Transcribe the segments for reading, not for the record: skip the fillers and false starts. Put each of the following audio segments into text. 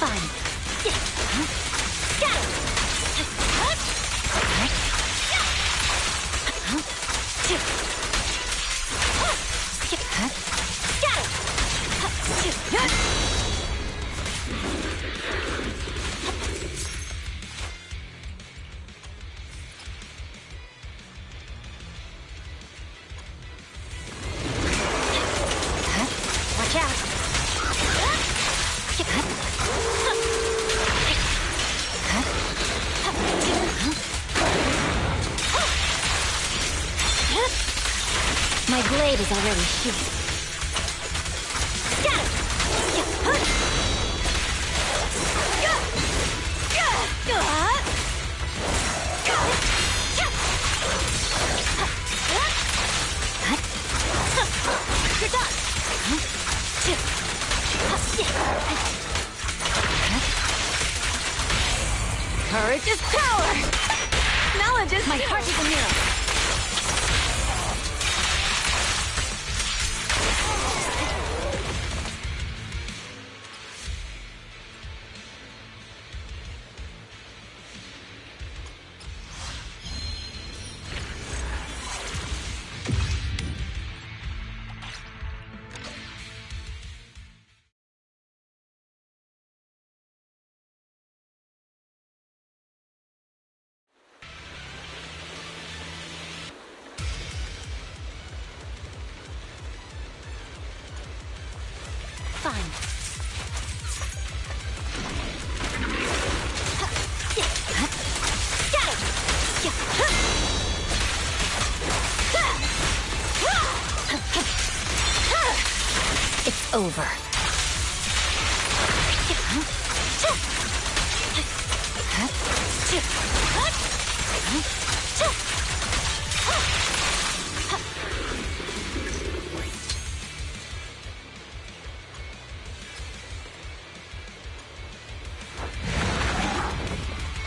Fine. Watch out. My blade is already sheathed. You're done. Courage is power. Knowledge is my heart is a mirror. Fine. It's over.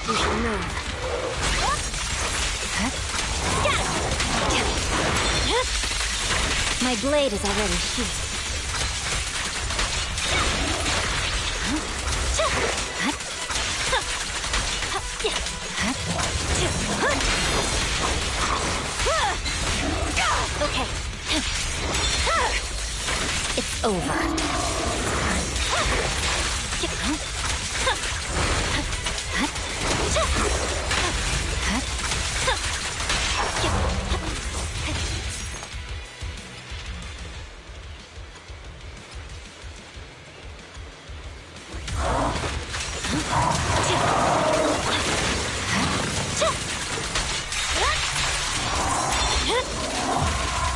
You should move. My blade is already sheathed. Okay. It's over.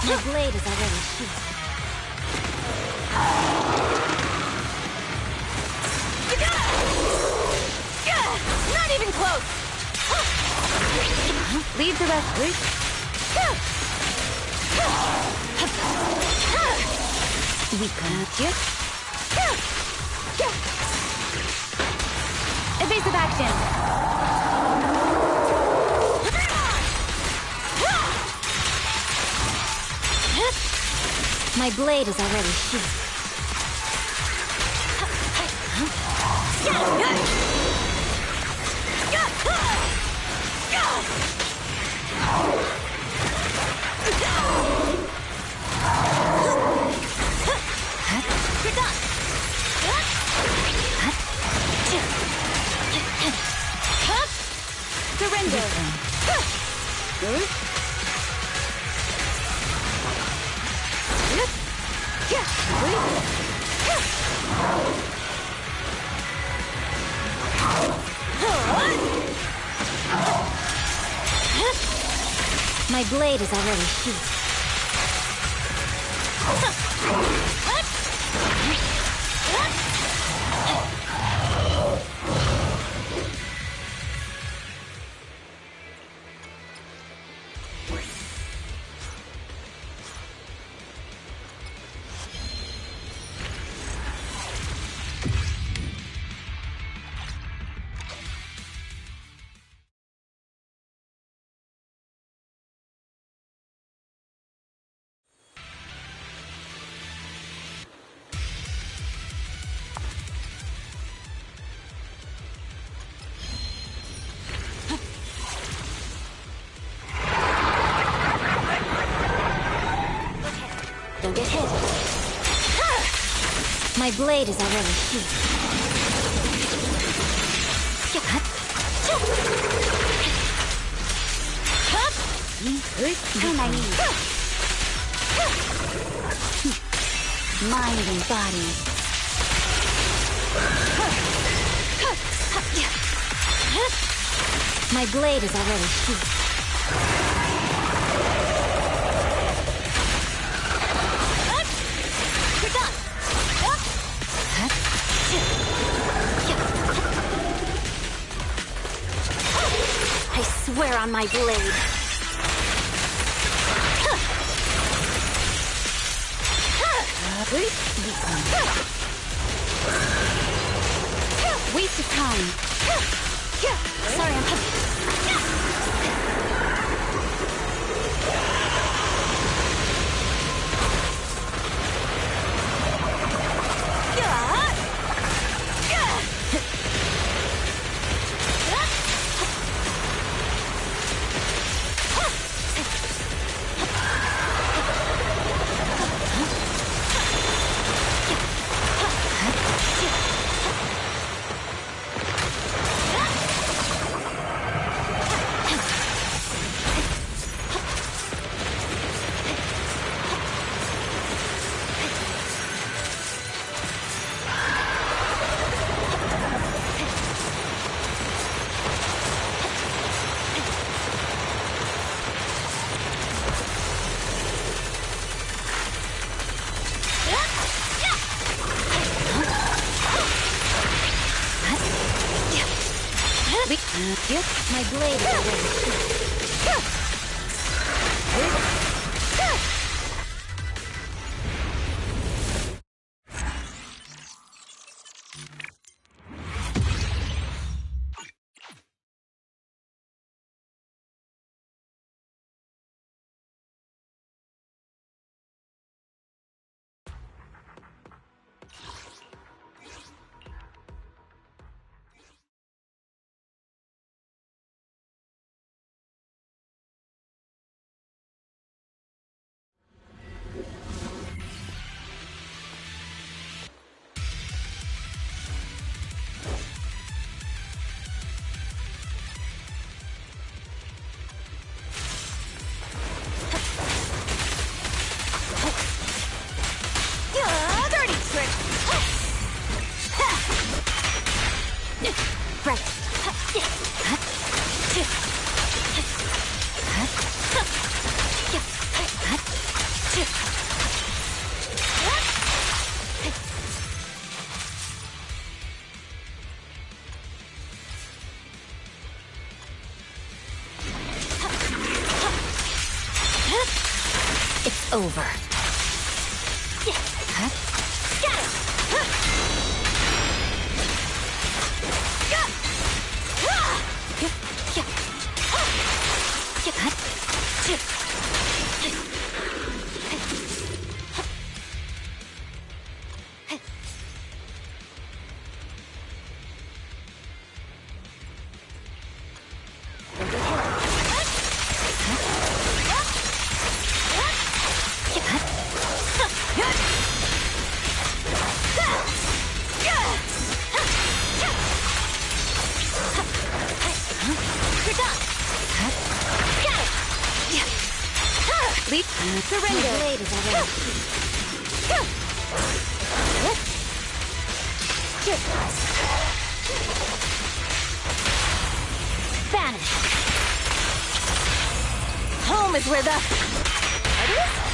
My blade is already sheathed. Not even close! Leave the rest, please. We got you. Evasive action. My blade is already sheathed. You're done. Surrender. My blade is already sheathed. Don't get hit. My blade is already sheathed. How naive. Mind and body. My blade is already sheathed. You're done. I swear on my blade. Waste of time. Sorry, I'm coming. My blade is already It's over. Surrender. My blade is already vanish. Home is where the heart is?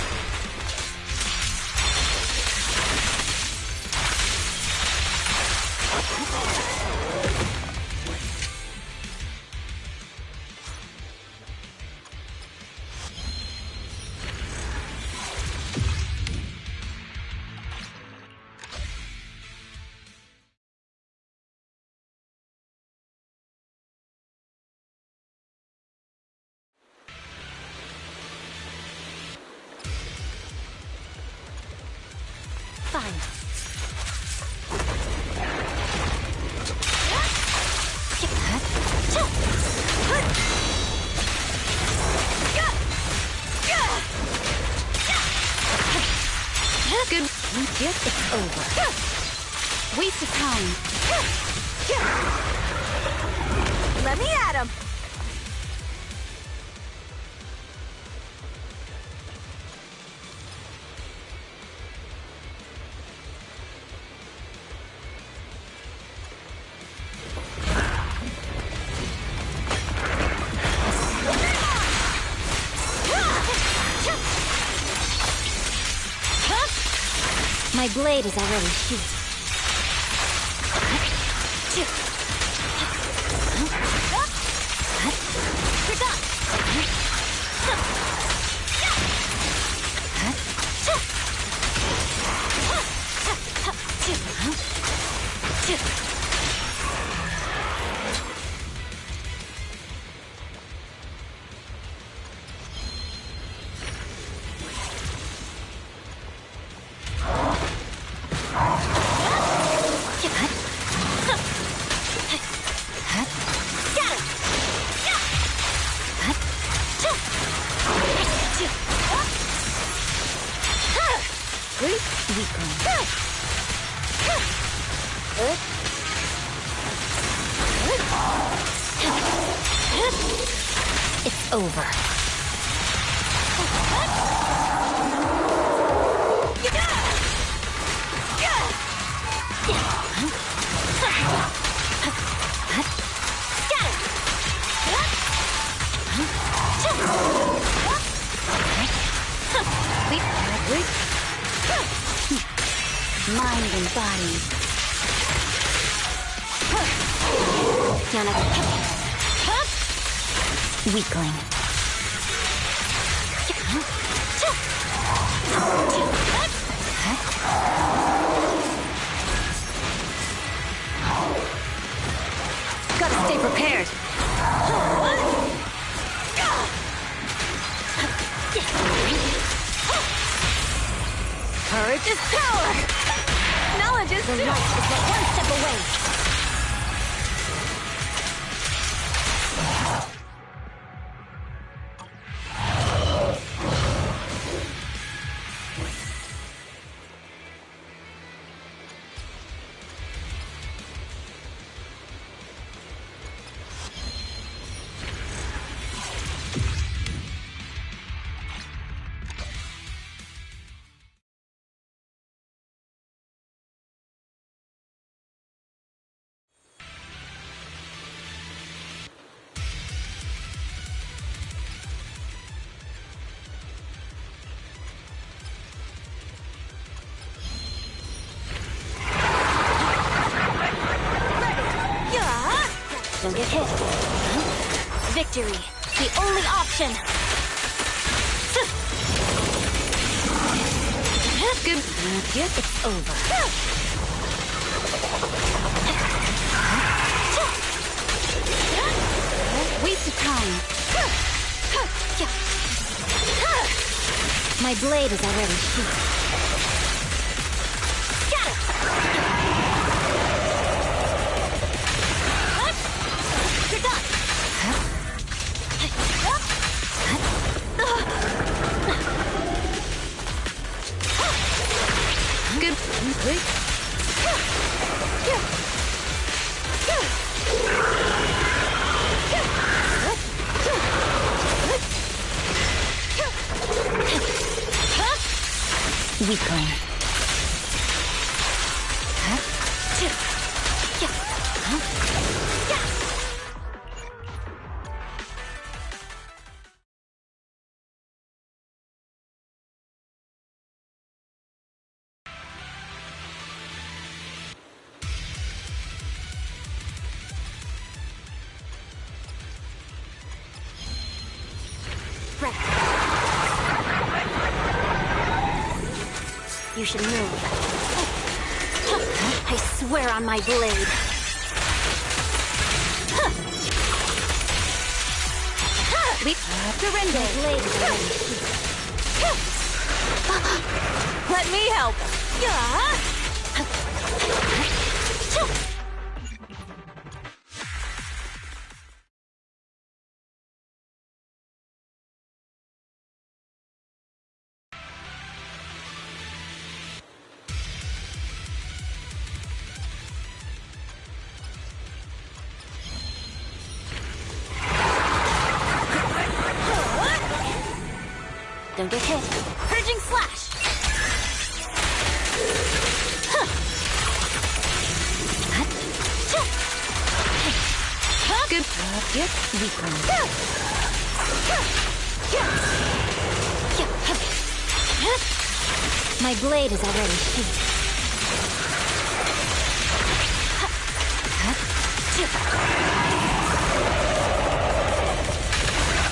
Good. It's over. Waste of time. Let me at him. My blade is already sheathed. It's over. Mind and body. Weakling. Gotta stay prepared. Courage is power. Knowledge is the light is but one step away. Don't get hit. Victory, the only option. Good. It's over. Waste of time. My blade is already sheathed. Got it. You're done. Good. Wait. Weakling. You should move. I swear on my blade. Surrender. Blade is ready. Let me help. Don't get hit. Purging slash! Good. Yep. Weak one. My blade is already sheathed.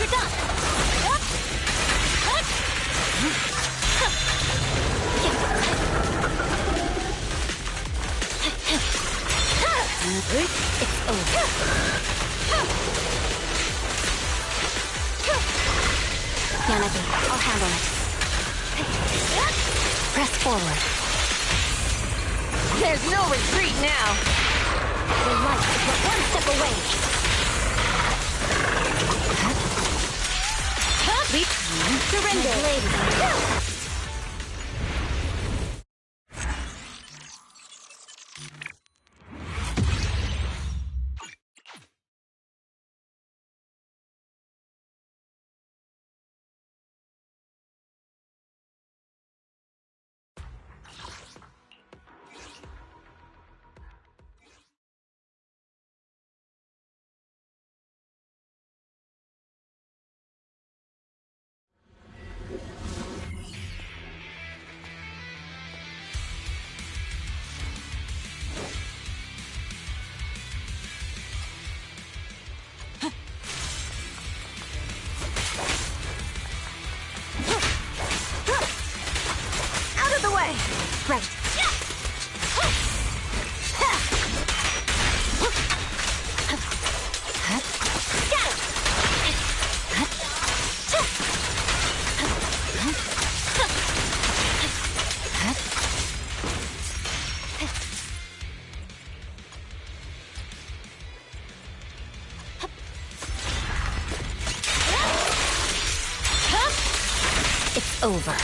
You're done. It's over. Yanagi, I'll handle it. Press forward. There's no retreat now. Your life is but one step away. Surrender. Right. It's over.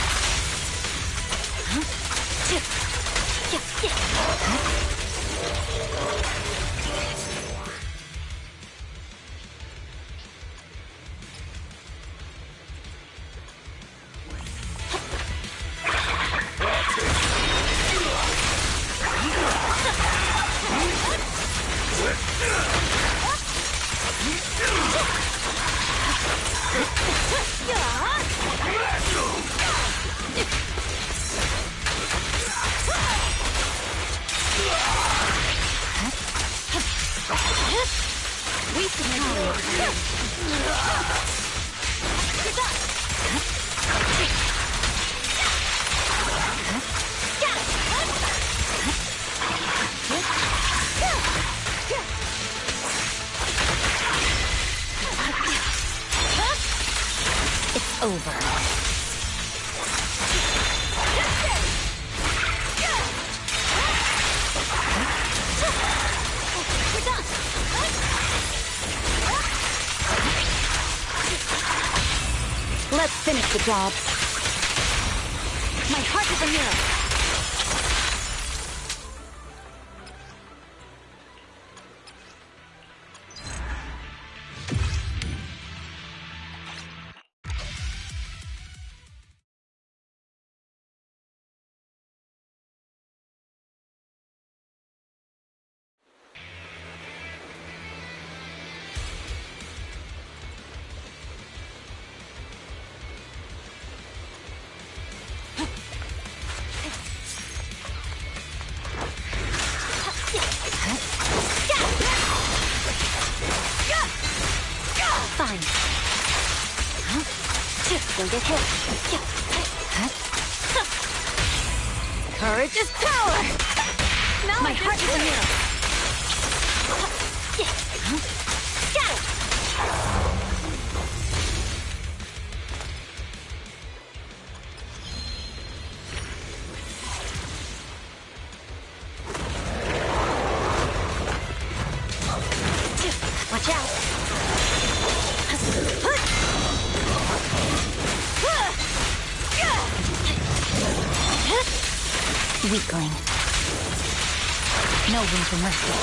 It's over. Let's finish the job. My heart is a mirror. Fine. Don't get hit. Courage is power! My heart is a mirror. Watch out! Weakling. No room for mercy.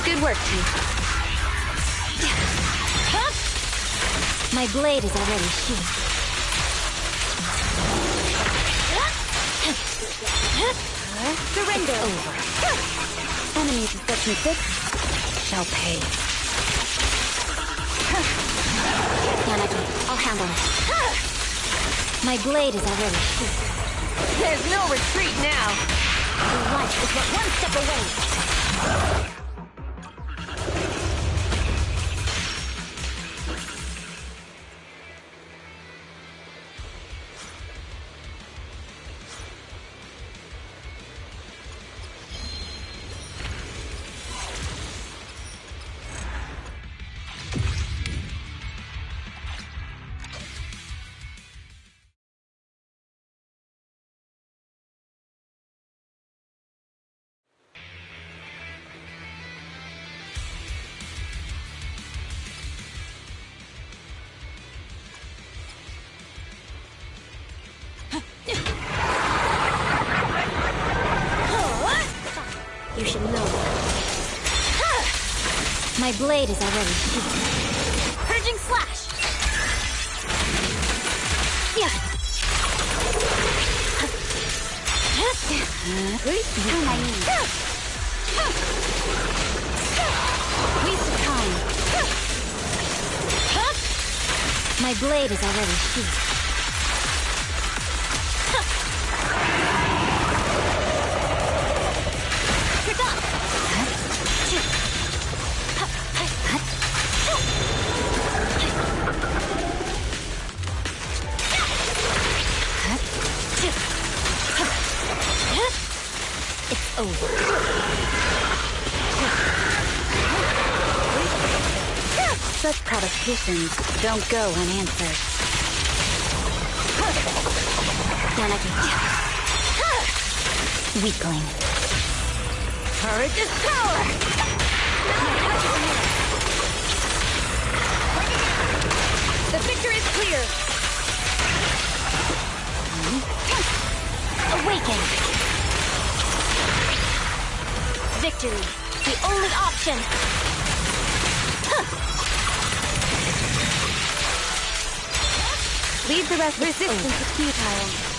Good work, team. My blade is already sheathed. Surrender. Over. Enemies of section 6 shall pay. Yanagi, I'll handle it. My blade is already sheathed. There's no retreat now. Life is but one step away. You should know that. My blade is already sheathed. Purging slash! Yeah. Through my knees. Waste of time. My blade is already sheathed. It's over. Such provocations don't go unanswered. Yanagi. Weakling. Courage is power! The victory is clear! Awaken! Victory, the only option! Leave the rest resistance is futile.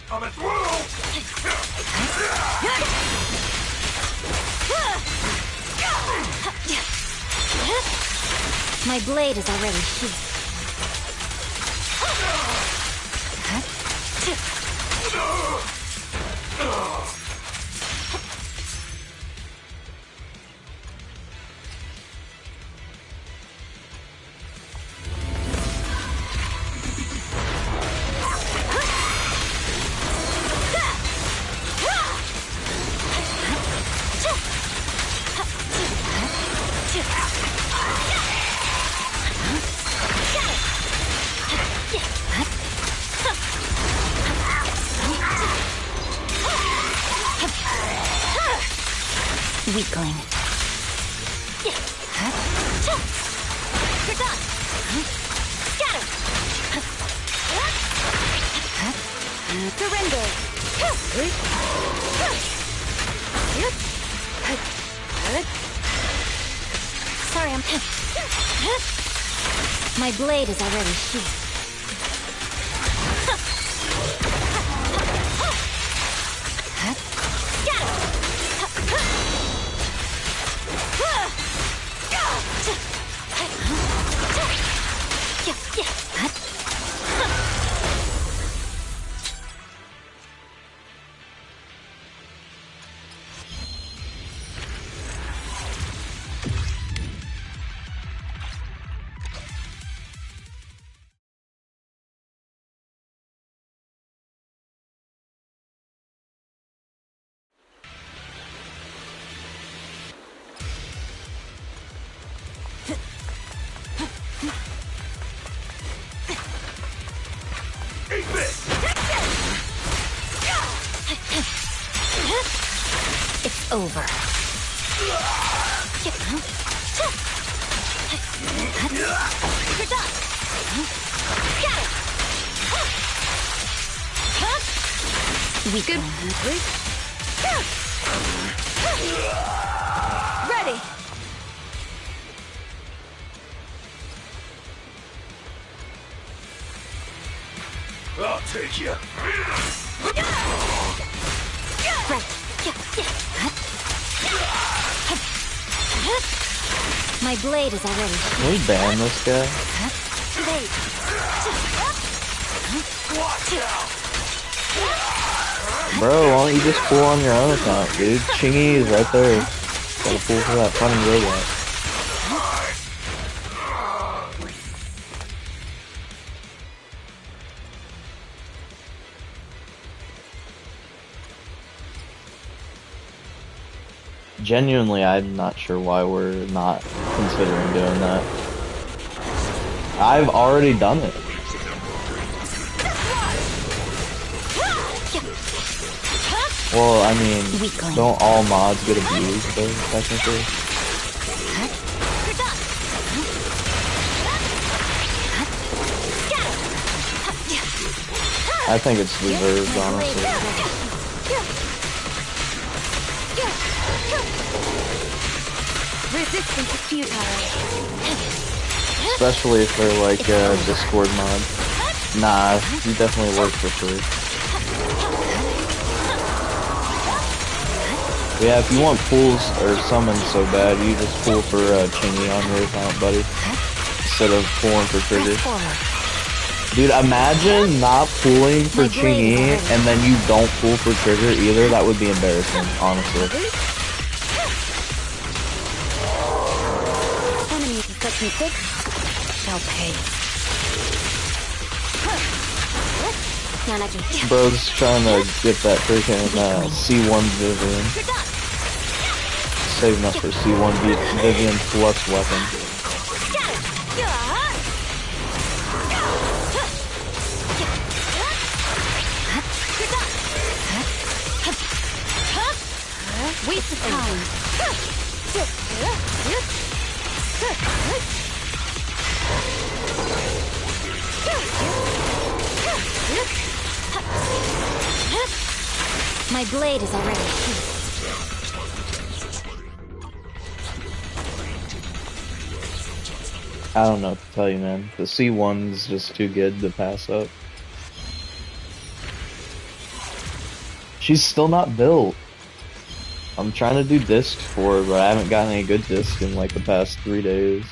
Coming through! My blade is already sheathed. Weakling. You're done. Scatter. Surrender. Sorry, I'm... My blade is already sheathed. It's over. You're done. We good. Ready. I'll take you. Right. My blade is already. Can we ban this guy? Wait. Watch out! Bro, why don't you just pull on your own account, dude? Chingy is right there. Gotta pull for that funny robot. Genuinely, I'm not sure why we're not considering doing that. I've already done it. Well, I mean, don't all mods get abused, though, technically? I think it's deserved, honestly. Resistance is futile. Especially if they're like a Discord mod. Nah, you definitely work for free. Yeah, if you want pulls or summons so bad, you just pull for Chingy on your account, buddy. Instead of pulling for Trigger. Dude, imagine not pulling for Chingy and then you don't pull for Trigger either. That would be embarrassing, honestly. Enemies such mistakes shall pay. Bro's trying to get that freaking C1 Vivian. Saving up for C1 Vivian plus weapon. Waste of time. My blade is already sheathed. I don't know what to tell you, man. The C1's just too good to pass up. She's still not built. I'm trying to do discs for her, but I haven't gotten any good discs in like the past 3 days.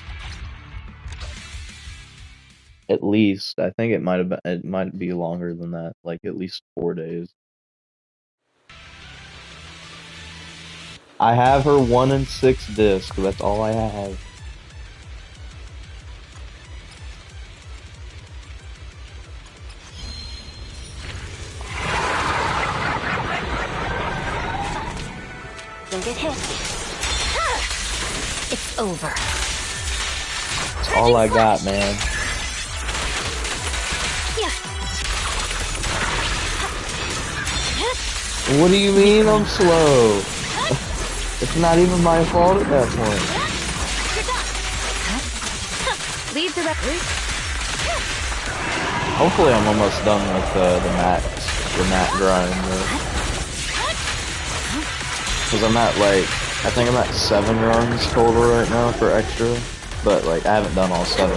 At least. I think it might be longer than that, like at least 4 days. I have her 1 and 6 disc, that's all I have. Don't get hit. It's over. That's all I got, man. What do you mean I'm slow? It's not even my fault at that point. Leave the referee. Hopefully I'm almost done with the mat grind though. Cause I'm at like, I think I'm at 7 runs total right now for extra. But like, I haven't done all 7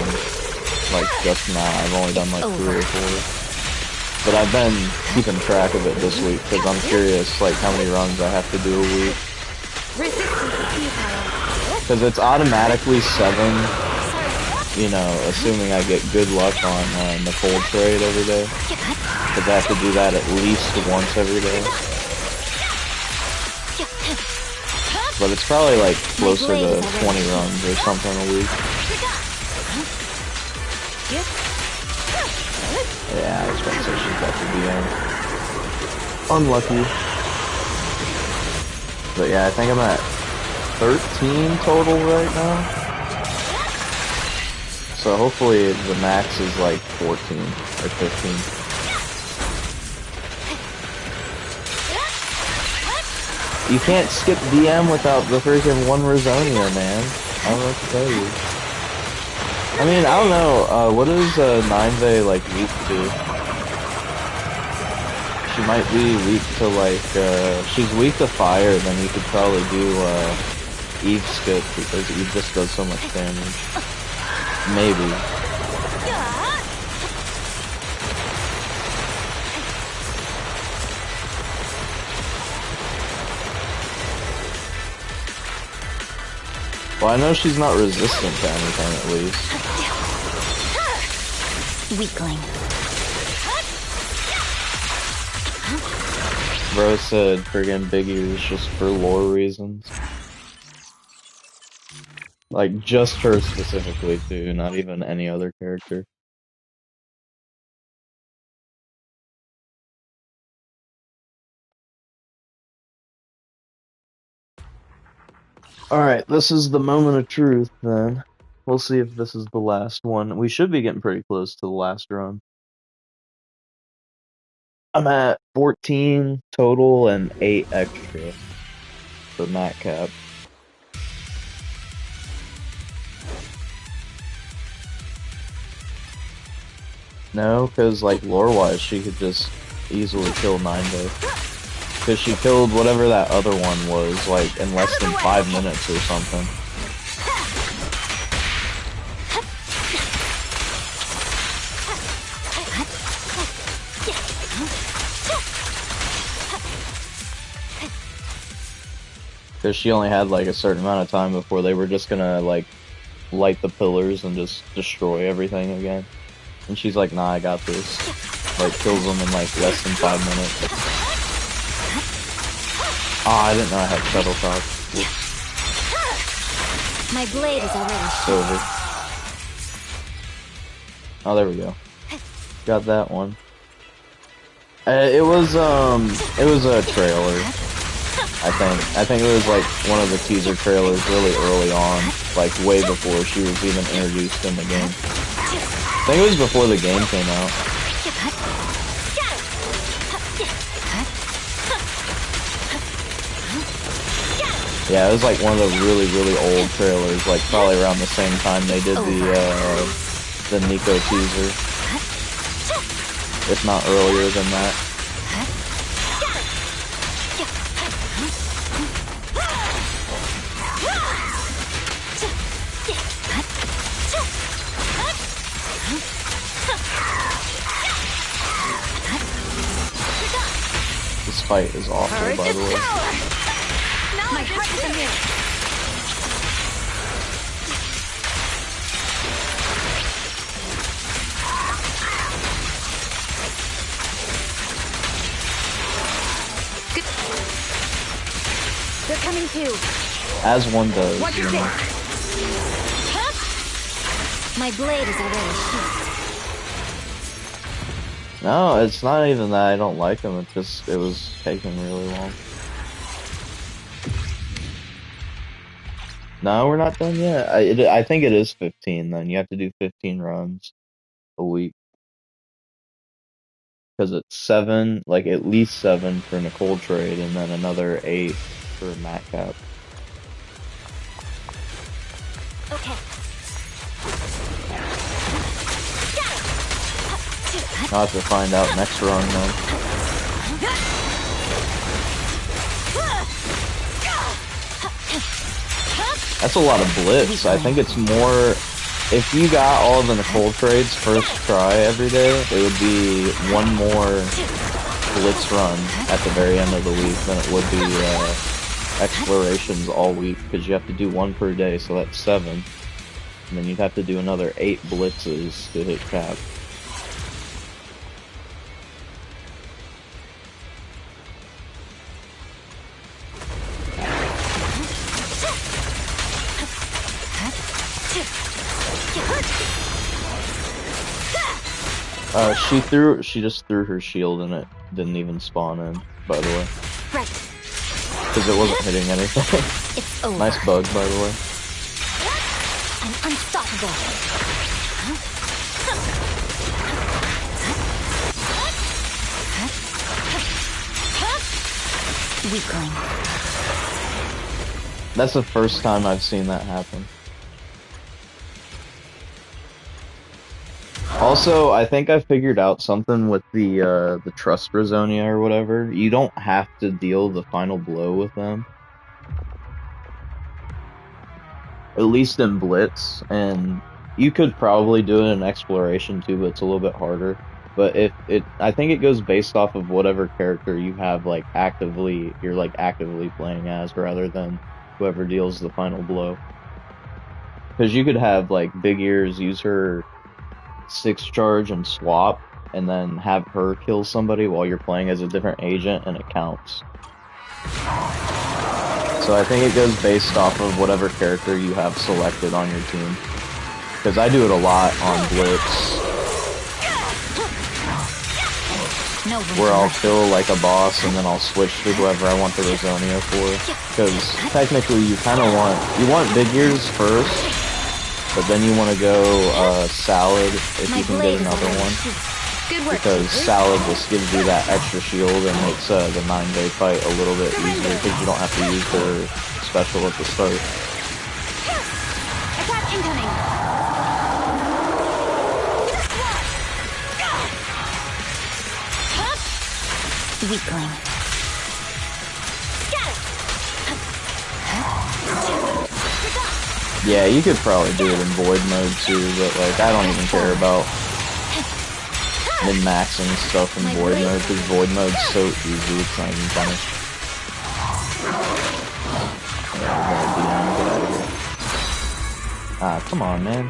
like just now. I've only done like 3 or 4. But I've been keeping track of it this week because I'm curious like how many runs I have to do a week. Because it's automatically 7, you know, assuming I get good luck on the cold trade every day. Because I have to do that at least once every day. But it's probably like closer to 20 runs or something a week. Yeah, I was gonna say she's got to be unlucky. But yeah, I think I'm at 13 total right now. So hopefully the max is like 14 or 15. You can't skip DM without the freaking one Rizonia, man. I don't know what to tell you. I mean, I don't know, what is 9ve like weak to? She might be weak to like, she's weak to fire, then you could probably do Eve skip because Eve just does so much damage. Maybe. Well, I know she's not resistant to anything at least. Weakling. Bro said friggin' Big Ears just for lore reasons. Like, just her specifically, too, not even any other character. Alright, this is the moment of truth, then. We'll see if this is the last one. We should be getting pretty close to the last run. I'm at 14 total and 8 extra for mat cap. No, because, like, lore-wise, she could just easily kill 9ve. Because she killed whatever that other one was, like, in less than 5 minutes or something. Because she only had, like, a certain amount of time before they were just gonna, like, light the pillars and just destroy everything again. And she's like, nah, I got this. Like, kills them in, like, less than 5 minutes. Ah, I didn't know I had shuttlecock. My blade is already Silver. Oh, there we go. Got that one. It was a trailer. I think it was like one of the teaser trailers really early on, like way before she was even introduced in the game. I think it was before the game came out. Yeah, it was like one of the really, really old trailers, like probably around the same time they did the Nico teaser. If not earlier than that. This fight is awful, by the way. My heart is in here. They're coming too. As one does, you know. My blade is already sheathed. No, it's not even that I don't like them, it's just, it was taking really long. No, we're not done yet. I think it is 15 then. You have to do 15 runs a week. Because it's 7, like at least 7 for Nicole trade, and then another 8 for mat cap. Okay. I'll have to find out next run then. That's a lot of blitz. I think it's more, if you got all of the Nicole trades first try every day, it would be one more blitz run at the very end of the week than it would be explorations all week, because you have to do one per day, so that's 7. And then you'd have to do another 8 blitzes to hit cap. She just threw her shield and it didn't even spawn in, by the way. Right. Because it wasn't hitting anything. It's over. Nice bug, by the way. I'm unstoppable. Weakling. That's the first time I've seen that happen. Also, I think I figured out something with the Trust Brazonia or whatever. You don't have to deal the final blow with them. At least in Blitz, and you could probably do it in Exploration too, but it's a little bit harder. But I think it goes based off of whatever character you have you're actively playing as, rather than whoever deals the final blow. Because you could have Big Ears use her 6 charge and swap, and then have her kill somebody while you're playing as a different agent, and it counts. So I think it goes based off of whatever character you have selected on your team. Because I do it a lot on Blitz, where I'll kill a boss and then I'll switch to whoever I want the Brazonia for. Because technically you want Big Ears first, but then you want to go Salad if you can get another one. Because Salad just gives you that extra shield and makes the 9-day fight a little bit easier, because you don't have to use their special at the start. Attack incoming. Weakling. Yeah, you could probably do it in Void mode too, but I don't even care about min-maxing stuff in Void mode, because Void mode's so easy, it's not even funny. Get out of here. Ah, come on, man.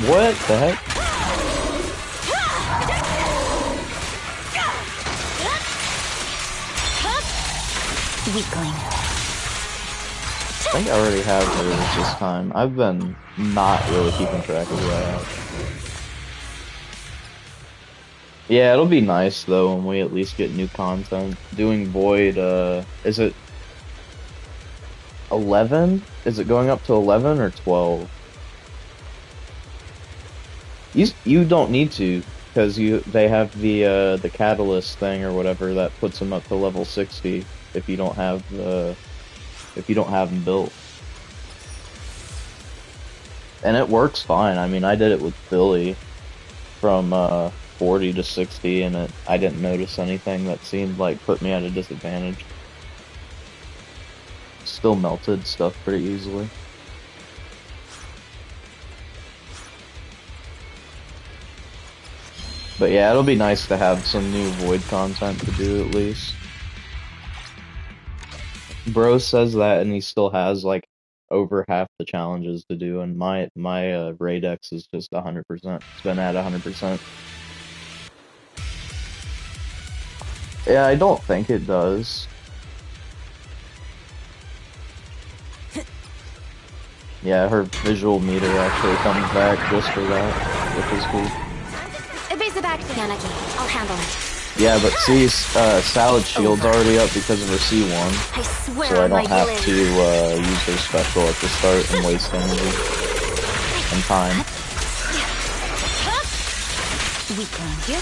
What the heck? Weakling. I think I already have hers this time. I've been not really keeping track of who I have. Yeah, it'll be nice though when we at least get new content. Doing Void, is it 11? Is it going up to 11 or 12? You don't need to, because they have the catalyst thing or whatever that puts them up to level 60 if you don't have them built. And it works fine. I mean, I did it with Billy from 40 to 60, and I didn't notice anything that seemed put me at a disadvantage. Still melted stuff pretty easily. But yeah, it'll be nice to have some new Void content to do at least. Bro says that, and he still has over half the challenges to do, and my Raidex is just 100%. It's been at 100%. Yeah, I don't think it does. Yeah, her visual meter actually comes back just for that, which is cool. Evasive action, Yanagi. I'll handle it. Yeah, but see, Salad shield's already up because of her C1, I swear so I on my don't have village. to use her special at the start and waste energy and time. Weakling.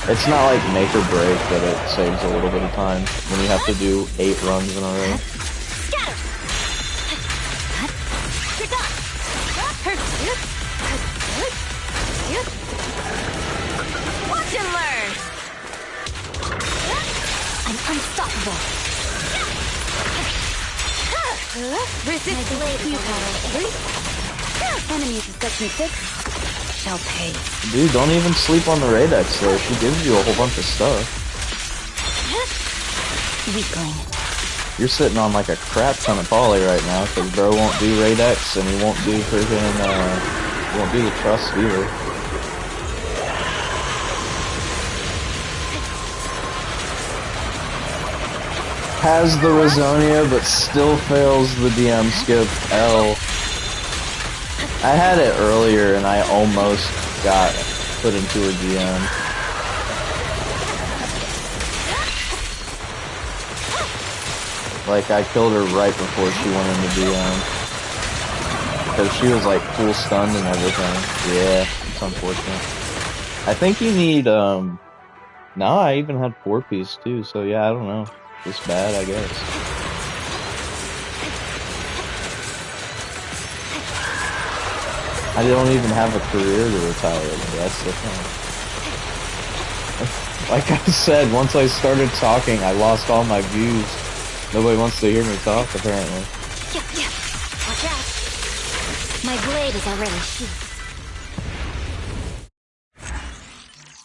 It's not make or break, but it saves a little bit of time when you have to do 8 runs in a row. Unstoppable. Resist few power. Enemies with section 6 shall pay. Dude, don't even sleep on the Radex though. She gives you a whole bunch of stuff. Weakling. You're sitting on like a crap ton of poly right now, because bro won't do Radex and he won't do freaking, he won't do the trust either. Has the Razonia, but still fails the DM skip L. I had it earlier and I almost got put into a DM. Like, I killed her right before she went into DM. Because she was like full stunned and everything. Yeah, it's unfortunate. I think you need, no, I even had 4-piece too, so yeah, I don't know. Just bad, I guess. I don't even have a career to retire, that's the thing. Like I said, once I started talking, I lost all my views. Nobody wants to hear me talk, apparently. Watch out. My blade is already sheathed.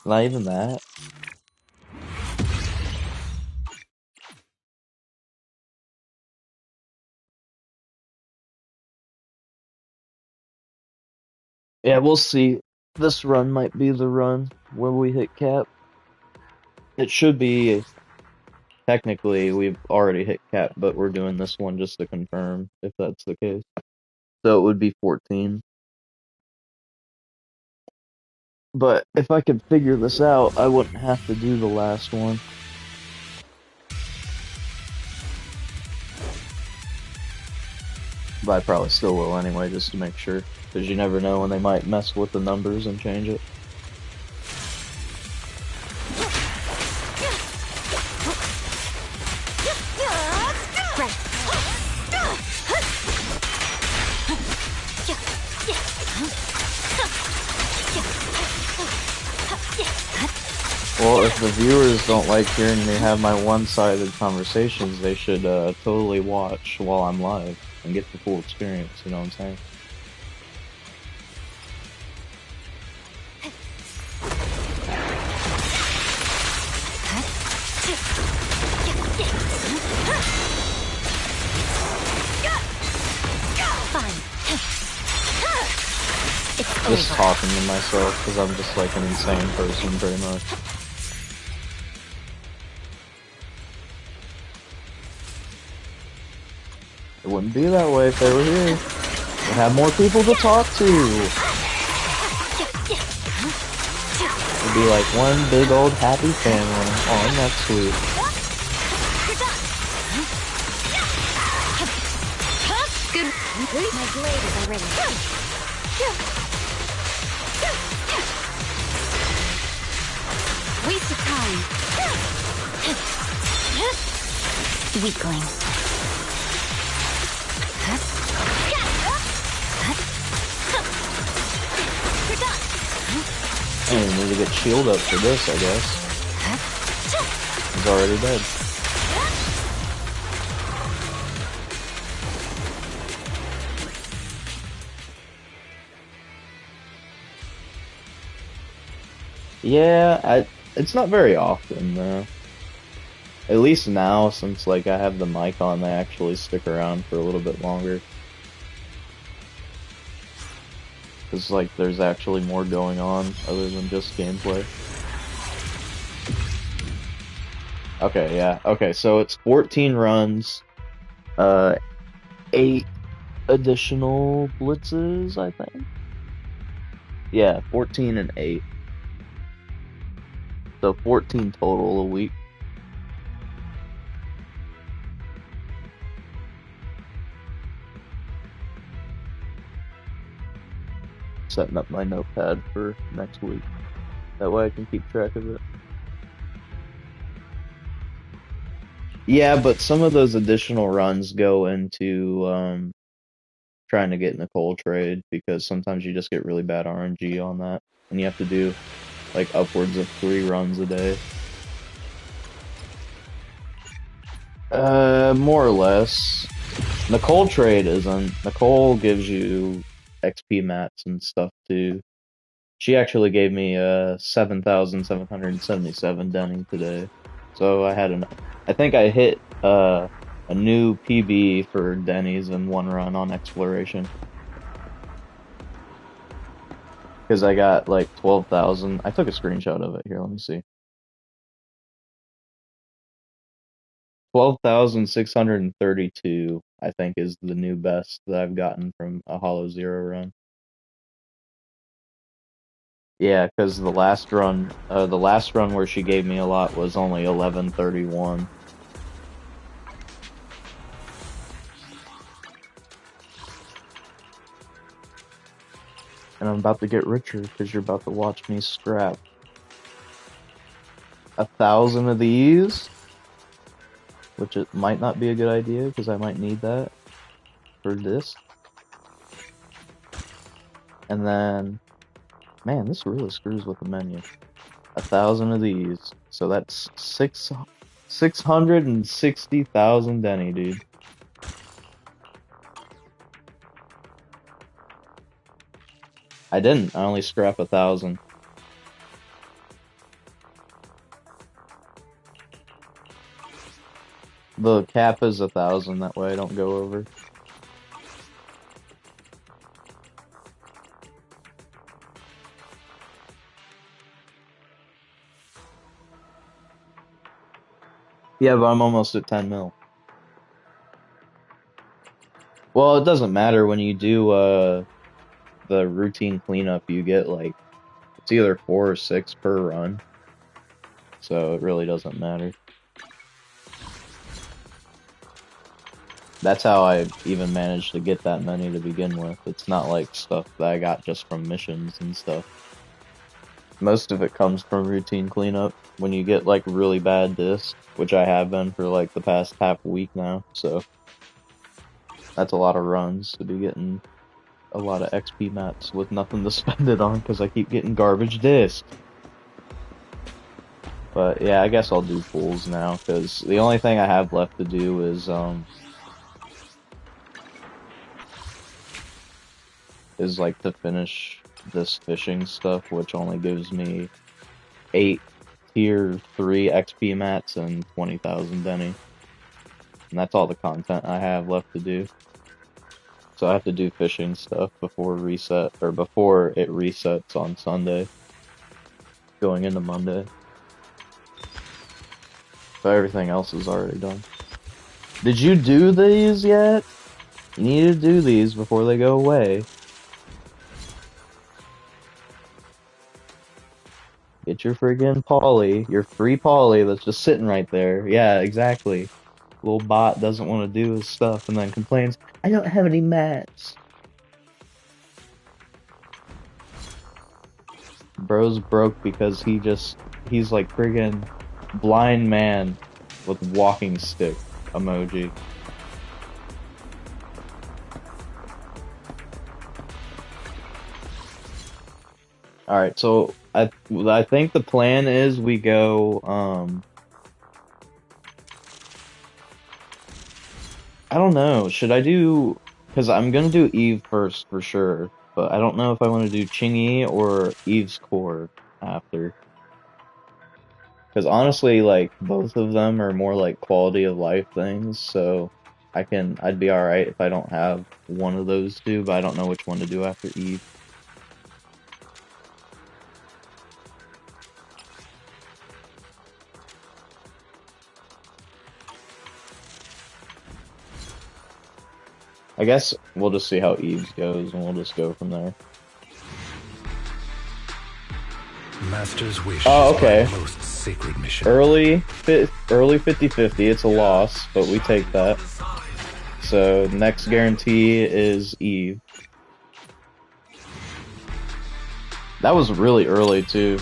Not even that. Yeah, we'll see. This run might be the run where we hit cap. It should be, technically, we've already hit cap, but we're doing this one just to confirm if that's the case. So it would be 14. But if I could figure this out, I wouldn't have to do the last one. But I probably still will anyway, just to make sure. Because you never know when they might mess with the numbers and change it. Well, if the viewers don't like hearing me have my one-sided conversations, they should totally watch while I'm live and get the full experience, you know what I'm saying? Just talking to myself, because I'm just like an insane person, pretty much. It wouldn't be that way if they were here. We'd have more people to talk to. It'd be like one big old happy family. Oh, that's sweet. Good. My blade is already. Waste of time. Weakling. And we need to get shield up for this, I guess. He's already dead. Yeah, it's not very often, though. At least now, since like I have the mic on, they actually stick around for a little bit longer. Because like there's actually more going on other than just gameplay. Okay, yeah. Okay, so it's 14 runs, 8 additional blitzes, I think. Yeah, 14 and 8. So 14 total a week. Setting up my notepad for next week. That way I can keep track of it. Yeah, but some of those additional runs go into trying to get in the coal trade, because sometimes you just get really bad RNG on that, and you have to do like upwards of 3 runs a day. More or less. Nicole trade isn't. Nicole gives you XP mats and stuff too. She actually gave me 7,777 Denny today. So I think I hit a new PB for Denny's in one run on exploration. Because I got like 12,000. I took a screenshot of it here, let me see. 12,632, I think, is the new best that I've gotten from a Hollow Zero run. Yeah, because the last run where she gave me a lot was only 1131. And I'm about to get richer because you're about to watch me scrap 1,000 of these, which it might not be a good idea because I might need that for this. And then, man, this really screws with the menu. 1,000 of these, so that's 660,000 Denny, dude. I didn't. I only scrap 1,000. The cap is 1,000. That way I don't go over. Yeah, but I'm almost at 10 mil. Well, it doesn't matter when you do the routine cleanup. You get like it's either 4 or 6 per run, so it really doesn't matter. That's how I even managed to get that many to begin with. It's not like stuff that I got just from missions and stuff. Most of it comes from routine cleanup when you get like really bad discs, which I have been for like the past half week now, so that's a lot of runs to be getting a lot of XP mats with nothing to spend it on because I keep getting garbage discs. But yeah, I guess I'll do pools now because the only thing I have left to do is like to finish this fishing stuff, which only gives me 8 tier 3 XP mats and 20,000 Denny. And that's all the content I have left to do. So I have to do fishing stuff before reset, or before it resets on Sunday, going into Monday. But everything else is already done. Did you do these yet? You need to do these before they go away. Get your friggin' Polly, your free Polly that's just sitting right there. Yeah, exactly. Little bot doesn't want to do his stuff and then complains, I don't have any mats. Bro's broke because he's like friggin' blind man with walking stick emoji. Alright, so I think the plan is we go, I don't know, should I do, because I'm gonna do Eve first for sure, but I don't know if I want to do Chingy or Eve's core after. Because honestly, like, both of them are more like quality of life things, so I'd be alright if I don't have one of those two, but I don't know which one to do after Eve. I guess we'll just see how Eve's goes, and we'll just go from there. Master's wish oh, okay. is my most sacred mission. Early 50-50, it's a loss, but we take that. So next guarantee is Eve. That was really early too.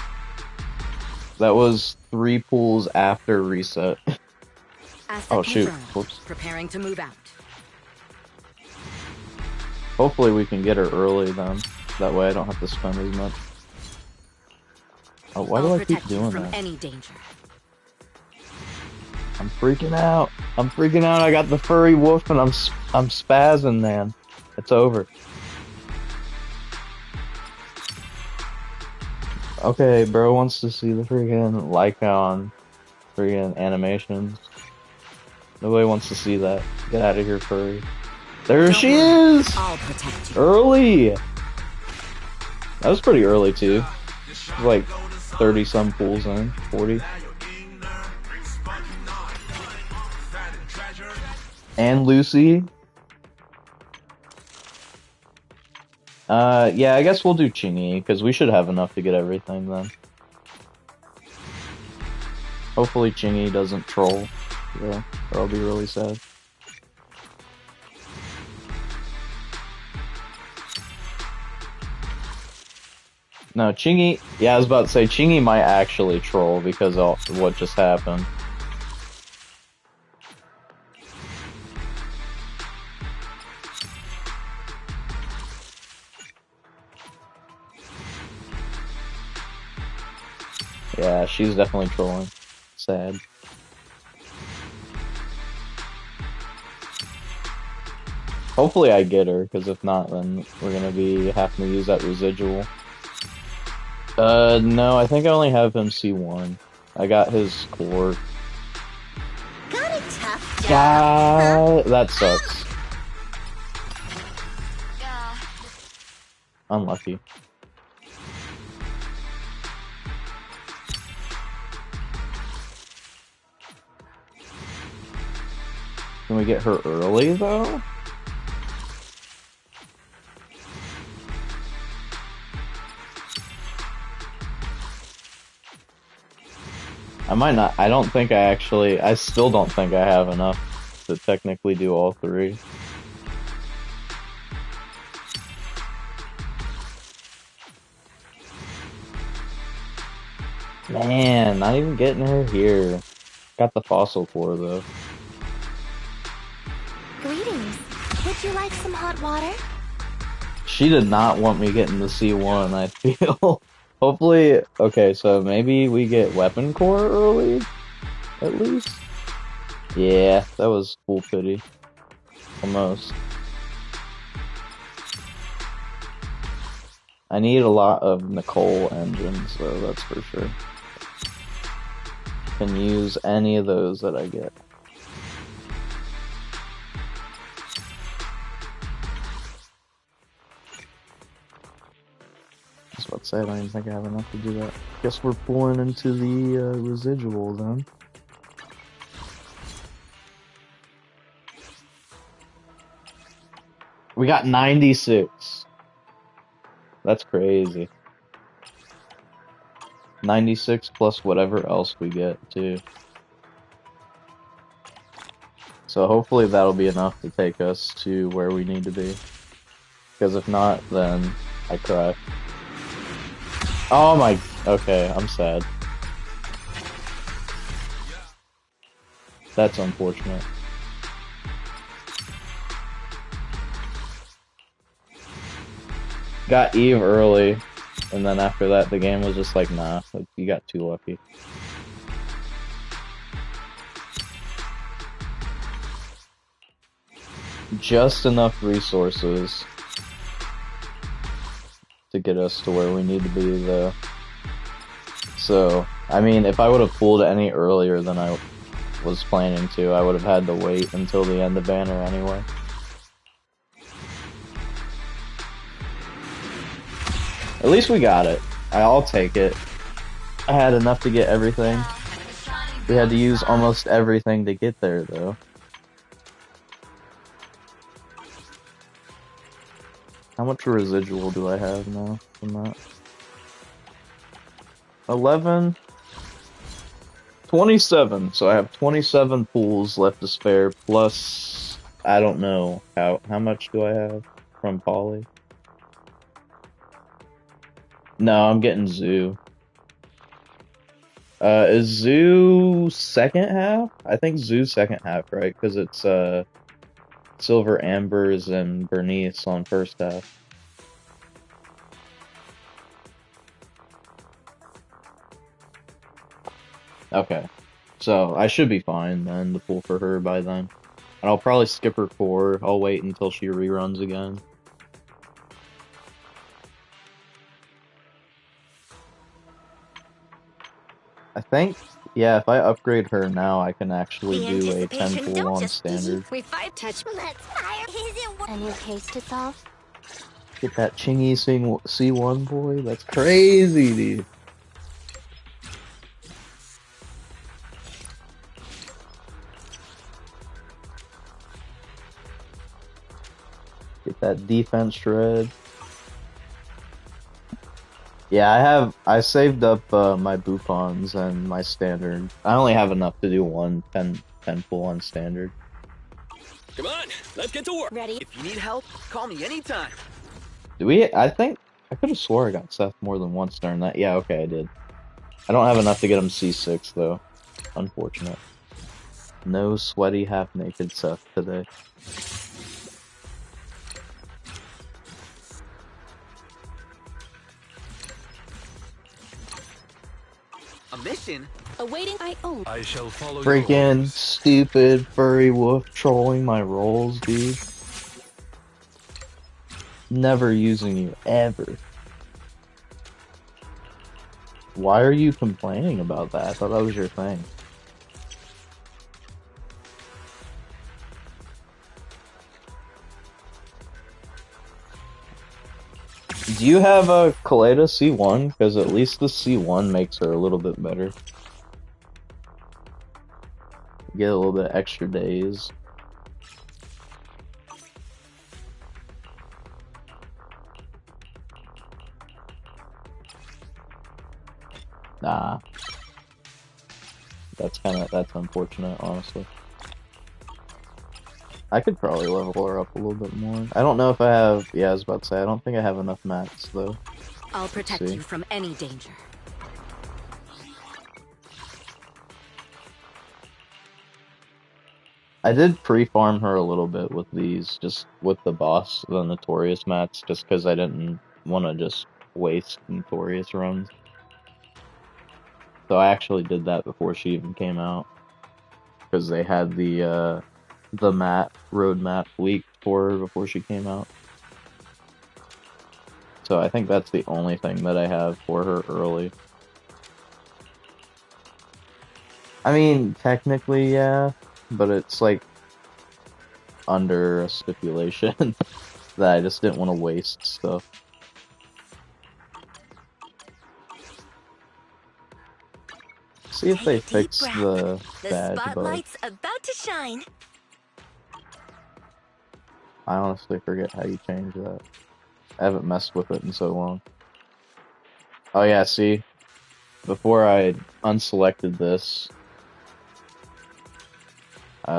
That was 3 pools after reset. Oh shoot. Whoops. Preparing to move out. Hopefully we can get her early then. That way I don't have to spend as much. Oh, why do I keep doing that? Any danger. I'm freaking out. I'm freaking out. I got the furry wolf and I'm spazzing, man. It's over. Okay, bro wants to see the freaking Lycon freaking animations. Nobody wants to see that. Get out of here, furry. There she is! I'll protect you. Early! That was pretty early, too. It was like 30 some pools in. 40. And Lucy. Yeah, I guess we'll do Chingy, because we should have enough to get everything then. Hopefully Chingy doesn't troll, yeah, or I'll be really sad. No, Chingy, yeah, I was about to say, Chingy might actually troll because of what just happened. Yeah, she's definitely trolling. Sad. Hopefully I get her, because if not, then we're gonna be having to use that residual. No, I think I only have him C1. I got his core. Got a tough job. Yeah, that sucks. Unlucky. Can we get her early, though? I might not. I don't think I still don't think I have enough to technically do all three. Man, not even getting her here. Got the fossil core, though. Greetings. Would you like some hot water? She did not want me getting the C1, I feel. Hopefully, okay, so maybe we get weapon core early? At least? Yeah, that was full pity. Almost. I need a lot of Nicole engines, though, that's for sure. Can use any of those that I get. That's what I said, I don't even think I have enough to do that. Guess we're pulling into the residual then. We got 96. That's crazy. 96 plus whatever else we get, too. So hopefully that'll be enough to take us to where we need to be. Because if not, then I cry. Oh my... Okay, I'm sad. That's unfortunate. Got Eve early, and then after that the game was just like, nah, you got too lucky. Just enough resources to get us to where we need to be, though. So, I mean, if I would have pulled any earlier than I was planning to, I would have had to wait until the end of banner anyway. At least we got it. I'll take it. I had enough to get everything. We had to use almost everything to get there, though. How much residual do I have now from that? 11? 27. So I have 27 pools left to spare, plus, I don't know, how much do I have from Poly? No, I'm getting Zoo. Is Zoo second half? I think Zoo's second half, right? Because it's, Silver Ambers and Bernice on first half. Okay. So I should be fine then to pull for her by then. And I'll probably skip her core. I'll wait until she reruns again. I think, yeah, if I upgrade her now, I can actually do a 10 pull on standard. We fight touch. Let's fire. A new case to solve? Get that Chingy C1 boy. That's crazy, dude. Get that defense shred. Yeah, I saved up my Bufons and my standard. I only have enough to do one 10 pull on standard. Come on, let's get to work. Ready? If you need help, call me anytime. I think, I could have swore I got Seth more than once during that. Yeah, okay, I did. I don't have enough to get him C6, though. Unfortunate. No sweaty half-naked Seth today. A mission? Awaiting I own. I shall follow your Freaking orders. stupid furry wolf trolling my rolls, dude. Never using you, ever. Why are you complaining about that? I thought that was your thing. Do you have a Kaleda C1? Because at least the C1 makes her a little bit better. Get a little bit extra days. Nah. That's unfortunate, honestly. I could probably level her up a little bit more. I don't know if I have, yeah, I was about to say, I don't think I have enough mats, though. I'll protect you from any danger. I did pre-farm her a little bit with these, just with the boss, the Notorious mats, just because I didn't want to just waste Notorious runs. So I actually did that before she even came out, because they had the road map leaked for her before she came out. So I think that's the only thing that I have for her early. I mean, technically, yeah, but it's like under a stipulation that I just didn't want to waste stuff. See if they fix the badge bug. Spotlight's about to shine. I honestly forget how you change that. I haven't messed with it in so long. Oh yeah, see? Before I unselected this,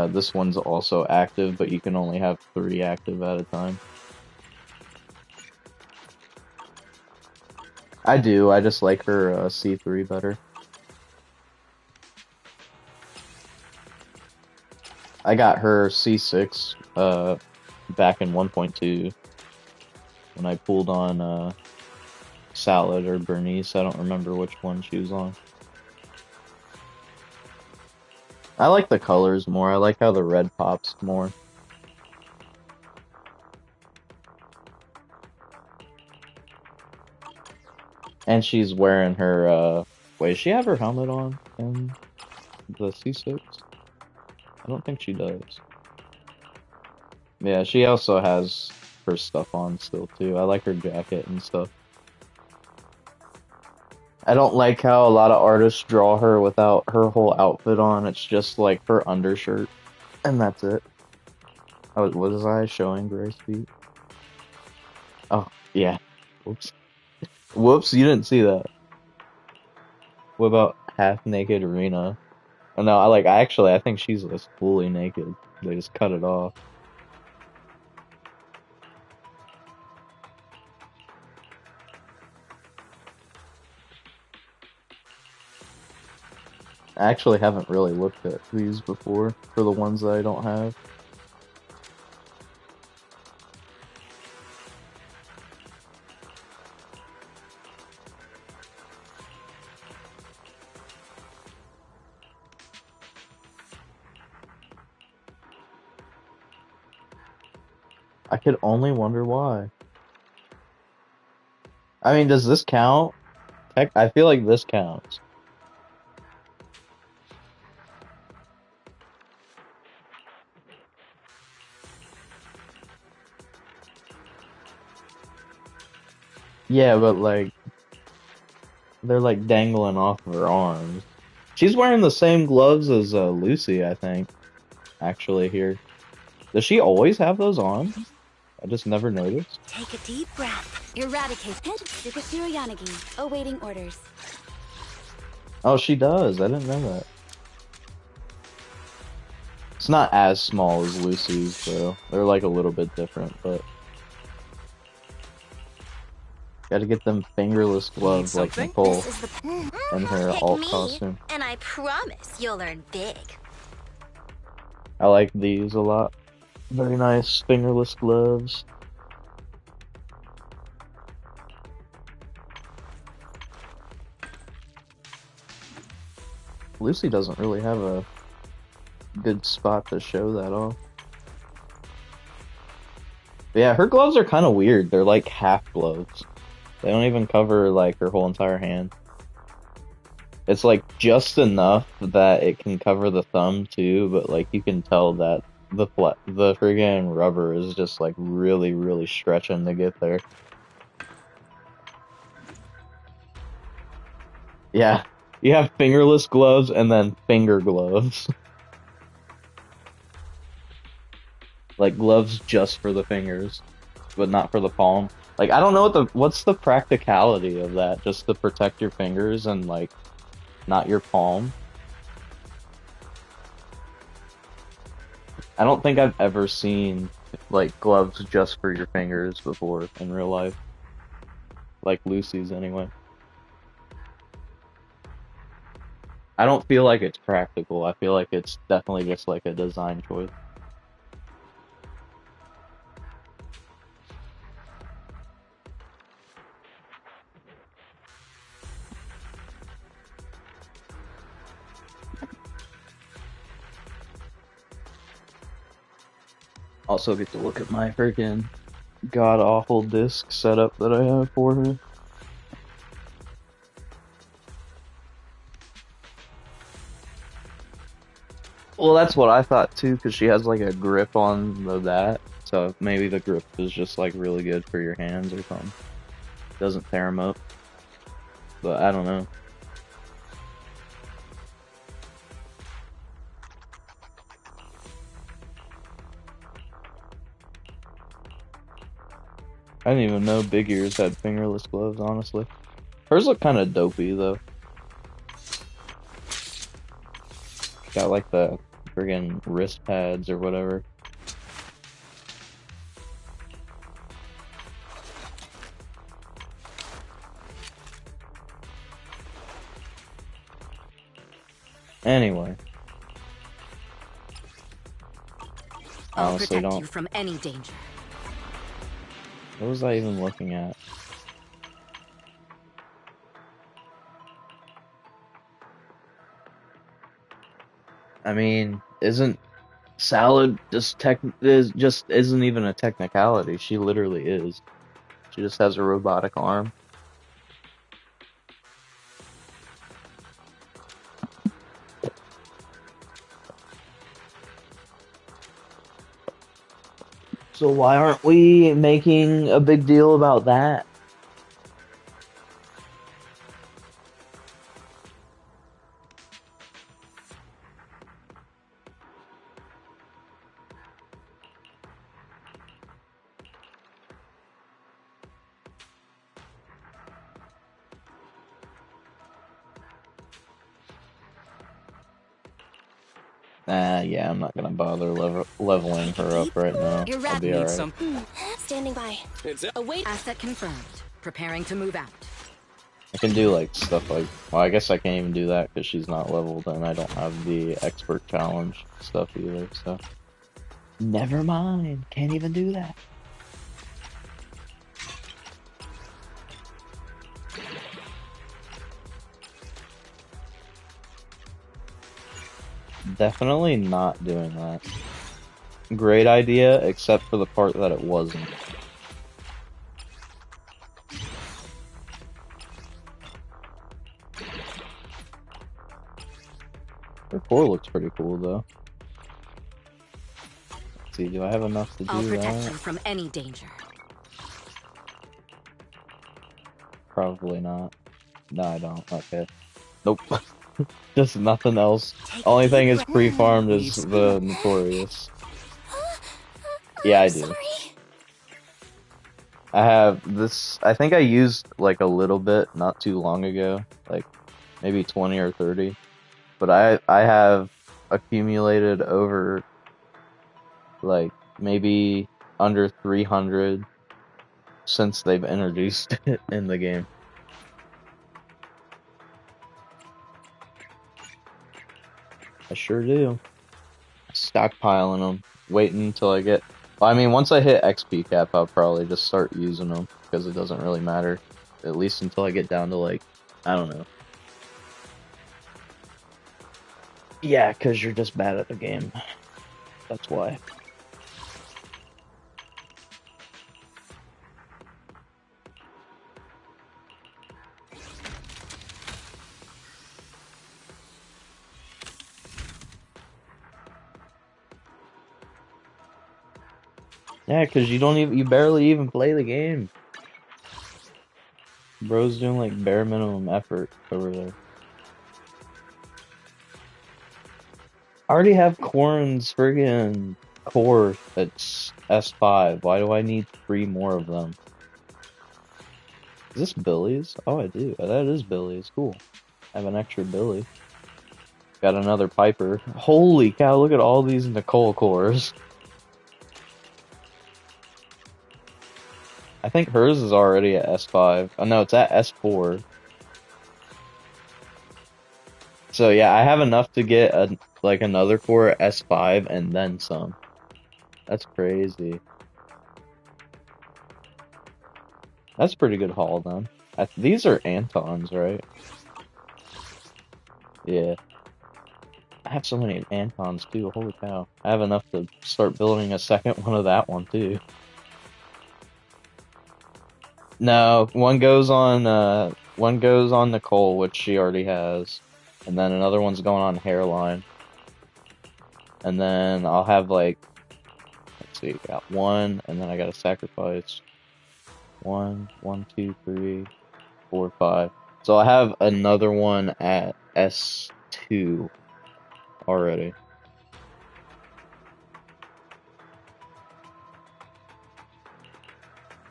this one's also active, but you can only have 3 active at a time. I do, I just like her C3 better. I got her C6 back in 1.2 when I pulled on Salad or Bernice. I don't remember which one she was on. I like the colors more. I like how the red pops more. And she's wearing her, wait, does she have her helmet on in the C6? I don't think she does. Yeah, she also has her stuff on still, too. I like her jacket and stuff. I don't like how a lot of artists draw her without her whole outfit on. It's just like her undershirt, and that's it. Oh, what was I showing Grace feet? Oh, yeah. Whoops. Whoops, you didn't see that. What about half-naked Arena? Oh, no, I think she's just fully naked. They just cut it off. I actually haven't really looked at these before, for the ones that I don't have. I could only wonder why. I mean, does this count? Heck, I feel like this counts. Yeah, but like, they're like dangling off of her arms. She's wearing the same gloves as Lucy, I think, actually, here. Does she always have those on? I just never noticed. Take a deep breath. Eradicate. Head Sukasuro Yanagi, awaiting orders. Oh, she does. I didn't know that. It's not as small as Lucy's, though. They're like a little bit different, but... Gotta get them fingerless gloves like Nicole in her alt costume. And I promise you'll learn big. I like these a lot. Very nice fingerless gloves. Lucy doesn't really have a good spot to show that off. But yeah, her gloves are kind of weird. They're like half gloves. They don't even cover like her whole entire hand. It's like just enough that it can cover the thumb too, but like you can tell that the friggin' rubber is just like really, really stretching to get there. Yeah, you have fingerless gloves and then finger gloves. Like gloves just for the fingers, but not for the palm. Like I don't know what's the practicality of that, just to protect your fingers and like not your palm. I don't think I've ever seen like gloves just for your fingers before in real life. Like Lucy's anyway. I don't feel like it's practical. I feel like it's definitely just like a design choice. Also get to look at my freaking god-awful disc setup that I have for her. Well, that's what I thought too, because she has like a grip on that, so maybe the grip is just like really good for your hands or something. Doesn't tear them up, but I don't know. I didn't even know Big Ears had fingerless gloves, honestly. Hers look kind of dopey, though. Got like the friggin' wrist pads or whatever. Anyway. I'll protect you from any danger. What was I even looking at? I mean, isn't salad just isn't even a technicality. She literally is. She just has a robotic arm. So why aren't we making a big deal about that? Yeah, I'm not gonna bother leveling her up right now. I'll be alright. Standing by. Await. Asset confirmed. Preparing to move out. I can do like stuff like, well, I guess I can't even do that because she's not leveled and I don't have the expert challenge stuff either, so. Never mind, can't even do that. Definitely not doing that. great idea, except for the part that it wasn't. The core looks pretty cool, though. Let's see, do I have enough to do that? I'll protect you from any danger. Probably not. No, I don't. Okay. Nope. Just nothing else. Only thing is pre-farmed is the Notorious. Yeah, I do. Sorry. I have this, I think I used like a little bit not too long ago, like maybe 20 or 30, but I have accumulated over like maybe under 300 since they've introduced it in the game. I sure do. Stockpiling them, waiting until I get. Well, I mean, once I hit XP cap, I'll probably just start using them because it doesn't really matter. At least until I get down to like, I don't know. Yeah, because you're just bad at the game. That's why. Yeah, because you barely even play the game. Bro's doing like bare minimum effort over there. I already have Corrin's friggin' core that's S5. Why do I need 3 more of them? Is this Billy's? Oh, I do. That is Billy's. Cool. I have an extra Billy. Got another Piper. Holy cow, look at all these Nicole cores. I think hers is already at S5. Oh no, it's at S4. So yeah, I have enough to get like another core at S5 and then some. That's crazy. That's a pretty good haul then. These are Antons, right? Yeah. I have so many Antons too, holy cow. I have enough to start building a second one of that one too. No, one goes on Nicole, which she already has. And then another one's going on Hairline. And then I'll have like, let's see, got one, and then I gotta sacrifice 1, 2, 3, 4, 5. So I have another one at S2 already.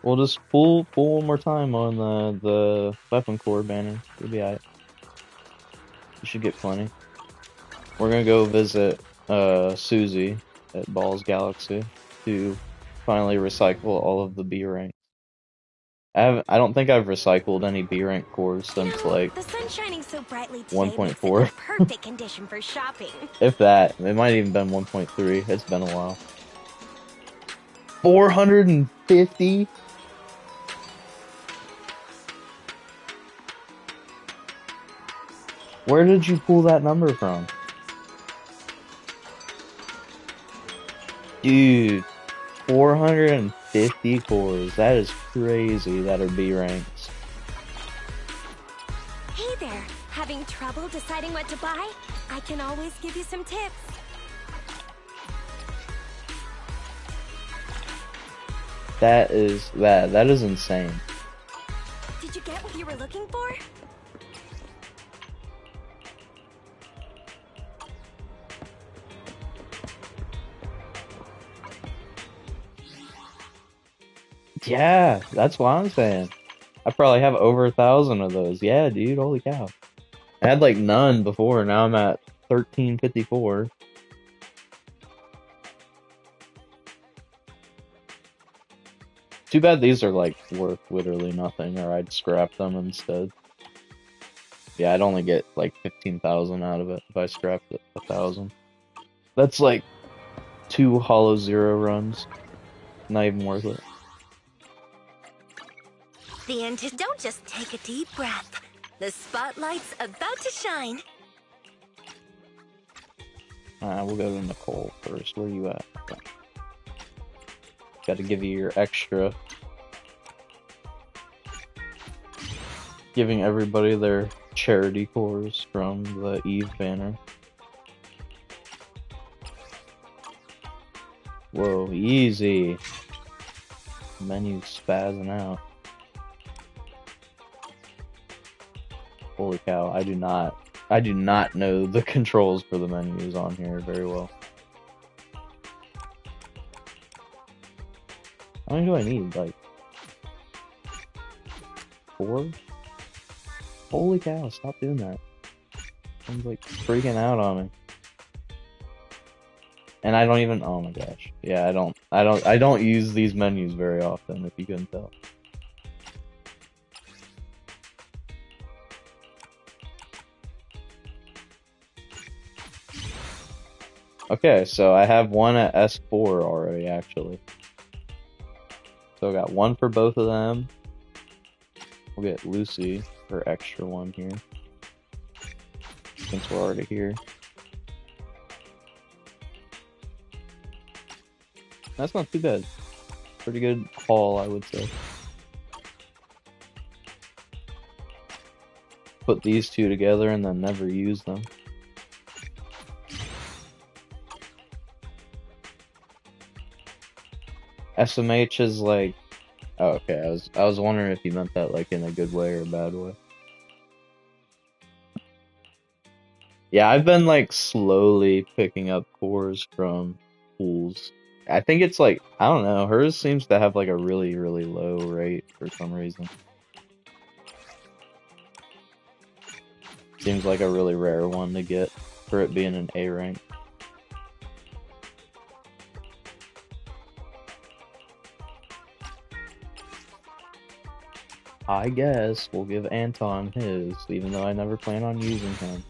We'll just pull one more time on the weapon core banner. You'll be alright. You should get plenty. We're gonna go visit Susie at Balls Galaxy to finally recycle all of the B rank. I don't think I've recycled any B rank cores since like The sun's shining so brightly today 1.4. makes it the perfect condition for shopping. If that, it might even been 1.3. It's been a while. 450. Where did you pull that number from? Dude, 450 cores. That is crazy that are B ranks. Hey there, having trouble deciding what to buy? I can always give you some tips. That is insane. Did you get what you were looking for? Yeah, that's what I'm saying. I probably have over 1,000 of those. Yeah, dude, holy cow. I had like none before, now I'm at 1354. Too bad these are like worth literally nothing, or I'd scrap them instead. Yeah, I'd only get like 15,000 out of it if I scrapped it 1,000. That's like 2 Hollow Zero runs. Not even worth it. Don't just take a deep breath. The spotlight's about to shine. We'll go to Nicole first. Where you at? Gotta give you your extra. Giving everybody their charity cores from the Eve banner. Whoa, easy. Menu spazzing out. Holy cow, I do not know the controls for the menus on here very well. How many do I need? Like 4? Holy cow, stop doing that. I'm like freaking out on me. And I don't even, oh my gosh. Yeah, I don't use these menus very often, if you couldn't tell. Okay, so I have one at S4 already, actually. So I got one for both of them. We'll get Lucy for extra one here, since we're already here. That's not too bad. Pretty good haul, I would say. Put these two together and then never use them. SMH is like, oh, okay, I was wondering if you meant that like in a good way or a bad way. Yeah, I've been like slowly picking up cores from pools. I think it's like, I don't know, hers seems to have like a really, really low rate for some reason. Seems like a really rare one to get for it being an A rank. I guess we'll give Anton his, even though I never plan on using him.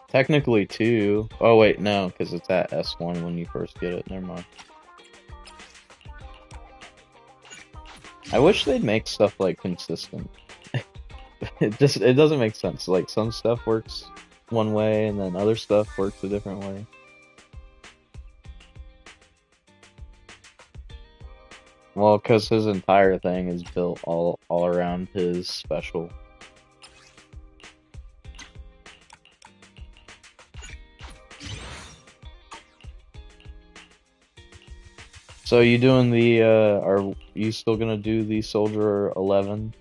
Technically 2. Oh wait, no, because it's at S1 when you first get it. Never mind. I wish they'd make stuff like consistent. It doesn't make sense. Like some stuff works one way and then other stuff works a different way. Well, because his entire thing is built all around his special. So you doing the, are you still gonna do the Soldier 11?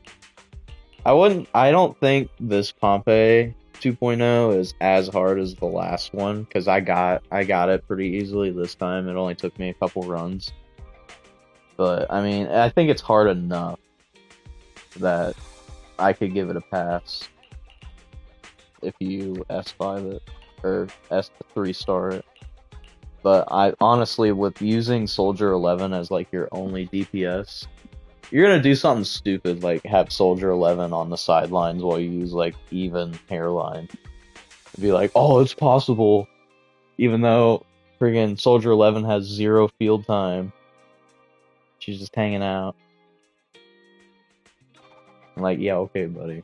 I don't think this Pompeii 2.0 is as hard as the last one, because I got it pretty easily this time. It only took me a couple runs. But, I mean, I think it's hard enough that I could give it a pass if you S5 it, or S3 star it. But I honestly, with using Soldier 11 as like your only DPS, you're gonna do something stupid like have Soldier 11 on the sidelines while you use like even hairline. Be like, oh, it's possible, even though friggin' Soldier 11 has 0 field time. She's just hanging out. I'm like, yeah, okay, buddy.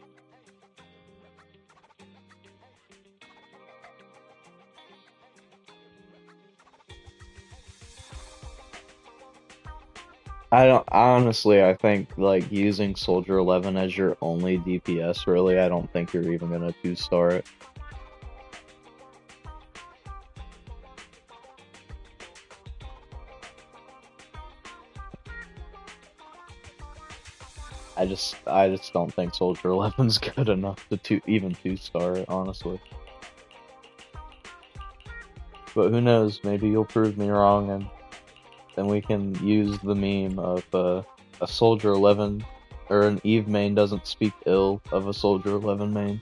I think like using Soldier 11 as your only DPS, really, I don't think you're even gonna 2-star it. I just don't think Soldier 11's good enough to even 2-star it, honestly. But who knows, maybe you'll prove me wrong and then we can use the meme of a Soldier 11 or an Eve main doesn't speak ill of a Soldier 11 main.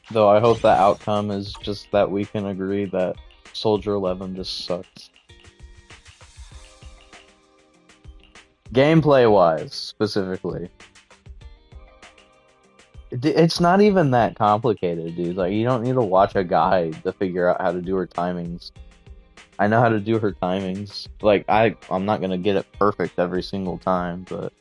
Though I hope the outcome is just that we can agree that Soldier 11 just sucks. Gameplay-wise, specifically. It's not even that complicated, dude. Like, you don't need to watch a guide to figure out how to do her timings. I know how to do her timings. Like, I'm not gonna get it perfect every single time, but...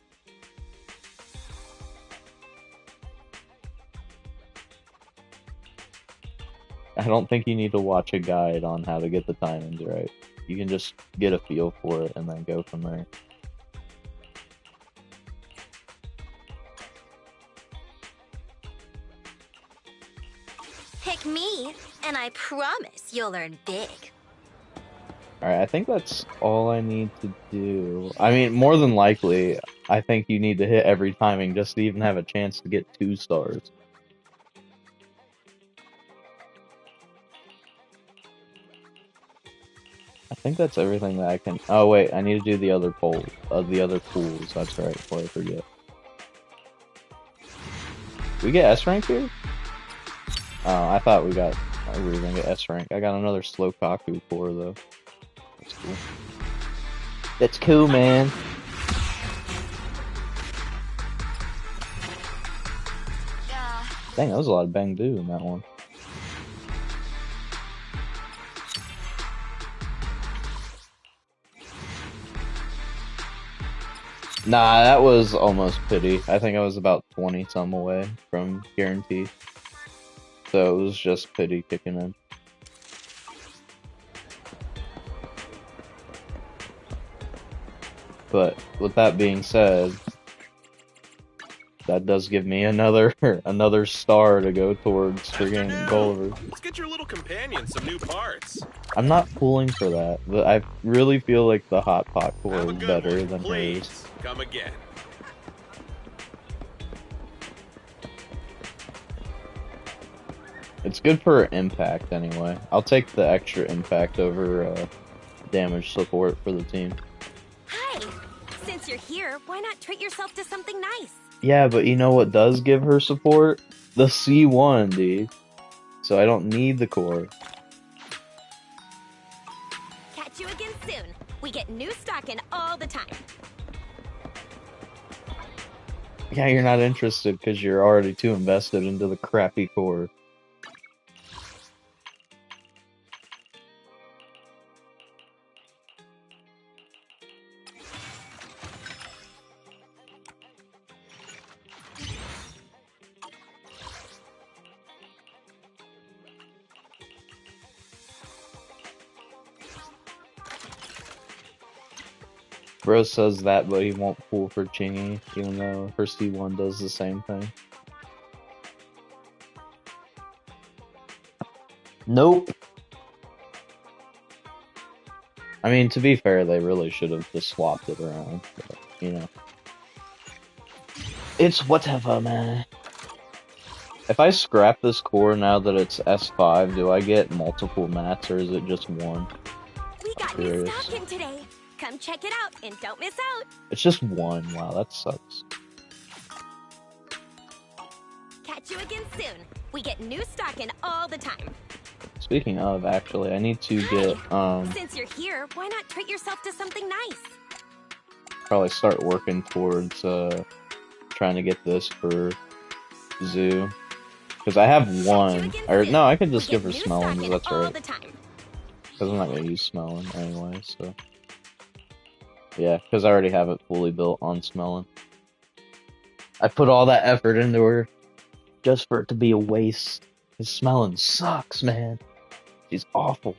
I don't think you need to watch a guide on how to get the timings right. You can just get a feel for it and then go from there. Pick me, and I promise you'll learn big. Alright, I think that's all I need to do. I mean, more than likely, I think you need to hit every timing just to even have a chance to get 2 stars. I think that's everything that I can... Oh wait, I need to do the other pools. That's right, before I forget. We get S rank here? Oh, I thought we were gonna get S rank. I got another Slowkaku core though. That's cool. That's cool, man. Dang, that was a lot of bang do in that one. Nah, that was almost pity. I think I was about 20 some away from guarantee. So it was just pity kicking in. But with that being said, that does give me another star to go towards freaking Gulliver. Let's get your little companion some new parts. I'm not pulling for that, but I really feel like the hot pot core is better than hers. Come again. It's good for impact anyway. I'll take the extra impact over damage support for the team. Hi! Since you're here, why not treat yourself to something nice? Yeah, but you know what does give her support? The C1, dude. So I don't need the core. Catch you again soon. We get new stock in all the time. Yeah, you're not interested because you're already too invested into the crappy core. Bro says that, but he won't pull for Chingy, even though her C1 does the same thing. Nope. I mean, to be fair, they really should have just swapped it around, but, you know. It's whatever, man. If I scrap this core now that it's S5, do I get multiple mats, or is it just one? We got new stock in today. Come check it out and don't miss out. It's just one. Wow, that sucks. Catch you again soon. We get new stock in all the time. Speaking of, actually, I need to get, Since you're here, why not treat yourself to something nice? probably start working towards, trying to get this for Zoo. Because I have one. Or, no, I could just give her Smelling, that's right. Because I'm not going to use Smelling anyway, so. Yeah, because I already have it fully built on Smelling. I put all that effort into her just for it to be a waste. Because Smelling sucks, man. She's awful.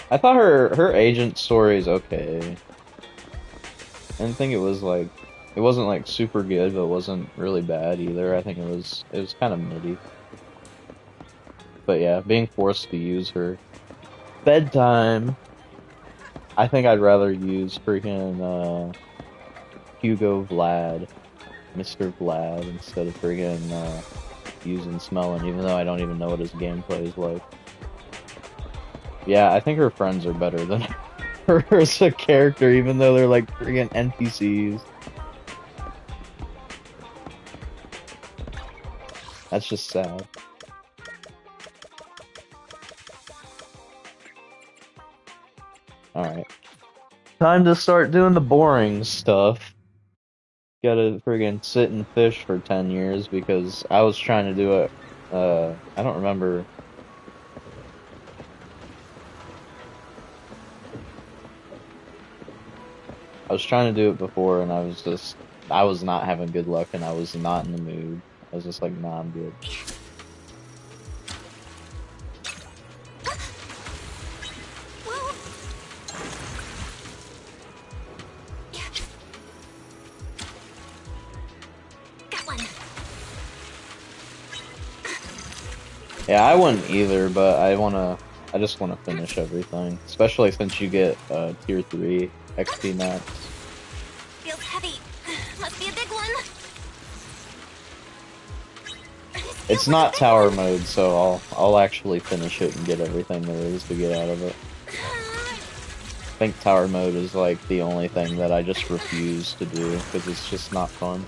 I thought her agent story is okay. I didn't think it was like, it wasn't like super good, but it wasn't really bad either. I think it was kind of midi. But yeah, being forced to use her bedtime. I think I'd rather use freaking Hugo Vlad, Mr. Vlad, instead of freaking using Smelling, even though I don't even know what his gameplay is like. Yeah, I think her friends are better than her as a character, even though they're like freaking NPCs. That's just sad. Alright. Time to start doing the boring stuff. Gotta friggin' sit and fish for 10 years because I was trying to do it, I don't remember. I was trying to do it before and I was not having good luck and I was not in the mood. I was just like, nah, I'm good. Yeah, I wouldn't either, but I just wanna finish everything. Especially since you get, tier 3 XP max. Feels heavy. Must be a big one. It's not tower mode, so I'll actually finish it and get everything there is to get out of it. I think tower mode is like the only thing that I just refuse to do, because it's just not fun.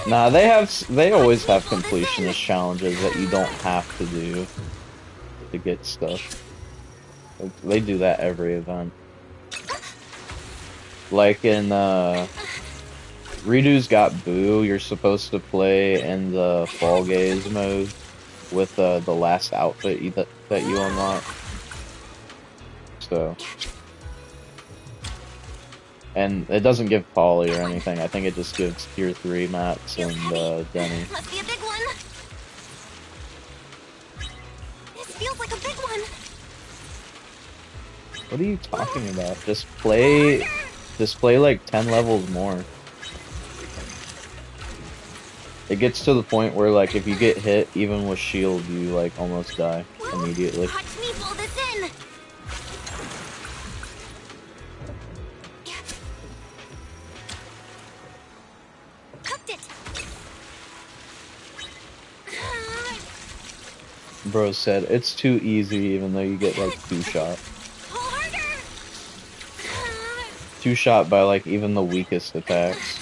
Nah, they always have completionist challenges that you don't have to do to get stuff. They do that every event. Like in Redo's Got Boo, you're supposed to play in the Fall Gaze mode with the last outfit that you unlock. So, and it doesn't give Polly or anything. I think it just gives tier 3 Max and Denny. Must be a big one. This feels like a big one. What are you talking about? Just play like 10 levels more. It gets to the point where like if you get hit even with shield, you like almost die immediately. Watch me pull this in. Cooked it. Bro said it's too easy even though you get like 2-shot. Pull harder. 2-shot by like even the weakest attacks.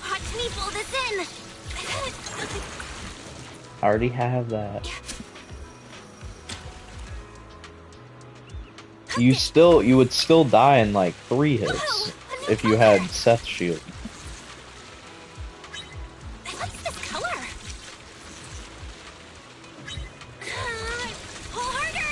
Watch me pull this in. I already have that. You would still die in like 3 hits if you had Seth's shield. What's this color? Pull harder.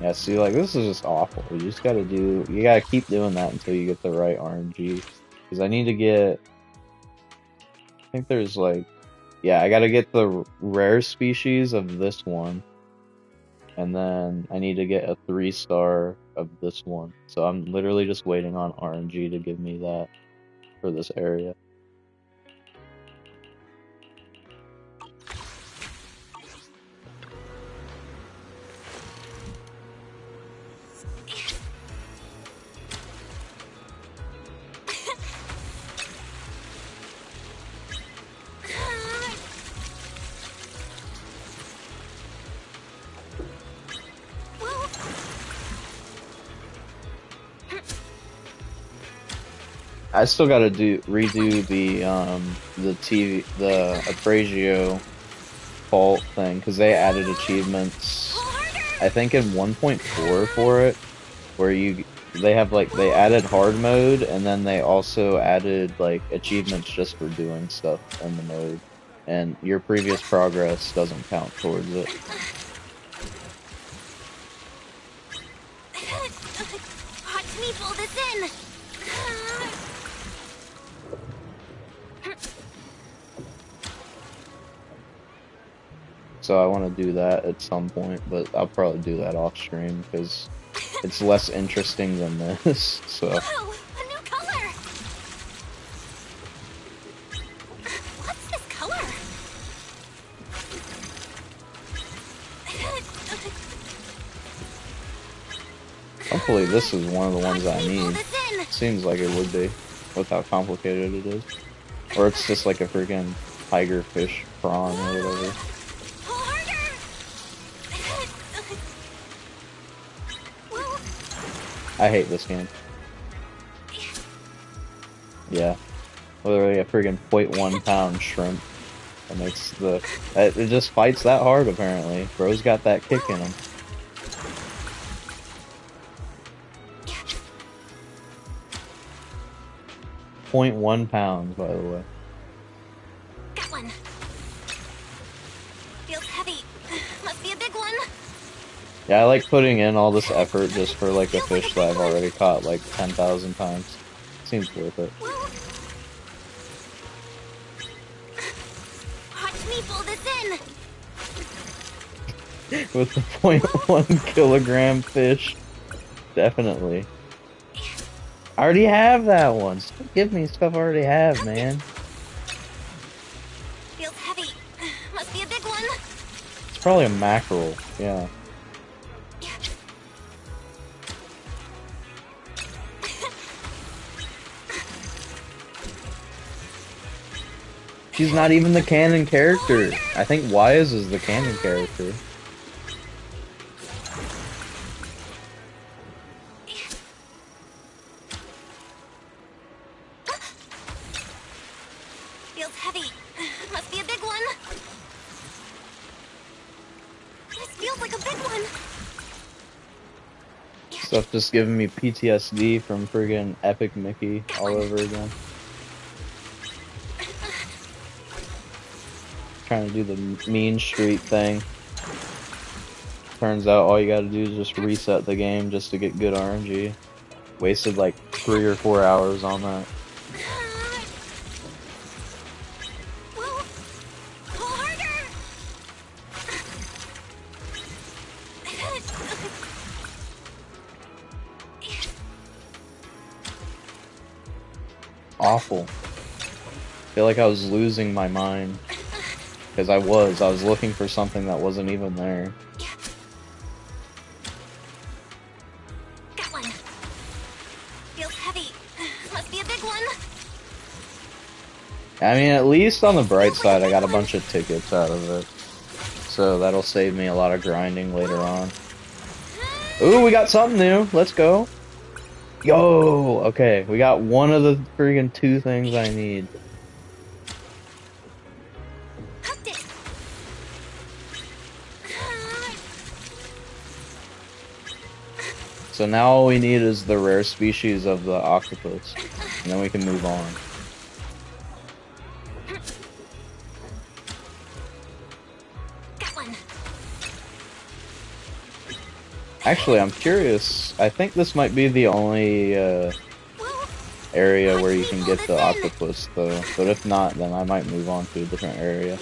Yeah, see, like, this is just awful. You gotta keep doing that until you get the right RNG. Because I need to get, I think there's like, yeah, I gotta get the rare species of this one. And then I need to get a 3-star of this one. So I'm literally just waiting on RNG to give me that for this area. I still gotta redo the Appragio fault thing, because they added achievements, I think in 1.4 for it, where they added hard mode, and then they also added like achievements just for doing stuff in the mode, and your previous progress doesn't count towards it. Watch me pull this in. So I want to do that at some point, but I'll probably do that off stream because it's less interesting than this. So. Whoa, a new color. What's this color? hopefully this is one of the ones I Pull need. this in. Seems like it would be, with how complicated it is. Or it's just like a freaking tiger fish prawn or whatever. Pull harder. Well, I hate this game. Yeah. Literally a freaking 0.1 pound shrimp. And it's the... It just fights that hard, apparently. Bro's got that kick in him. 0.1 pounds, by the way. got one. Feels heavy. Must be a big one. Yeah, I like putting in all this effort just for like a fish that I've already caught like 10,000 times. Seems worth it. Well, watch me pull this in. With the 0.1 kilogram fish. Definitely. I already have that one. Stop giving me stuff I already have, man. Feels heavy. Must be a big one. It's probably a mackerel, yeah. She's not even the canon character. I think Wise is the canon character. Feels heavy. Must be a big one. This feels like a big one. Stuff just giving me PTSD from friggin' Epic Mickey all over again. Trying to do the mean street thing. Turns out all you gotta do is just reset the game just to get good RNG. Wasted like 3 or 4 hours on that. Well, pull harder. Awful. Feel like I was losing my mind. Because I was looking for something that wasn't even there. Got one. Feels heavy. Must be a big one. I mean, at least on the bright side, I got a bunch of tickets out of it. So that'll save me a lot of grinding later on. Ooh, we got something new. Let's go. Yo! Okay, we got one of the friggin' 2 things I need. Hooked it. So now all we need is the rare species of the octopus. And then we can move on. Got one. Actually, I'm curious. I think this might be the only area where you can get the octopus, though. But if not, then I might move on to a different area.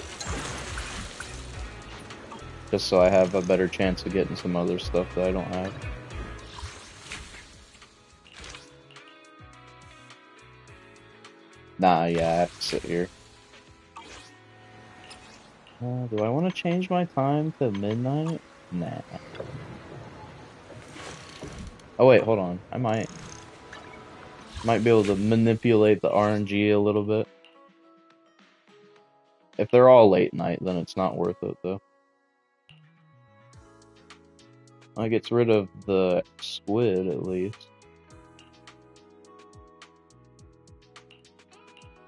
Just so I have a better chance of getting some other stuff that I don't have. Nah, yeah, I have to sit here. Do I want to change my time to midnight? Nah. Oh wait, hold on. I might be able to manipulate the RNG a little bit. If they're all late night, then it's not worth it, though. It gets rid of the squid, at least.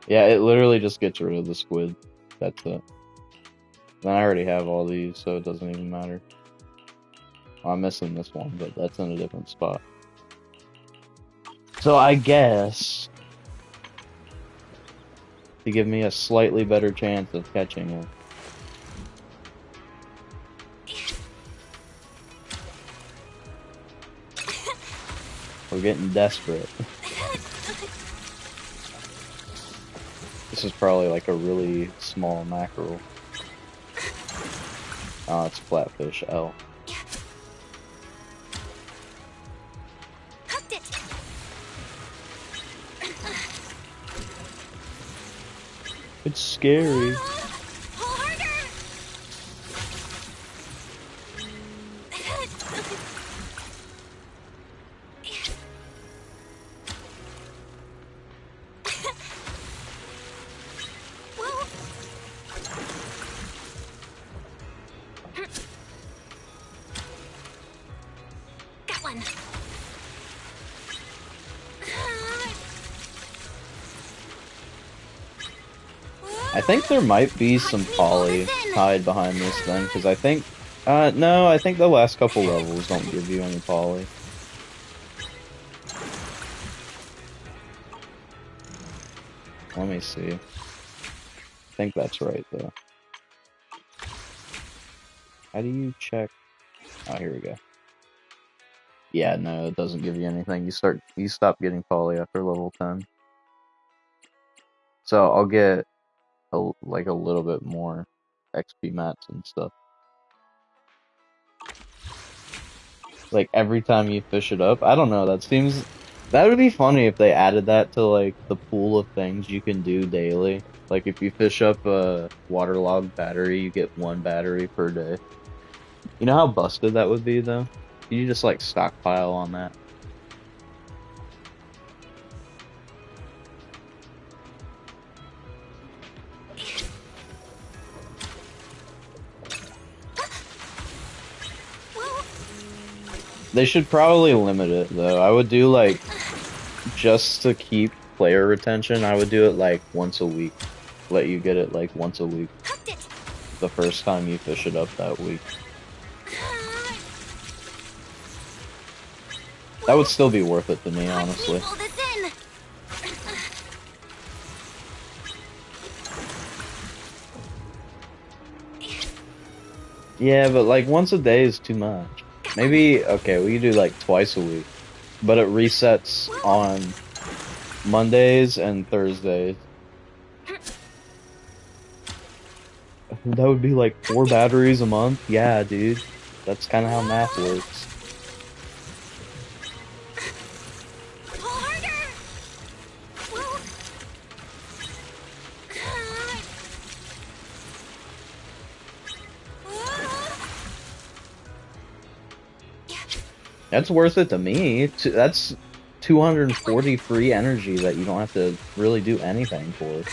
Yeah, it literally just gets rid of the squid. That's it. Then I already have all these, so it doesn't even matter. Well, I'm missing this one, but that's in a different spot. So I guess to give me a slightly better chance of catching it. We're getting desperate. This is probably like a really small mackerel. Oh, it's flatfish L. Hooked it. It's scary. Pull harder. I think there might be some poly tied behind this thing, because I think, no, I think the last couple levels don't give you any poly. Let me see. I think that's right, though. How do you check? Oh, here we go. Yeah, no, it doesn't give you anything. You stop getting poly after level 10. So I'll get like a little bit more XP mats and stuff. Like every time you fish it up, I don't know, that would be funny if they added that to like the pool of things you can do daily. Like if you fish up a waterlogged battery, you get 1 battery per day. You know how busted that would be though? You just like stockpile on that. They should probably limit it though. I would do like, just to keep player retention, I would do it like once a week. Let you get it like once a week. The first time you fish it up that week. That would still be worth it to me, honestly. Yeah, but like once a day is too much. Maybe, okay, we could do like twice a week. But it resets on Mondays and Thursdays. That would be like 4 batteries a month? Yeah, dude. That's kind of how math works. That's worth it to me. That's 240 free energy that you don't have to really do anything for.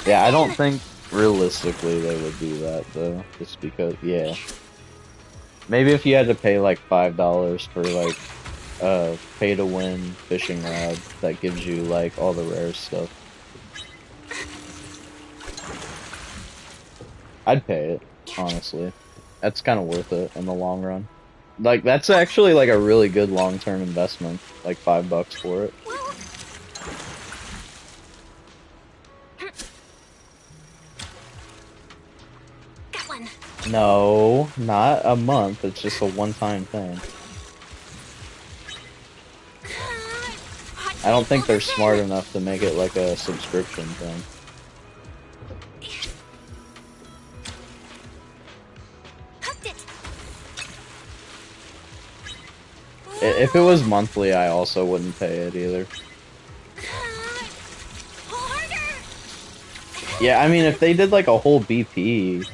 Yeah, I don't think realistically they would do that though, just because, yeah. Maybe if you had to pay like $5 for like pay to win fishing rod that gives you like all the rare stuff. I'd pay it, honestly. That's kind of worth it in the long run. Like, that's actually like a really good long-term investment. Like $5 for it. No, not a month. It's just a one-time thing. I don't think they're smart enough to make it like a subscription thing. If it was monthly, I also wouldn't pay it either. Yeah, I mean, if they did like a whole BP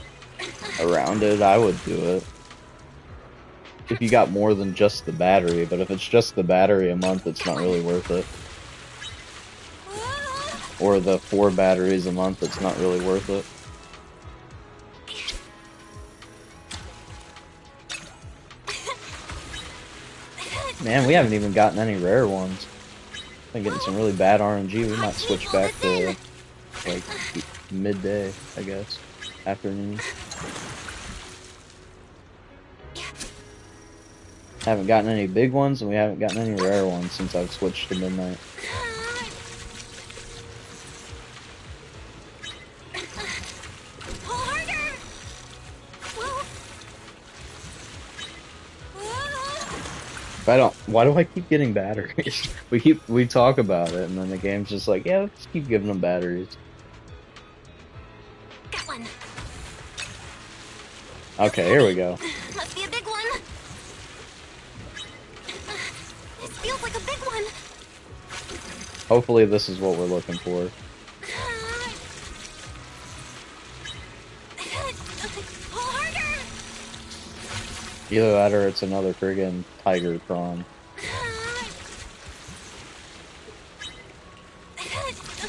around it, I would do it. If you got more than just the battery, but if it's just the battery a month, it's not really worth it. Or the 4 batteries a month, it's not really worth it. Man, we haven't even gotten any rare ones. Been getting some really bad RNG. We might switch back to like midday, I guess, afternoon. Haven't gotten any big ones, and we haven't gotten any rare ones since I've switched to midnight. Why do I keep getting batteries? We talk about it, and then the game's just like, yeah, let's keep giving them batteries. Okay, here we go. Must be a big one. This feels like a big one. Hopefully this is what we're looking for. Either that or it's another friggin' tiger prawn.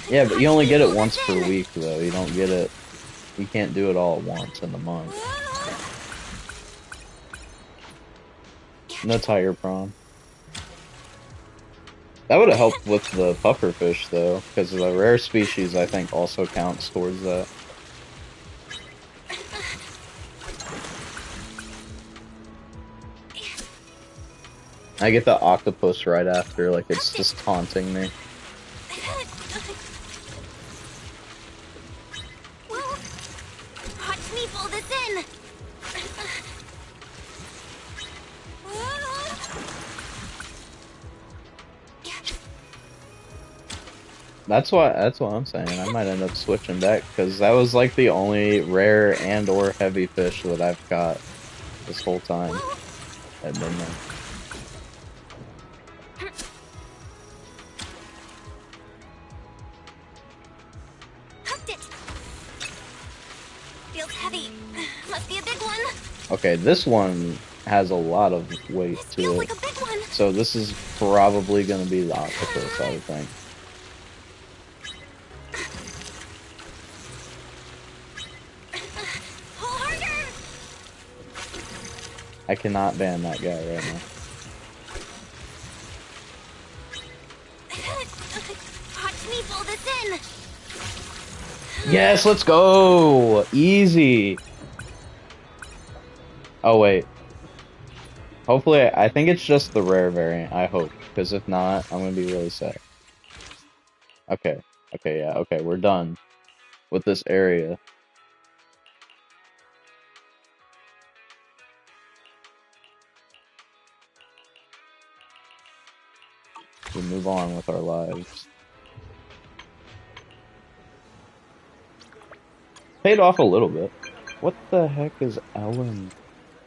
Yeah, but you only get it once per week, though. You don't get it... You can't do it all at once in the month. No tiger prawn. That would have helped with the pufferfish though, because the rare species I think also counts towards that. I get the octopus right after, like it's just taunting me. Watch me pull this in. That's what I'm saying. I might end up switching back because that was like the only rare and or heavy fish that I've caught this whole time at midnight. Hooked it. Feels heavy. Must be a big one. Okay, this one has a lot of weight This to feels it. like a big one. So this is probably going to be the octopus, I would think. Pull harder. I cannot ban that guy right now. Watch me pull this in. Yes, let's go! Easy! Oh, wait. Hopefully, I think it's just the rare variant, I hope. Because if not, I'm going to be really sad. Okay. Okay, yeah, okay, we're done with this area. We move on with our lives. Paid off a little bit. What the heck is Ellen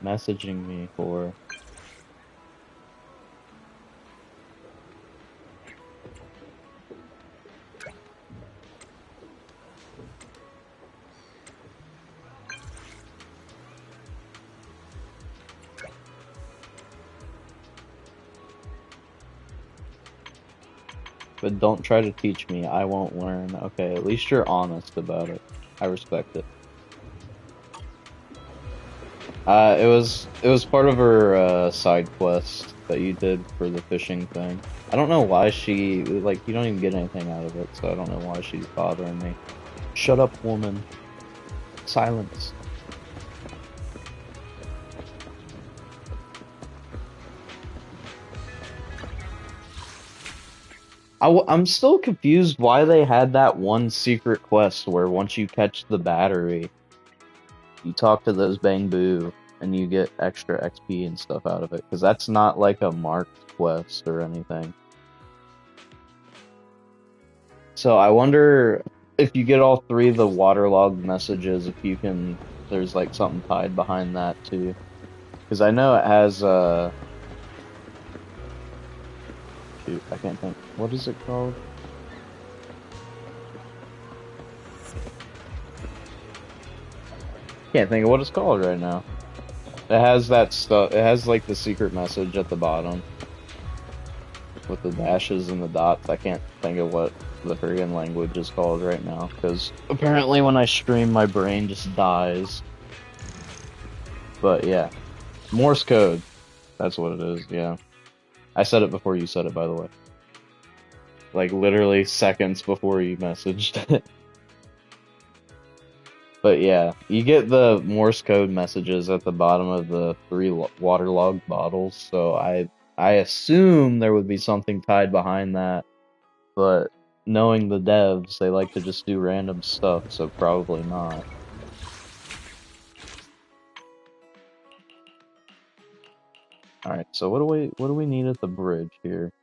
messaging me for? But don't try to teach me, I won't learn. Okay, at least you're honest about it. I respect it. It was part of her side quest that you did for the fishing thing. I don't know why she like you don't even get anything out of it, so I don't know why she's bothering me. Shut up, woman. Silence. I'm still confused why they had that one secret quest where once you catch the battery, you talk to those Bangbu and you get extra XP and stuff out of it, because that's not like a marked quest or anything. So I wonder if you get all three of the waterlogged messages, if you can, there's like something tied behind that too. Because I know it has, shoot, I can't think, what is it called? Can't think of what it's called right now. It has that stuff, it has like the secret message at the bottom. With the dashes and the dots. I can't think of what the friggin' language is called right now, because apparently when I stream my brain just dies. But yeah. Morse code. That's what it is, yeah. I said it before you said it, by the way. Like literally seconds before you messaged. But yeah, you get the Morse code messages at the bottom of the three waterlogged bottles, so I assume there would be something tied behind that, but knowing the devs, they like to just do random stuff, so probably not. Alright, so what do we need at the bridge here?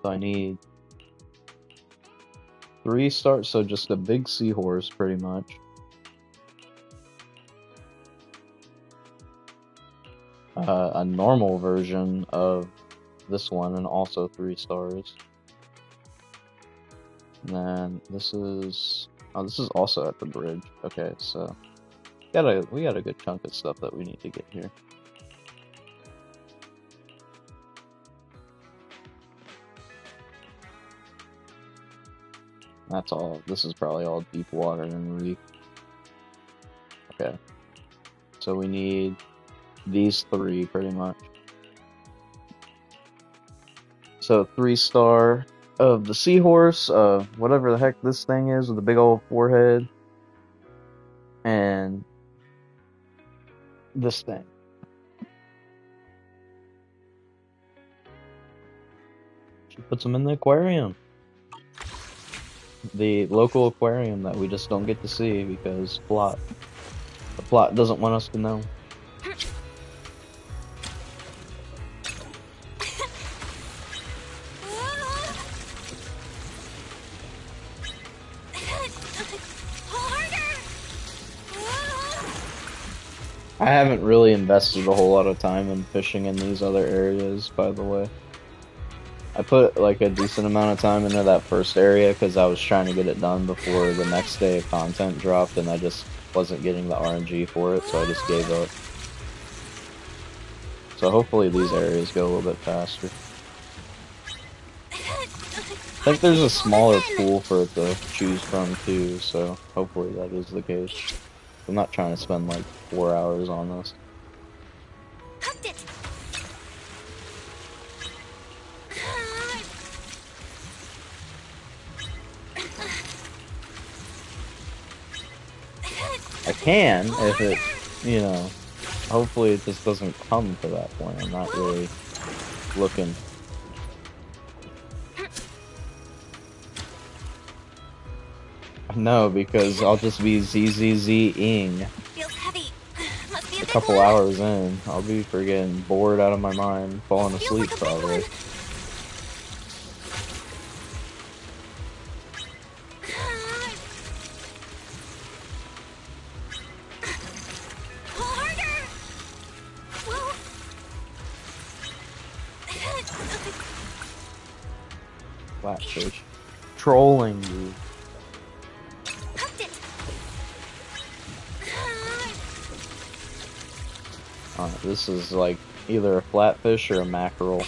So I need 3 stars, so just a big seahorse pretty much. A normal version of this one, and also 3 stars. And then this is, oh, this is also at the bridge. Okay, so we got a good chunk of stuff that we need to get here. That's all. This is probably all deep water and reef. Okay. so we need these 3 pretty much. So 3-star of the seahorse, whatever the heck this thing is with the big old forehead, and this thing. She puts them in the aquarium. The local aquarium that we just don't get to see because plot. The plot doesn't want us to know. I haven't really invested a whole lot of time in fishing in these other areas, by the way. I put like a decent amount of time into that first area because I was trying to get it done before the next day of content dropped, and I just wasn't getting the RNG for it, so I just gave up. So hopefully these areas go a little bit faster. I think there's a smaller pool for it to choose from too, so hopefully that is the case. I'm not trying to spend like 4 hours on this. I can if it, you know, hopefully it just doesn't come to that point. I'm not really looking. No, because I'll just be ZZZ-ing. A couple hours in, I'll be freaking bored out of my mind, falling asleep probably. Flatfish. Trolling you. This is like either a flatfish or a mackerel.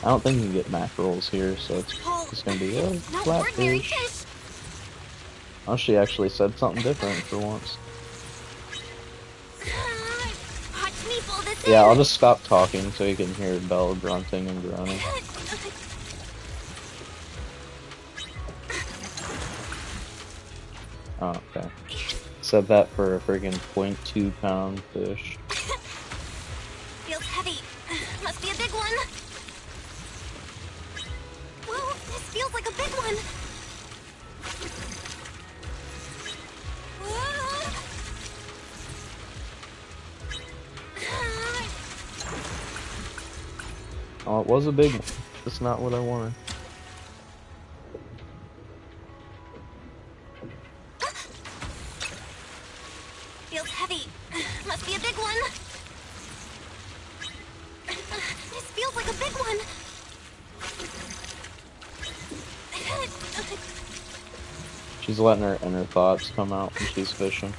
I don't think you can get mackerels here, so it's just gonna be a flatfish. Oh, she actually said something different for once. Yeah, I'll just stop talking so you can hear Belle grunting and groaning. Oh, okay. Said that for a friggin' 0.2 pound fish. Feels heavy. Must be a big one. Whoa, this feels like a big one. Oh, it was a big one. That's not what I wanted. Feels heavy. Must be a big one. This feels like a big one. She's letting her inner thoughts come out when she's fishing.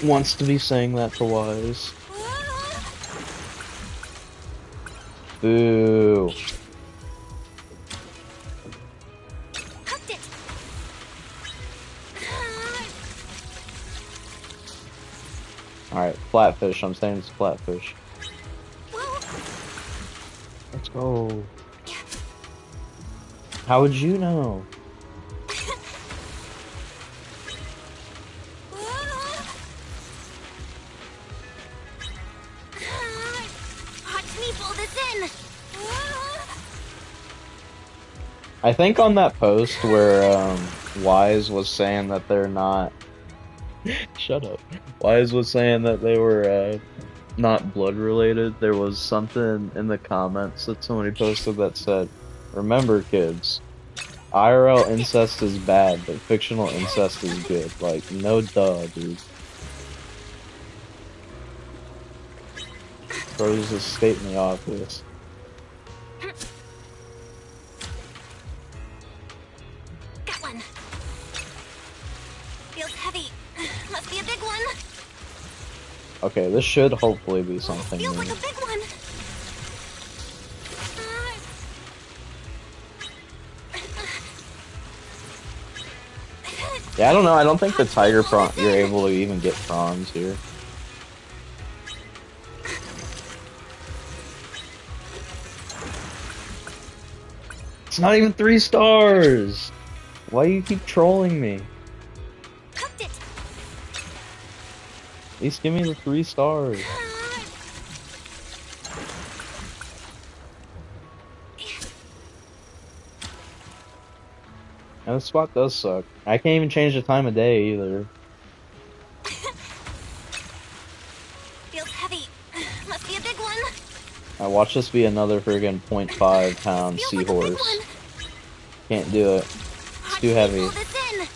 Wants to be saying that to Wise. Boo. Alright, flatfish. I'm saying it's flatfish. Let's go. How would you know? I think on that post where Wise was saying that they're not shut up. Wise was saying that they were not blood related, there was something in the comments that somebody posted that said, remember kids, IRL incest is bad, but fictional incest is good. Like, no duh, dude. Bro, just stating the obvious. Got one. Feels heavy. Must be a big one. Okay, this should hopefully be something Feels new. like a big one. Yeah, I don't know. I don't think the tiger prawn, you're able to even get prawns here. It's not even 3 stars! Why do you keep trolling me? Cooked it. At least give me the 3 stars. And this spot does suck. I can't even change the time of day either. Feels heavy. Must be a big one. I watch this be another friggin' 0.5 pound Feels like a big seahorse. one. Can't do it. It's too heavy. Pull this in.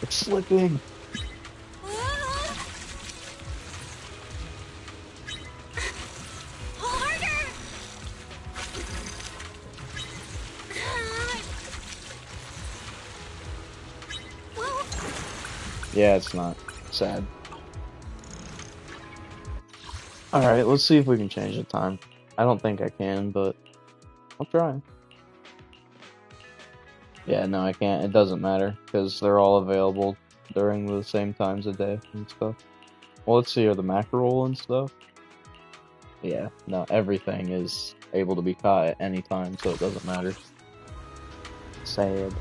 It's slipping. Pull harder. Whoa. Yeah, it's not. Sad. Alright, let's see if we can change the time. I don't think I can, but I'll try. Yeah, no, I can't. It doesn't matter, because they're all available during the same times of day and stuff. Well, let's see, are the mackerel and stuff? Yeah, no, everything is able to be caught at any time, so it doesn't matter. Sad.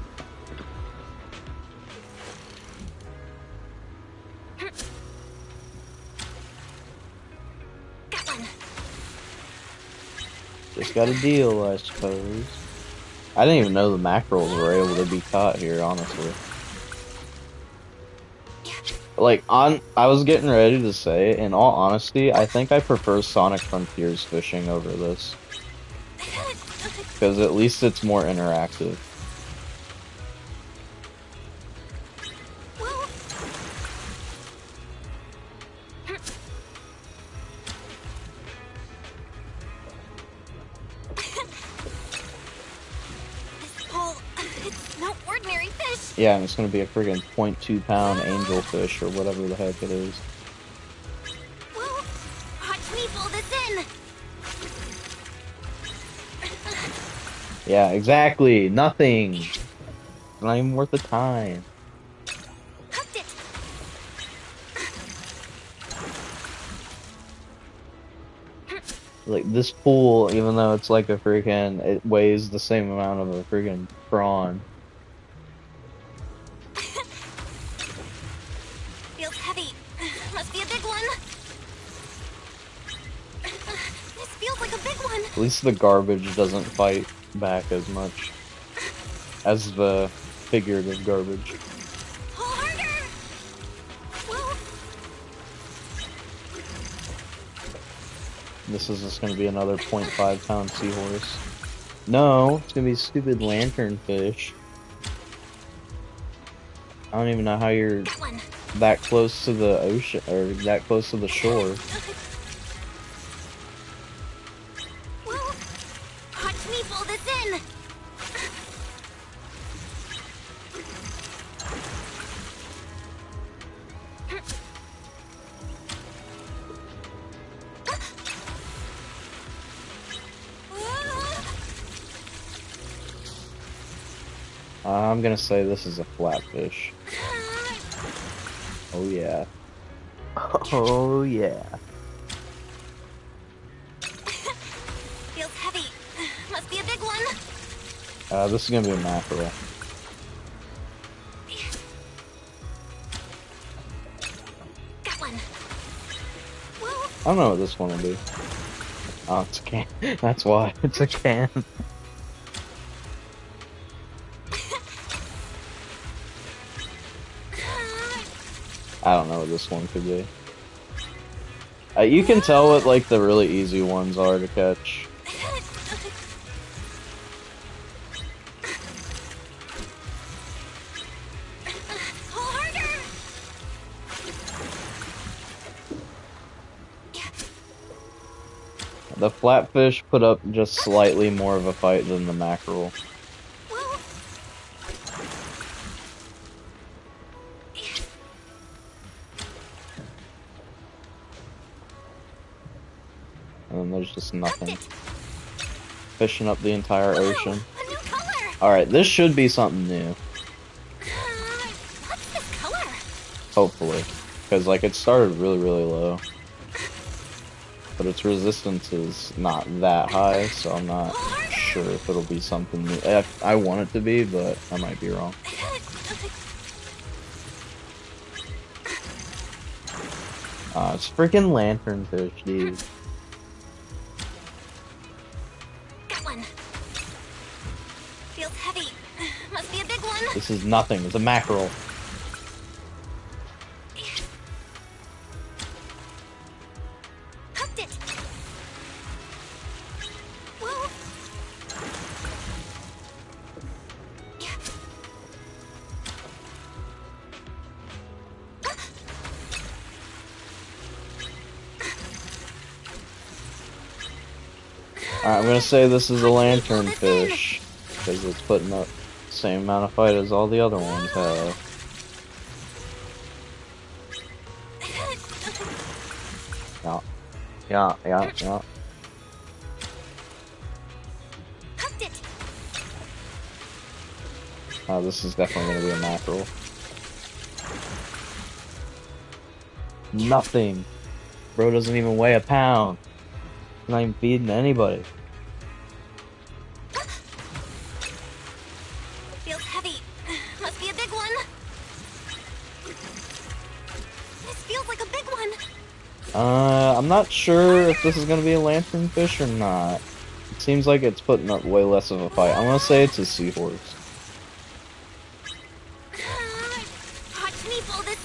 Got one. Just got a deal, I suppose. I didn't even know the mackerels were able to be caught here, honestly. Like, I was getting ready to say, in all honesty, I think I prefer Sonic Frontiers fishing over this. Because at least it's more interactive. Whoa. This pole, it's no ordinary fish. Yeah, and it's gonna be a friggin' 0.2 pound angelfish or whatever the heck it is. Whoa. Watch me pull this in. Yeah, exactly. Nothing. It's not even worth the time. Hooked it. Like, this pool, even though it's like a freaking, it weighs the same amount of a freaking prawn. Feels heavy. Must be a big one. This feels like a big one. At least the garbage doesn't fight back as much as the figurative garbage. Pull harder. Whoa. This is just gonna be another 0.5 pound seahorse. No, it's gonna be stupid lanternfish. I don't even know how you're Got one. that close to the ocean, or that close to the shore. Whoa. Watch me pull this in. I'm gonna say this is a flatfish. Oh yeah. Oh yeah. Feels heavy. Must be a big one. This is gonna be a mackerel. Got one. Whoa. I don't know what this one will be. Oh, it's a can. That's why. It's a can. I don't know what this one could be. You can tell what, like, the really easy ones are to catch. Pull harder. The flatfish put up just slightly more of a fight than the mackerel. Whoa. And then there's just nothing. Fishing up the entire ocean. A new color. Alright, this should be something new. Hopefully. Because, like, it started really, really low. But its resistance is not that high, so I'm not sure if it'll be something new. I want it to be, but I might be wrong. It's freaking lanternfish, dude. Got one. Feels heavy. Must be a big one. This is nothing. It's a mackerel. Hooked it. Whoa. Alright, I'm gonna say this is a lanternfish. Because it's putting up the same amount of fight as all the other ones have. Yeah. Hooked it. Oh, this is definitely gonna be a mackerel. Nothing. Bro doesn't even weigh a pound. He's not even feeding anybody. Feels heavy. Must be a big one. This feels like a big one. I'm not sure if this is gonna be a lanternfish or not. It seems like it's putting up way less of a fight. I'm gonna say it's a seahorse. Watch me pull this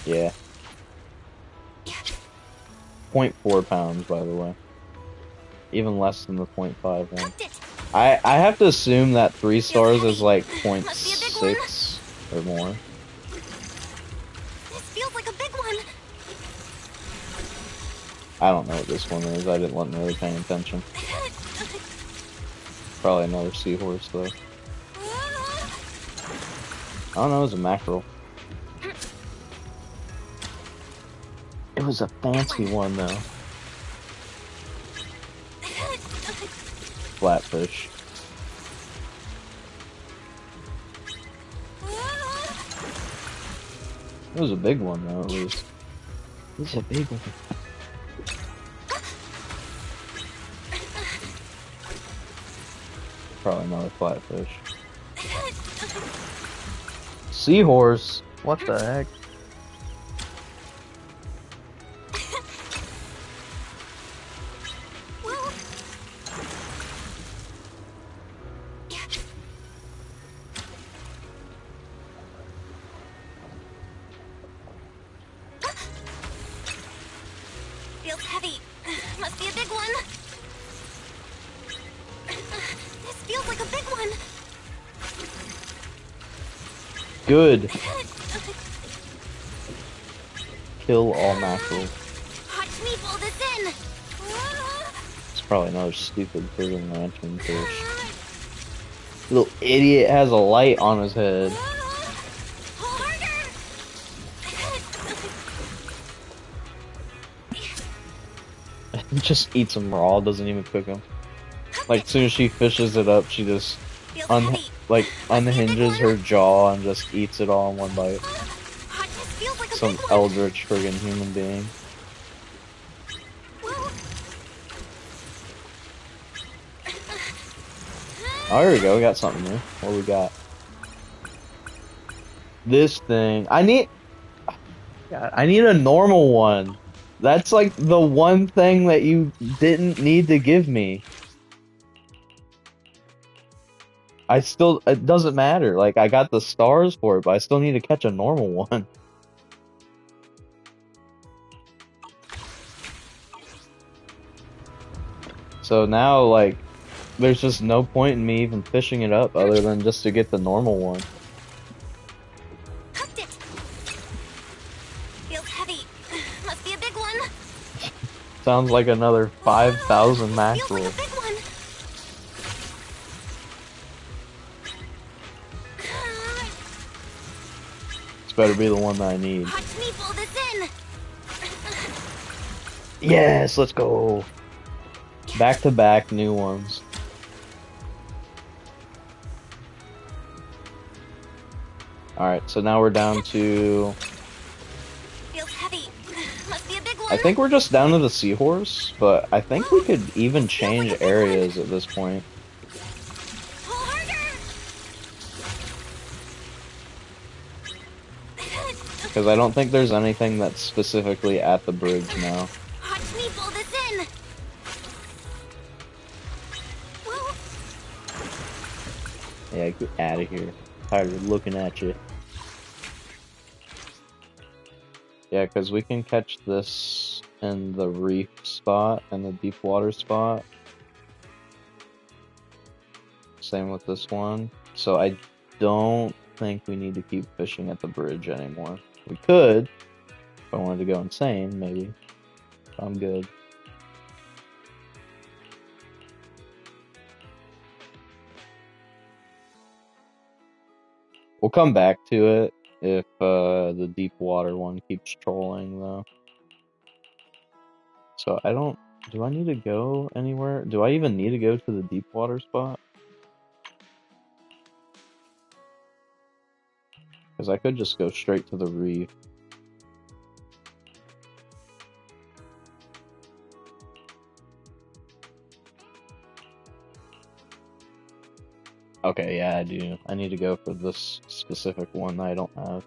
in. Yeah. 0.4 pounds, by the way. Even less than the 0.5 one. Hooked it. I have to assume that 3 stars is like Must be a big one. 0.6 or more. This feels like a big one. I don't know what this one is. I wasn't really paying attention. Probably another seahorse though. I don't know, it was a mackerel. It was a fancy one though. Flatfish. It was a big one though, at least. It was a big one. Probably another flatfish. Seahorse? What the heck? Feels heavy. Must be a big one. This feels like a big one. Good. Kill all mackerel. Watch me pull this in. It's probably another stupid friggin' lanternfish. Little idiot has a light on his head. Harder. Just eats them raw, doesn't even cook them. Like, as soon as she fishes it up, she just Feels heavy. unhinges her jaw and just eats it all in one bite. This feels like a Some big one. eldritch friggin' human being. Oh, here we go. We got something new. What do we got? This thing. I need a normal one. That's like the one thing that you didn't need to give me. It doesn't matter. Like, I got the stars for it, but I still need to catch a normal one. So now, like, there's just no point in me even fishing it up other than just to get the normal one. Hooked it. Feels heavy. Must be a big one. Sounds like another 5,000 Feels mackerel. like a big one. This better be the one that I need. Watch me pull this in. Yes, let's go. Back to back new ones. Alright, so now we're down to... Feels heavy. Must be a big one. I think we're just down to the seahorse, but I think we could even change areas at this point. Pull harder. Because I don't think there's anything that's specifically at the bridge now. Watch me pull this in. Whoa. Yeah, get out of here. Tired of looking at you. Yeah, because we can catch this in the reef spot and the deep water spot. Same with this one. So I don't think we need to keep fishing at the bridge anymore. We could, if I wanted to go insane, maybe. I'm good. We'll come back to it if the deep water one keeps trolling, though. So I don't... Do I need to go anywhere? Do I even need to go to the deep water spot? Because I could just go straight to the reef. Okay, yeah, I do. I need to go for this specific one that I don't have.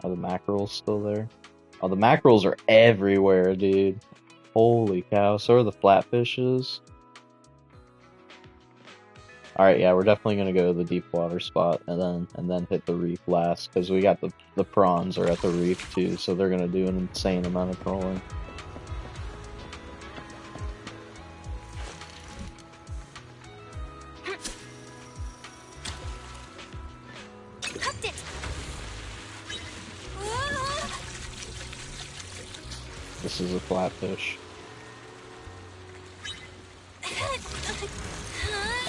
Are the mackerels still there? Oh, the mackerels are everywhere, dude. Holy cow. So are the flatfishes. Alright, yeah, we're definitely gonna go to the deep water spot and then hit the reef last, because we got the prawns are at the reef too, so they're gonna do an insane amount of trolling. Hooked it. This is a flatfish.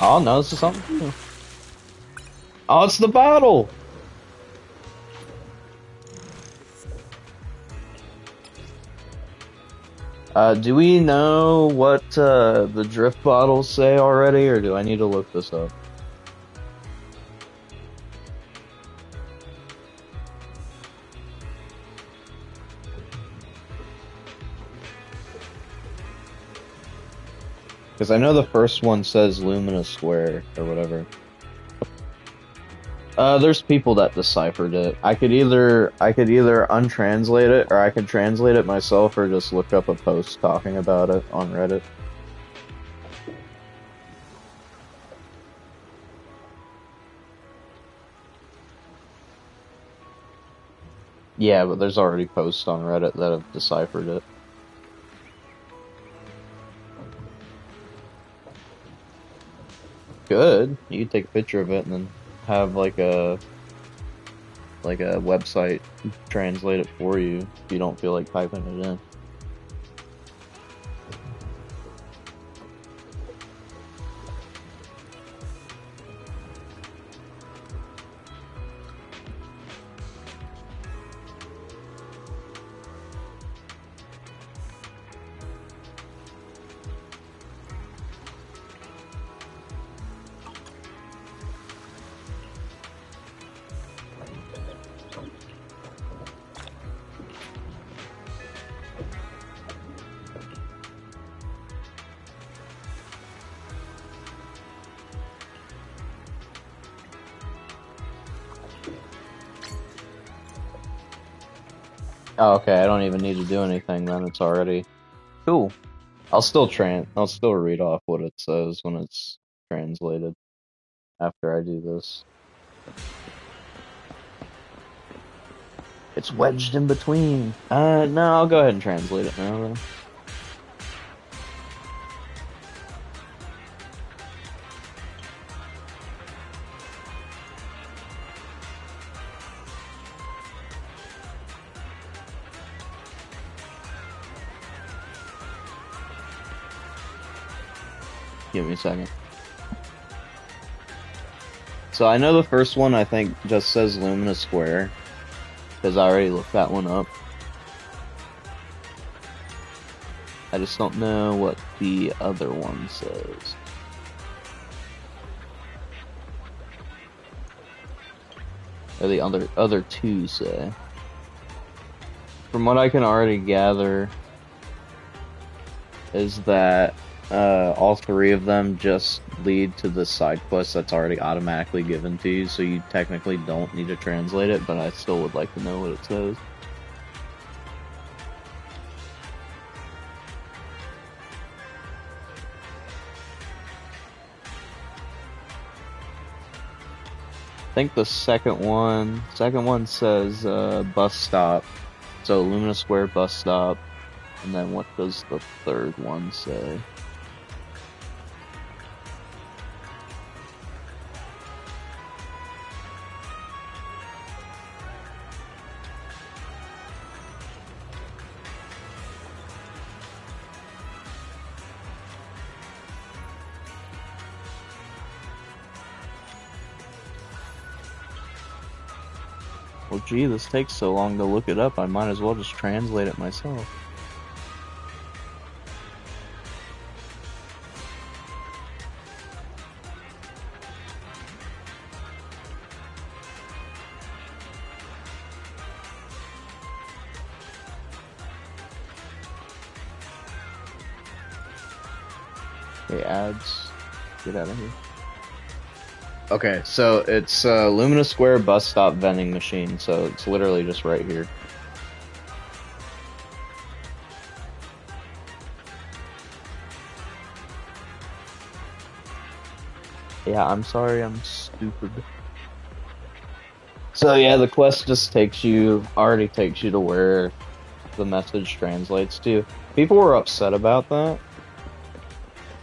Oh no, this is something new. Oh, it's the bottle! Do we know what the drift bottles say already, or do I need to look this up? Because I know the first one says Lumina Square, or whatever. There's people that deciphered it. I could either untranslate it, or I could translate it myself, or just look up a post talking about it on Reddit. Yeah, but there's already posts on Reddit that have deciphered it. Good. You could take a picture of it and then have like a website translate it for you if you don't feel like typing it in. Oh, okay, I don't even need to do anything then, it's already... Cool. I'll still read off what it says when it's translated after I do this. It's wedged in between. No, I'll go ahead and translate it now then. Give me a second. So I know the first one I think just says Lumina Square, because I already looked that one up. I just don't know what the other one says. Or the other two say. From what I can already gather, is that all three of them just lead to the side quest that's already automatically given to you, so you technically don't need to translate it, but I still would like to know what it says. I think the second one says bus stop, so Lumina Square bus stop, and then what does the third one say? Well, gee, this takes so long to look it up, I might as well just translate it myself. Okay, ads. Get out of here. Okay, so it's Lumina Square bus stop vending machine, so it's literally just right here. Yeah, I'm sorry, I'm stupid. So yeah, the quest just already takes you to where the message translates to. People were upset about that,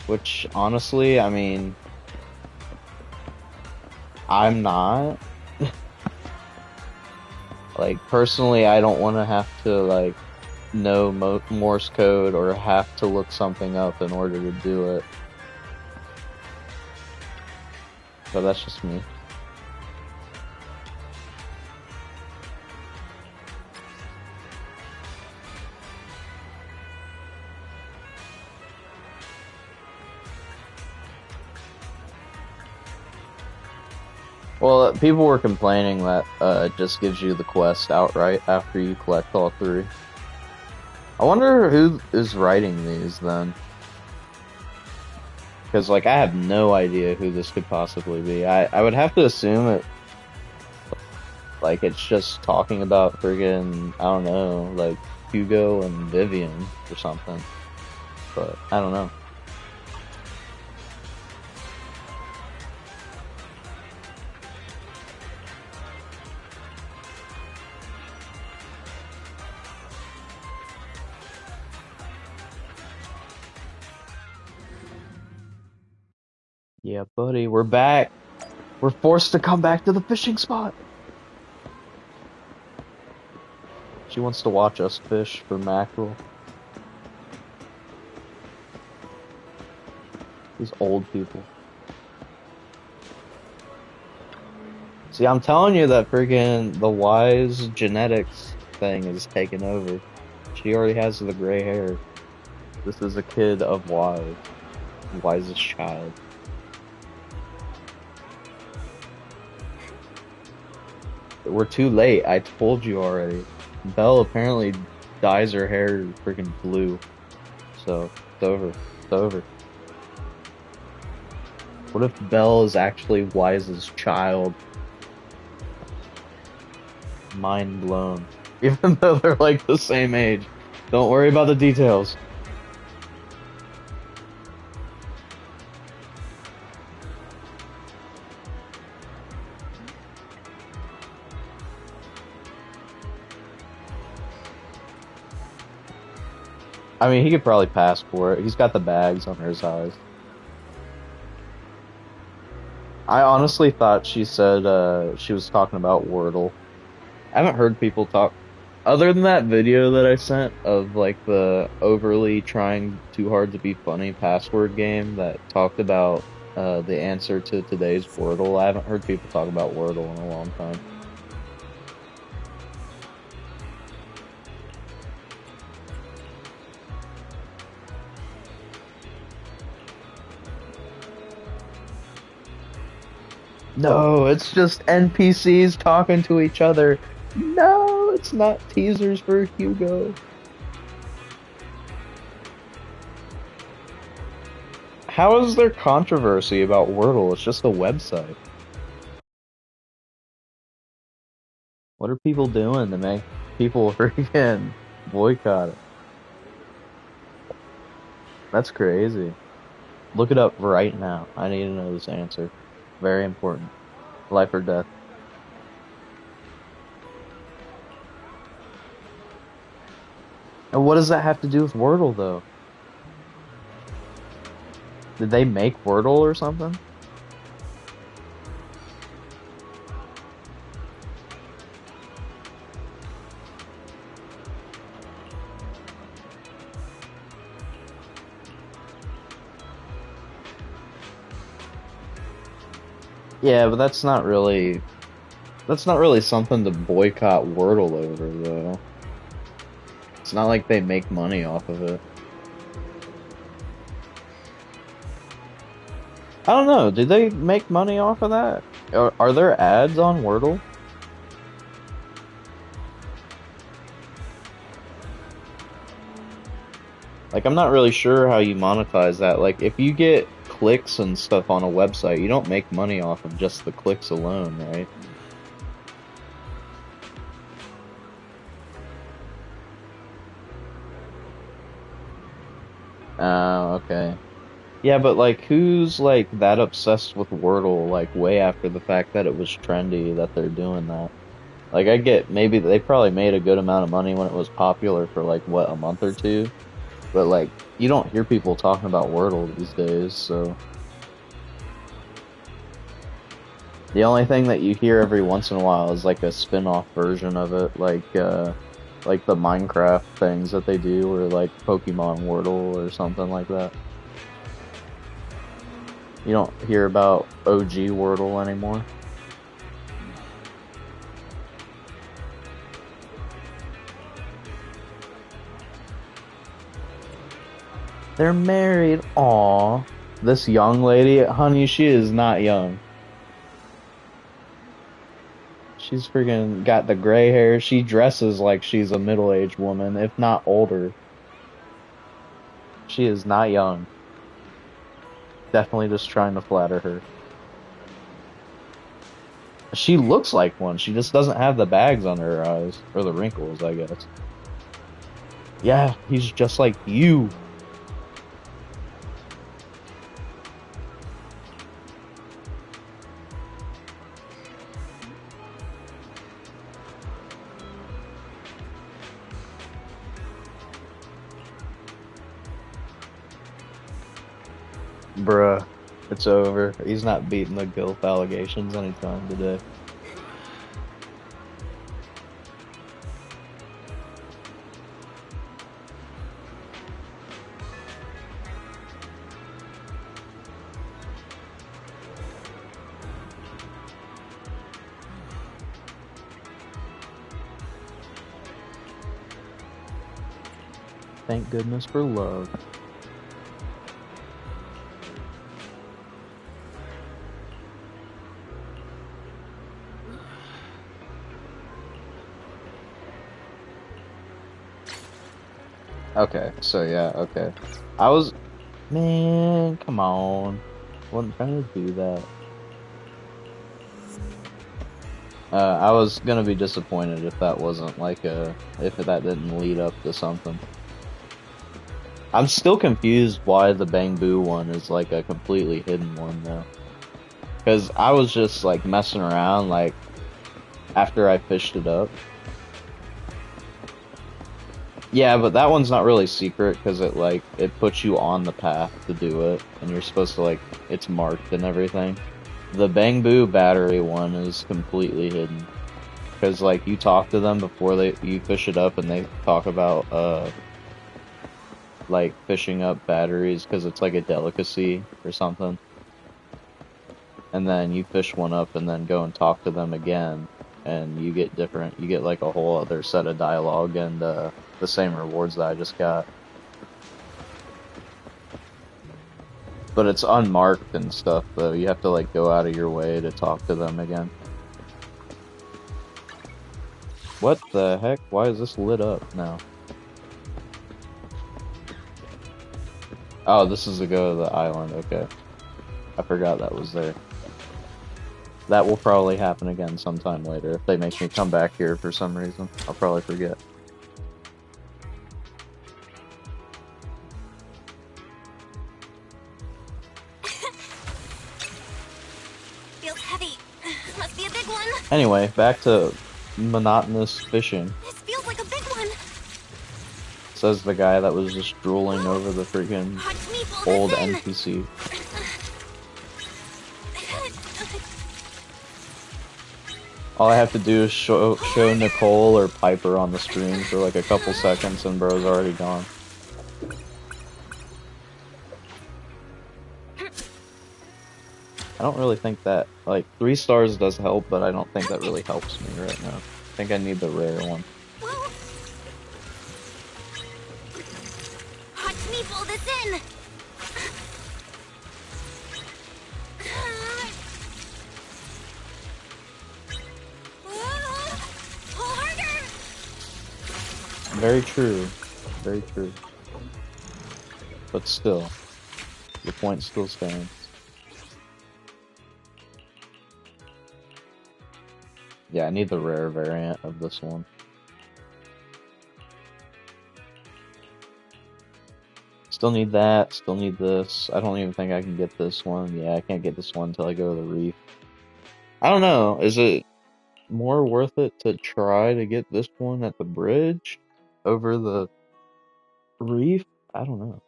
which honestly, I mean, I'm not. Like, personally, I don't want to have to, like, know Morse code or have to look something up in order to do it. But that's just me. Well, people were complaining that it just gives you the quest outright after you collect all three. I wonder who is writing these then. Because, like, I have no idea who this could possibly be. I would have to assume it, like, it's just talking about friggin', I don't know, like, Hugo and Vivian or something. But, I don't know. Yeah, buddy, we're back. We're forced to come back to the fishing spot. She wants to watch us fish for mackerel. These old people. See, I'm telling you that friggin' the wise genetics thing is taking over. She already has the gray hair. This is a kid of wise. Wisest child. We're too late. I told you already. Belle apparently dyes her hair freaking blue. So, it's over. It's over. What if Belle is actually Wise's child? Mind blown. Even though they're like the same age. Don't worry about the details. I mean, he could probably pass for it. He's got the bags under his eyes. I honestly thought she said she was talking about Wordle. I haven't heard people talk, other than that video that I sent of like the overly trying too hard to be funny password game that talked about the answer to today's Wordle. I haven't heard people talk about Wordle in a long time. No, it's just NPCs talking to each other. No, it's not teasers for Hugo. How is there controversy about Wordle? It's just a website. What are people doing to make people freaking boycott it? That's crazy. Look it up right now. I need to know this answer. Very important. Life or death. And what does that have to do with Wordle, though? Did they make Wordle or something? Yeah, but that's not really something to boycott Wordle over, though. It's not like they make money off of it. I don't know, do they make money off of that? Are there ads on Wordle? Like, I'm not really sure how you monetize that. Like, if you get clicks and stuff on a website, you don't make money off of just the clicks alone, right? Oh, okay. Yeah, but like, who's like that obsessed with Wordle, like way after the fact that it was trendy that they're doing that? Like, I get maybe they probably made a good amount of money when it was popular for like, what, a month or two? But like, you don't hear people talking about Wordle these days, so. The only thing that you hear every once in a while is like a spin-off version of it, like the Minecraft things that they do, or like Pokemon Wordle or something like that. You don't hear about OG Wordle anymore. They're married. Aww. This young lady, honey, she is not young. She's freaking got the gray hair. She dresses like she's a middle-aged woman, if not older. She is not young. Definitely just trying to flatter her. She looks like one. She just doesn't have the bags under her eyes. Or the wrinkles, I guess. Yeah, he's just like you. Bruh, it's over. He's not beating the Gilf allegations anytime today. Thank goodness for love. Okay, so yeah, okay. Man, come on. Wasn't trying to do that. I was gonna be disappointed if that wasn't like if that didn't lead up to something. I'm still confused why the Bang Boo one is like a completely hidden one though. Cause I was just like messing around like after I fished it up. Yeah, but that one's not really secret because it puts you on the path to do it, and you're supposed to like it's marked and everything. The Bang Boo battery one is completely hidden because like you talk to them before you fish it up, and they talk about like fishing up batteries because it's like a delicacy or something. And then you fish one up and then go and talk to them again, and you get like a whole other set of dialogue and the same rewards that I just got. But it's unmarked and stuff, though. You have to, like, go out of your way to talk to them again. What the heck? Why is this lit up now? Oh, this is to go to the island, okay. I forgot that was there. That will probably happen again sometime later. If they make me come back here for some reason, I'll probably forget. Feels heavy. Must be a big one. Anyway, back to monotonous fishing. This feels like a big one. Says the guy that was just drooling over the freaking Watch me pull old this in. NPC. All I have to do is show Nicole or Piper on the screen for like a couple seconds and bro's already gone. I don't really think that, like, 3 stars does help, but I don't think that really helps me right now. I think I need the rare one. Watch me pull this in. Pull harder. Very true. Very true. But still, the point still stands. Yeah, I need the rare variant of this one. Still need that, still need this. I don't even think I can get this one. Yeah, I can't get this one until I go to the reef. I don't know, is it more worth it to try to get this one at the bridge over the reef? I don't know.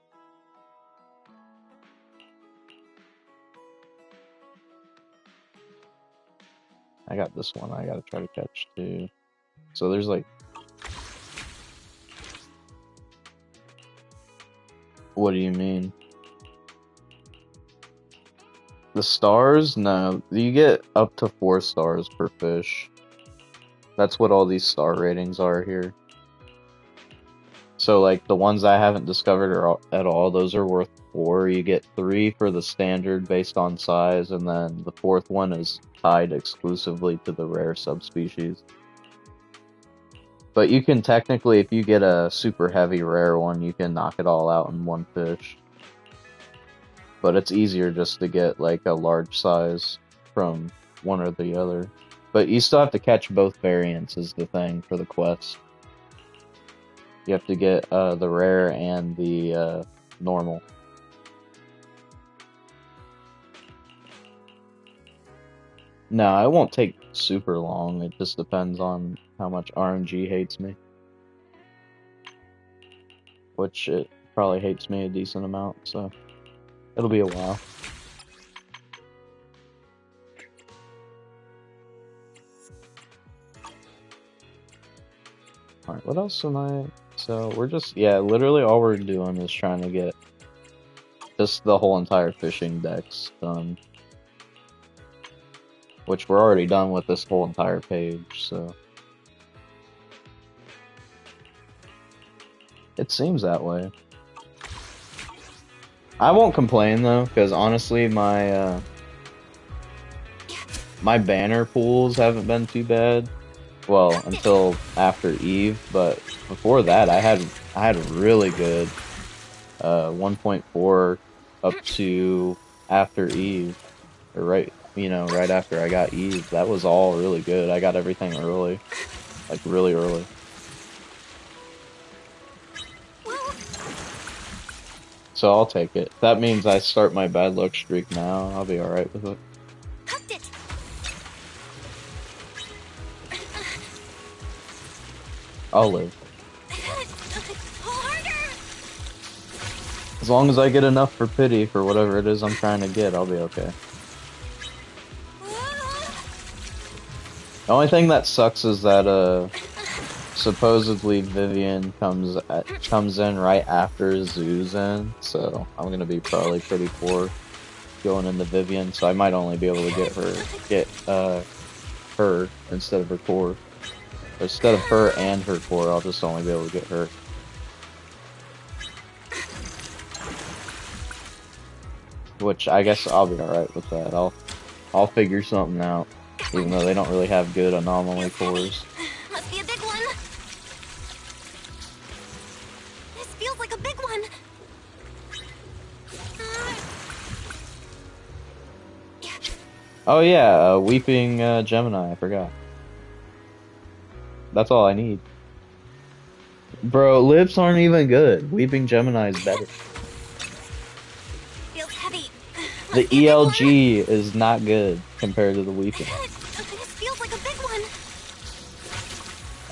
I got this one I gotta try to catch too. So there's like... What do you mean? The stars? No, you get up to 4 stars per fish. That's what all these star ratings are here. So like the ones I haven't discovered at all, those are worth 4. You get 3 for the standard based on size, and then the 4th one is tied exclusively to the rare subspecies. But you can technically, if you get a super heavy rare one, you can knock it all out in one fish. But it's easier just to get like a large size from one or the other. But you still have to catch both variants is the thing for the quest. You have to get the rare and the normal. No, it won't take super long. It just depends on how much RNG hates me. Which it probably hates me a decent amount, so it'll be a while. Alright, what else am I... So, we're just... Yeah, literally all we're doing is trying to get just the whole entire fishing decks done. Which we're already done with this whole entire page, so... It seems that way. I won't complain though, because honestly my my banner pools haven't been too bad. Well, until after Eve, but before that I had really good 1.4 up to after Eve. Or right after I got Eve. That was all really good. I got everything early. Like really early. So I'll take it. That means I start my bad luck streak now. I'll be alright with it. I'll live. As long as I get enough for pity for whatever it is I'm trying to get, I'll be okay. The only thing that sucks is that supposedly Vivian comes in right after Zoo's in, so I'm gonna be probably pretty poor going into Vivian, so I might only be able to get her instead of her core. Or instead of her and her core, I'll just only be able to get her. which I guess I'll be alright with that. I'll figure something out, even though they don't really have good anomaly cores. Must be a big one. This feels like a big one. Oh yeah, Weeping Gemini, I forgot. That's all I need. Bro, lips aren't even good. Weeping Gemini is better. Feels heavy. The Must be a big one. ELG is not good compared to the Weeping. This feels like a big one.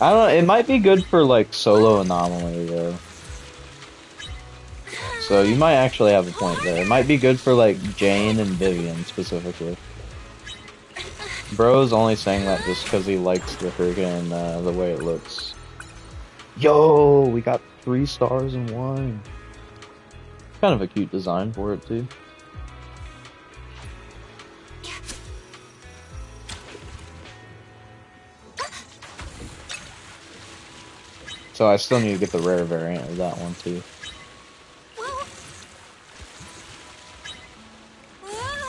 I don't know, it might be good for like solo anomaly though. So you might actually have a point there. It might be good for like Jane and Vivian specifically. Bro's only saying that just because he likes the friggin' the way it looks. Yo, we got 3 stars in 1. Kind of a cute design for it too. So I still need to get the rare variant of that one too.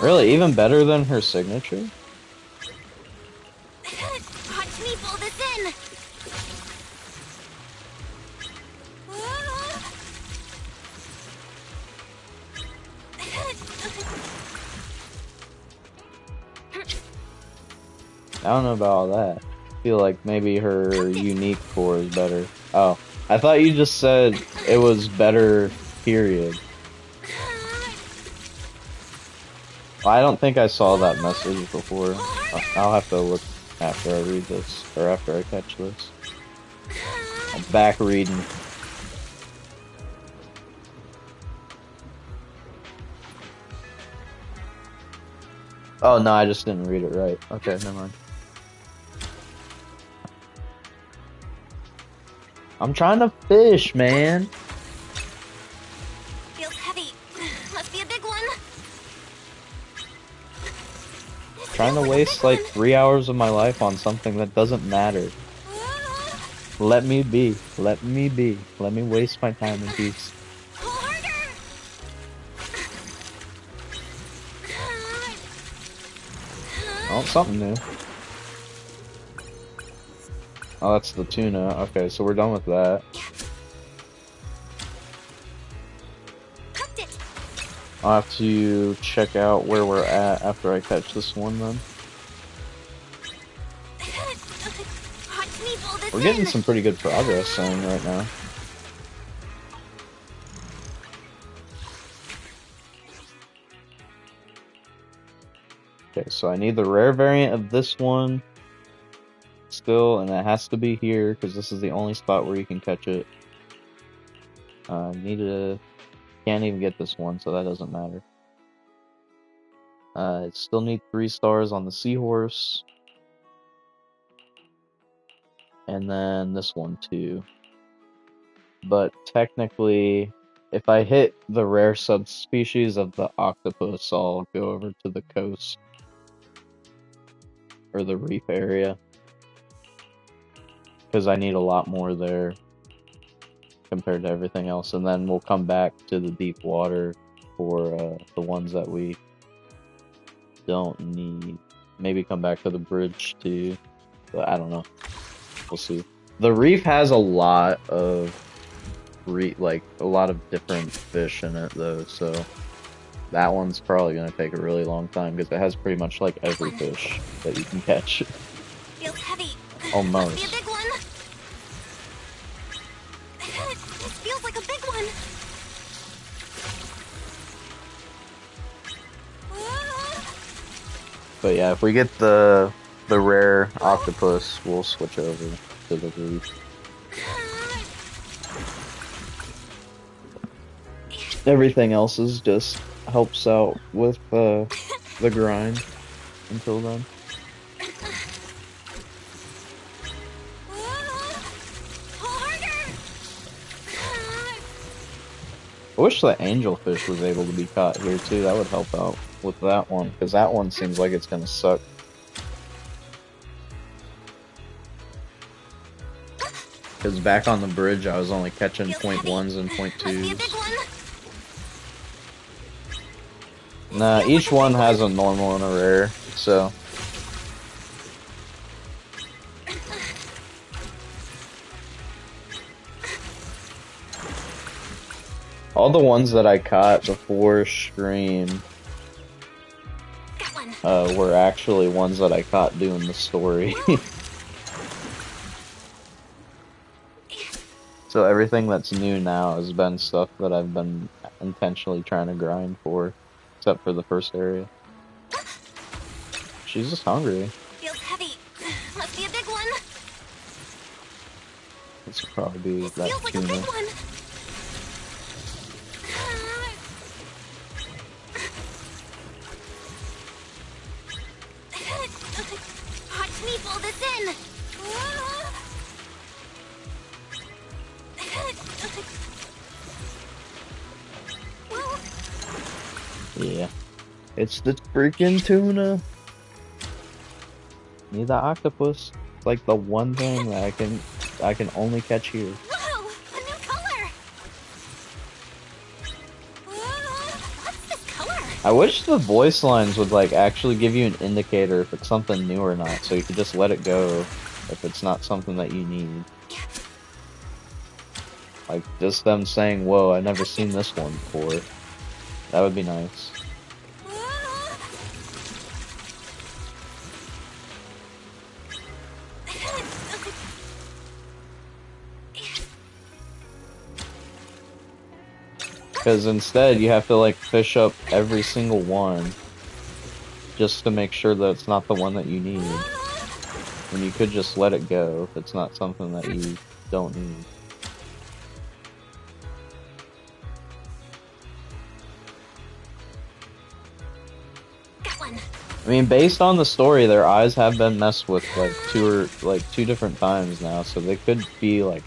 Really, even better than her signature? Watch me pull this in. I don't know about all that. I feel like maybe her unique core is better. Oh, I thought you just said it was better, period. I don't think I saw that message before. I'll have to look after I read this, or after I catch this. I'm back reading. Oh no, I just didn't read it right. Okay, never mind. I'm trying to fish, man. Feels heavy. Must be a big one. Trying to waste like 3 hours of my life on something that doesn't matter. Let me be. Let me be. Let me waste my time in peace. Oh, something new. Oh, that's the tuna. Okay, so we're done with that. I'll have to check out where we're at after I catch this one then. We're getting some pretty good progress on right now. Okay, so I need the rare variant of this one still, and it has to be here because this is the only spot where you can catch it. Can't even get this one, so that doesn't matter. I still need 3 stars on the seahorse. And then this one too. But technically, if I hit the rare subspecies of the octopus, I'll go over to the coast. Or the reef area. Because I need a lot more there compared to everything else. And then we'll come back to the deep water for the ones that we don't need. Maybe come back to the bridge too. But I don't know. We'll see. The reef has a lot of a lot of different fish in it though, so that one's probably gonna take a really long time because it has pretty much like every fish that you can catch. Feels heavy. Almost. Must be a big one. This feels like a big one. But yeah, if we get the rare octopus, we'll switch over to the reef. Everything else is just helps out with the grind until then. I wish the angelfish was able to be caught here too. That would help out with that one, because that one seems like it's gonna suck. Because back on the bridge, I was only catching .1s and .2s. Nah, each one has a normal and a rare, so. All the ones that I caught before stream were actually ones that I caught doing the story. So everything that's new now has been stuff that I've been intentionally trying to grind for, except for the first area. She's just hungry. Feels heavy. Must be a big one. This will probably be This that feels like a tuna. big one. Watch me pull this in. Yeah. It's the freaking tuna. Need the octopus. It's like the one thing that I can only catch here. Whoa! A new color. What's this color? I wish the voice lines would like actually give you an indicator if it's something new or not, so you could just let it go if it's not something that you need. Like just them saying, "Whoa, I never seen this one before." That would be nice. Because instead you have to like fish up every single one just to make sure that it's not the one that you need. And you could just let it go if it's not something that you don't need. I mean, based on the story, their eyes have been messed with like two different times now, so they could be like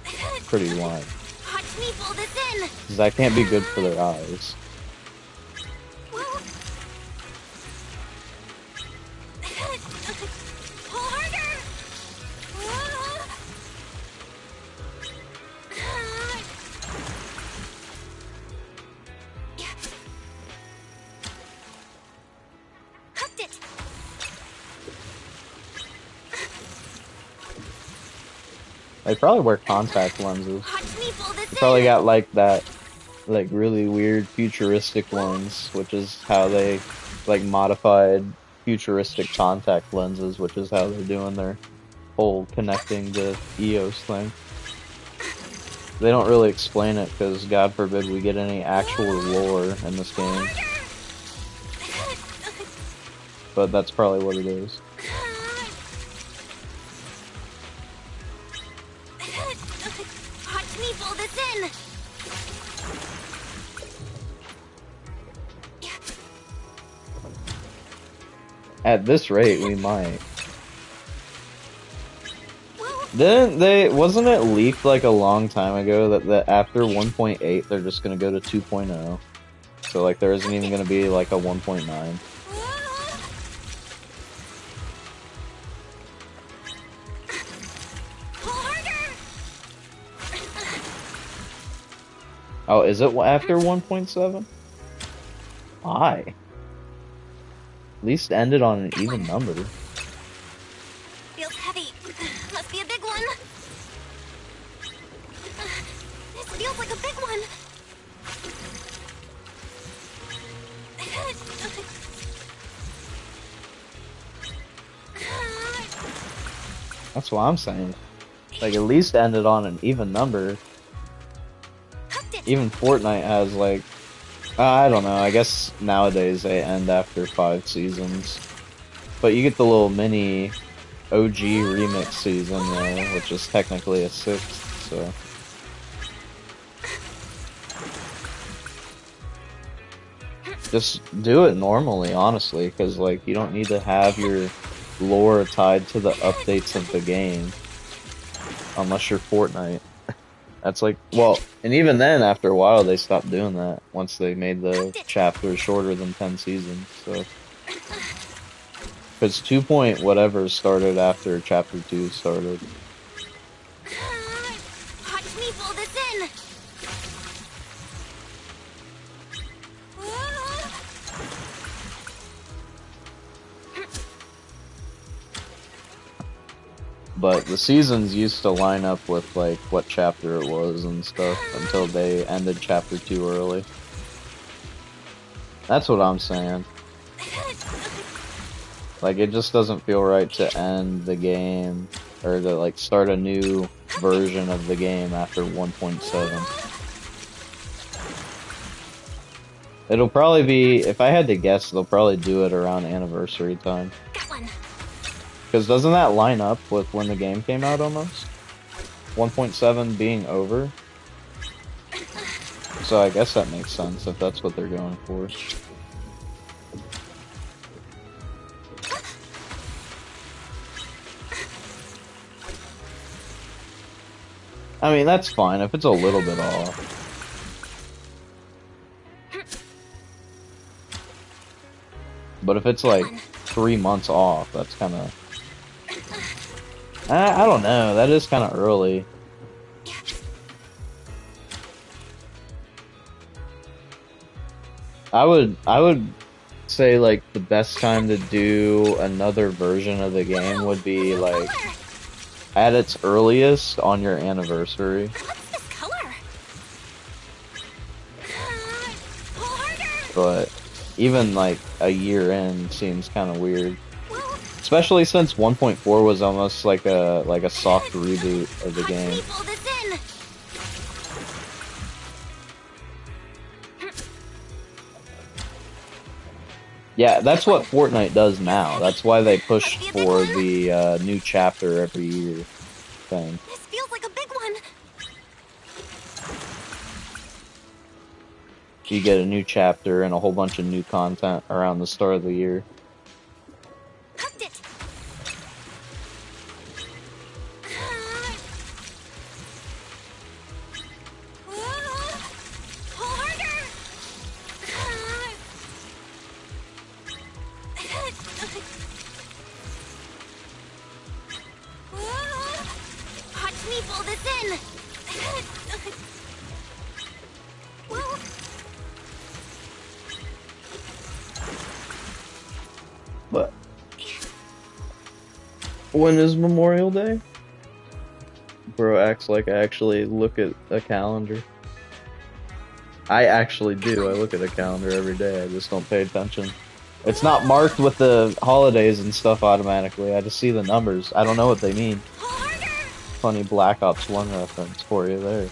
pretty blind. Watch me pull this in. 'Cause that can't be good for their eyes. Pull harder. Hooked it. They probably wear contact lenses. Watch me pull this in. Probably got like that, like really weird futuristic ones, which is how they like modified futuristic contact lenses, which is how they're doing their whole connecting to EOS thing. They don't really explain it because God forbid we get any actual lore in this game. But that's probably what it is. Watch me pull this in. At this rate, we might. Wasn't it leaked like a long time ago that after 1.8 they're just gonna go to 2.0? So like there isn't even gonna be like a 1.9. Oh, is it after 1.7? Why? At least end it on an even number. Feels heavy. Must be a big one. This feels like a big one. That's what I'm saying. Like at least end it on an even number. Even Fortnite has like, I don't know, I guess nowadays they end after 5 seasons. But you get the little mini OG remix season there, which is technically a 6th, so. Just do it normally, honestly, because like you don't need to have your lore tied to the updates of the game. Unless you're Fortnite. That's like, well, and even then, after a while, they stopped doing that once they made the chapters shorter than 10 seasons, so. Because 2 point whatever started after chapter 2 started. Watch me pull this in. But the seasons used to line up with like what chapter it was and stuff until they ended chapter 2 early. That's what I'm saying. Like, it just doesn't feel right to end the game, or to, like, start a new version of the game after 1.7. It'll probably be, if I had to guess, they'll probably do it around anniversary time. Because doesn't that line up with when the game came out almost? 1.7 being over? So I guess that makes sense if that's what they're going for. I mean, that's fine if it's a little bit off. But if it's like 3 months off, that's kind of... I don't know, that is kind of early. I would say like the best time to do another version of the game would be like at its earliest on your anniversary. What's this color? But even like a year in seems kind of weird. Especially since 1.4 was almost like a soft reboot of the game. Yeah, that's what Fortnite does now. That's why they push for the new chapter every year thing. This feels like a big one. You get a new chapter and a whole bunch of new content around the start of the year. Hooked it. Harder. Watch me pull this in. But when is Memorial Day? Bro acts like I actually look at a calendar. I actually do. I look at a calendar every day. I just don't pay attention. It's not marked with the holidays and stuff automatically. I just see the numbers. I don't know what they mean. Funny Black Ops 1 reference for you there.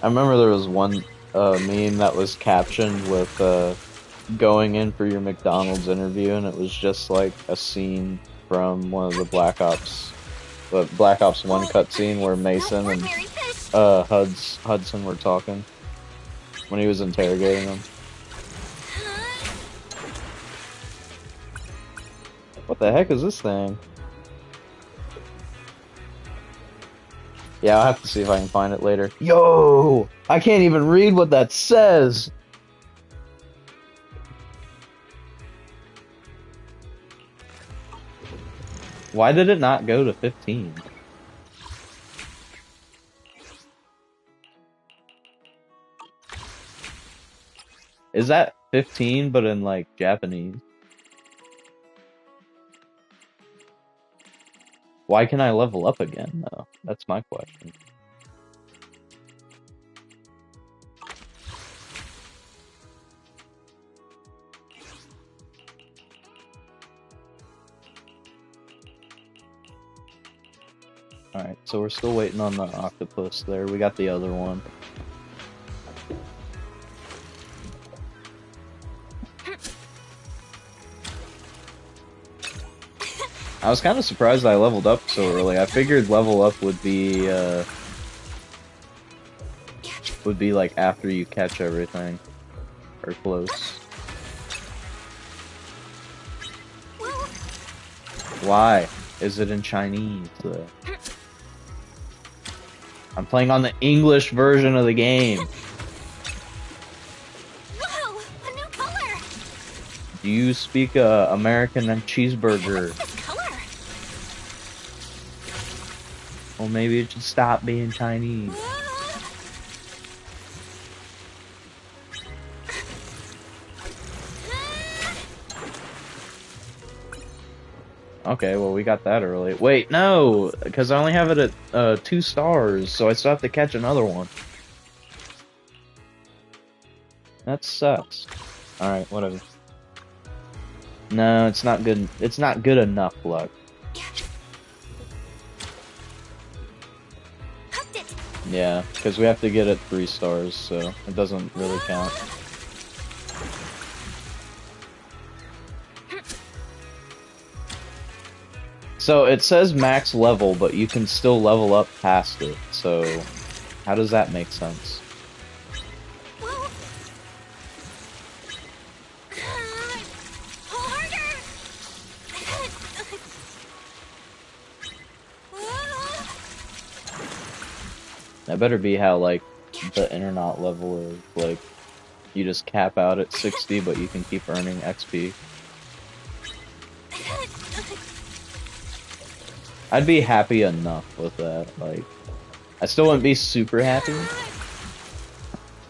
I remember there was one meme that was captioned with going in for your McDonald's interview, and it was just like a scene from one of the Black Ops 1 cutscene where Mason and Hudson were talking when he was interrogating them. What the heck is this thing? Yeah, I'll have to see if I can find it later. Yo! I can't even read what that says! Why did it not go to 15? Is that 15 but in like Japanese? Why can I level up again though? That's my question. Alright, so we're still waiting on the octopus there. We got the other one. I was kind of surprised I leveled up so early. I figured level up would be like after you catch everything. Or close. Why? Is it in Chinese? I'm playing on the English version of the game. Whoa, a new color. Do you speak American and cheeseburger? This color. Or maybe it should stop being Chinese. Okay, well we got that early. Wait, no, because I only have it at 2 stars, so I still have to catch another one. That sucks. Alright, whatever. No, it's not good. It's not good enough luck. Yeah, because we have to get it 3 stars, so it doesn't really count. So it says max level, but you can still level up past it, so how does that make sense? That better be how, like, the internet level is, like, you just cap out at 60, but you can keep earning XP. I'd be happy enough with that, like, I still wouldn't be super happy,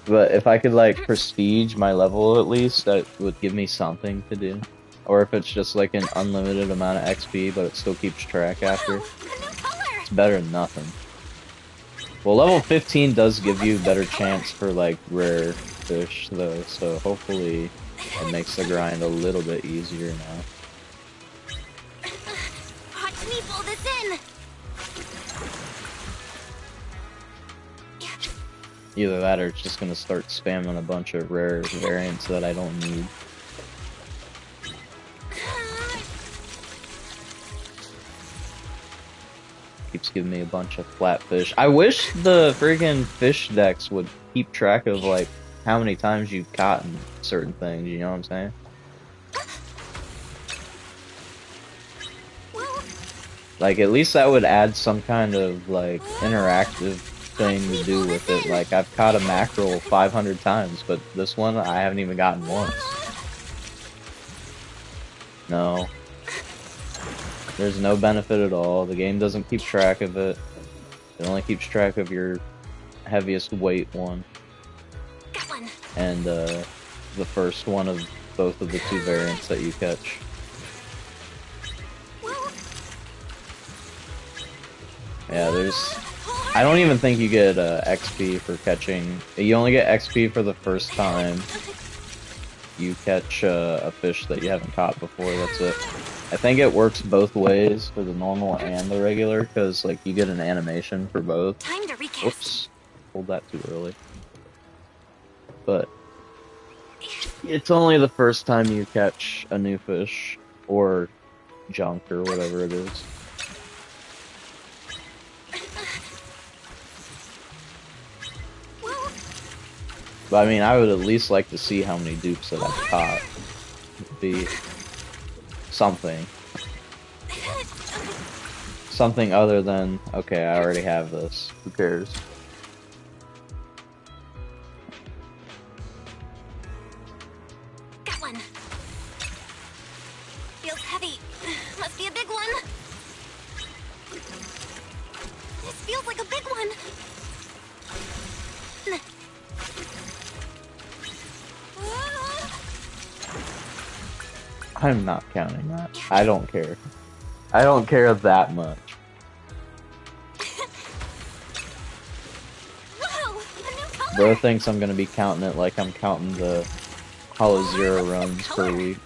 but if I could, like, prestige my level at least, that would give me something to do. Or if it's just, like, an unlimited amount of XP, but it still keeps track after, it's better than nothing. Well, level 15 does give you a better chance for, like, rare fish, though, so hopefully it makes the grind a little bit easier now. Watch me pull this in. Either that or it's just gonna start spamming a bunch of rare variants that I don't need. Keeps giving me a bunch of flatfish. I wish the friggin' fish decks would keep track of, like, how many times you've caught certain things, you know what I'm saying? Like, at least that would add some kind of, like, interactive thing to do with it. Like, I've caught a mackerel 500 times, but this one I haven't even gotten once. No. There's no benefit at all. The game doesn't keep track of it. It only keeps track of your heaviest weight one. And the first one of both of the 2 variants that you catch. Yeah, there's... I don't even think you get XP for catching... You only get XP for the first time you catch a fish that you haven't caught before, that's it. I think it works both ways for the normal and the regular, because, like, you get an animation for both. Time to recast. Oops, pulled that too early. But it's only the first time you catch a new fish, or junk, or whatever it is. But I mean, I would at least like to see how many dupes that I've caught. It'd be something. Something other than, okay, I already have this. Who cares? Got one. Feels heavy. Must be a big one. This feels like a big one. I'm not counting that. I don't care. I don't care that much. Bro thinks I'm gonna be counting it like I'm counting the Hollow Zero runs per week.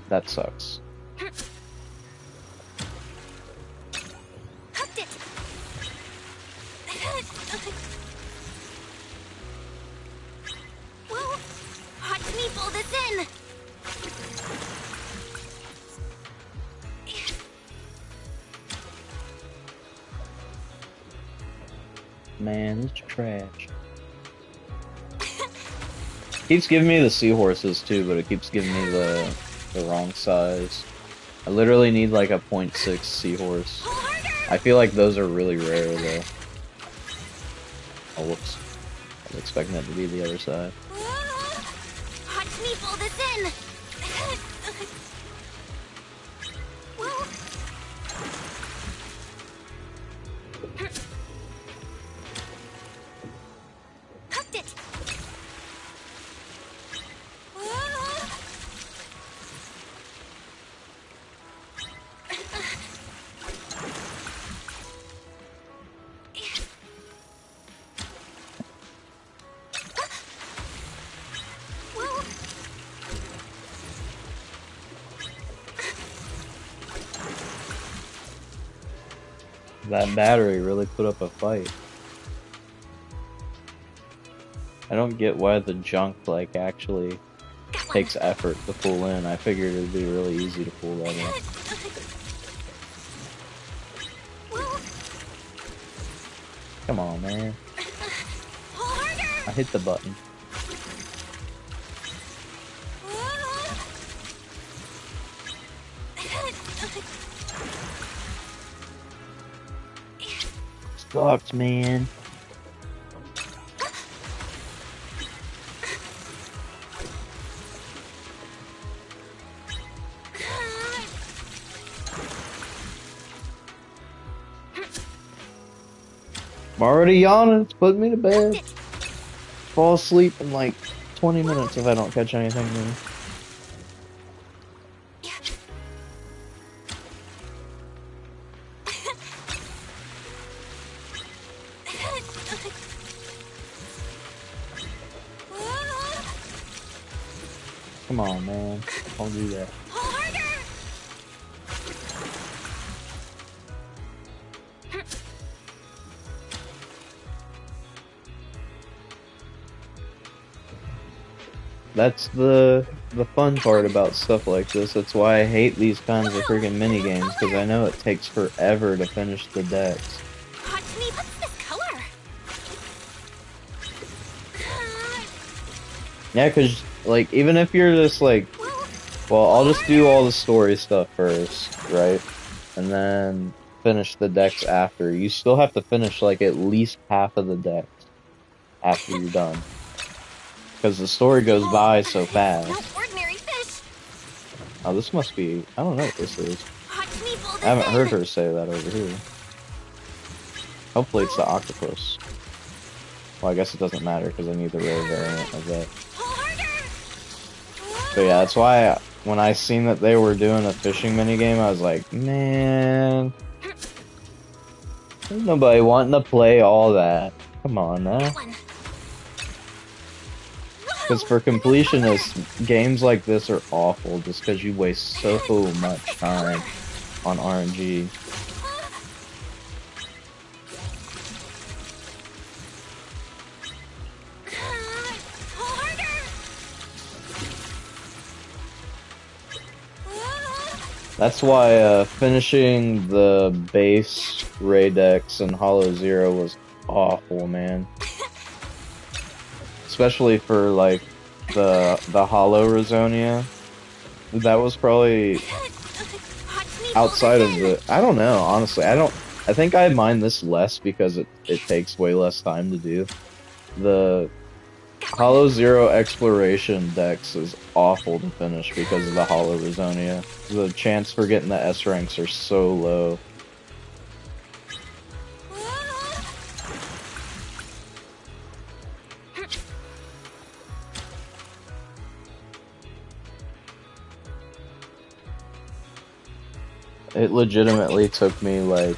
That sucks. Watch me pull this in. Man, it's trash. Keeps giving me the seahorses too, but it keeps giving me the wrong size. I literally need like a 0.6 seahorse. I feel like those are really rare though. Oh, whoops. I'm expecting it to be the other side. Watch me pull this in. Well. Hooked it. That battery really put up a fight. I don't get why the junk like actually takes effort to pull in. I figured it'd be really easy to pull that in. Come on, man. I hit the button. Sucks, man. I'm already yawning. It's putting me to bed. Fall asleep in like 20 minutes if I don't catch anything new. Come on, man. Don't do that. That's the fun part about stuff like this. That's why I hate these kinds of freaking mini games, because I know it takes forever to finish the decks. Watch me. What's this color? Yeah, because like even if you're just like, well, I'll just do all the story stuff first, right? And then finish the decks after. You still have to finish like at least half of the decks after you're done. Because the story goes by so fast. No ordinary fish. Oh, this must be... I don't know what this is. Watch me pull this I haven't heard in. her say that over here. Hopefully it's the octopus. Well, I guess it doesn't matter because I need the rare variant of that. So yeah, that's why when I seen that they were doing a fishing minigame, I was like, man... There's nobody wanting to play all that. Come on now. Because for completionists, games like this are awful just because you waste so much time on RNG. That's why finishing the base Ray decks and Hollow Zero was awful, man. Especially for like the Hollow Razonia. That was probably outside of the... I don't know, honestly. I think I mind this less because it takes way less time to do. The Hollow Zero Exploration decks is awful to finish because of the Hollow Razonia. The chance for getting the S ranks are so low. It legitimately took me like,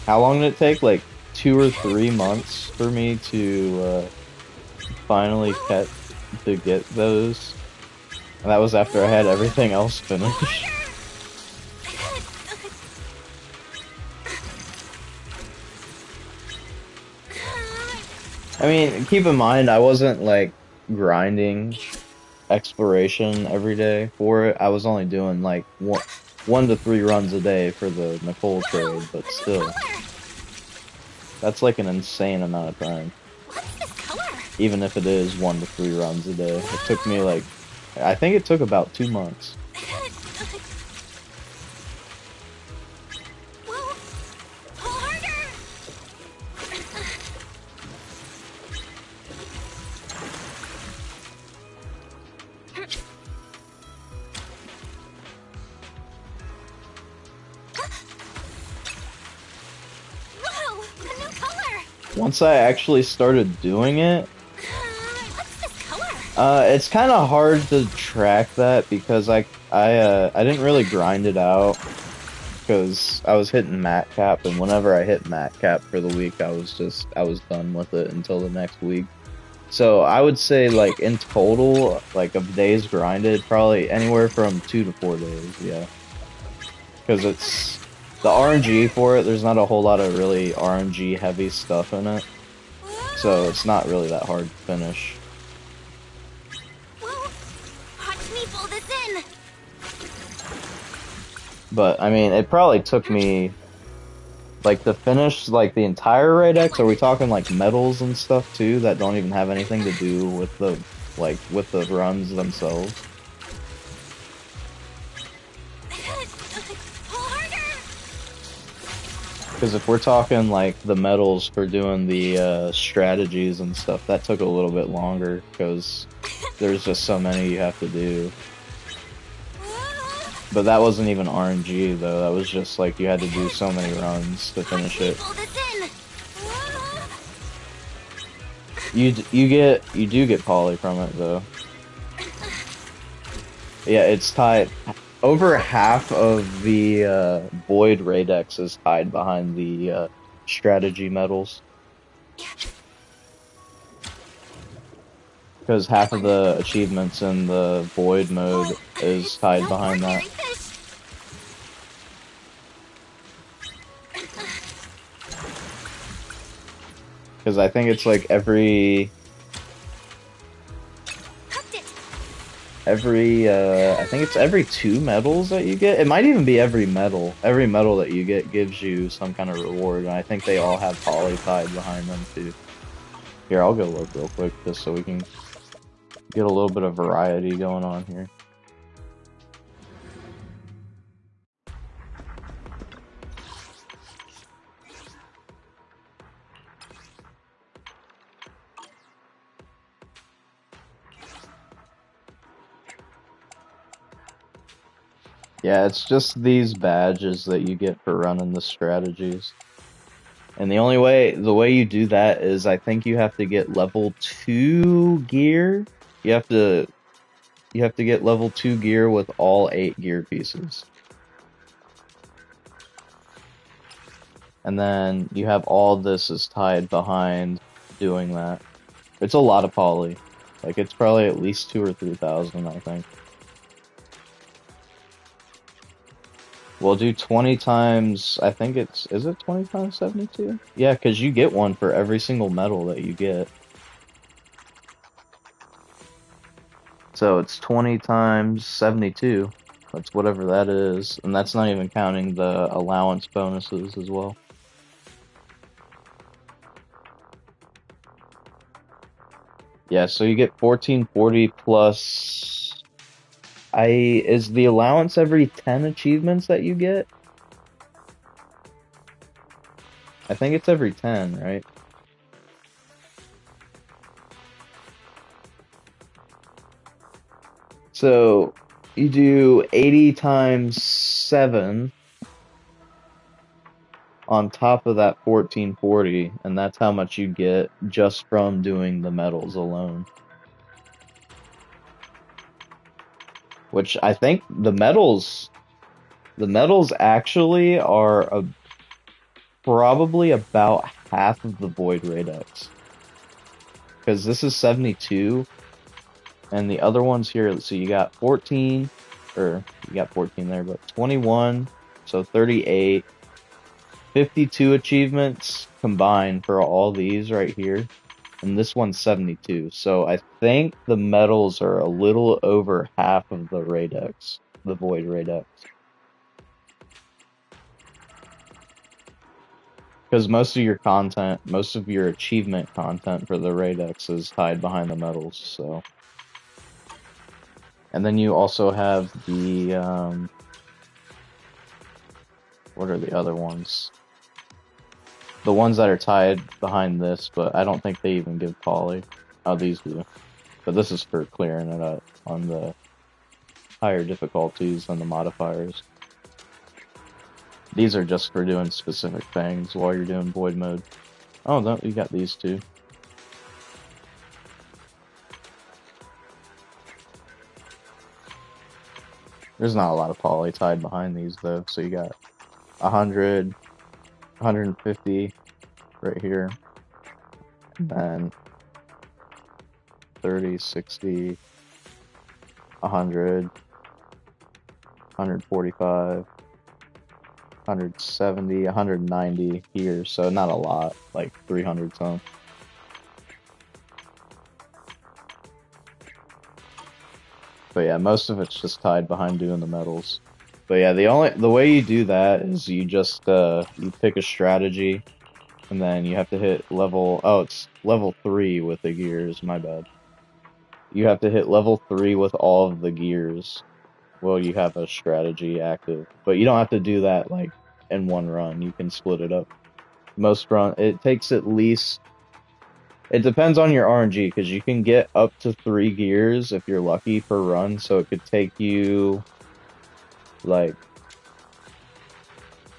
how long did it take? Like 2 or 3 months for me to finally get those. And that was after I had everything else finished. I mean, keep in mind, I wasn't like grinding exploration every day for it. I was only doing like 1 to 3 runs a day for the Nicole trade, but still. That's like an insane amount of time. Even if it is 1 to 3 runs a day. It took me like, I think it took about 2 months. once I actually started doing it, What's this color? it's kind of hard to track that because I didn't really grind it out because I was hitting mat cap, and whenever I hit mat cap for the week, I was done with it until the next week. So I would say like in total, like of days grinded, probably anywhere from 2 to 4 days, yeah. Because it's the RNG for it, there's not a whole lot of really RNG heavy stuff in it. So it's not really that hard to finish. Whoa! Watch me pull this in. But I mean, it probably took me like to finish like the entire raid X. Are we talking like medals and stuff too that don't even have anything to do with the with the runs themselves? Pull harder. Because if we're talking like the medals for doing the strategies and stuff, that took a little bit longer because there's just so many you have to do. But that wasn't even RNG though, that was just like you had to do so many runs to finish it. Pull this in. You do get poly from it though. Yeah, it's tied. Over half of the Void raid X is tied behind the strategy medals. Because half of the achievements in the Void mode is tied behind that. Because I think it's like every I think it's every 2 medals that you get. It might even be every medal. Every medal that you get gives you some kind of reward, and I think they all have poly tied behind them too. Here, I'll go look real quick just so we can get a little bit of variety going on here. Yeah, it's just these badges that you get for running the strategies. And the way you do that is I think you have to get level 2 gear. You have to get level 2 gear with all 8 gear pieces. And then you have all this is tied behind doing that. It's a lot of poly. Like it's probably at least 2,000 or 3,000, I think. We'll do 20 times, I think is it 20 times 72? Yeah, because you get one for every single medal that you get. So it's 20 times 72. That's whatever that is. And that's not even counting the allowance bonuses as well. Yeah, so you get 1440 plus... Is the allowance every 10 achievements that you get? I think it's every 10, right? So, you do 80 times 7 on top of that 1440, and that's how much you get just from doing the medals alone. Which I think the medals actually are probably about half of the Void raid X. Because this is 72, and the other ones here, so you got 14, or you got 14 there, but 21, so 38, 52 achievements combined for all these right here. And this one's 72, so I think the medals are a little over half of the raid X, the Void raid X. Because most of your content, most of your achievement content for the raid X is tied behind the medals, so. And then you also have the, what are the other ones? The ones that are tied behind this, but I don't think they even give poly. Oh, these do. But this is for clearing it up on the higher difficulties and the modifiers. These are just for doing specific things while you're doing Void mode. Oh, no, you got these two. There's not a lot of poly tied behind these though, so you got 100, 150 right here, and then 30, 60, 100, 145, 170, 190 here, so not a lot, like 300 some. But yeah, most of it's just tied behind doing the medals. But yeah, the way you do that is you just you pick a strategy, and then you have to hit level. Oh, it's level 3 with the gears. My bad. You have to hit level 3 with all of the gears. Well, you have a strategy active, but you don't have to do that like in one run. You can split it up. Most run it takes at least. It depends on your RNG because you can get up to 3 gears if you're lucky per run. So it could take you like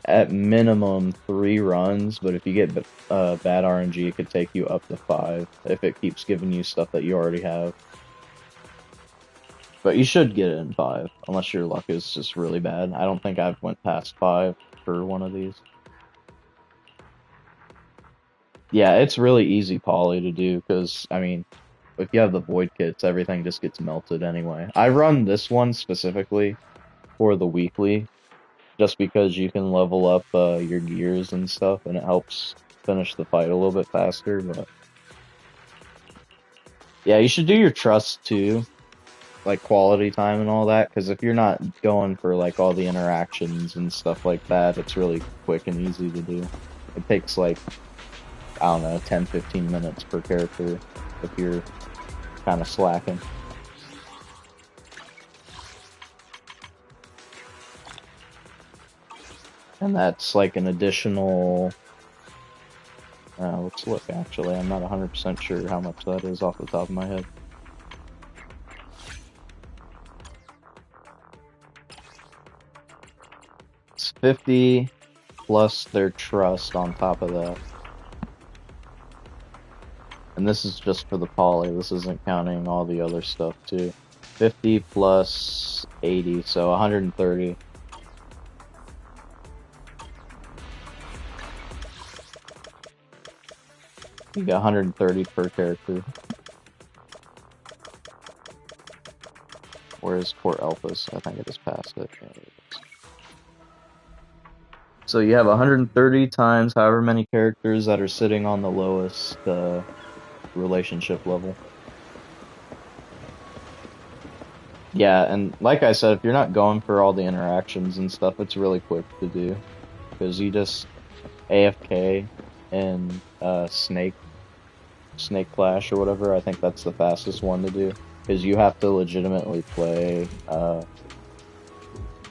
at minimum 3 runs, but if you get bad RNG, it could take you up to 5 if it keeps giving you stuff that you already have. But you should get it in 5, unless your luck is just really bad. I don't think I've went past 5 for one of these. Yeah, it's really easy poly to do, because, I mean, if you have the void kits, everything just gets melted anyway. I run this one specifically for the weekly, just because you can level up your gears and stuff, and it helps finish the fight a little bit faster, but... Yeah, you should do your trust too, like quality time and all that, because if you're not going for like all the interactions and stuff like that, it's really quick and easy to do. It takes like, I don't know, 10-15 minutes per character if you're kind of slacking. And that's like an additional, let's look actually, I'm not 100% sure how much that is off the top of my head. It's 50 plus their trust on top of that. And this is just for the poly, this isn't counting all the other stuff too. 50 plus 80, so 130. You got 130 per character. Where's Port Elpis? I think I just passed it. Yeah, it is. So you have 130 times however many characters that are sitting on the lowest relationship level. Yeah, and like I said, if you're not going for all the interactions and stuff, it's really quick to do. Because you just AFK and Snake Clash or whatever. I think that's the fastest one to do, because you have to legitimately play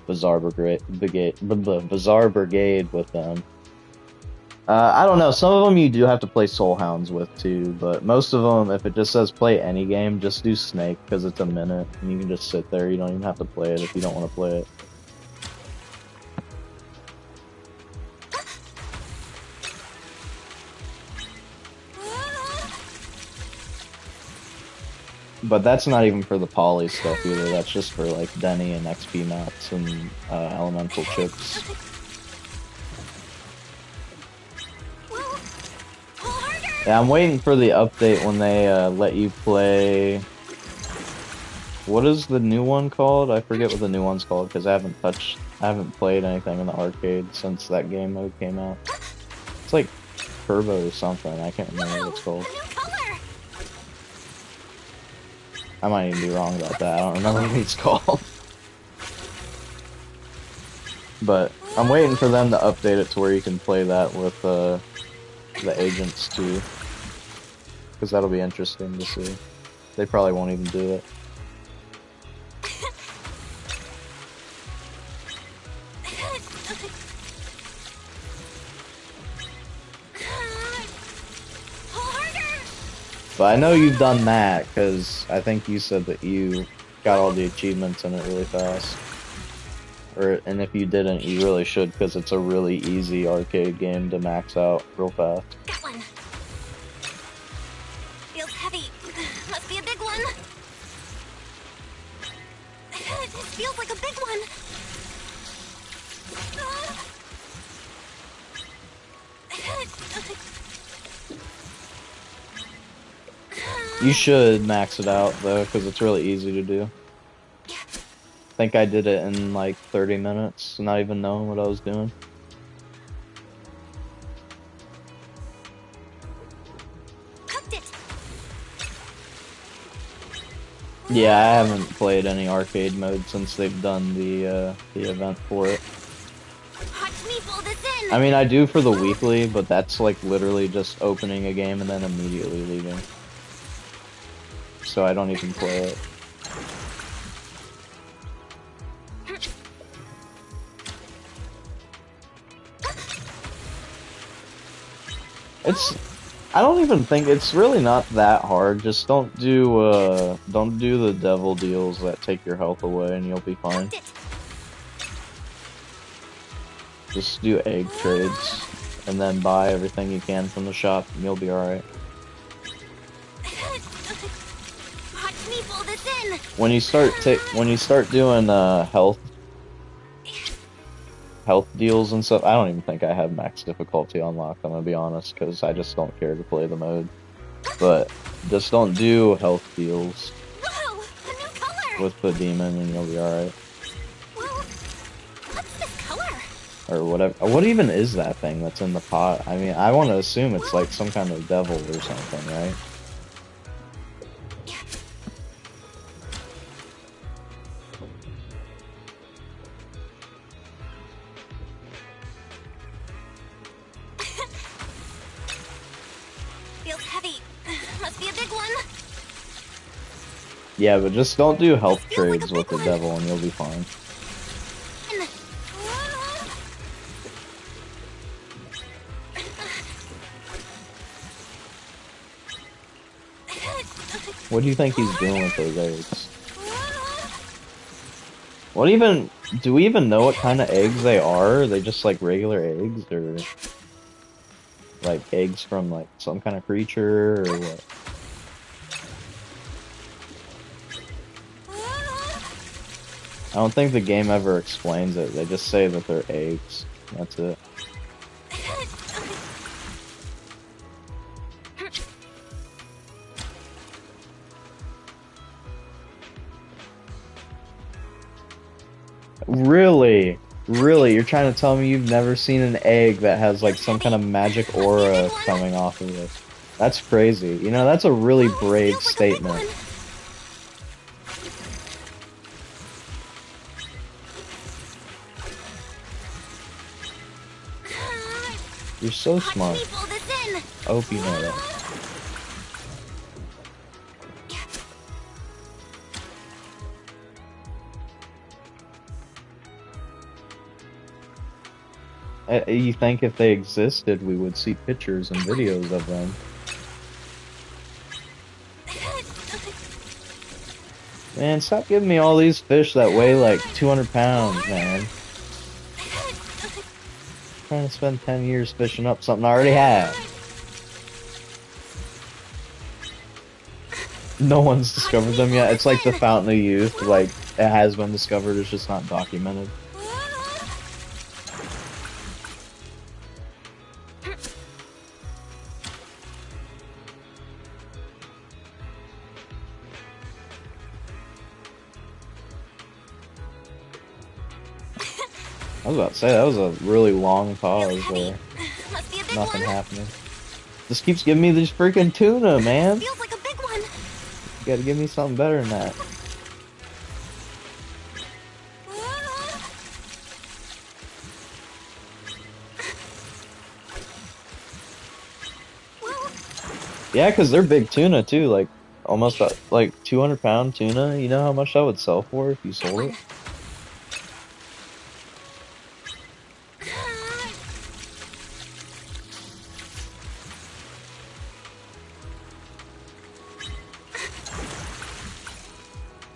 Bazaar Brigade with them. I don't know, some of them you do have to play Soul Hounds with too, but most of them, if it just says play any game, just do Snake, because it's a minute and you can just sit there. You don't even have to play it if you don't want to play it. But that's not even for the poly stuff either, that's just for like Denny and XP mats and elemental chips. Yeah, I'm waiting for the update when they let you play... What is the new one called? I forget what the new one's called, because I haven't played anything in the arcade since that game mode came out. It's like Turbo or something, I can't remember what it's called. I might even be wrong about that. I don't remember what it's called. But I'm waiting for them to update it to where you can play that with the agents too. Because that'll be interesting to see. They probably won't even do it. But I know you've done that, because I think you said that you got all the achievements in it really fast. And if you didn't, you really should, because it's a really easy arcade game to max out real fast. That one. You should max it out though, because it's really easy to do. I think I did it in like 30 minutes, not even knowing what I was doing. Yeah, I haven't played any arcade mode since they've done the event for it. I mean, I do for the weekly, but that's like literally just opening a game and then immediately leaving. So I don't even play it. I don't even think it's really not that hard. Just don't do the devil deals that take your health away and you'll be fine. Just do egg trades and then buy everything you can from the shop and you'll be alright. When you start doing health deals and stuff, I don't even think I have max difficulty unlocked, I'm gonna be honest, because I just don't care to play the mode. But just don't do health deals with the demon and you'll be alright. Or whatever. What even is that thing that's in the pot? I mean, I want to assume it's like some kind of devil or something, right? Feels heavy. Must be a big one. Yeah, but just don't do health trades with the devil and you'll be fine. What do you think he's doing with those eggs? Do we even know what kind of eggs they are? Are they just like regular eggs, or like eggs from like some kind of creature, or what? I don't think the game ever explains it. They just say that they're eggs. That's it. Really? Really? You're trying to tell me you've never seen an egg that has like some kind of magic aura coming off of it? That's crazy. You know, that's a really brave statement. You're so smart. I hope you know that. You think if they existed, we would see pictures and videos of them. Man, stop giving me all these fish that weigh like 200 pounds, man. I'm trying to spend 10 years fishing up something I already have. No one's discovered them yet. It's like the Fountain of Youth, like, it has been discovered, it's just not documented. I was about to say, that was a really long pause there. Nothing happening. This keeps giving me this freaking tuna, man. Feels like a big one. You gotta give me something better than that. Yeah, because they're big tuna too, like almost like 200-pound tuna. You know how much that would sell for if you sold it?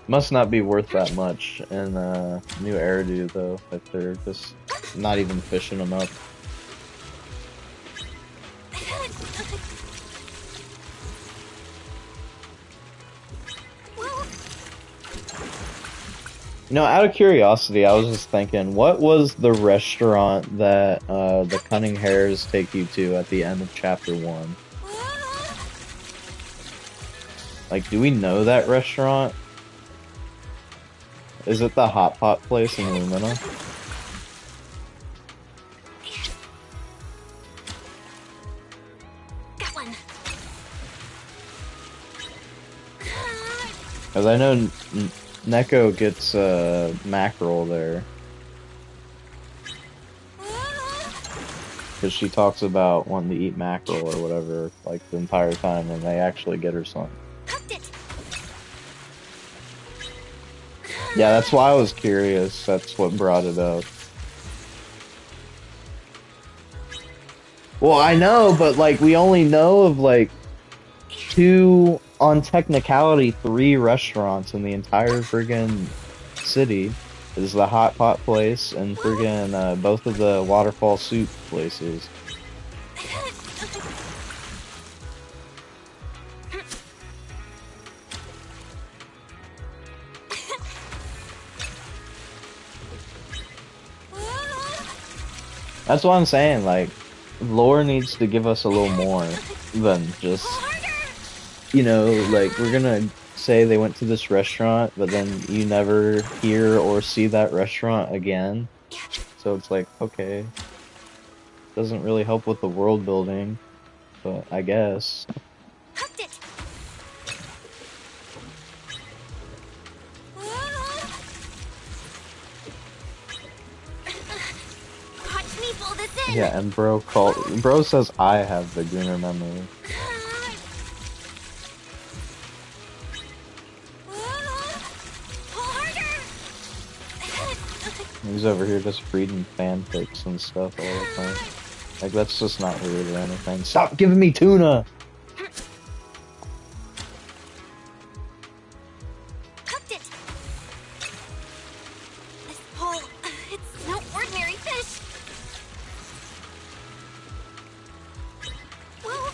Must not be worth that much in New Eridu though, if they're just not even fishing them up. You know, out of curiosity, I was just thinking, what was the restaurant that the Cunning Hares take you to at the end of Chapter 1? Like, do we know that restaurant? Is it the hot pot place in Lumina? Got one. Because I know Neko gets mackerel there. Because she talks about wanting to eat mackerel or whatever, like, the entire time, and they actually get her some. Yeah, that's why I was curious. That's what brought it up. Well, I know, but, like, we only know of, like, 2, on technicality, 3 restaurants in the entire friggin' city. Is the hot pot place and friggin' both of the waterfall soup places. That's what I'm saying, like, lore needs to give us a little more than just, you know, like, we're gonna say they went to this restaurant, but then you never hear or see that restaurant again. So it's like, okay, doesn't really help with the world building, but I guess. Yeah, and bro says I have the greener memory. He's over here just reading fanfics and stuff all the time. Like, that's just not weird or anything. Stop giving me tuna! Cooked it. This pole, it's no ordinary fish. Whoa.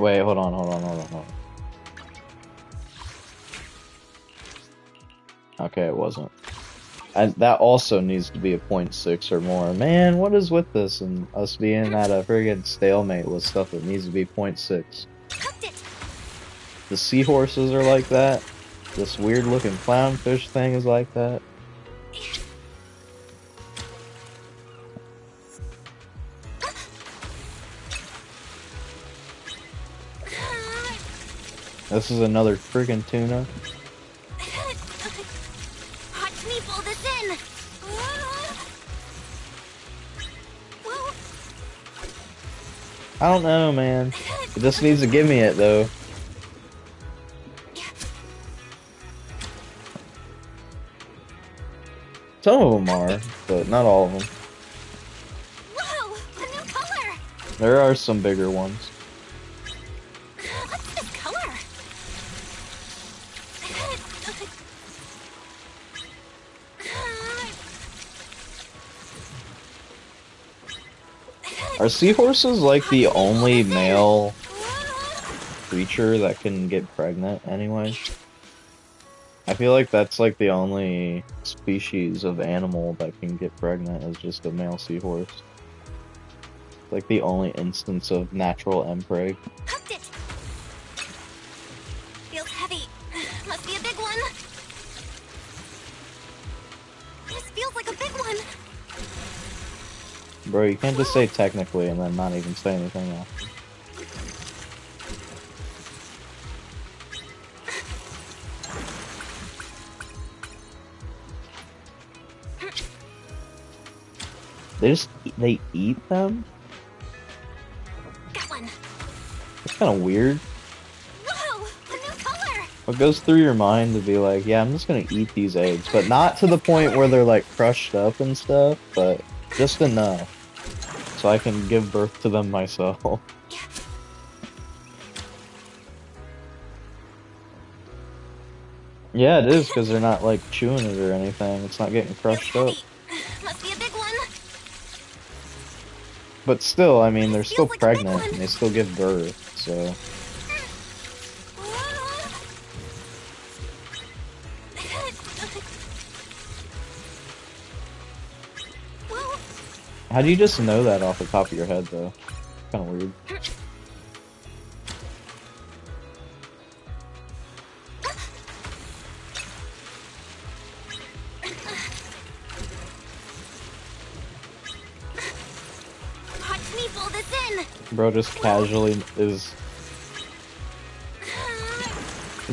Wait, hold on. Okay, it wasn't. And that also needs to be a 0.6 or more. Man, what is with this and us being at a friggin' stalemate with stuff that needs to be 0.6? The seahorses are like that. This weird looking clownfish thing is like that. This is another friggin' tuna. Watch me pull this in. I don't know, man. It just needs to give me it, though. Some of them are, but not all of them. Whoa, a new color. There are some bigger ones. What's this color? Are seahorses like the only male creature that can get pregnant anyway? I feel like that's like the only species of animal that can get pregnant is just a male seahorse. Like the only instance of natural empreg. Hooked it. Feels heavy. Must be a big one. This feels like a big one. Bro, you can't just say technically and then not even say anything else. They eat them? Got one. That's kind of weird. Whoa, a new color. What goes through your mind to be like, yeah, I'm just gonna eat these eggs, but not to the point where they're like crushed up and stuff, but just enough so I can give birth to them myself. Yeah, it is, because they're not like chewing it or anything. It's not getting crushed up. Must be a big one. But still, I mean, they're still pregnant and they still give birth, so. How do you just know that off the top of your head, though? Kind of weird. Watch me pull this in. Bro just casually is...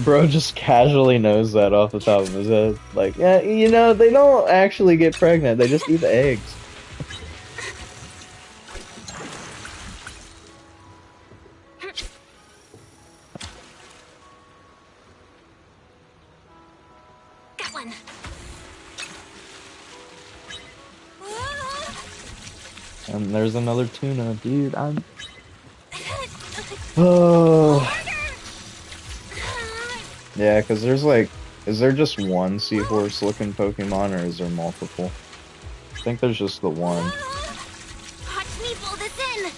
Bro just casually knows that off the top of his head. Like, yeah, you know, they don't actually get pregnant, they just eat the eggs. Got one. And there's another tuna, dude, I'm... Oh... Yeah, because there's like... Is there just one seahorse looking Pokemon, or is there multiple? I think there's just the one. Watch me pull this in.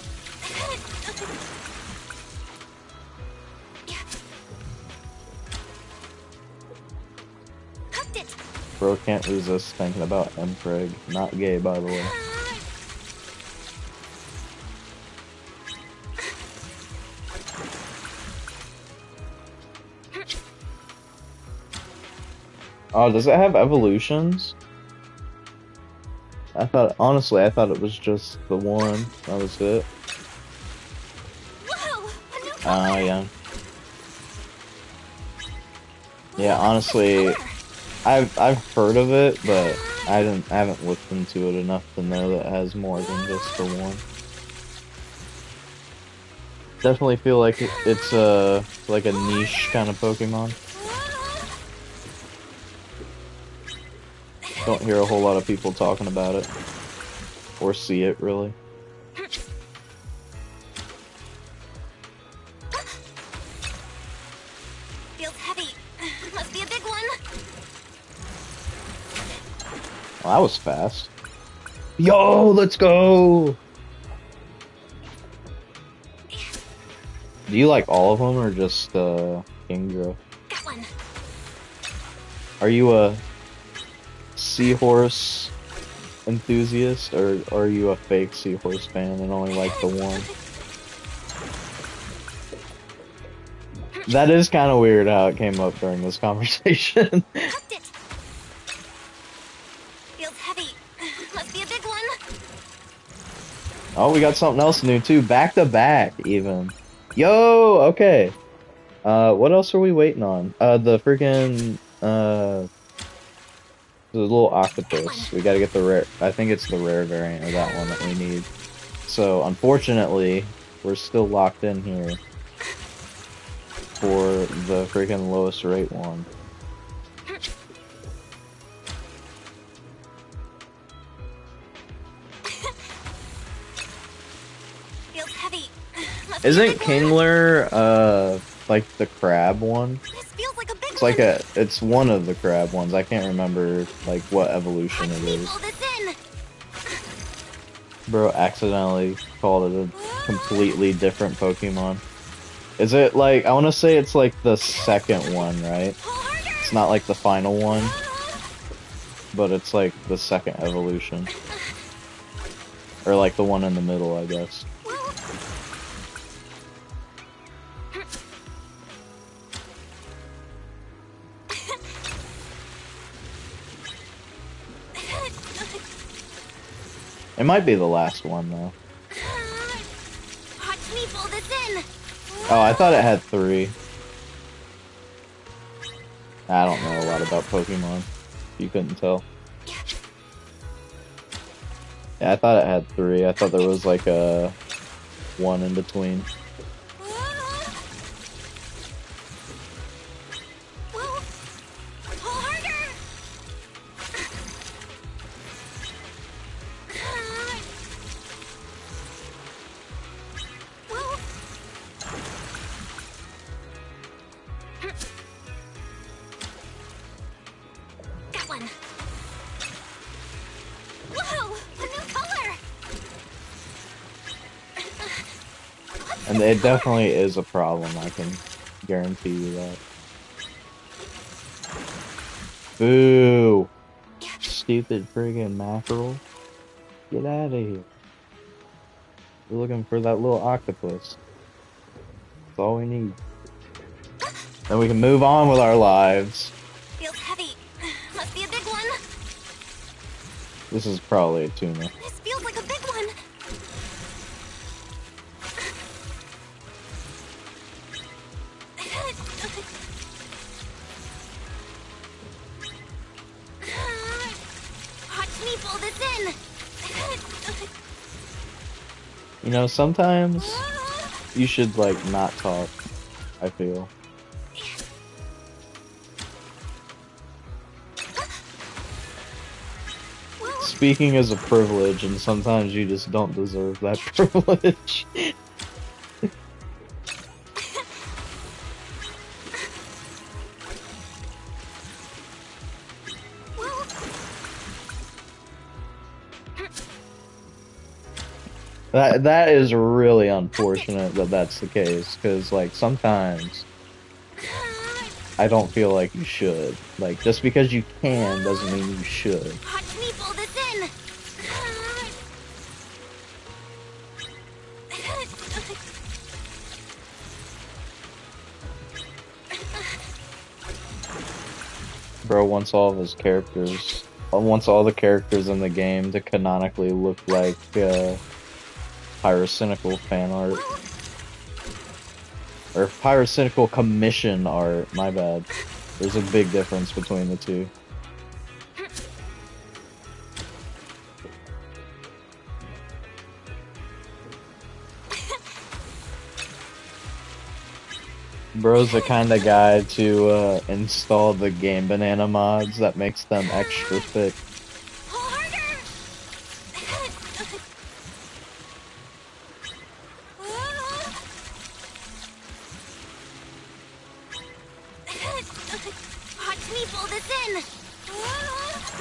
Hooked it. Bro can't resist thinking about Mpreg. Not gay, by the way. Oh, does it have evolutions? Honestly, I thought it was just the one. That was it. Whoa, a new Ah, color. yeah. Yeah, honestly, I've heard of it, but I haven't looked into it enough to know that it has more than just the one. Definitely feel like it's like a niche kind of Pokemon. Don't hear a whole lot of people talking about it. Or see it, really. Feels heavy. Must be a big one. Well, that was fast. Yo, let's go! Do you like all of them, or just, Kingdra? Got one. Are you a seahorse enthusiast, or are you a fake seahorse fan and only like the one? That is kind of weird how it came up during this conversation. Hooked it. Feels heavy. Must be a big one. Oh, we got something else new too. Back to back, even. Yo, okay. What else are we waiting on? The freaking, the little octopus. We gotta get the rare, I think it's the rare variant of that one that we need. So, unfortunately, we're still locked in here for the freaking lowest rate one. Feels heavy. Must be a Isn't big one. Kingler, like the crab one? This feels like a big It's like it's one of the crab ones. I can't remember, like, what evolution Watch it me is. pull this in. Bro accidentally called it a completely different Pokemon. Is it like, I want to say it's like the second one, right? Pull harder. It's not like the final one, but it's like the second evolution. Or like the one in the middle, I guess. It might be the last one, though. Watch me pull this in. Oh, I thought it had 3. I don't know a lot about Pokemon. You couldn't tell. Yeah, I thought it had 3. I thought there was like a 1 in between. Whoa. Pull harder. Whoa. Got one. Whoa, a new color. And it definitely is a problem, I can guarantee you that. Boo! Stupid friggin' mackerel. Get out of here. We're looking for that little octopus. That's all we need. Then we can move on with our lives. Feels heavy. Must be a big one. This is probably a tuna. This feels like a big one. Watch me pull this in. You know, sometimes you should, like, not talk, I feel. Speaking is a privilege, and sometimes you just don't deserve that privilege. That is really unfortunate that that's the case, because, like, sometimes I don't feel like you should. Like, just because you can doesn't mean you should. Watch me pull this in. Bro wants all of his characters, wants all the characters in the game to canonically look like Pyrocynical fan art. Or Pyrocynical commission art, my bad. There's a big difference between the two. Bro's the kind of guy to install the game banana mods that makes them extra thick.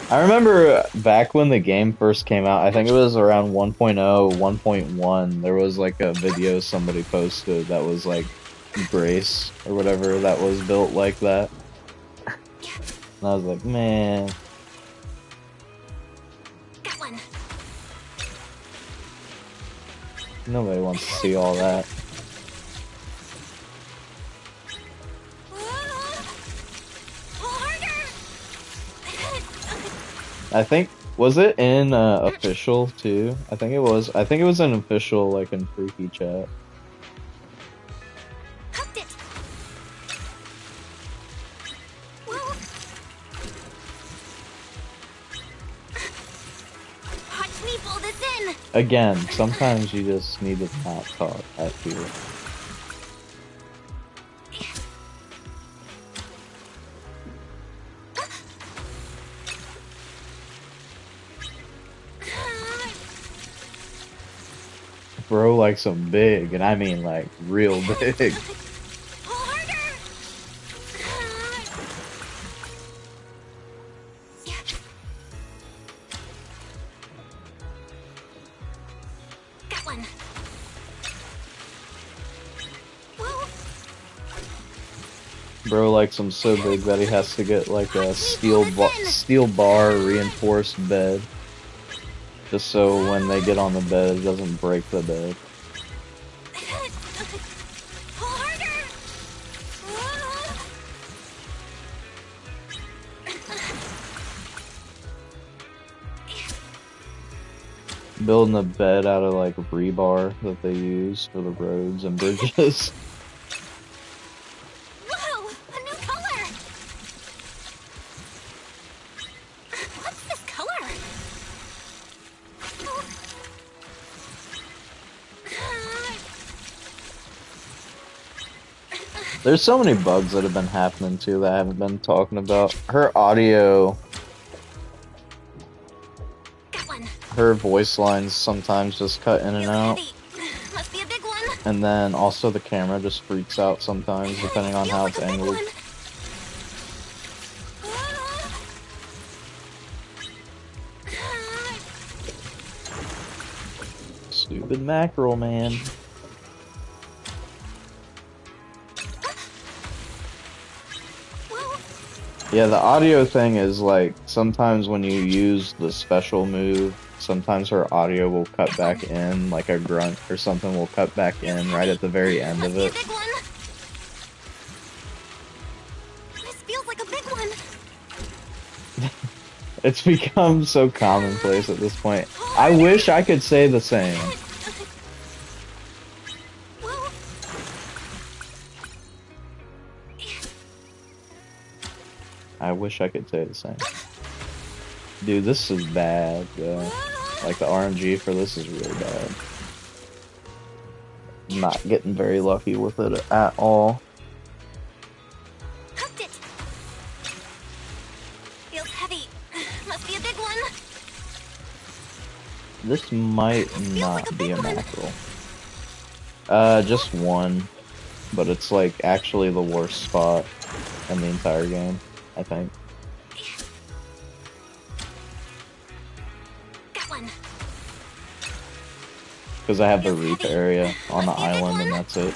I remember back when the game first came out, I think it was around 1.0, 1.1, there was like a video somebody posted that was like Grace or whatever that was built like that. And I was like, man. Got one. Nobody wants to see all that. I think, was it in official too? I think it was in official, like in Freaky Chat. Hooked it. Watch me pull this in. Again, sometimes you just need to not talk, I feel. Bro likes them big, and I mean like real big. Got one. Bro likes them so big that he has to get like a steel bar reinforced bed. Just so when they get on the bed, it doesn't break the bed. Building a bed out of like rebar that they use for the roads and bridges. Whoa! A new color! What's this color? There's so many bugs that have been happening too that I haven't been talking about. Her audio, her voice lines sometimes just cut in and out. Must be a big one. And then also the camera just freaks out sometimes depending on how it's angled. Stupid mackerel, man. Yeah, the audio thing is like, sometimes when you use the special move sometimes her audio will cut back in, like a grunt or something will cut back in right at the very end of it. This feels like a big one. It's become so commonplace at this point. I wish I could say the same. Well, I wish I could say the same. Dude, this is bad, though. Like, the RNG for this is really bad. Not getting very lucky with it at all. hooked it. Feels heavy. Must be a big one. This might not be a mackerel. Just one. But it's, like, actually the worst spot in the entire game, I think. Because I have the reef area on the island and that's it.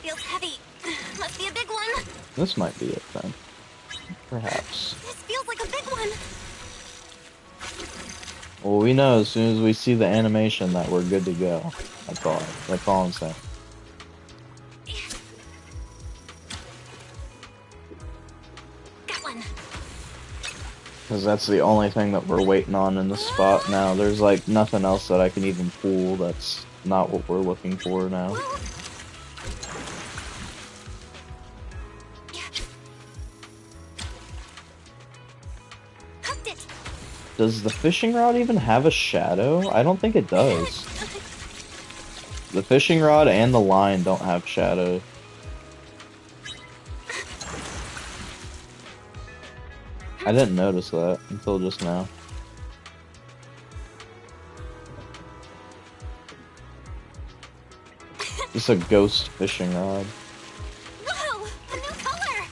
Feels heavy. Must be a big one. This might be it then. Perhaps. This feels like a big one. Well, we know as soon as we see the animation that we're good to go. That's all I'm saying. Because that's the only thing that we're waiting on in this spot now. There's like nothing else that I can even pull that's not what we're looking for now. Does the fishing rod even have a shadow? I don't think it does. The fishing rod and the line don't have shadow. I didn't notice that until just now. It's a ghost fishing rod. Whoa, a new color.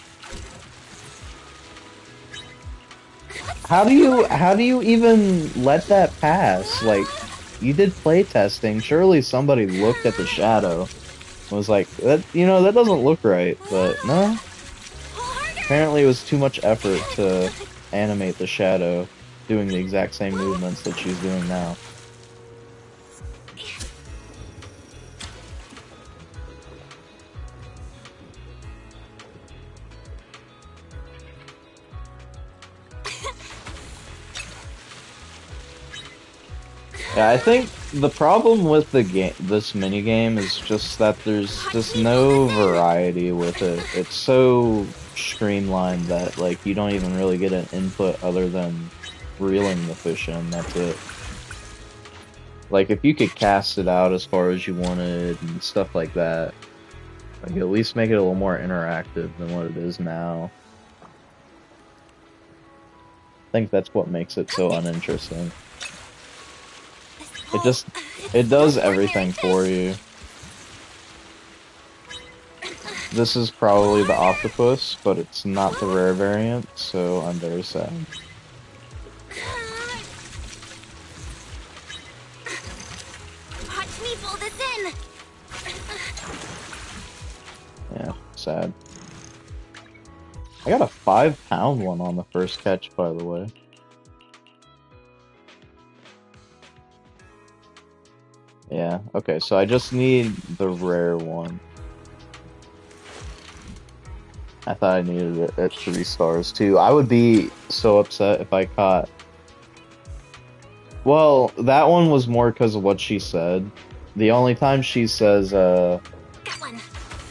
How do you even let that pass? Like, you did play testing. Surely somebody looked at the shadow and was like, that that doesn't look right, but no. Apparently it was too much effort to animate the shadow doing the exact same movements that she's doing now. Yeah, I think the problem with this mini game is just that there's just no variety with it. It's so streamlined that like you don't even really get an input other than reeling the fish in. That's it. Like if you could cast it out as far as you wanted and stuff like that, like at least make it a little more interactive than what it is now. I think that's what makes it so uninteresting. It does everything for you. This is probably the octopus, but it's not the rare variant, so I'm very sad. Watch me pull this in. Yeah, sad. I got a 5-pound one on the first catch, by the way. Yeah, okay, so I just need the rare one. I thought I needed it at 3 stars too. I would be so upset if I caught... Well, that one was more because of what she said. The only time she says,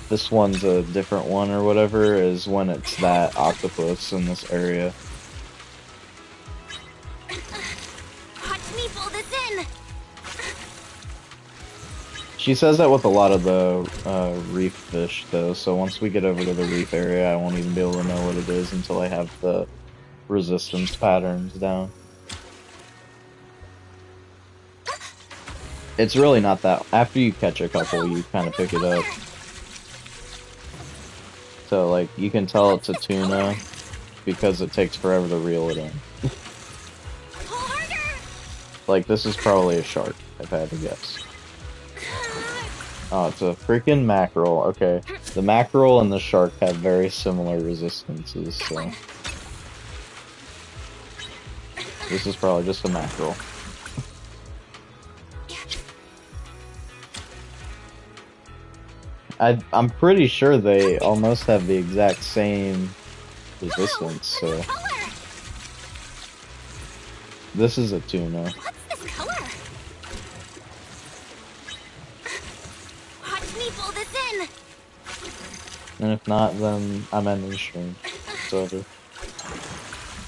this one's a different one or whatever, is when it's that octopus in this area. Watch me pull this in. She says that with a lot of the reef fish, though, so once we get over to the reef area, I won't even be able to know what it is until I have the resistance patterns down. It's really not that... After you catch a couple, you kind of pick it up. So, like, you can tell it's a tuna because it takes forever to reel it in. Like, this is probably a shark, if I had to guess. Oh, it's a freaking mackerel. Okay. The mackerel and the shark have very similar resistances, so... This is probably just a mackerel. I'm pretty sure they almost have the exact same resistance, so... This is a tuna. What's this color? Watch me pull this in. And if not, then I'm ending the stream. It's over.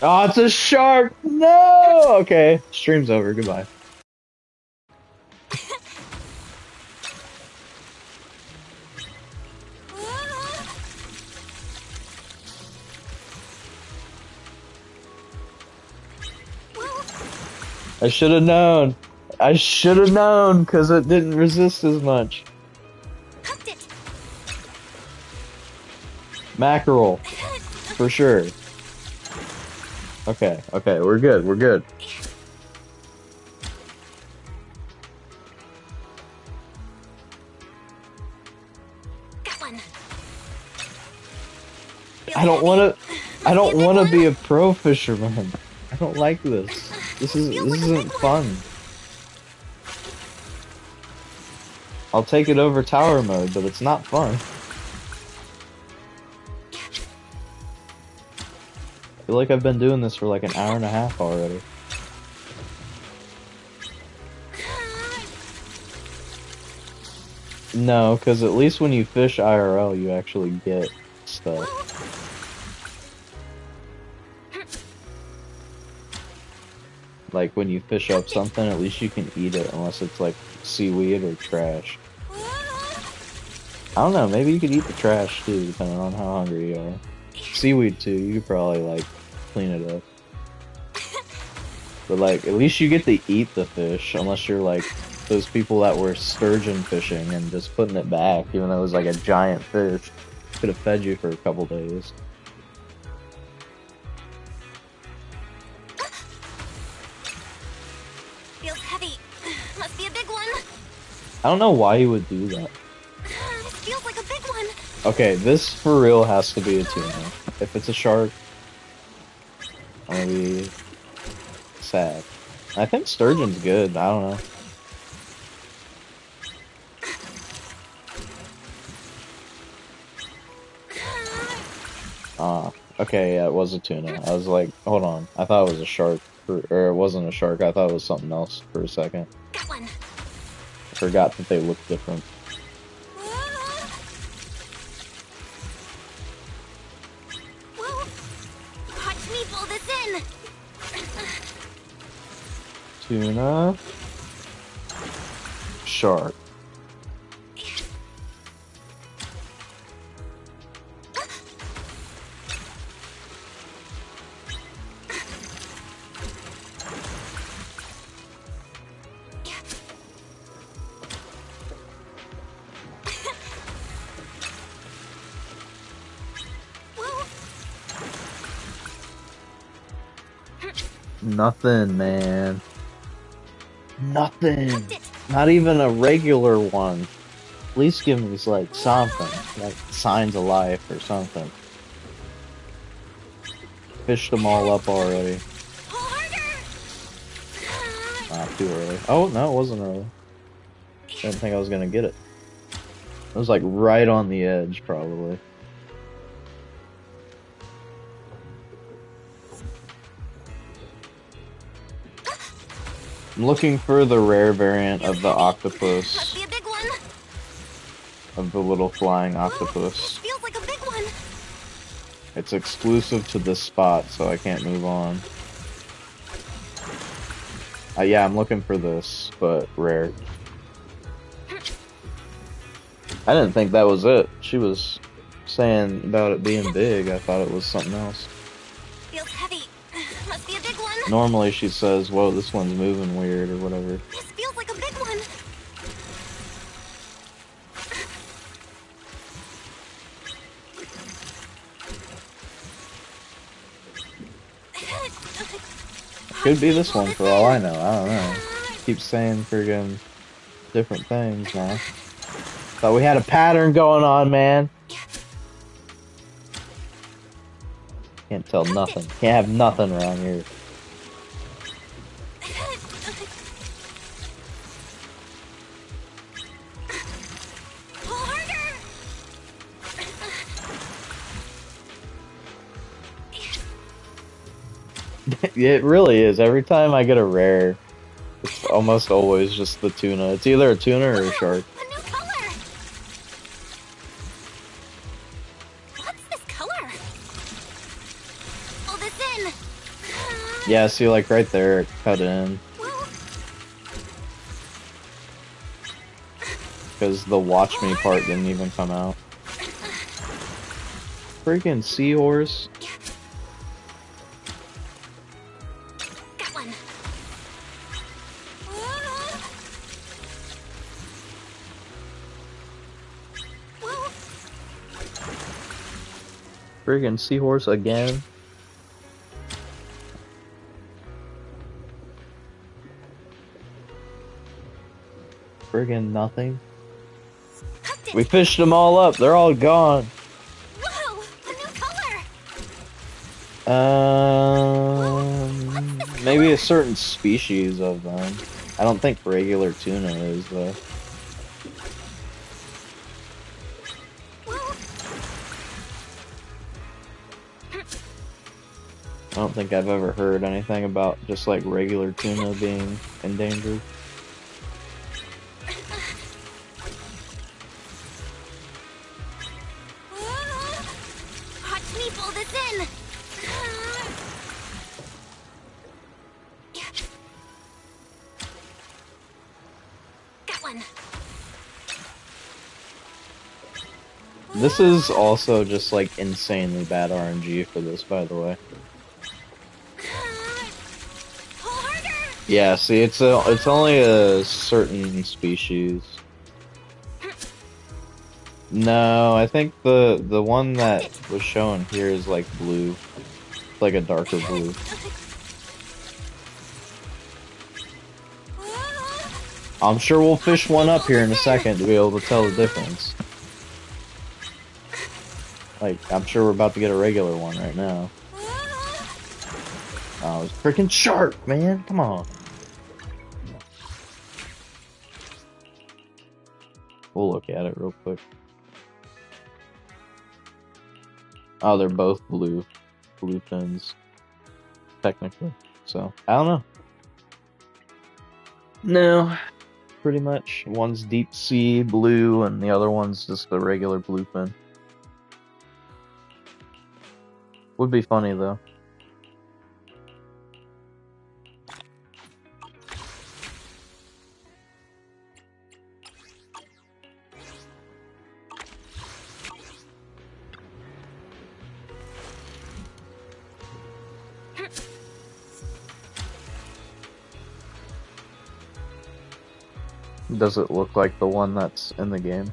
Oh, it's a shark! No! Okay, stream's over. Goodbye. I should have known. I should have known because it didn't resist as much. Hooked it. Mackerel, for sure. Okay, okay, we're good. We're good. Got one. I don't want to. I don't want to be a pro fisherman. I don't like this. This isn't fun. I'll take it over tower mode, but it's not fun. I feel like I've been doing this for like an hour and a half already. No, because at least when you fish IRL, you actually get stuff. Like, when you fish up something, at least you can eat it, unless it's, like, seaweed or trash. I don't know, maybe you could eat the trash, too, depending on how hungry you are. Seaweed, too, you could probably, like, clean it up. But, like, at least you get to eat the fish, unless you're, like, those people that were sturgeon fishing and just putting it back, even though it was, like, a giant fish. Could have fed you for a couple days. Feels heavy. Must be a big one. I don't know why you would do that. This feels like a big one. Okay, this for real has to be a tuna. If it's a shark, I'm gonna be sad. I think sturgeon's good, I don't know. Okay, yeah, it was a tuna. I was like, hold on, I thought it was a shark, or it wasn't a shark, I thought it was something else for a second. Got one. I forgot that they looked different. Whoa. Watch me pull this in. Tuna. Shark. Nothing, man. Nothing. Not even a regular one. At least give me like something, like signs of life or something. Fished them all up already. Not too early. Oh, no, it wasn't early. Didn't think I was gonna get it. It was like right on the edge, probably. I'm looking for the rare variant of the octopus. Must be a big one. Of the little flying octopus. Feels like a big one. It's exclusive to this spot, so I can't move on. Yeah, I'm looking for this, but rare. I didn't think that was it. She was saying about it being big. I thought it was something else. Feels heavy. Must be a big one. Normally she says, whoa, this one's moving weird or whatever. This feels like a big one. Could be this one for all I know. I don't know. Keep saying friggin' different things now. Thought we had a pattern going on, man. Can't tell nothing. Can't have nothing around here. It really is. Every time I get a rare, it's almost always just the tuna. It's either a tuna or a shark. A new color. What's this color? Pull this in. Yeah, see, like right there, it cut in. Because the watch me part didn't even come out. Freaking seahorse. Got one. Freaking seahorse again. Friggin' nothing. We fished them all up. They're all gone. Whoa, a new color. Maybe a certain species of them. I don't think regular tuna is though. I don't think I've ever heard anything about just like regular tuna being endangered. Watch me pull this in. Got one. This is also just like insanely bad RNG for this, by the way. Pull harder. Yeah, see, it's only a certain species. No, I think the one that was shown here is like blue. It's like a darker blue. I'm sure we'll fish one up here in a second to be able to tell the difference. Like, I'm sure we're about to get a regular one right now. Oh, it's freaking shark, man! Come on. We'll look at it real quick. Oh, they're both blue fins, technically. So, I don't know. No, pretty much. One's deep sea blue, and the other one's just a regular blue fin. Would be funny, though. Does it look like the one that's in the game?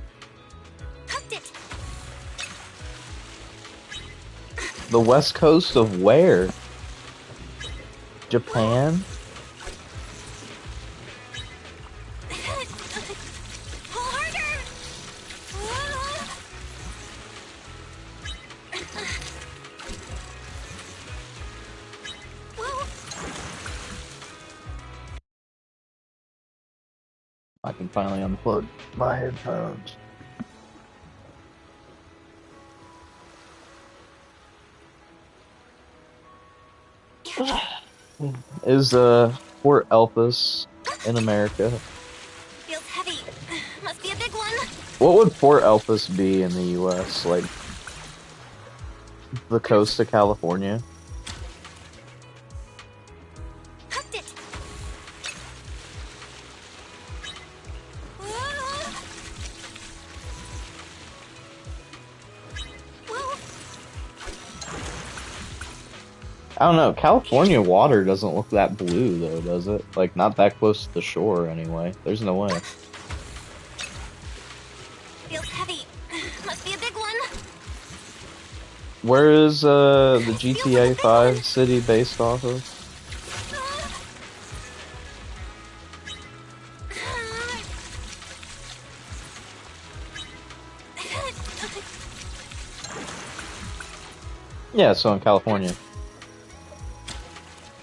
The west coast of where? Japan? I can finally unplug my headphones. Is Fort Elpis in America? Feels heavy. Must be a big one. What would Fort Elpis be in the US? Like the coast of California? Hooked it. I don't know, California water doesn't look that blue though, does it? Like, not that close to the shore anyway. There's no way. Feels heavy. Must be a big one. Where is the GTA 5 city based off of? Yeah, so in California.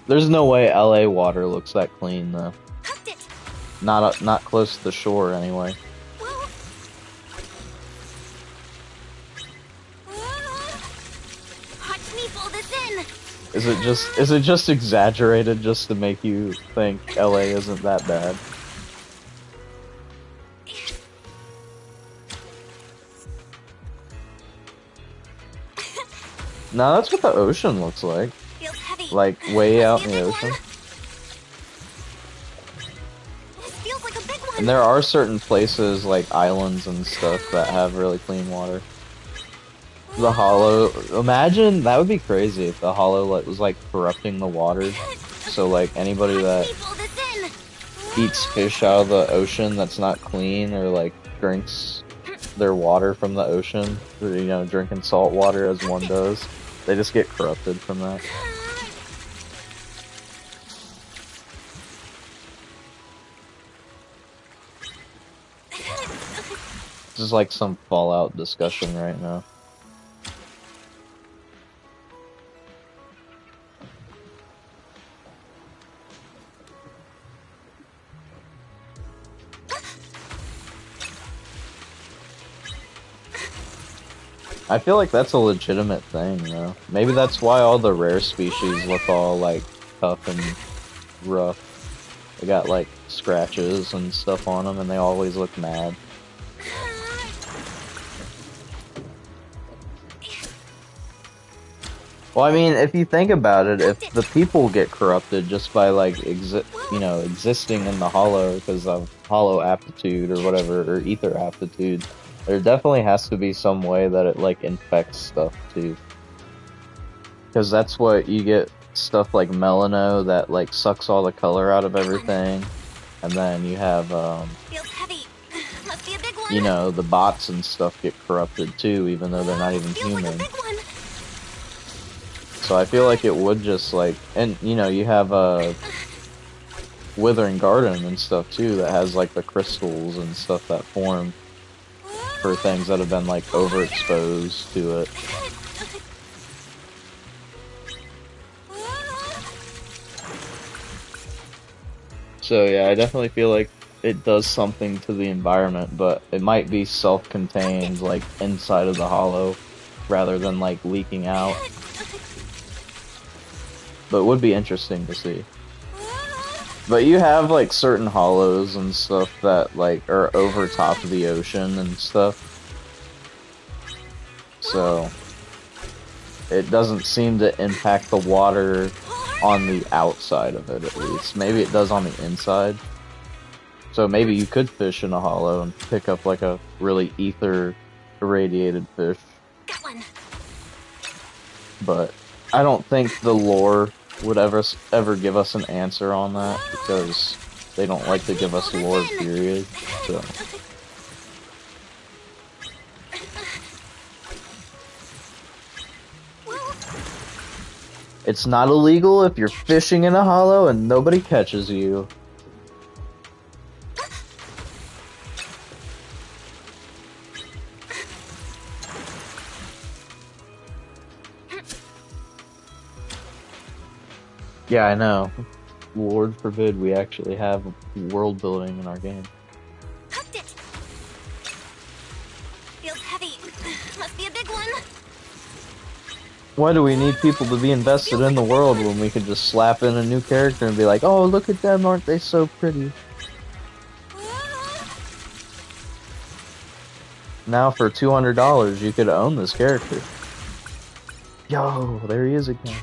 There's no way LA water looks that clean though. Hooked it. Not close to the shore anyway. Whoa. Watch me pull this in. Is it just exaggerated just to make you think LA isn't that bad? No, that's what the ocean looks like. Feels heavy. Like way out Must in be a the big ocean. one. This feels like a big one. And there are certain places like islands and stuff that have really clean water. The hollow, imagine that would be crazy if the hollow like was like corrupting the water. So like anybody that Watch me pull this in. eats fish out of the ocean that's not clean or like drinks their water from the ocean, or, you know, drinking salt water as one does, they just get corrupted from that. This is like some Fallout discussion right now. I feel like that's a legitimate thing, though. Maybe that's why all the rare species look all, like, tough and rough. They got, like, scratches and stuff on them, and they always look mad. Well, I mean, if you think about it, if the people get corrupted just by, like, existing in the hollow because of hollow aptitude or whatever, or ether aptitude, there definitely has to be some way that it, like, infects stuff, too. Because that's what you get stuff like Melano that, like, sucks all the color out of everything. And then you have, Feels heavy. Must be a big one. you know, the bots and stuff get corrupted, too, even though they're not even Feels like a human. big one. So I feel like it would just, like, and, you know, you have a Withering Garden and stuff, too, that has, like, the crystals and stuff that form for things that have been, like, overexposed to it. So yeah, I definitely feel like it does something to the environment, but it might be self-contained, like, inside of the hollow, rather than, like, leaking out. But it would be interesting to see. But you have, like, certain hollows and stuff that, like, are over top of the ocean and stuff. So, it doesn't seem to impact the water on the outside of it, at least. Maybe it does on the inside. So maybe you could fish in a hollow and pick up, like, a really ether-irradiated fish. Got one. But I don't think the lore would ever give us an answer on that, because they don't like to give us lore, period. So it's not illegal if you're fishing in a hollow and nobody catches you. Yeah, I know. Lord forbid we actually have world building in our game. Hooked it. Feels heavy. Must be a big one. Why do we need people to be invested in the world when we could just slap in a new character and be like, oh, look at them, aren't they so pretty? Now for $200 you could own this character. Yo, there he is again.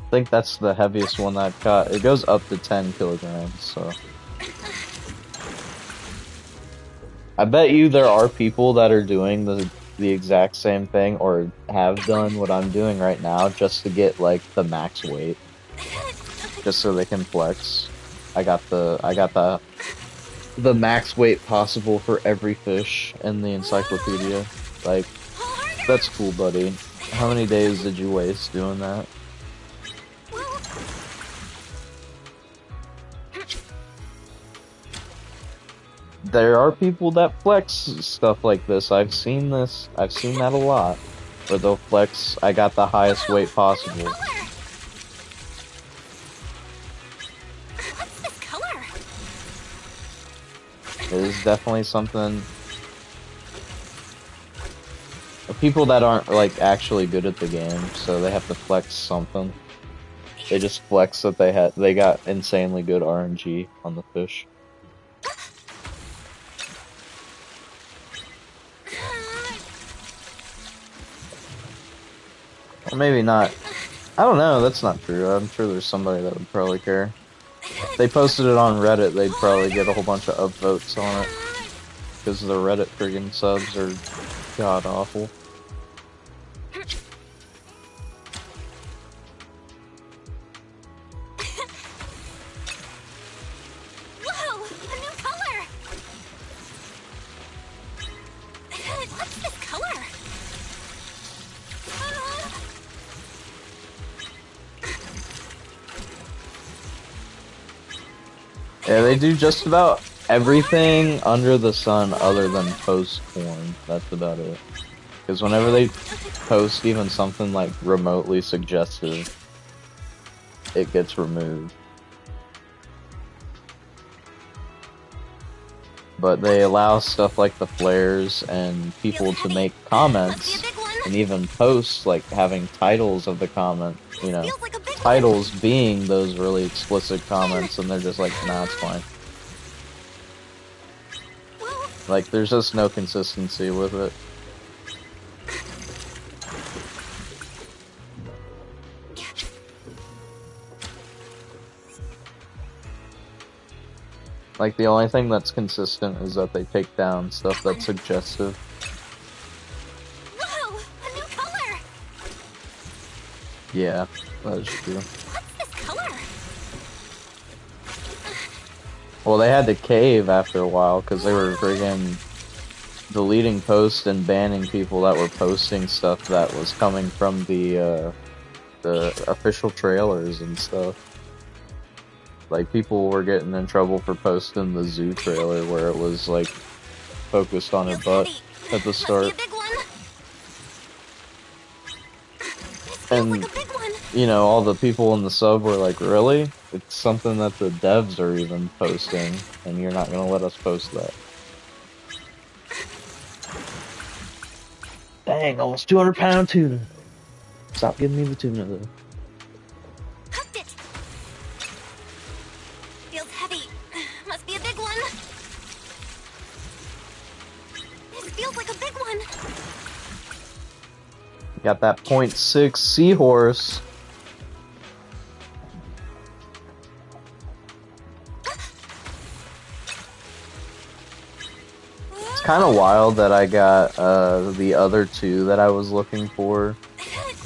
I think that's the heaviest one I've caught. It goes up to 10 kilograms, so. I bet you there are people that are doing the exact same thing, or have done what I'm doing right now, just to get, like, the max weight. Just so they can flex. I got the max weight possible for every fish in the encyclopedia. Like, that's cool, buddy. How many days did you waste doing that? There are people that flex stuff like this. I've seen that a lot. But they'll flex, I got the highest weight possible. What's this color? It is definitely something. People that aren't like actually good at the game, so they have to flex something. They just flex that they got insanely good RNG on the fish. Or maybe not. I don't know, that's not true. I'm sure there's somebody that would probably care. If they posted it on Reddit, they'd probably get a whole bunch of upvotes on it. Because the Reddit friggin' subs are god awful. Whoa, a new color. What's this color? Yeah, they do just about everything under the sun other than post porn. That's about it. Because whenever they post even something like remotely suggestive, it gets removed. But they allow stuff like the flares and people to make comments and even post like having titles of the comment, you know, titles being those really explicit comments, and they're just like, nah, it's fine. Like, there's just no consistency with it. Like, the only thing that's consistent is that they take down stuff that's suggestive. Whoa, a new color. Yeah, that is true. What's this color? Well, they had to cave after a while because they were friggin' deleting posts and banning people that were posting stuff that was coming from the official trailers and stuff. Like, people were getting in trouble for posting the zoo trailer where it was, like, focused on her butt at the start. And, you know, all the people in the sub were like, really? It's something that the devs are even posting, and you're not gonna let us post that. Dang, almost 200-pound tuna. Stop giving me the tuna, though. Hooked it. Feels heavy. Must be a big one. This feels like a big one. Got that .6 seahorse. It's kind of wild that I got the other two that I was looking for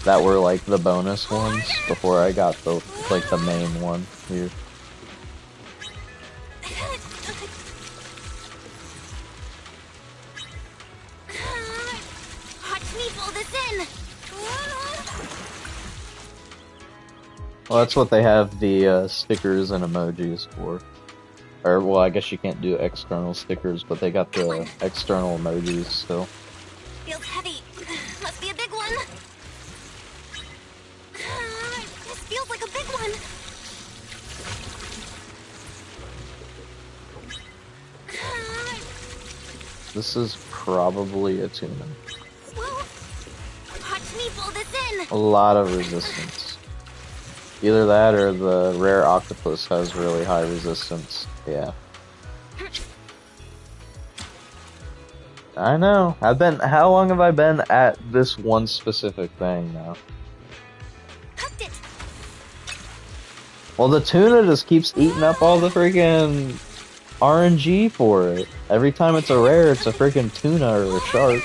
that were like the bonus ones before I got the like the main one here. Watch me pull this in. Well, that's what they have the stickers and emojis for. Or, well, I guess you can't do external stickers, but they got the external emojis still. Feels heavy. Must be a big one. This feels like a big one. This is probably a tuna. Whoa. Watch me pull this in. A lot of resistance. Either that or the rare octopus has really high resistance. Yeah. I know. How long have I been at this one specific thing now? Hooked it. Well, the tuna just keeps eating up all the freaking RNG for it. Every time it's a rare, it's a freaking tuna or a shark.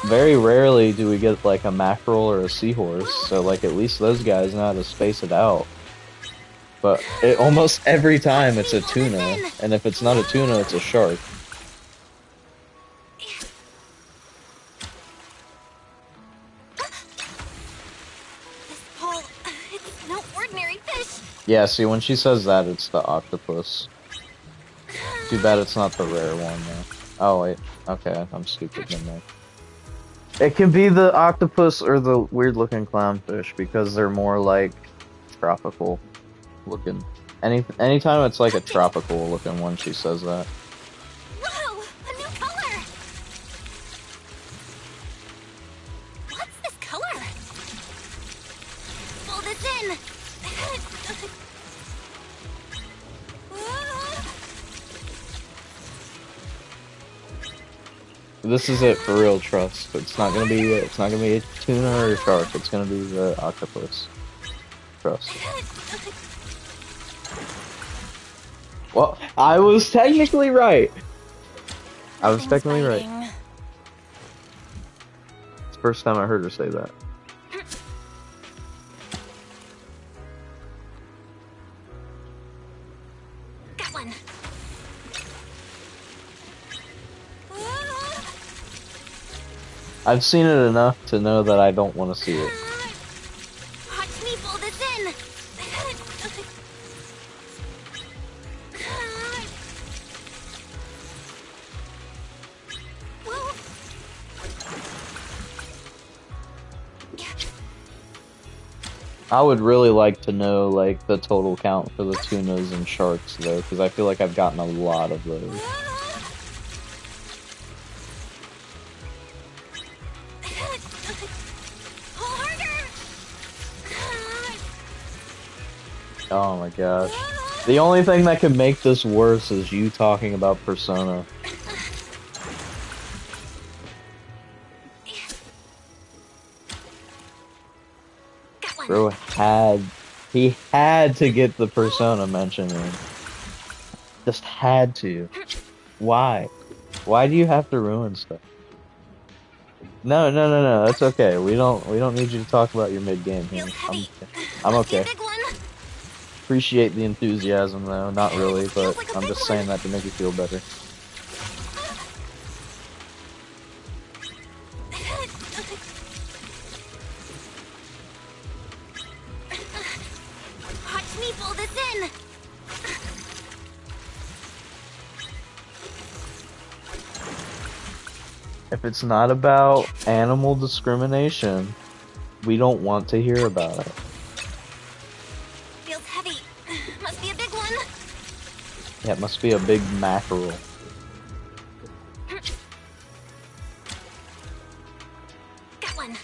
Very rarely do we get like a mackerel or a seahorse, so like at least those guys know how to space it out. But almost every time it's a tuna, and if it's not a tuna, it's a shark. This pole, it's no ordinary fish. Yeah, see, when she says that, it's the octopus. Too bad it's not the rare one, though. Oh, wait. Okay, I'm stupid, never mind. It can be the octopus or the weird-looking clownfish because they're more like tropical looking. Anytime it's like a tropical looking one, she says that. Whoa! A new color! What's this color? Pull this in! This is it for real, trust. It's not gonna be a tuna or a shark. It's gonna be the octopus. Trust. Well, I was technically right. I was technically right. It's the first time I heard her say that. Got one. I've seen it enough to know that I don't want to see it. Watch me pull this in. Whoa. I would really like to know like the total count for the tunas and sharks though, because I feel like I've gotten a lot of those. Oh my gosh. The only thing that could make this worse is you talking about Persona. Bro he had to get the Persona mention in. Just had to. Why? Why do you have to ruin stuff? No, that's okay. We don't need you to talk about your mid game here. I'm okay. Appreciate the enthusiasm though, not really, but I'm just saying that to make you feel better. Watch me pull this in. If it's not about animal discrimination, we don't want to hear about it. Feels heavy. Must be a big one. Yeah, it must be a big mackerel. Got one.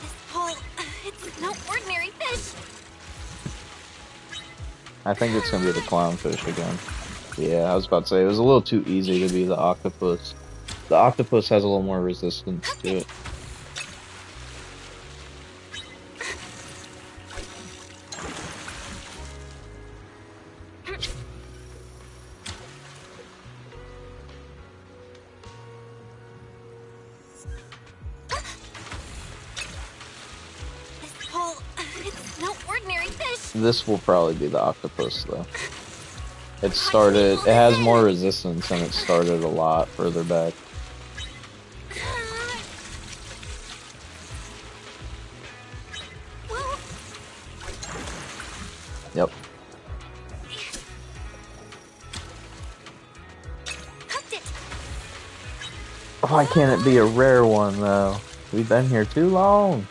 This pole, it's no ordinary fish. I think it's gonna be the clownfish again. Yeah, I was about to say, it was a little too easy to be the octopus. The octopus has a little more resistance to it. This pole, it's no ordinary fish. This will probably be the octopus though. It has more resistance and it started a lot further back. Yep. Why can't it be a rare one though? We've been here too long.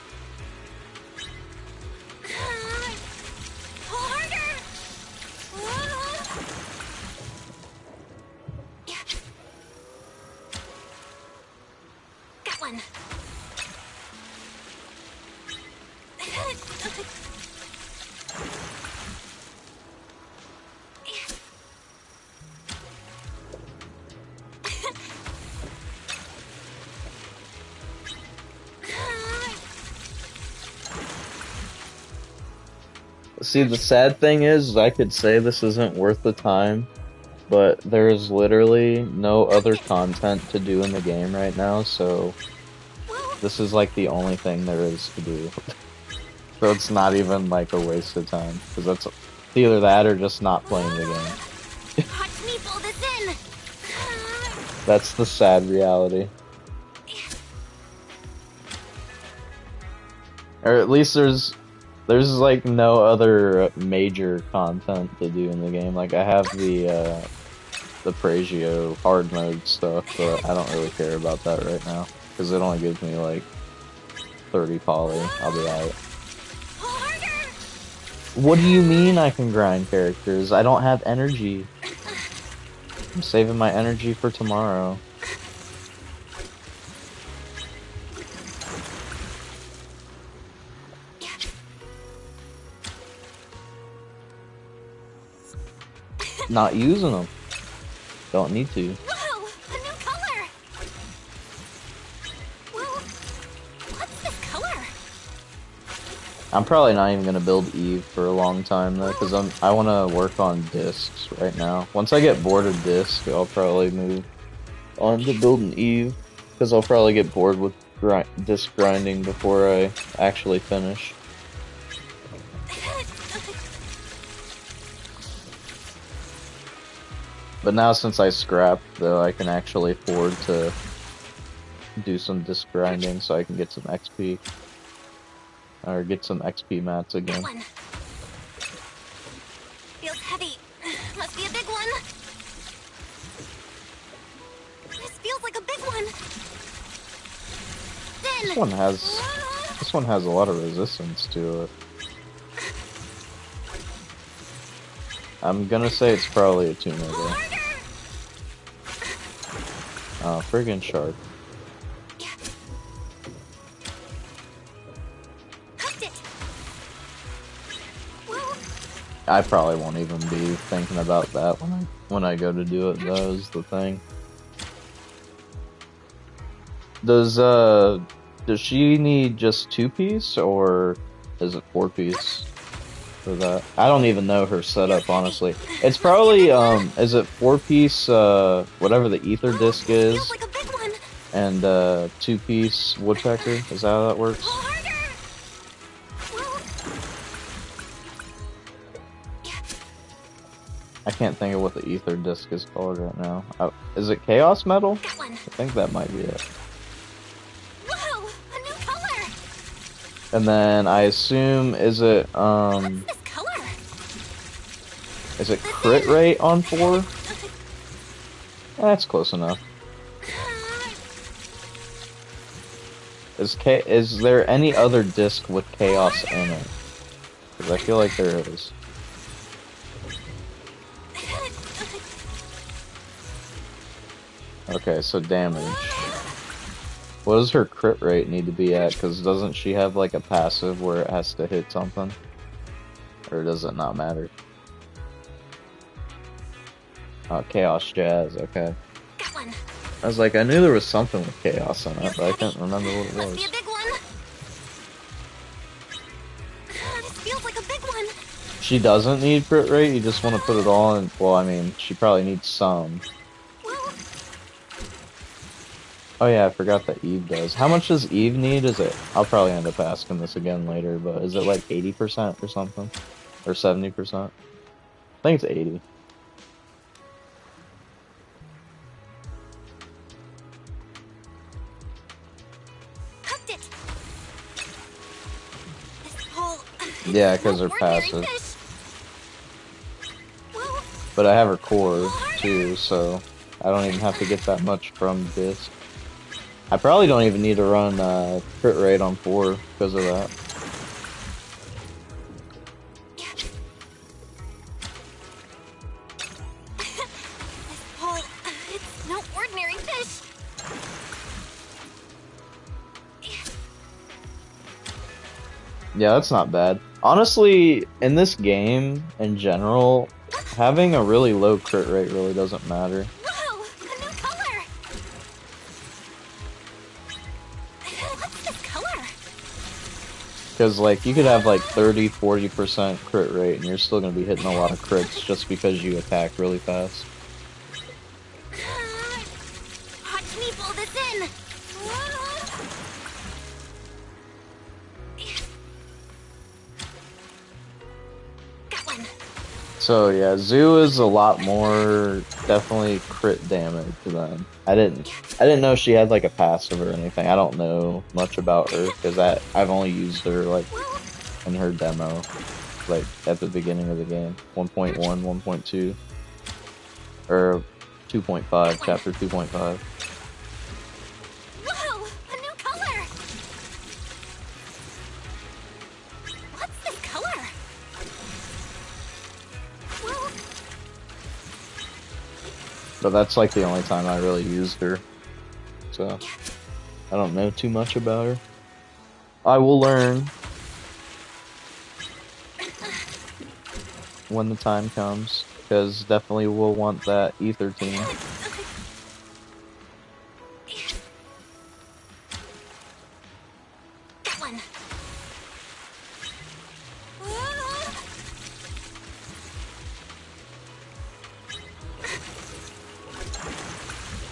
Got one. See, the sad thing is, I could say this isn't worth the time, but there is literally no other content to do in the game right now, so this is like the only thing there is to do. So it's not even like a waste of time, because that's either that or just not playing the game. Watch me pull this in. That's the sad reality. Or at least there's like no other major content to do in the game. Like I have the Prazio hard mode stuff, but I don't really care about that right now. because it only gives me like 30 poly. I'll be out. Harder! What do you mean I can grind characters? I don't have energy. I'm saving my energy for tomorrow. Not using them. Don't need to. Whoa! A new color! Well, what's this color? I'm probably not even gonna build Eve for a long time though, because I want to work on discs right now. Once I get bored of disc, I'll probably move on to building Eve, because I'll probably get bored with disc grinding before I actually finish. But now since I scrapped, though, I can actually afford to do some disc grinding so I can get some XP. Or get some XP mats again. One. Feels heavy. Must be a big one. This feels like a big one. Then. This one has a lot of resistance to it. I'm gonna say it's probably a tuner though. Oh, friggin' shark. I probably won't even be thinking about that when I go to do it though, is the thing. Does she need just 2-piece or is it 4-piece for that? I don't even know her setup, honestly. It's probably is it 4-piece whatever the ether disc is, and 2-piece woodpecker? Is that how that works? I can't think of what the ether disc is called right now. Is it chaos metal? I think that might be it. Whoa, a new color. And then I assume is it What's this color? is it crit rate on 4? That's close enough. Is there any other disc with chaos in it? Because I feel like there is. Okay, so damage. What does her crit rate need to be at? Because doesn't she have like a passive where it has to hit something? Or does it not matter? Oh, Chaos Jazz, okay. I was like, I knew there was something with Chaos in it, but I can't remember what it was. Must be a big one. This feels like a big one. She doesn't need crit rate, you just want to put it all in. Well, I mean, she probably needs some. Oh yeah, I forgot that Eve does. How much does Eve need? Is it? I'll probably end up asking this again later, but is it like 80% or something? Or 70%? I think it's 80. Hooked it. This whole Yeah, because they're passive. But I have her core too, so I don't even have to get that much from disc. I probably don't even need to run crit rate on 4 because of that. This whole it's no ordinary fish. Yeah, that's not bad. Honestly, in this game, in general, having a really low crit rate really doesn't matter. Whoa, a new color. What's this color? Because, like, you could have, like, 30-40% crit rate, and you're still going to be hitting a lot of crits just because you attack really fast. Watch me pull this in. Got one. So, yeah, Zoo is a lot more, definitely crit damage than... I didn't know she had, like, a passive or anything. I don't know much about her, because I've only used her, like, in her demo, like, at the beginning of the game. 1.1, 1.2, or 2.5, chapter 2.5. Whoa, a But that's like the only time I really used her. So, I don't know too much about her. I will learn when the time comes, because definitely will want that ether team. That one.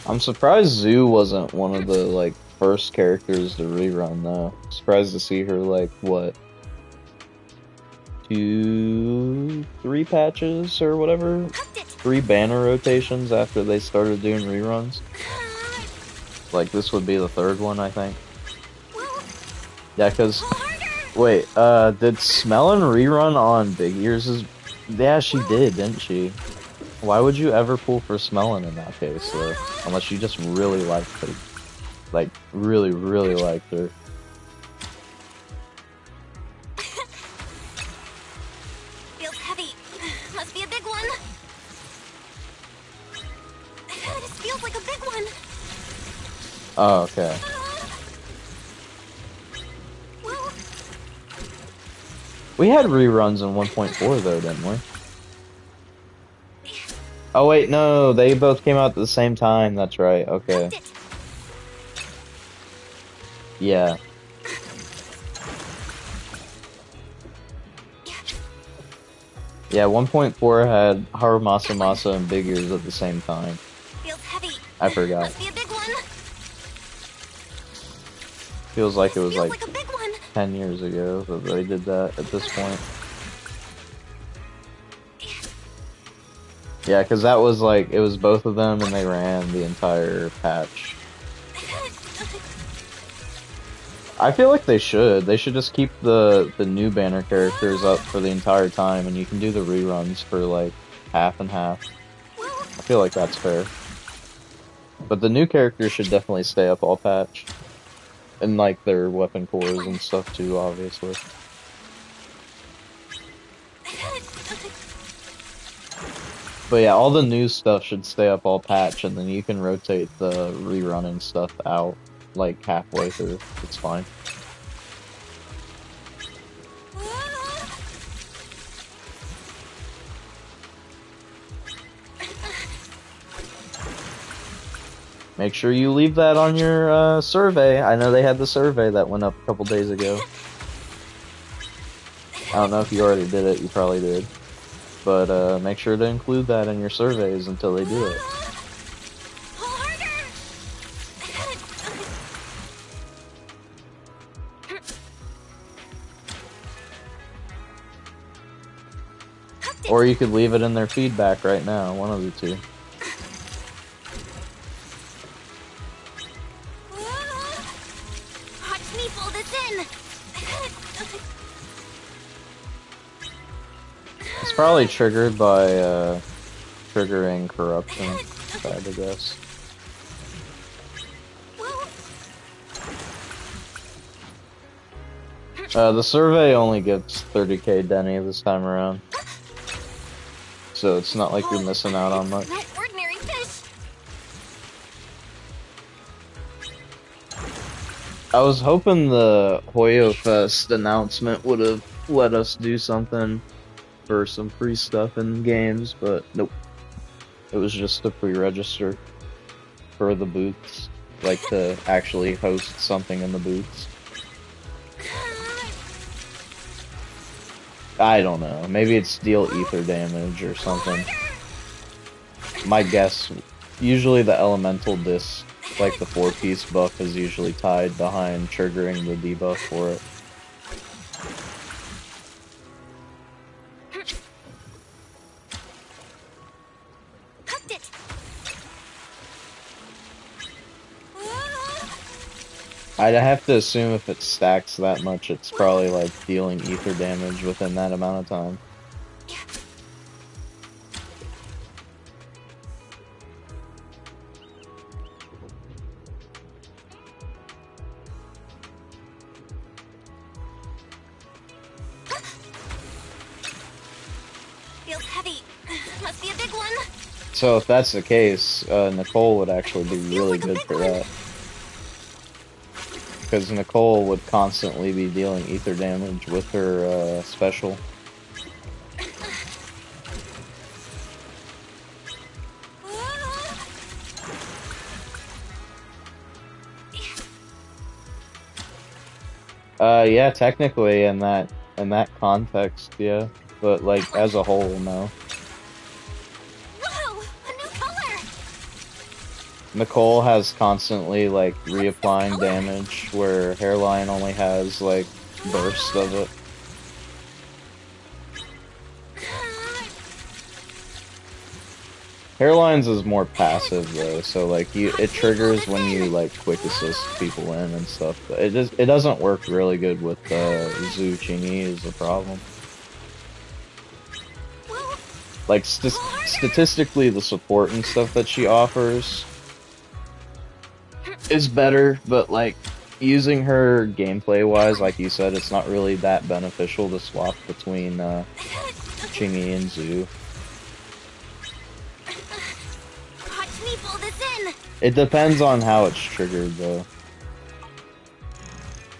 I'm surprised Zoo wasn't one of the, like, first characters to rerun, though. Surprised to see her, like, what? 3 patches or whatever? 3 banner rotations after they started doing reruns. Like, this would be the 3rd one, I think. Yeah, cause... Wait, did Smellin' rerun on Big Ears'? Yeah, she did, didn't she? Why would you ever pull for Smellin' in that case, though? Unless you just really liked her. Like, really, really liked her. Feels heavy. Must be a big one. This feels like a big one. Oh, okay. Well, We had reruns in 1.4 though, didn't we? Oh wait, no, they both came out at the same time, that's right, okay. Yeah. Yeah, 1.4 had Harumasa Masa and Big Ears at the same time. feels heavy. I forgot. Must be a big one. Feels like it was Feels like like a big one. 10 years ago that they did that at this point. Yeah, because that was like, it was both of them and they ran the entire patch. I feel like they should. They should just keep the new banner characters up for the entire time and you can do the reruns for like half and half. I feel like that's fair. But the new characters should definitely stay up all patch. And like their weapon cores and stuff too, obviously. But yeah, all the new stuff should stay up all patch, and then you can rotate the rerunning stuff out, like, halfway through. It's fine. Make sure you leave that on your survey. I know they had the survey that went up a couple days ago. I don't know if you already did it, you probably did. But make sure to include that in your surveys until they do it. Or you could leave it in their feedback right now, one of the two. Watch me fold this in. It's probably triggered by triggering corruption, if I had to guess. The survey only gets 30k Denny this time around. So it's not like you're missing out on much. No ordinary fish. I was hoping the Hoyo Fest announcement would have let us do something for some free stuff in games, but nope. It was just a pre-register for the booths, like to actually host something in the booths. I don't know. Maybe it's deal ether damage or something. My guess, usually the elemental disc, like the 4-piece buff, is usually tied behind triggering the debuff for it. I'd have to assume if it stacks that much, it's probably like dealing ether damage within that amount of time. Feels heavy. Must be a big one. So if that's the case, Nicole would actually be really good for that. Because Nicole would constantly be dealing ether damage with her special. Yeah, technically in that context, yeah. But like as a whole, no. Whoa! A new color! Nicole has constantly like reapplying damage where Hairline only has like bursts of it. Hairlines is more passive though, so like it triggers when you like quick assist people in and stuff. But it doesn't work really good with Zhu Qingyi is the problem. Whoa! Like statistically, the support and stuff that she offers is better, but like using her gameplay wise, like you said, it's not really that beneficial to swap between Qingyi and Zhu. Watch me pull this in! It depends on how it's triggered, though.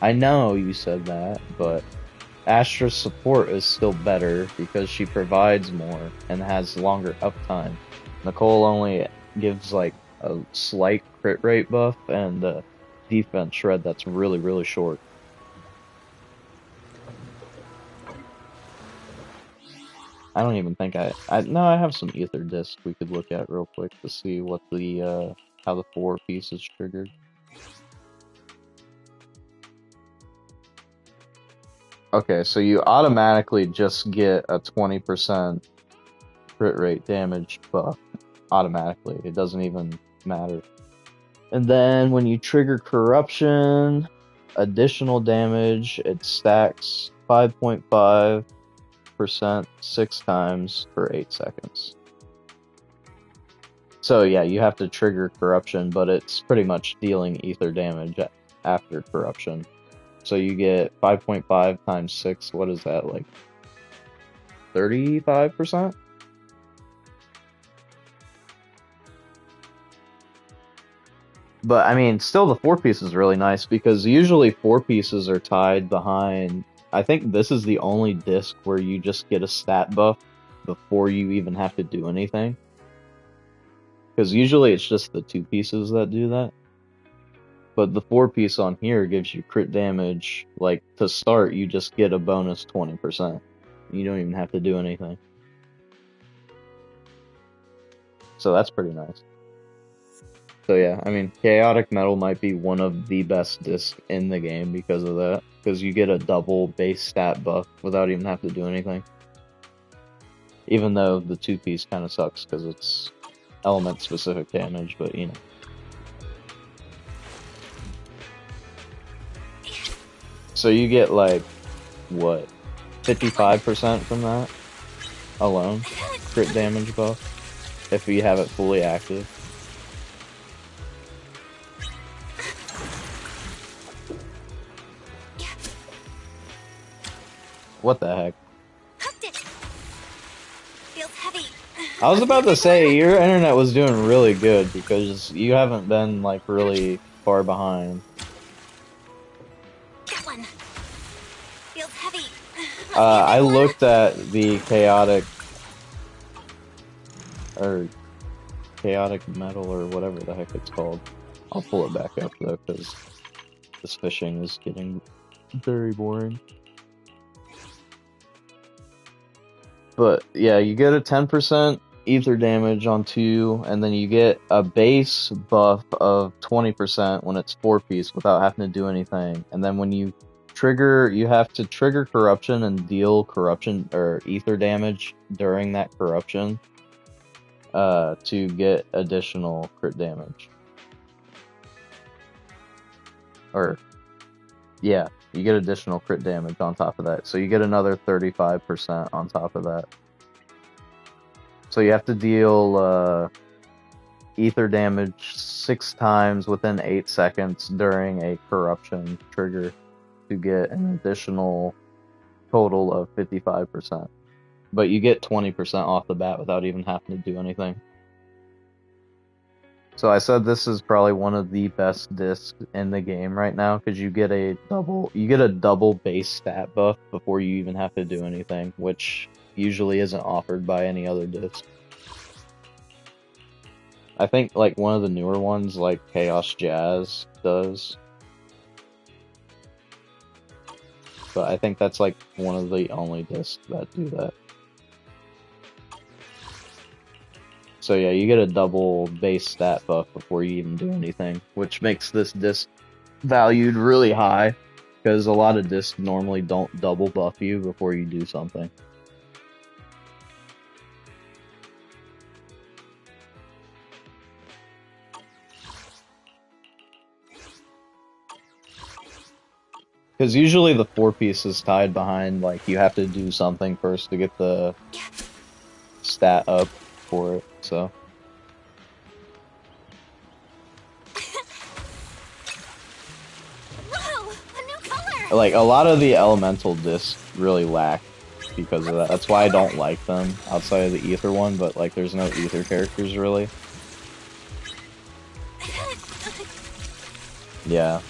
I know you said that, but Astra's support is still better because she provides more and has longer uptime. Nicole only gives like a slight crit rate buff and a defense shred that's really, really short. I don't even think no, I have some ether disc we could look at real quick to see what the how the 4 piece is triggered. Okay, so you automatically just get a 20% crit rate damage buff automatically. It doesn't even matter. And then when you trigger corruption, additional damage, it stacks 5.5% 6 times for 8 seconds. So yeah, you have to trigger corruption, but it's pretty much dealing ether damage after corruption. So you get 5.5 times 6, what is that, like 35%? But I mean, still the 4 piece is really nice because usually 4 pieces are tied behind. I think this is the only disc where you just get a stat buff before you even have to do anything. Because usually it's just the 2 pieces that do that. But the 4 piece on here gives you crit damage. Like, to start, you just get a bonus 20%. You don't even have to do anything. So that's pretty nice. So yeah, I mean, Chaotic Metal might be one of the best discs in the game because of that. Because you get a double base stat buff without even having to do anything. Even though the 2 piece kind of sucks because it's element specific damage, but you know. So you get like, what, 55% from that alone? Crit damage buff, if you have it fully active. What the heck? Feels heavy. I was about to say, your internet was doing really good because you haven't been like really far behind. Feels heavy. I looked at the chaotic metal or whatever the heck it's called. I'll pull it back up though because this fishing is getting very boring. But yeah, you get a 10% ether damage on 2, and then you get a base buff of 20% when it's 4 piece without having to do anything. And then when you trigger, you have to trigger corruption and deal corruption or ether damage during that corruption to get additional crit damage. Or yeah, you get additional crit damage on top of that. So you get another 35% on top of that. So you have to deal ether damage 6 times within 8 seconds during a corruption trigger to get an additional total of 55%. But you get 20% off the bat without even having to do anything. So I said this is probably one of the best discs in the game right now because you get a double base stat buff before you even have to do anything, which usually isn't offered by any other disc. I think like one of the newer ones, like Chaos Jazz, does. But I think that's like one of the only discs that do that. So yeah, you get a double base stat buff before you even do anything, which makes this disc valued really high, because a lot of discs normally don't double buff you before you do something. Because usually the 4-piece is tied behind, like, you have to do something first to get the stat up for it, so. Whoa, a new color. Like, a lot of the elemental discs really lack because of that. That's why I don't like them outside of the Ether one, but, like, there's no Ether characters, really. Yeah.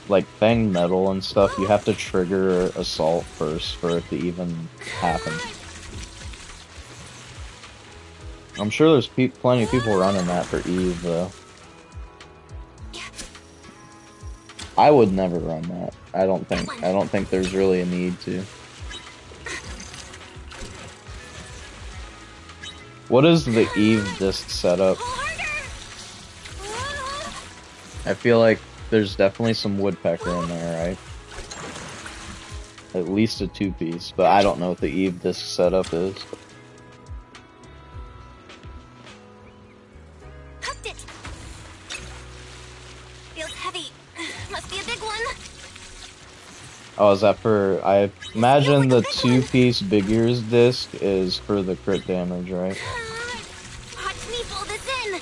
Like, Fang Metal and stuff, you have to trigger Assault first for it to even happen. I'm sure there's plenty of people running that for Eve, though. I would never run that. I don't think there's really a need to. What is the Eve disc setup? I feel like there's definitely some woodpecker in there, right? At least a 2-piece, but I don't know what the Eve disc setup is. Hooked it. Feels heavy. Must be a big one. Oh, is that for... I imagine the 2-piece Big Ears disc is for the crit damage, right? Watch me pull this in.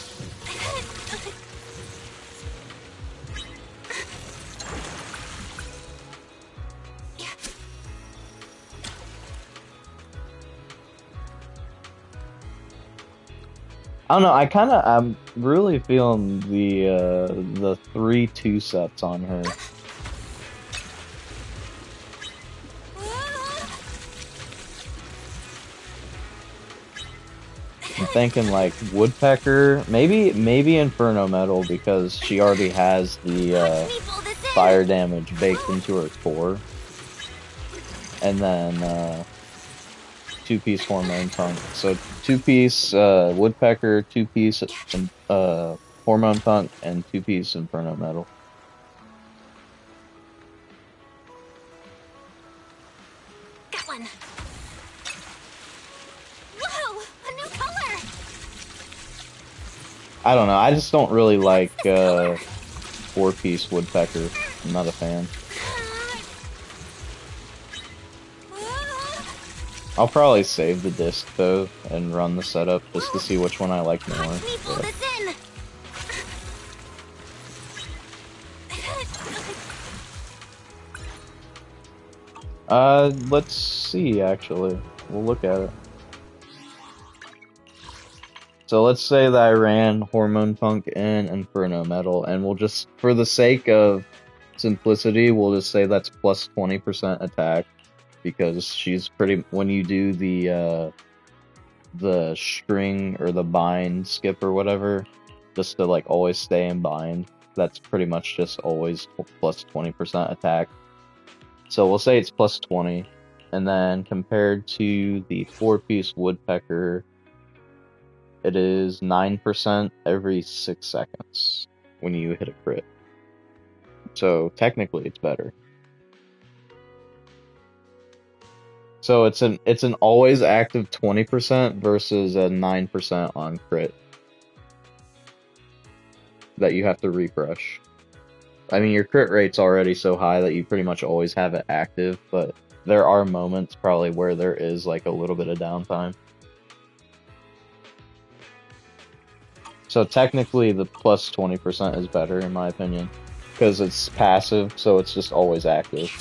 I don't know, I'm really feeling the 3-2 sets on her. I'm thinking like Woodpecker, maybe Inferno Metal because she already has the fire damage baked into her core. And then 2-piece Hormone Punk. So 2-piece Woodpecker, 2-piece Hormone Punk, and 2-piece Inferno Metal. Got one. Whoa, a new color. I don't know, I just don't really like 4-piece Woodpecker. I'm not a fan. I'll probably save the disc though and run the setup just to see which one I like more. Let's see actually. We'll look at it. So let's say that I ran Hormone Punk and Inferno Metal, and we'll just, for the sake of simplicity, we'll just say that's plus 20% attack. Because she's pretty, when you do the string or the bind skip or whatever, just to like always stay in bind, that's pretty much just always plus 20% attack. So we'll say it's plus 20, and then compared to the 4-piece Woodpecker, it is 9% every 6 seconds when you hit a crit. So technically it's better. So it's an always active 20% versus a 9% on crit that you have to refresh. I mean, your crit rate's already so high that you pretty much always have it active, but there are moments probably where there is like a little bit of downtime. So technically the plus 20% is better in my opinion, because it's passive, so it's just always active.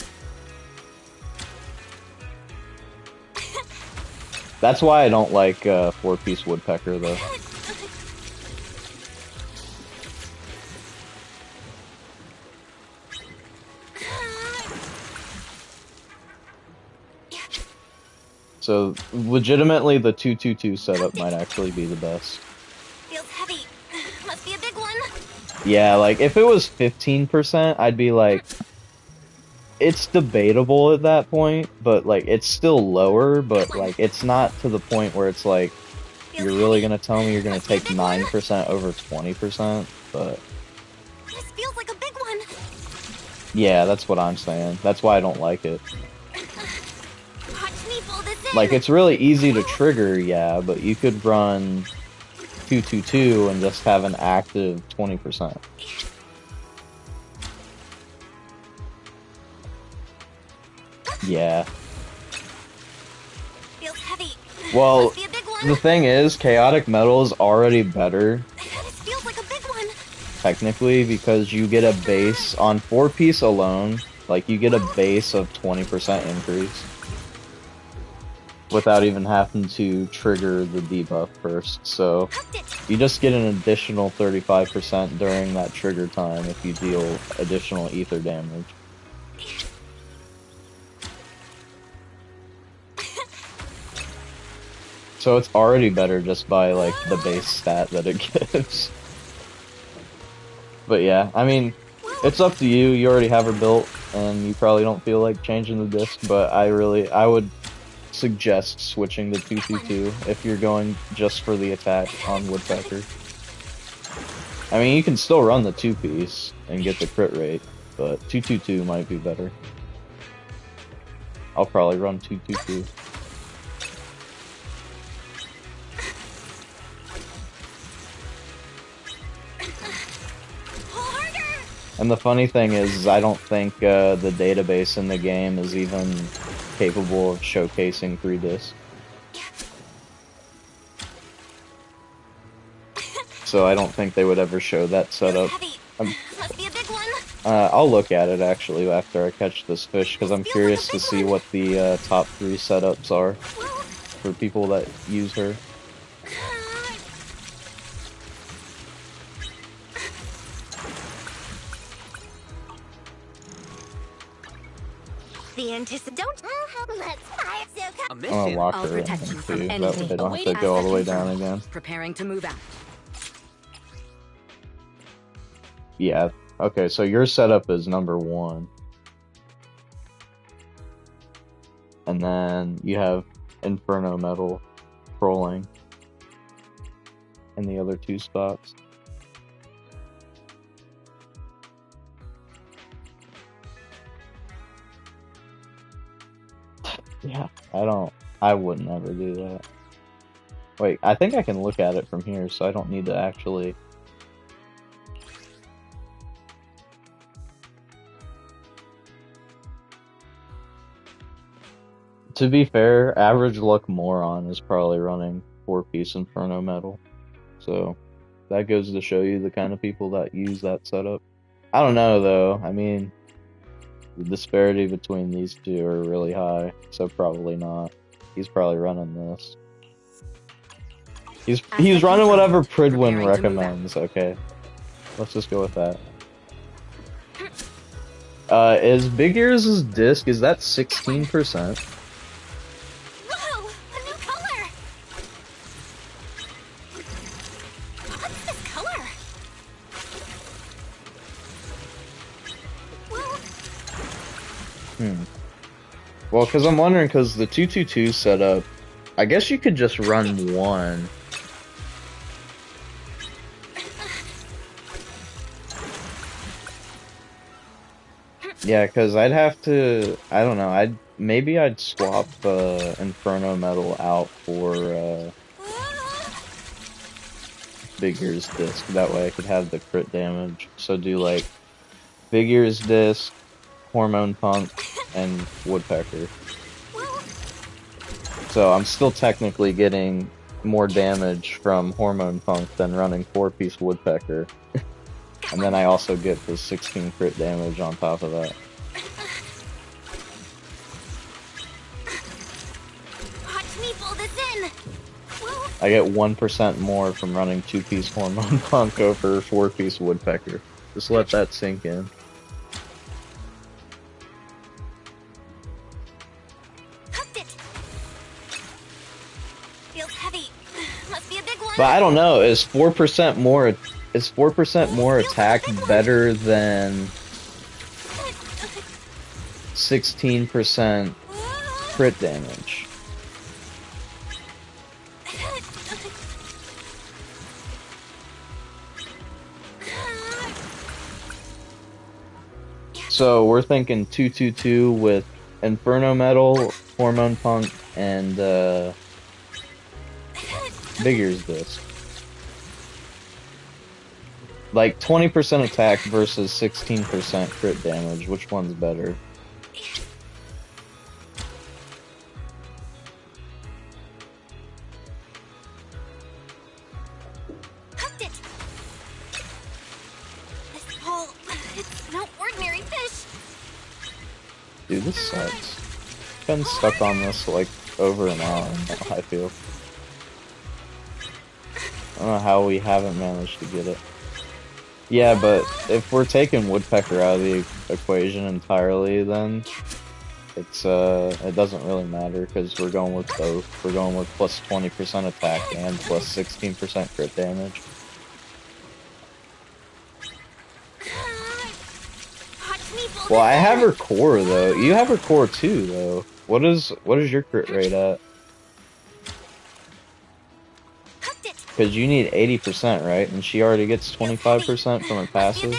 That's why I don't like 4-piece Woodpecker, though. So legitimately, the 222 setup might actually be the best. Feels heavy. Must be a big one. Yeah, like if it was 15%, I'd be like, it's debatable at that point, but like it's still lower, but like it's not to the point where it's like you're really gonna tell me you're gonna take 9% over 20%, but This feels like a big one. yeah, that's what I'm saying. That's why I don't like it. Watch me pull this in. Like it's really easy to trigger, yeah, but you could run 222 and just have an active 20%. Yeah. Feels heavy. Well, Must be a big one. the thing is, chaotic metal is already better This feels like a big one. technically because you get a base on 4-piece alone, like you get a base of 20% increase without even having to trigger the debuff first. So you just get an additional 35% during that trigger time if you deal additional ether damage. So it's already better just by like the base stat that it gives. But yeah, I mean, it's up to you. You already have her built, and you probably don't feel like changing the disc. But I would suggest switching to 222 if you're going just for the attack on Woodpecker. I mean, you can still run the 2-piece and get the crit rate, but 222 might be better. I'll probably run 222. And the funny thing is I don't think the database in the game is even capable of showcasing 3 discs. So I don't think they would ever show that setup. Must be a big one. I'll look at it actually after I catch this fish because I'm curious to see what the top 3 setups are for people that use her. The don't let's fire A I'm mission? gonna lock I'll her in protect you too, from that way anything. they don't have to Awaiting go all the way second down turn. again. Preparing to move out. Yeah, okay, so your setup is number 1. And then you have Inferno Metal trolling in the other 2 spots. Yeah, I wouldn't ever do that. Wait, I think I can look at it from here, so I don't need to actually... To be fair, average luck moron is probably running 4-piece Inferno Metal. So, that goes to show you the kind of people that use that setup. I don't know, though. I mean, the disparity between these 2 are really high, so probably not. He's probably running this. He's running whatever Pridwin recommends, okay. Let's just go with that. Is Big Ears' disc, is that 16%? Whoa! A new color! What's this color? Well, because I'm wondering, because the 222 setup, I guess you could just run 1. Yeah, because I'd have to, I don't know, maybe I'd swap Inferno Metal out for Big Ears disc. That way I could have the crit damage. So do like Big Ears disc, Hormone Punk, and Woodpecker. So I'm still technically getting more damage from Hormone Punk than running 4-piece Woodpecker. And then I also get the 16 crit damage on top of that. Watch me pull this in. I get 1% more from running 2-piece Hormone Punk over 4-piece Woodpecker. Just let that sink in. Feels heavy. Must be a big one. But I don't know. Is 4% more? Is 4% more attack better than 16% crit damage? So we're thinking 222 with Inferno Metal, Hormone Punk, and Vigor's Disc. Like 20% attack versus 16% crit damage. Which one's better? Hooked it. This pole, it's no ordinary fish. Dude, this sucks. Been stuck on this like over an hour. I feel. I don't know how we haven't managed to get it. Yeah, but if we're taking Woodpecker out of the equation entirely, then it doesn't really matter because we're going with both. We're going with plus 20% attack and plus 16% crit damage. Well, I have her core though. You have her core too though. What is your crit rate at? Because you need 80%, right? And she already gets 25% from her passive.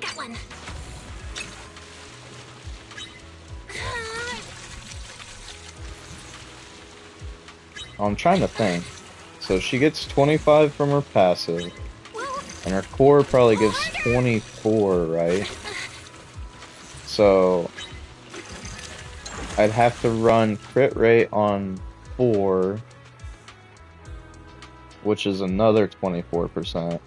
Got one. I'm trying to think. So she gets 25 from her passive, and her core probably gives 24, right? So I'd have to run crit rate on 4, which is another 24%.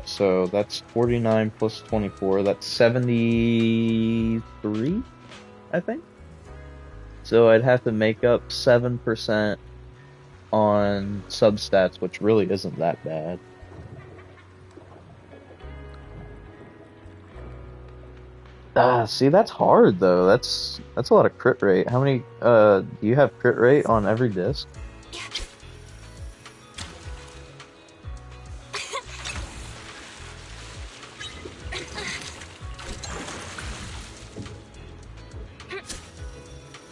So that's 49 plus 24, that's 73, I think? So I'd have to make up 7% on substats, which really isn't that bad. See, that's hard though. That's a lot of crit rate. How many do you have crit rate on every disc?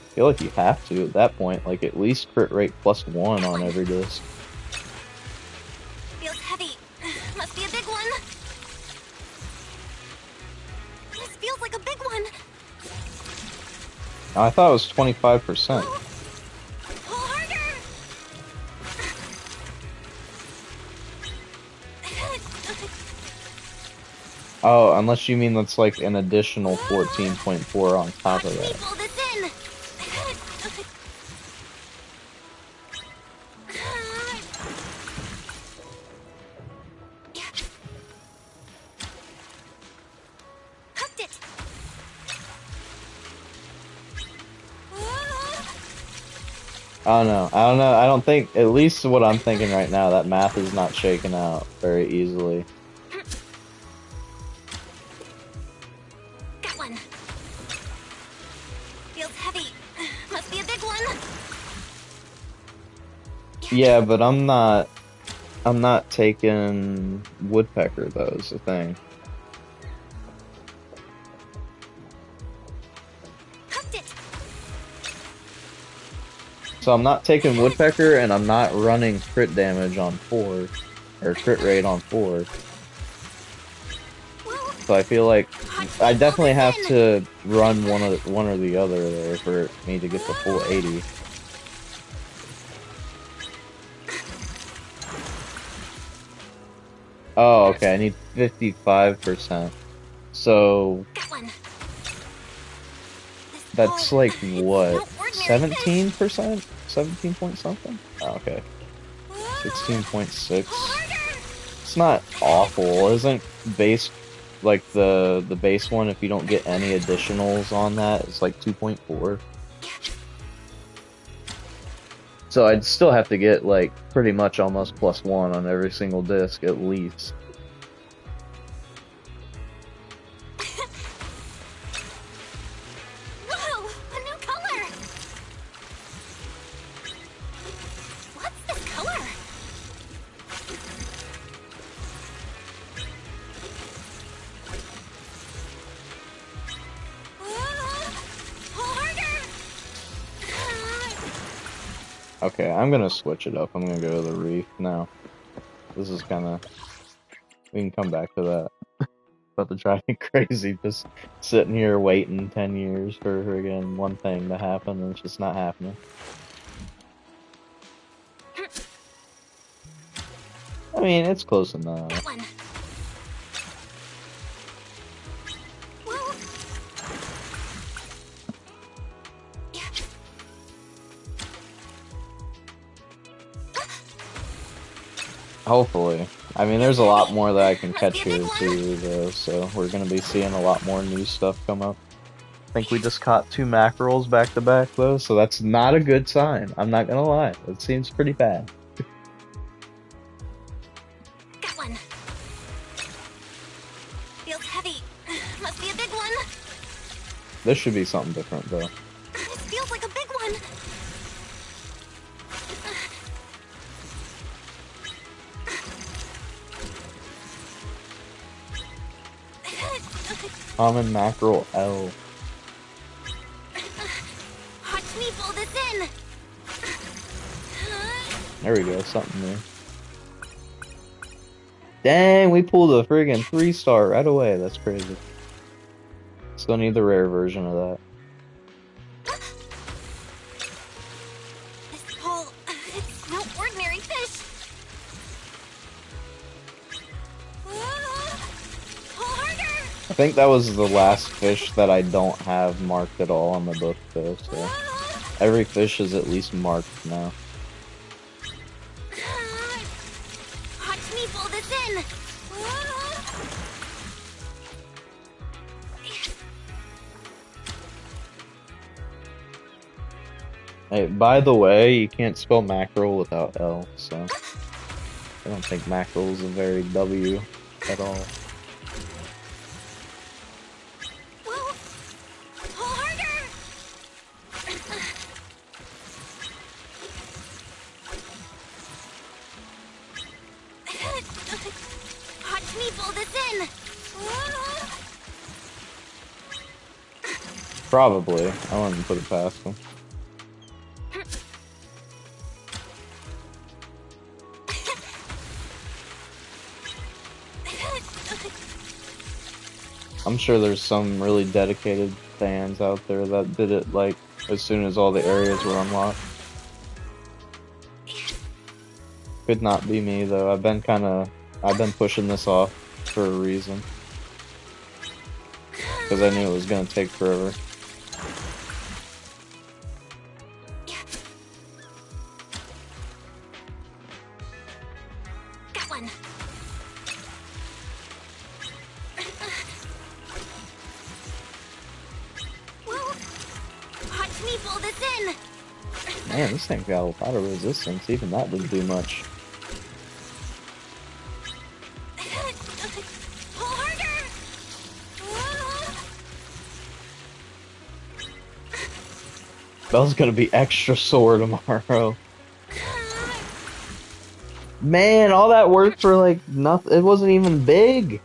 I feel like you have to at that point, like at least crit rate plus 1 on every disc. Feels heavy. Must be a big one. This feels like a big one. I thought it was 25%. Pull harder. Oh, unless you mean that's like an additional 14.4 on top of that. Pull this in. Hooked it. I don't know. I don't think, at least what I'm thinking right now, that math is not shaken out very easily. Got one. Feels heavy. Must be a big one. Yeah, but I'm not taking Woodpecker though, is the thing. Hooked it. So I'm not taking Woodpecker, and I'm not running crit damage on 4, or crit rate on 4. So I feel like I definitely have to run one or the other there for me to get the full 80. Oh, okay, I need 55%. So that's like what? 17%? 17 point something? Oh, okay. 16.6. It's not awful. Isn't base like the base one, if you don't get any additionals on that, it's like 2.4. So I'd still have to get like pretty much almost +1 on every single disc at least. Whoa! A new color! What's this color? Harder! Okay, I'm gonna switch it up. I'm gonna go to the reef now. This is kinda... We can come back to that. About to drive me crazy just sitting here waiting 10 years for again one thing to happen and it's just not happening. I mean, it's close enough. That one. Well, yeah. Hopefully. I mean, there's a lot more that I can Must catch be a big here one. too, though, so we're gonna be seeing a lot more new stuff come up. I think we just caught 2 mackerels back to back, though, so that's not a good sign. I'm not gonna lie. It seems pretty bad. Got one. Feels heavy. Must be a big one. This should be something different, though. This feels like a big one. Common mackerel L. Watch me pull this in. There we go, something new. Dang, we pulled a friggin' 3-star right away. That's crazy. Still need the rare version of that. This pull, it's no ordinary fish. Pull harder. I think that was the last fish that I don't have marked at all on the book, though, so... Every fish is at least marked now. Watch me pull this in. Hey, by the way, you can't spell mackerel without L, so... I don't think mackerel is a very W at all. Whoa. Pull harder. Watch me pull this in. Probably. I wouldn't put it past them. I'm sure there's some really dedicated fans out there that did it like as soon as all the areas were unlocked. Could not be me though. I've been pushing this off for a reason. Because I knew it was gonna take forever. Got one. Whoa. Watch me pull this in. Man, this thing got a lot of resistance. Even that didn't do much. Pull harder. Belle's gonna be extra sore tomorrow. Man, all that work for like nothing. It wasn't even big.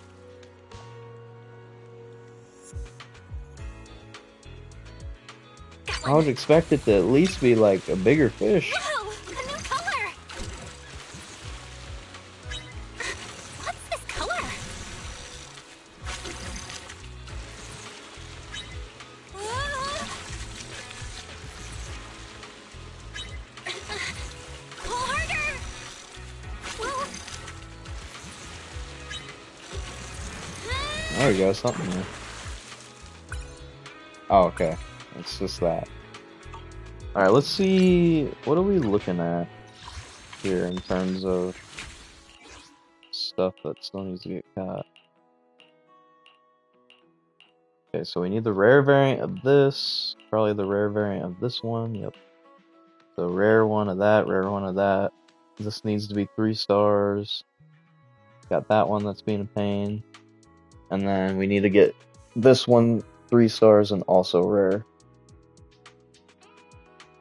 I would expect it to at least be like a bigger fish. Whoa, a new color. What's this color? Pull harder. Whoa. There we go, something new. Oh, okay. It's just that. Alright, let's see. What are we looking at here in terms of stuff that still needs to get caught? Okay, so we need the rare variant of this. Probably the rare variant of this one. Yep. So rare one of that, rare one of that. This needs to be 3 stars. Got that one that's being a pain. And then we need to get this one 3 stars and also rare.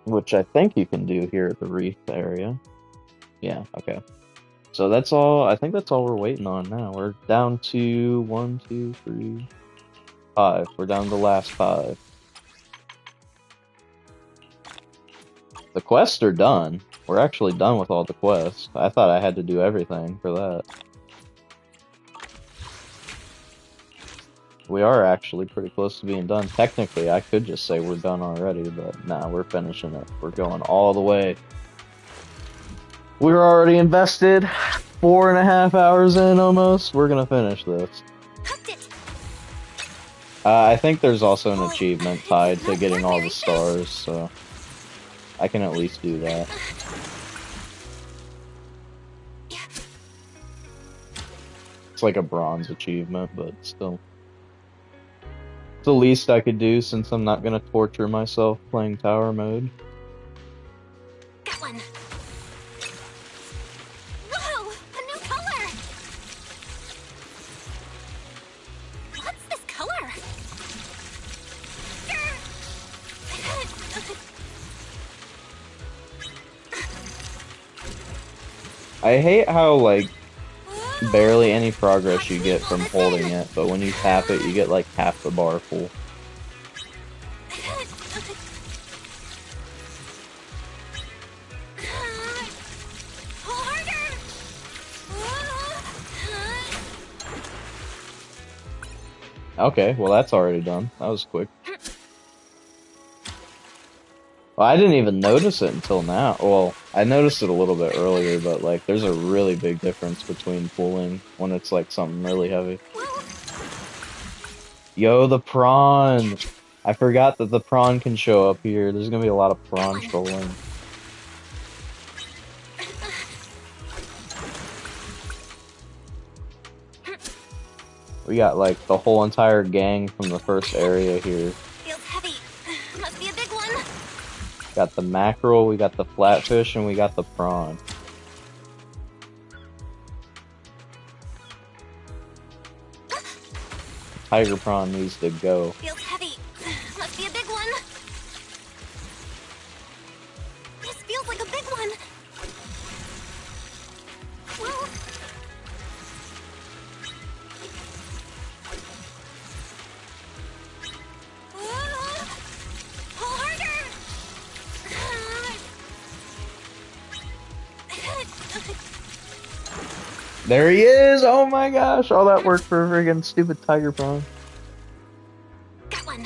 Which I think you can do here at the reef area. Yeah, okay. So that's all, I think that's all we're waiting on now. We're down to 1, 2, 3, 5. We're down to the last 5. The quests are done. We're actually done with all the quests. I thought I had to do everything for that. We are actually pretty close to being done. Technically, I could just say we're done already, but nah, we're finishing it. We're going all the way. We're already invested 4.5 hours in almost. We're gonna finish this. I think there's also an achievement tied to getting all the stars, so I can at least do that. It's like a bronze achievement, but still. It's the least I could do since I'm not gonna torture myself playing tower mode. Got one. Whoa, a new color. What's this color? I hate how, like, barely any progress you get from holding it, but when you tap it, you get like half the bar full. Okay, well that's already done. That was quick. Well, I didn't even notice it until now. Well, I noticed it a little bit earlier, but like there's a really big difference between pulling when it's like something really heavy. Yo, the prawn! I forgot that the prawn can show up here. There's gonna be a lot of prawn trolling. We got like the whole entire gang from the first area here. Feels heavy. Must be a big one. Got the mackerel, we got the flatfish, and we got the prawn. Tiger prawn needs to go. Feels heavy. Must be a big one. This feels like a big one. Well, pull harder. There he is! Oh my gosh! All that work for a friggin' stupid tiger prawn. Got one.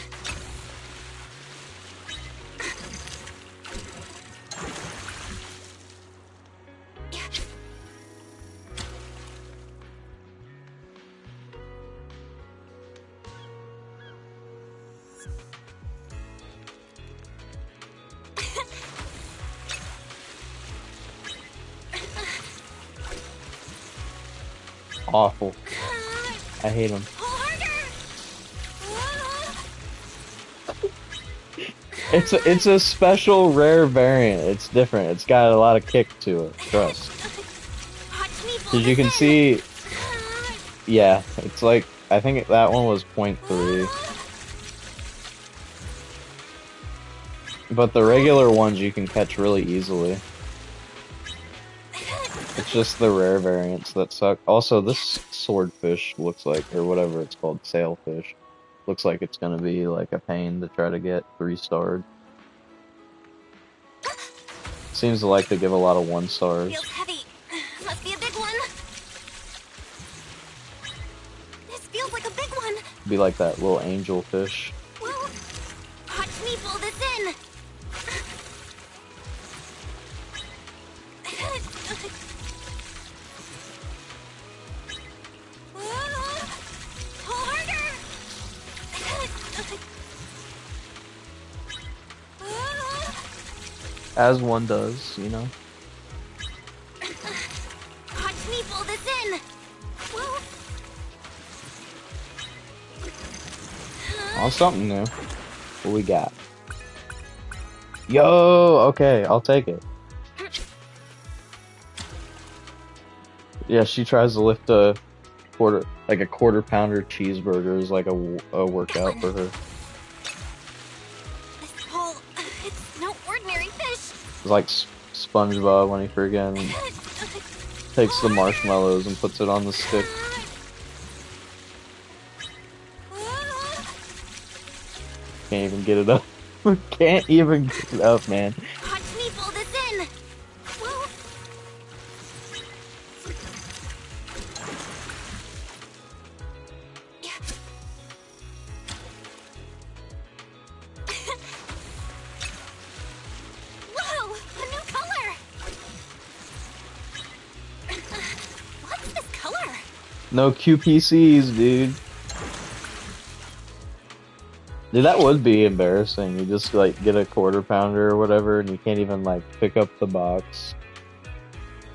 Awful. I hate him. Pull harder. It's a special rare variant. It's different. It's got a lot of kick to it. Trust. As you can see, yeah, it's like I think that one was 0.3. But the regular ones you can catch really easily. It's just the rare variants that suck. Also, this swordfish looks like, or whatever it's called, sailfish, looks like it's gonna be like a pain to try to get 3-starred. Seems to like to give a lot of 1-stars. Feels heavy. Must be a big one. This feels like a big one. Be like that little angel fish. Well, watch me pull this in. Pull harder. As one does, you know. Watch me pull this in. Well, On something new. What we got? Yo, okay, I'll take it. Yeah, she tries to lift a quarter pounder cheeseburger is like a workout for her. This pole, it's no ordinary fish. It's like SpongeBob when he freaking takes the marshmallows and puts it on the stick. Can't even get it up. Can't even get it up, man. Watch me pull this in. Whoa. Whoa, a new color. What's this color? No QPCs, dude. Dude, that would be embarrassing. You just like get a quarter pounder or whatever and you can't even like pick up the box.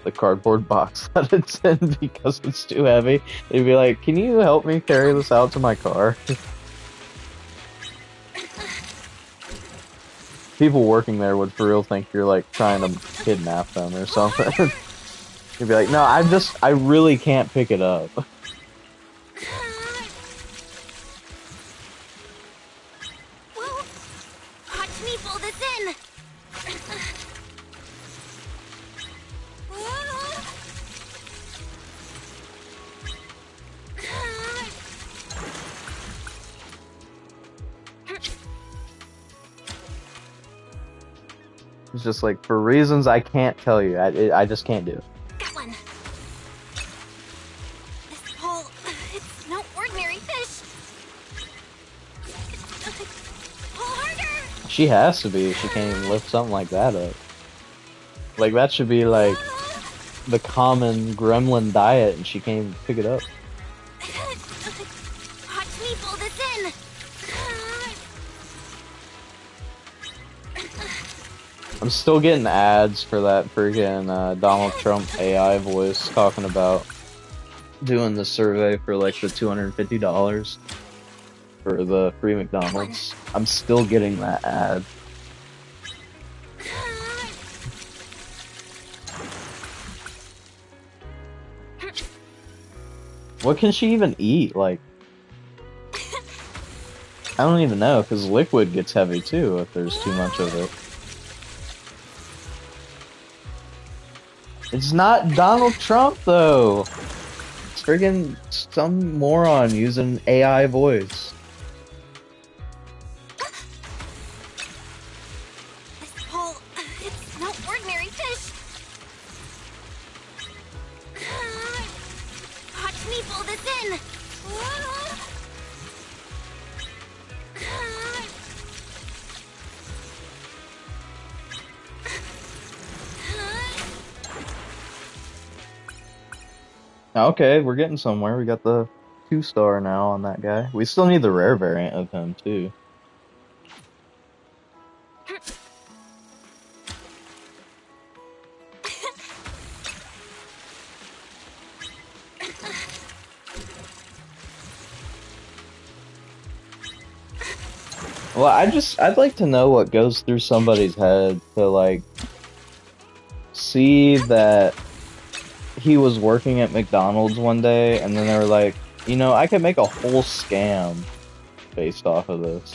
The cardboard box that it's in because it's too heavy. They'd be like, can you help me carry this out to my car? People working there would for real think you're like trying to kidnap them or something. You'd be like, no, I really can't pick it up. Whoa. Watch me pull this in. It's just like, for reasons I can't tell you, I just can't do it. Got one. This pole, it's no ordinary fish. Pull harder. She has to be. She can't even lift something like that up. Like, that should be like the common gremlin diet, and she can't even pick it up. Watch me pull this in. I'm still getting ads for that freaking Donald Trump AI voice talking about doing the survey for like the $250 for the free McDonald's. I'm still getting that ad. What can she even eat? Like, I don't even know, because liquid gets heavy too if there's too much of it. It's not Donald Trump, though. It's friggin' some moron using AI voice. This pole, it's no ordinary fish. Watch me pull this in. Okay, we're getting somewhere. We got the 2-star now on that guy. We still need the rare variant of him, too. Well, I'd like to know what goes through somebody's head to, like, see that he was working at McDonald's one day, and then they were like, you know, I could make a whole scam based off of this.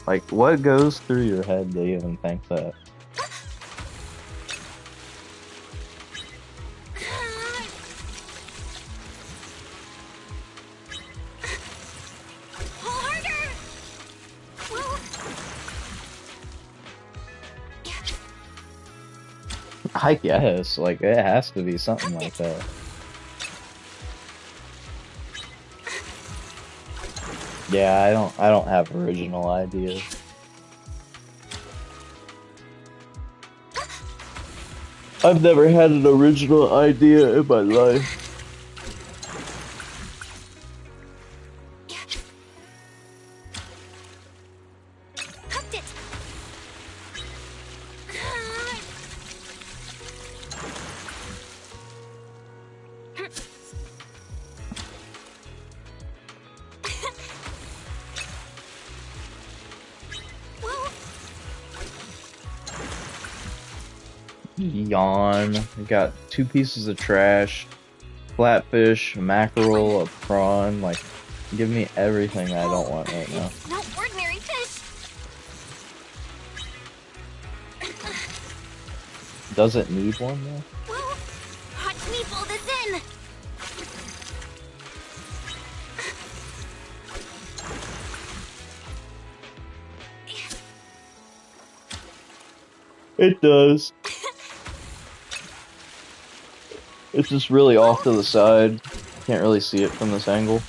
Like, what goes through your head to even think that? Pull harder. I guess, like, it has to be something like that. Yeah, I don't have original ideas. I've never had an original idea in my life. Hooked it. Yawn. We got 2 pieces of trash, flatfish, mackerel, a prawn. Like, give me everything I don't want right now. It's no ordinary fish. Does it need one though? Well, watch me pull this in. It does. It's just really off to the side. Can't really see it from this angle.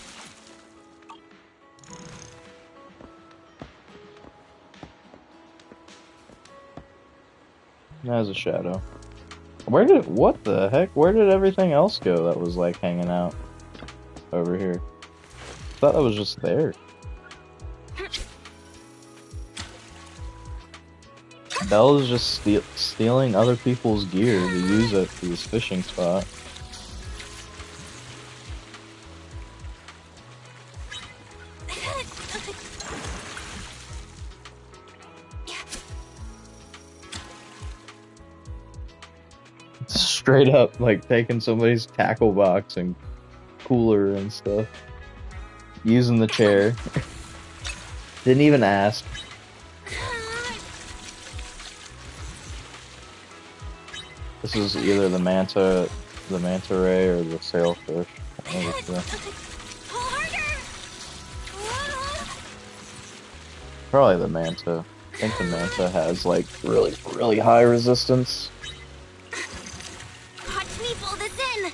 That has a shadow. What the heck? Where did everything else go that was like hanging out over here? I thought that was just there. Belle is just stealing other people's gear to use it for this fishing spot. Straight up, like, taking somebody's tackle box and cooler and stuff. Using the chair. Didn't even ask. This is either the manta ray or the sailfish. Probably the manta. I think the manta has like really high resistance. Watch me pull this in.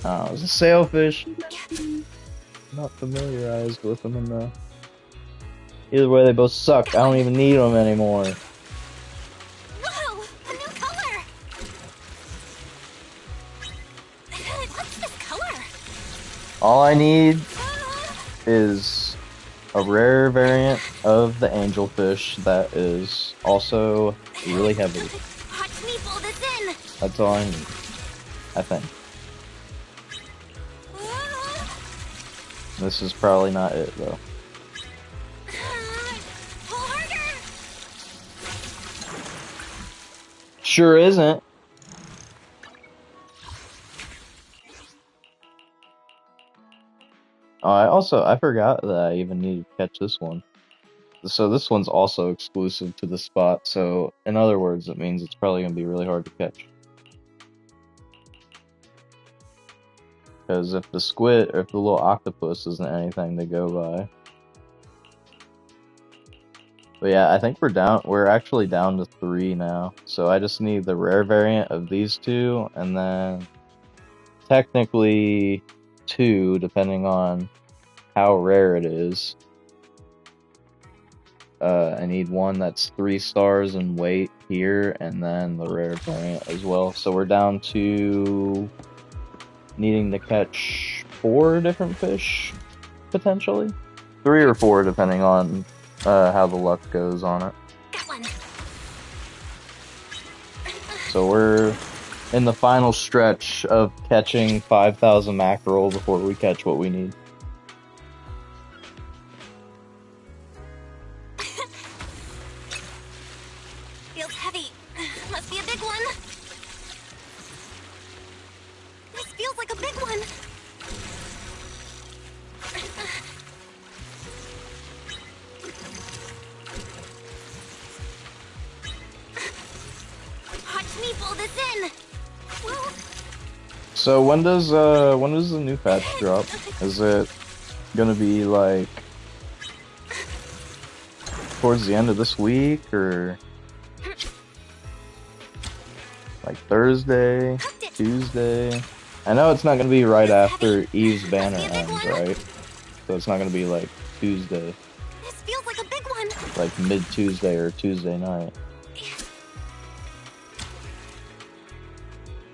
Oh, it was a sailfish. Not familiarized with them enough. Either way, they both suck. I don't even need them anymore. Whoa, a new color. What's this color? All I need is a rare variant of the angelfish that is also really heavy. Watch me pull this in. That's all I need, I think. This is probably not it, though. Pull harder. Sure isn't. Oh, I forgot that I even needed to catch this one. So this one's also exclusive to the spot, so in other words, it means it's probably going to be really hard to catch. Because if the squid, or if the little octopus isn't anything to go by. But yeah, I think we're actually down to 3 now. So I just need the rare variant of these 2, and then technically 2, depending on how rare it is. I need one that's 3 stars in weight here, and then the rare variant as well. So we're down to needing to catch 4 different fish, potentially? 3 or 4, depending on how the luck goes on it. Got one. So we're in the final stretch of catching 5,000 mackerel before we catch what we need. Feels heavy. Must be a big one. This feels like a big one. Watch me pull this in. Well, So when does the new patch drop? Is it gonna be like towards the end of this week, or like Thursday, Tuesday? I know it's not gonna be right after Eve's banner ends, right? So it's not gonna be like Tuesday, this feels like a big one. like mid-Tuesday or Tuesday night.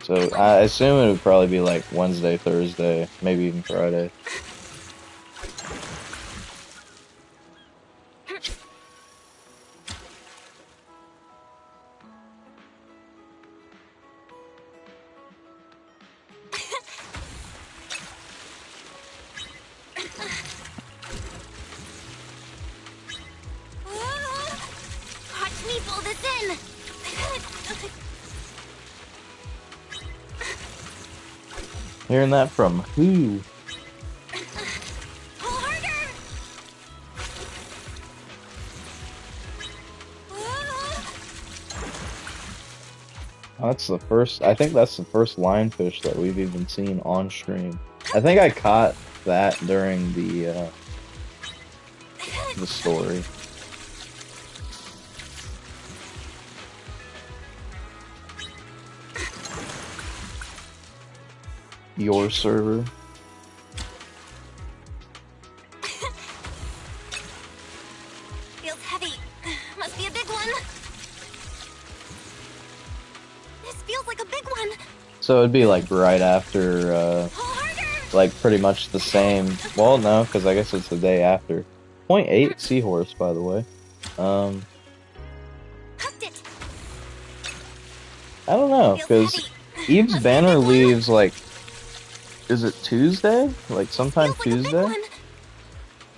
So I assume it would probably be like Wednesday, Thursday, maybe even Friday. Hearing that from who? Pull harder. That's the first, I think that's the first lionfish that we've even seen on stream. I think I caught that during the story. Your server. Feels heavy. Must be a big one. This feels like a big one. So it'd be like right after, Pull harder. like pretty much the same. Well, no, because I guess it's the day after. 0.8 seahorse, by the way. Hooked it. I don't know, Feels because heavy. Eve's Must be a banner big one. leaves like, is it Tuesday? Like sometime Feels like a big Tuesday? one.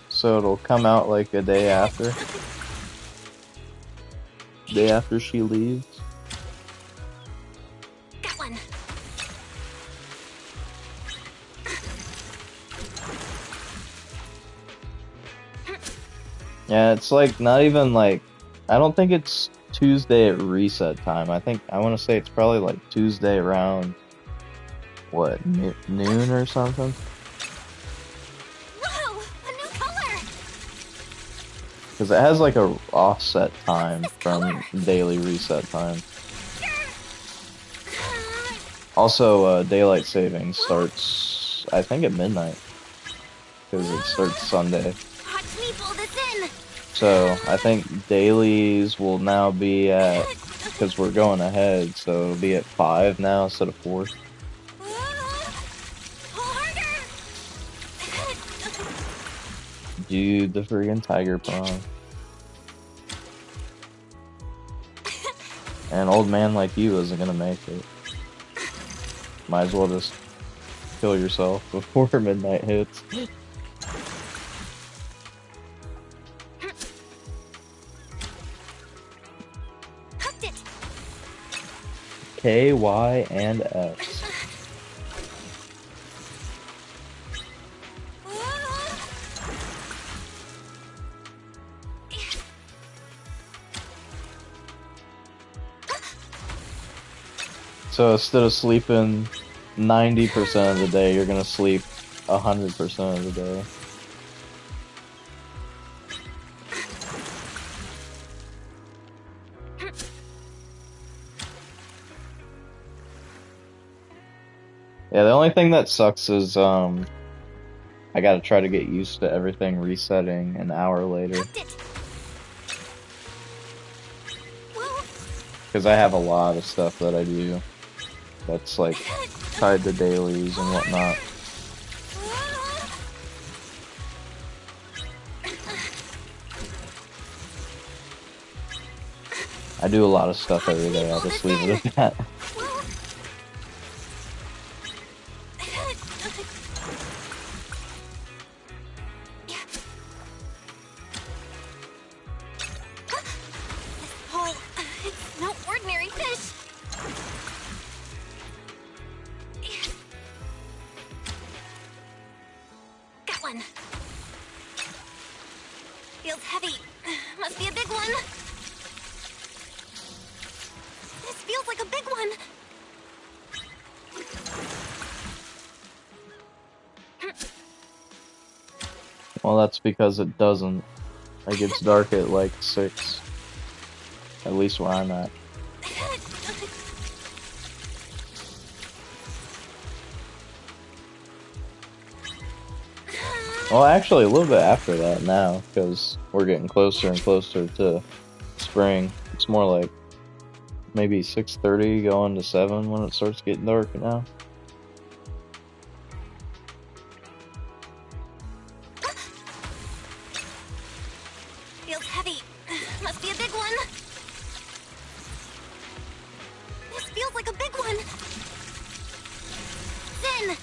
So it'll come out like a day after. Day after she leaves. Got one. Yeah, it's like not even like, I don't think it's Tuesday at reset time. I want to say it's probably like Tuesday around, what, noon or something? Whoa, a new color. Because it has like a offset time from daily reset time. Also, daylight savings starts, I think, at midnight. Because it starts Sunday. Watch me pull this in. So, I think dailies will now be at, because we're going ahead, so it'll be at 5 now instead of 4. Pull harder. Dude, the friggin' tiger prawn. An old man like you isn't gonna make it. Might as well just kill yourself before midnight hits. Hooked it. K, Y, and S. So instead of sleeping 90% of the day, you're gonna sleep 100% of the day. Yeah, the only thing that sucks is I gotta try to get used to everything resetting an hour later. Hooked it. Whoa. Because I have a lot of stuff that I do that's like tied to dailies and whatnot. I do a lot of stuff every day, I'll just leave it at that. Oh, it's no ordinary fish. Got one. Feels heavy. Must be a big one. This feels like a big one. Well, that's because it doesn't. It gets dark at like 6. At least where I'm at. Well, actually, a little bit after that now, because we're getting closer and closer to spring. It's more like maybe 6:30 going to 7 when it starts getting dark now. Feels heavy. Must be a big one. This feels like a big one. Thin.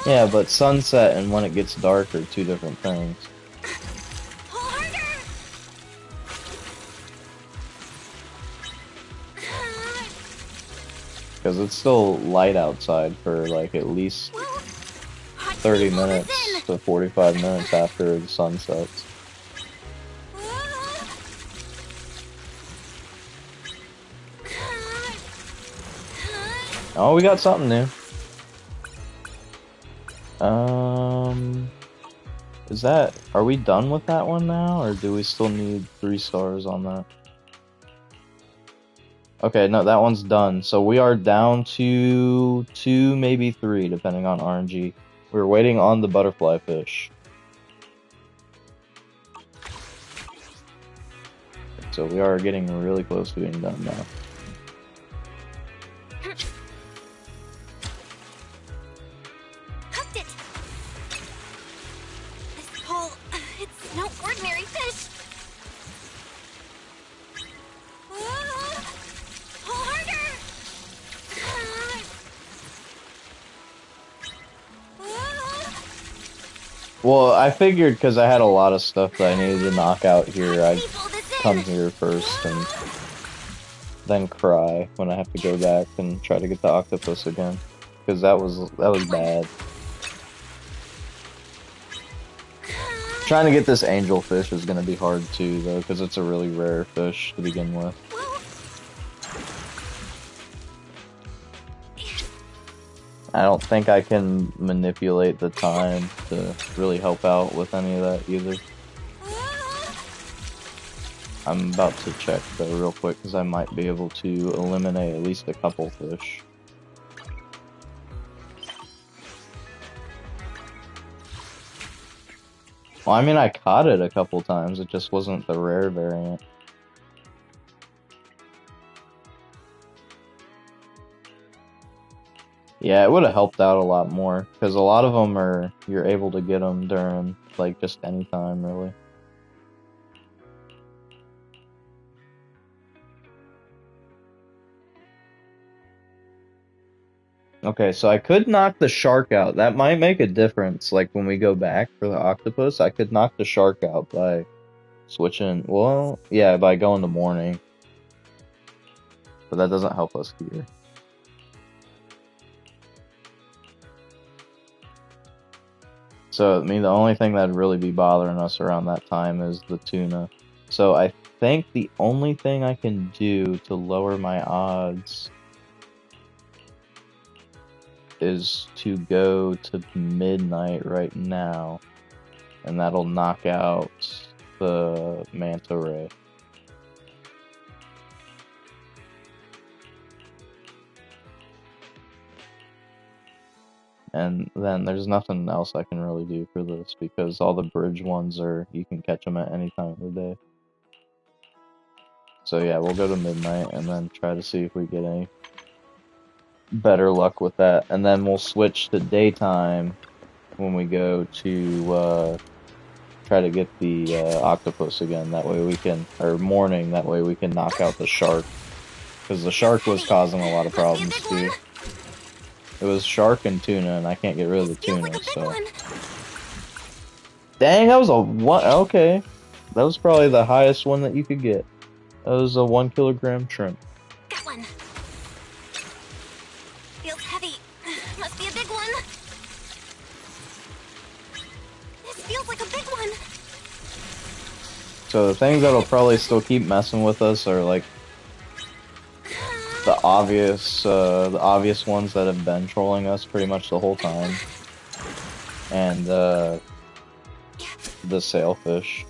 Yeah, but sunset and when it gets dark are two different things. Pull harder. because it's still light outside for like at least 30 minutes to 45 minutes after the sun sets. Oh, we got something new. Is that, are we done with that one now, or do we still need 3 stars on that? Okay, no, that one's done. So we are down to 2, maybe 3, depending on RNG. We're waiting on the butterfly fish. So we are getting really close to being done now. Hooked it. This pole, it's no ordinary fish. Pull harder. Well, I figured because I had a lot of stuff that I needed to knock out here, I'd come here first and then cry when I have to go back and try to get the octopus again, because that was bad. Trying to get this angelfish is going to be hard too, though, because it's a really rare fish to begin with. I don't think I can manipulate the time to really help out with any of that either. I'm about to check though real quick because I might be able to eliminate at least a couple fish. Well, I mean, I caught it a couple times, it just wasn't the rare variant. Yeah, it would have helped out a lot more, because a lot of them are, you're able to get them during, like, just any time, really. Okay, so I could knock the shark out. That might make a difference, like, when we go back for the octopus, I could knock the shark out by switching, well, yeah, by going to morning. But that doesn't help us here. So, I mean, the only thing that'd really be bothering us around that time is the tuna. So, I think the only thing I can do to lower my odds is to go to midnight right now. And that'll knock out the manta ray. And then there's nothing else I can really do for this because all the bridge ones are, you can catch them at any time of the day. So yeah, we'll go to midnight and then try to see if we get any better luck with that. And then we'll switch to daytime when we go to try to get the octopus again. That way we can, or morning, that way we can knock out the shark. Because the shark was causing a lot of problems too. It was shark and tuna, and I can't get rid of the tuna, so... Dang, that was a one. Okay. That was probably the highest one that you could get. That was a 1 kilogram shrimp. Got one. Feels heavy. Must be a big one. This feels like a big one. So the things that'll probably still keep messing with us are like the obvious ones that have been trolling us pretty much the whole time, and the sailfish.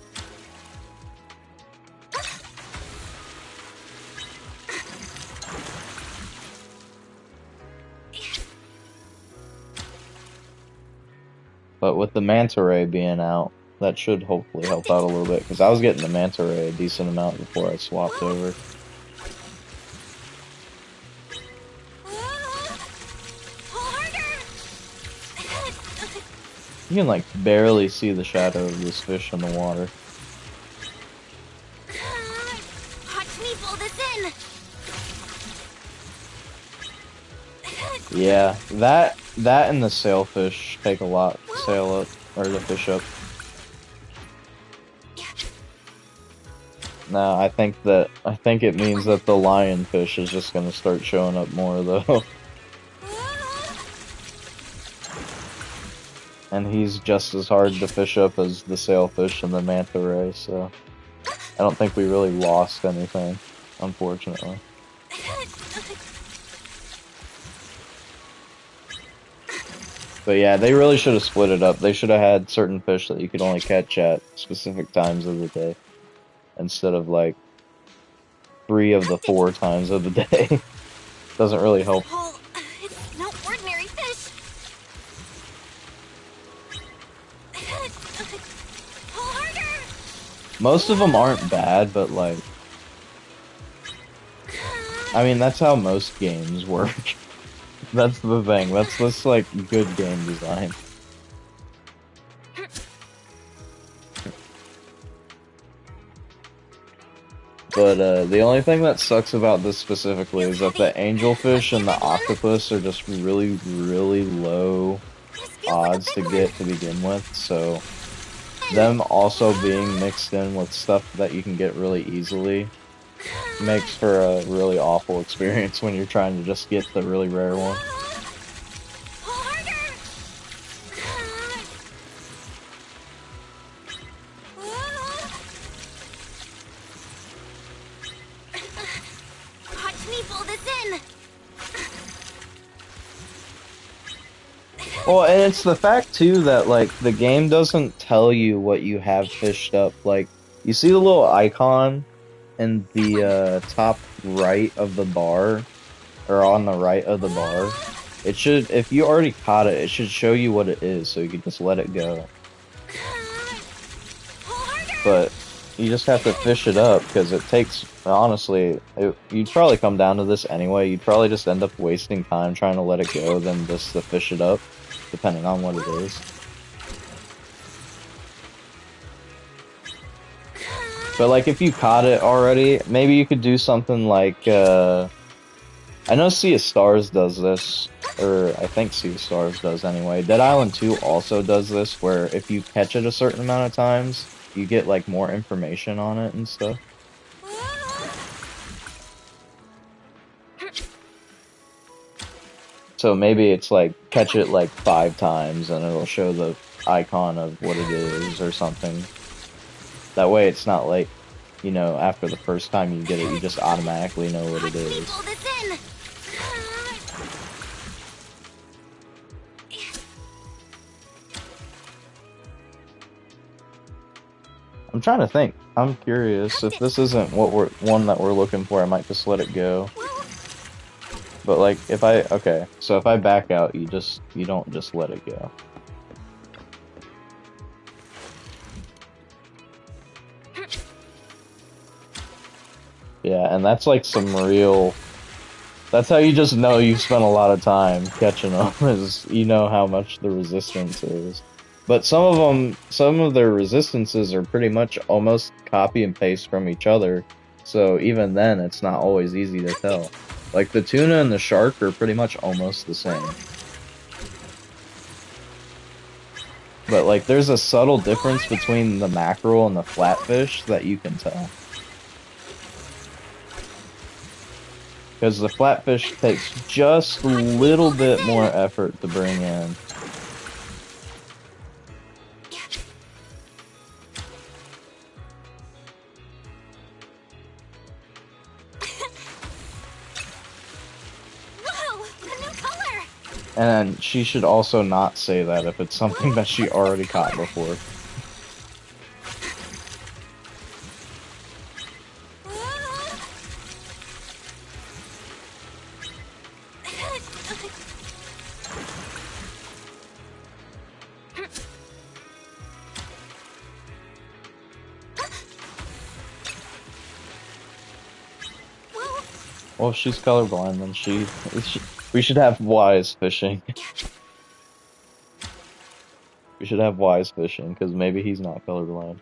But with the manta ray being out, that should hopefully help out a little bit, because I was getting the manta ray a decent amount before I swapped over. You can like barely see the shadow of this fish in the water. Watch me pull this in. Yeah, that and the sailfish take a lot to sail up, or the fish up. No, I think it means that the lionfish is just gonna start showing up more though. And he's just as hard to fish up as the sailfish and the manta ray, so I don't think we really lost anything, unfortunately. But yeah, they really should have split it up. They should have had certain fish that you could only catch at specific times of the day, instead of like 3 of the 4 times of the day. Doesn't really help. Oh, it's no ordinary fish. Pull harder. Most of them aren't bad, but like, I mean, that's how most games work. That's the thing. That's just like good game design. But the only thing that sucks about this specifically is that the angelfish and the octopus are just really, really low odds to get to begin with, so them also being mixed in with stuff that you can get really easily makes for a really awful experience when you're trying to just get the really rare one. Watch me pull this in. Well, and it's the fact too that like the game doesn't tell you what you have fished up. Like, you see the little icon in the top right of the bar, or on the right of the bar. It should, if you already caught it, it should show you what it is, so you can just let it go. But you just have to fish it up, because it takes, honestly, you'd probably come down to this anyway. You'd probably just end up wasting time trying to let it go than just to fish it up, depending on what it is. But like, if you caught it already, maybe you could do something like, I know Sea of Stars does this, or I think Sea of Stars does anyway. Dead Island 2 also does this, where if you catch it a certain amount of times, you get like more information on it and stuff. So maybe it's like, catch it like 5 times and it'll show the icon of what it is or something. That way it's not like, you know, after the first time you get it, you just automatically know what it is. I'm trying to think. I'm curious if this isn't one that we're looking for. I might just let it go. But like, if so if I back out, you don't just let it go. Yeah, and that's like some real. That's how you just know you've spent a lot of time catching them, is you know how much the resistance is. But some of their resistances are pretty much almost copy and paste from each other, so even then it's not always easy to tell. Like the tuna and the shark are pretty much almost the same. But like there's a subtle difference between the mackerel and the flatfish that you can tell. Because the flatfish takes just a little bit more effort to bring in. And she should also not say that if it's something that she already caught before. Well, if she's colorblind, then we should have wise fishing. We should have wise fishing, because maybe he's not colorblind.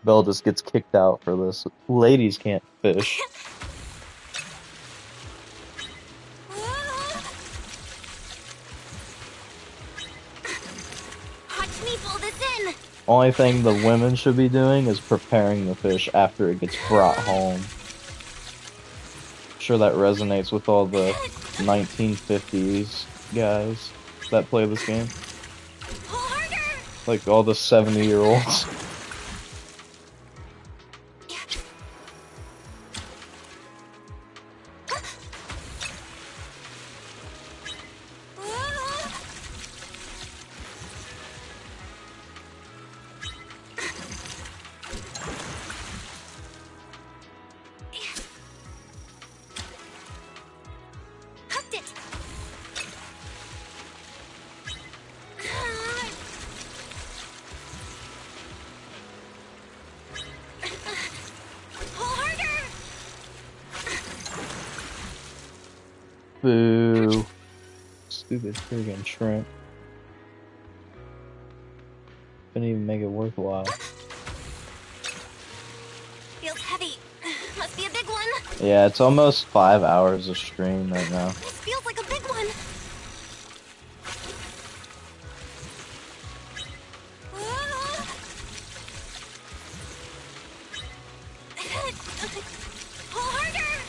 Belle just gets kicked out for this. Ladies can't fish. Watch me pull this in. Only thing the women should be doing is preparing the fish after it gets brought home. I'm sure that resonates with all the 1950s guys that play this game. Like all the 70-year-olds. Boo. Stupid friggin' shrimp. Couldn't even make it worthwhile. Feels heavy. Must be a big one. Yeah, it's almost 5 hours of stream right now. This feels like a big one. Pull harder.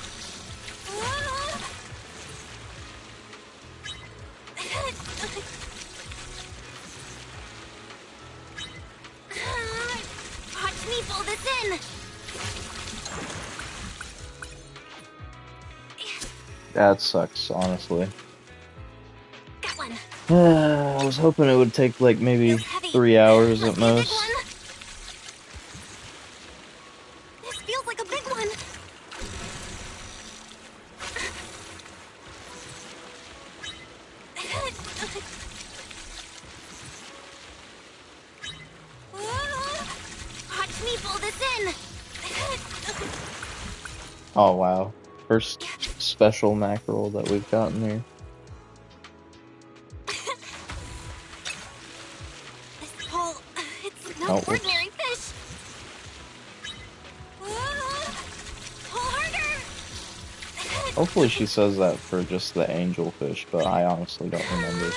Watch me pull this in. That sucks, honestly. Got one. I was hoping it would take like maybe 3 hours at most. This feels like a big one. Watch me pull this in. Oh wow. First special mackerel that we've gotten here. This pole, it's no Oh, whoops. ordinary fish. Pull harder. Hopefully she says that for just the angelfish, but I honestly don't remember.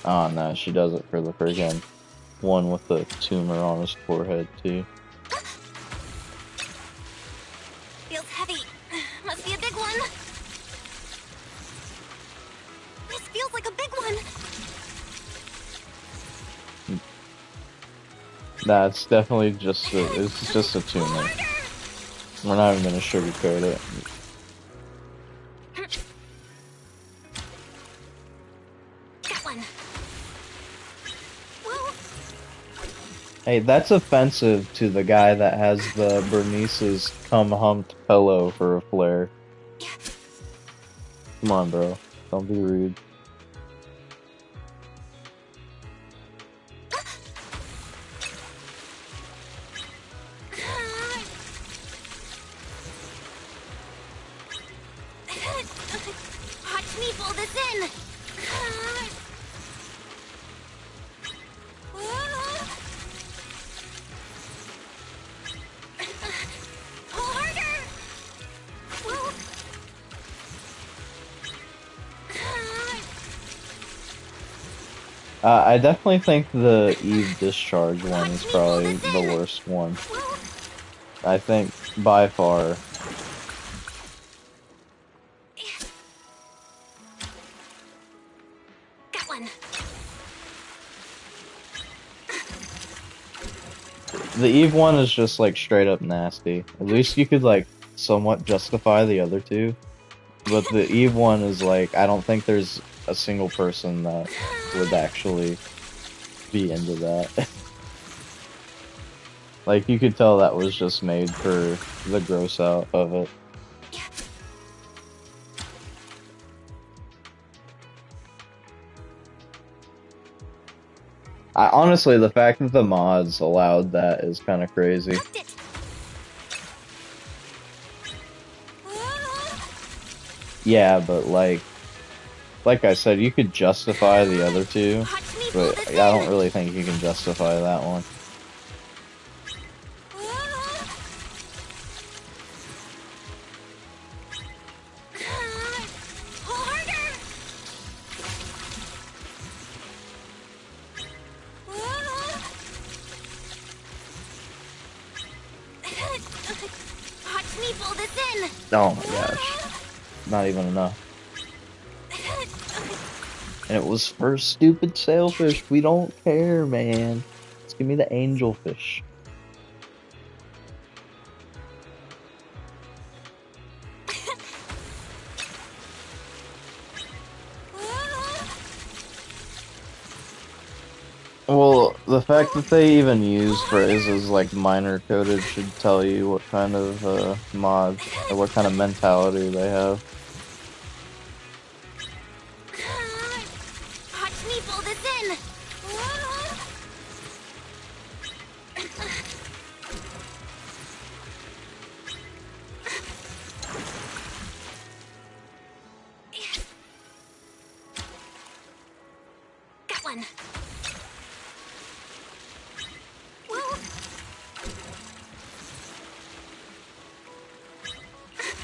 Oh no, she does it for the friggin' one with the tumor on his forehead too. Feels heavy. Must be a big one. This feels like a big one. Nah, it's definitely just it's just a tumor. We're not even gonna sugarcoat it. Got one. Whoa. Hey, that's offensive to the guy that has the Bernice's cum humped pillow for a flare. Come on, bro. Don't be rude. Watch me pull this in. Pull harder. Whoa. I definitely think the Eve discharge one is probably the worst one. I think by far. Got one. The Eve one is just like straight up nasty. At least you could like somewhat justify the other two. But the Eve one is like, I don't think there's a single person that would actually be into that. Like, you could tell that was just made for the gross out of it. Honestly, the fact that the mods allowed that is kind of crazy. Yeah, but like I said, you could justify the other two, but I don't really think you can justify that one. Watch me pull this in. Oh my gosh. Not even enough. And it was for stupid sailfish. We don't care, man. Just give me the angelfish. Well, the fact that they even use phrases like minor coded should tell you what kind of mod, or what kind of mentality they have. Watch me pull this in. Got one.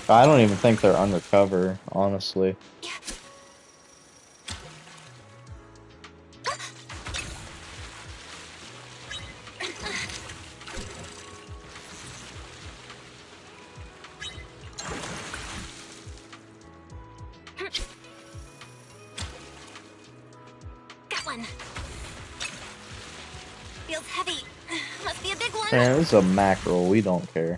I don't even think they're undercover, honestly. Got one. Feels heavy. Must be a big one. Man, this is a mackerel. We don't care.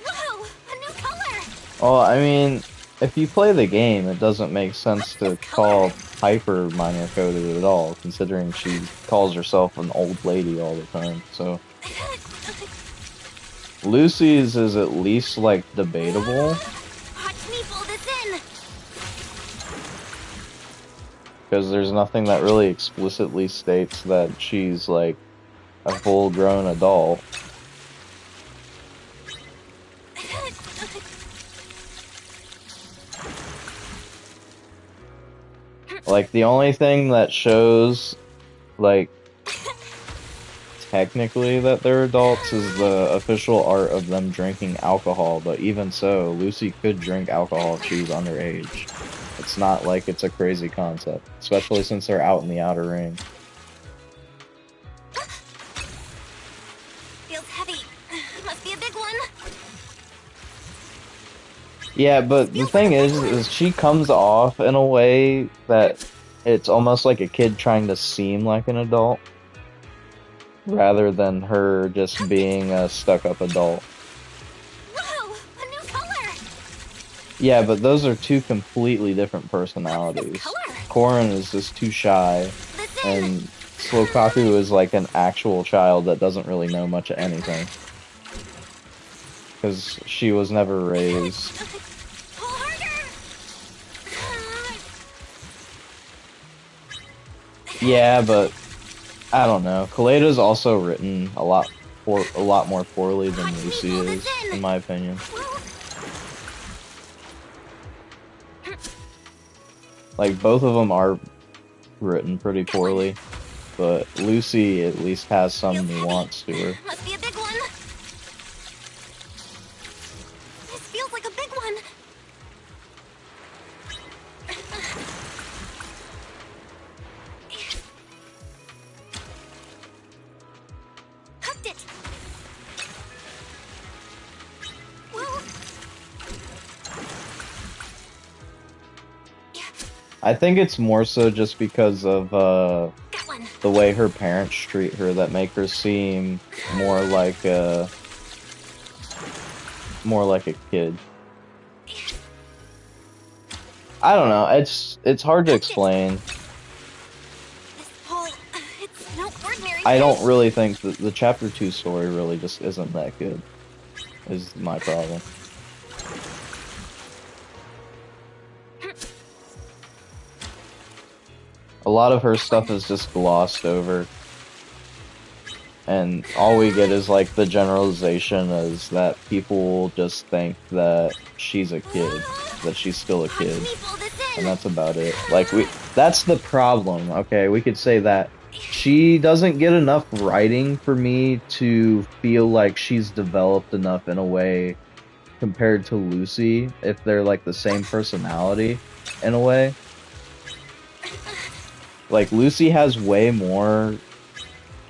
Whoa, a new color. Well, I mean, if you play the game, it doesn't make sense to call Piper minor coded at all, considering she calls herself an old lady all the time, so. Lucy's is at least, like, debatable. Watch me pull this in. Because there's nothing that really explicitly states that she's, like, a full-grown adult. Like, the only thing that shows, like, technically that they're adults is the official art of them drinking alcohol, but even so, Lucy could drink alcohol if she was underage. It's not like it's a crazy concept, especially since they're out in the outer ring. Feels heavy. Must be a big one. Yeah, but the thing is she comes off in a way that it's almost like a kid trying to seem like an adult, rather than her just being a stuck-up adult. Whoa, a new color. Yeah, but those are two completely different personalities. Korin is just too shy, and Slokaku is like an actual child that doesn't really know much of anything. Because she was never raised. Pull harder. Yeah, but I don't know. Kaleda's also written a lot more poorly than Lucy is, in my opinion. Like, both of them are written pretty poorly, but Lucy at least has some nuance to her. Must be a big one. This feels like a big one. Hooked it. Whoa. I think it's more so just because of Got one. the way her parents treat her that make her seem more like a kid. I don't know. It's hard to explain. This pole, it's no ordinary I don't fish. really think that the chapter 2 story really just isn't that good. Is my problem. A lot of her stuff is just glossed over. And all we get is like the generalization is that people just think that she's a kid, that she's still a Watch kid. me pull this in. And that's about it. Like, that's the problem, okay? We could say that she doesn't get enough writing for me to feel like she's developed enough in a way compared to Lucy, if they're like the same personality in a way. like Lucy has way more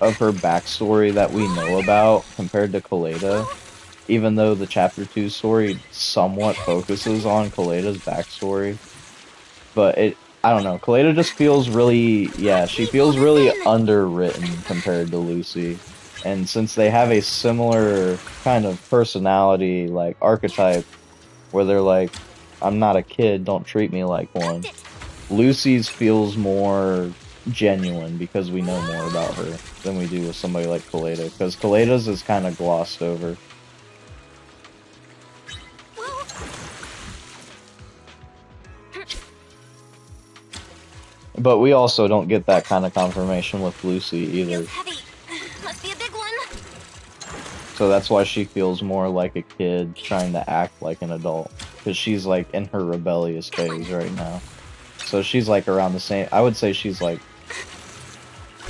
of her backstory that we know about compared to Kaleda, even though the chapter 2 story somewhat focuses on Kaleda's backstory. But I don't know, Kaleda just feels really, yeah, she feels really underwritten compared to Lucy. And since they have a similar kind of personality, like archetype, where they're like, I'm not a kid, don't treat me like one. Lucy's feels more genuine because we know more about her than we do with somebody like Kaleda, because Kaleda's is kind of glossed over. But we also don't get that kind of confirmation with Lucy either. Feels heavy. Must be a big one. So that's why she feels more like a kid trying to act like an adult, because she's like in her rebellious phase right now. So she's like around the same, I would say she's like,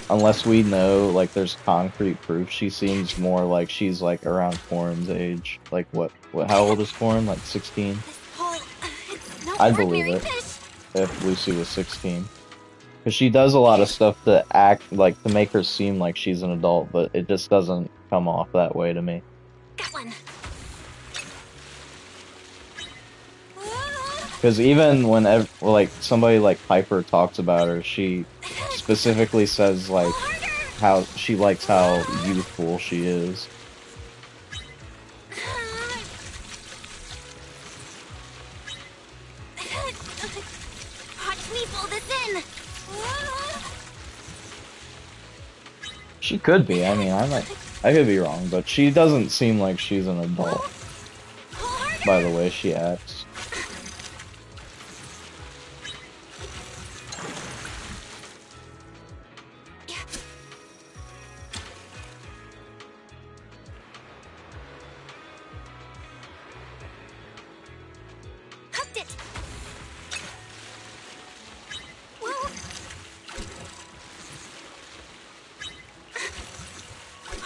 unless we know like there's concrete proof, she seems more like she's like around Corin's age. Like how old is Corin? Like 16? This hole, it's no I'd believe ordinary it fish. if Lucy was 16. Because she does a lot of stuff to act like to make her seem like she's an adult, but it just doesn't come off that way to me. Got one. Because even when like somebody like Piper talks about her, she specifically says like how she likes how youthful she is. Watch me pull this in. She could be. I mean, I could be wrong, but she doesn't seem like she's an adult by the way she acts. Hooked it.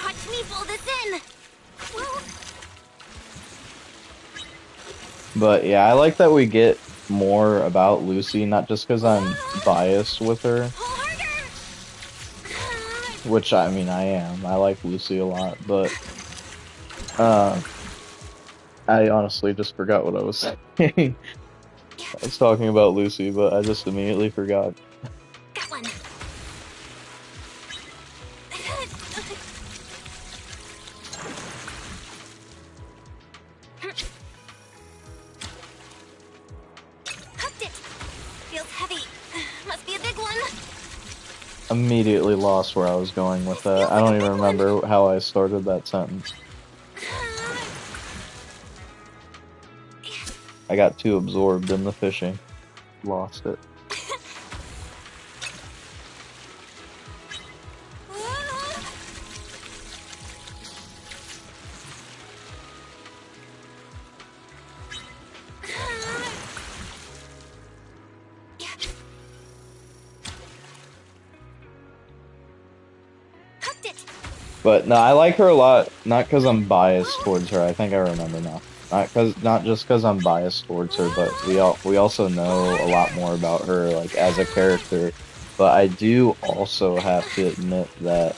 Watch me pull this in. But yeah, I like that we get more about Lucy, not just because I'm biased with her, which I mean I am. I like Lucy a lot, but I honestly just forgot what I was saying. I was talking about Lucy, but I just immediately forgot. Got one. Hooked it. Feels heavy. Must be a big one. Immediately lost where I was going with that. I don't even remember how I started that sentence. I got too absorbed in the fishing. Lost it. Hooked it. But no, I like her a lot, not because I'm biased towards her. I think I remember now. Not just because I'm biased towards her, but we also know a lot more about her like as a character. But I do also have to admit that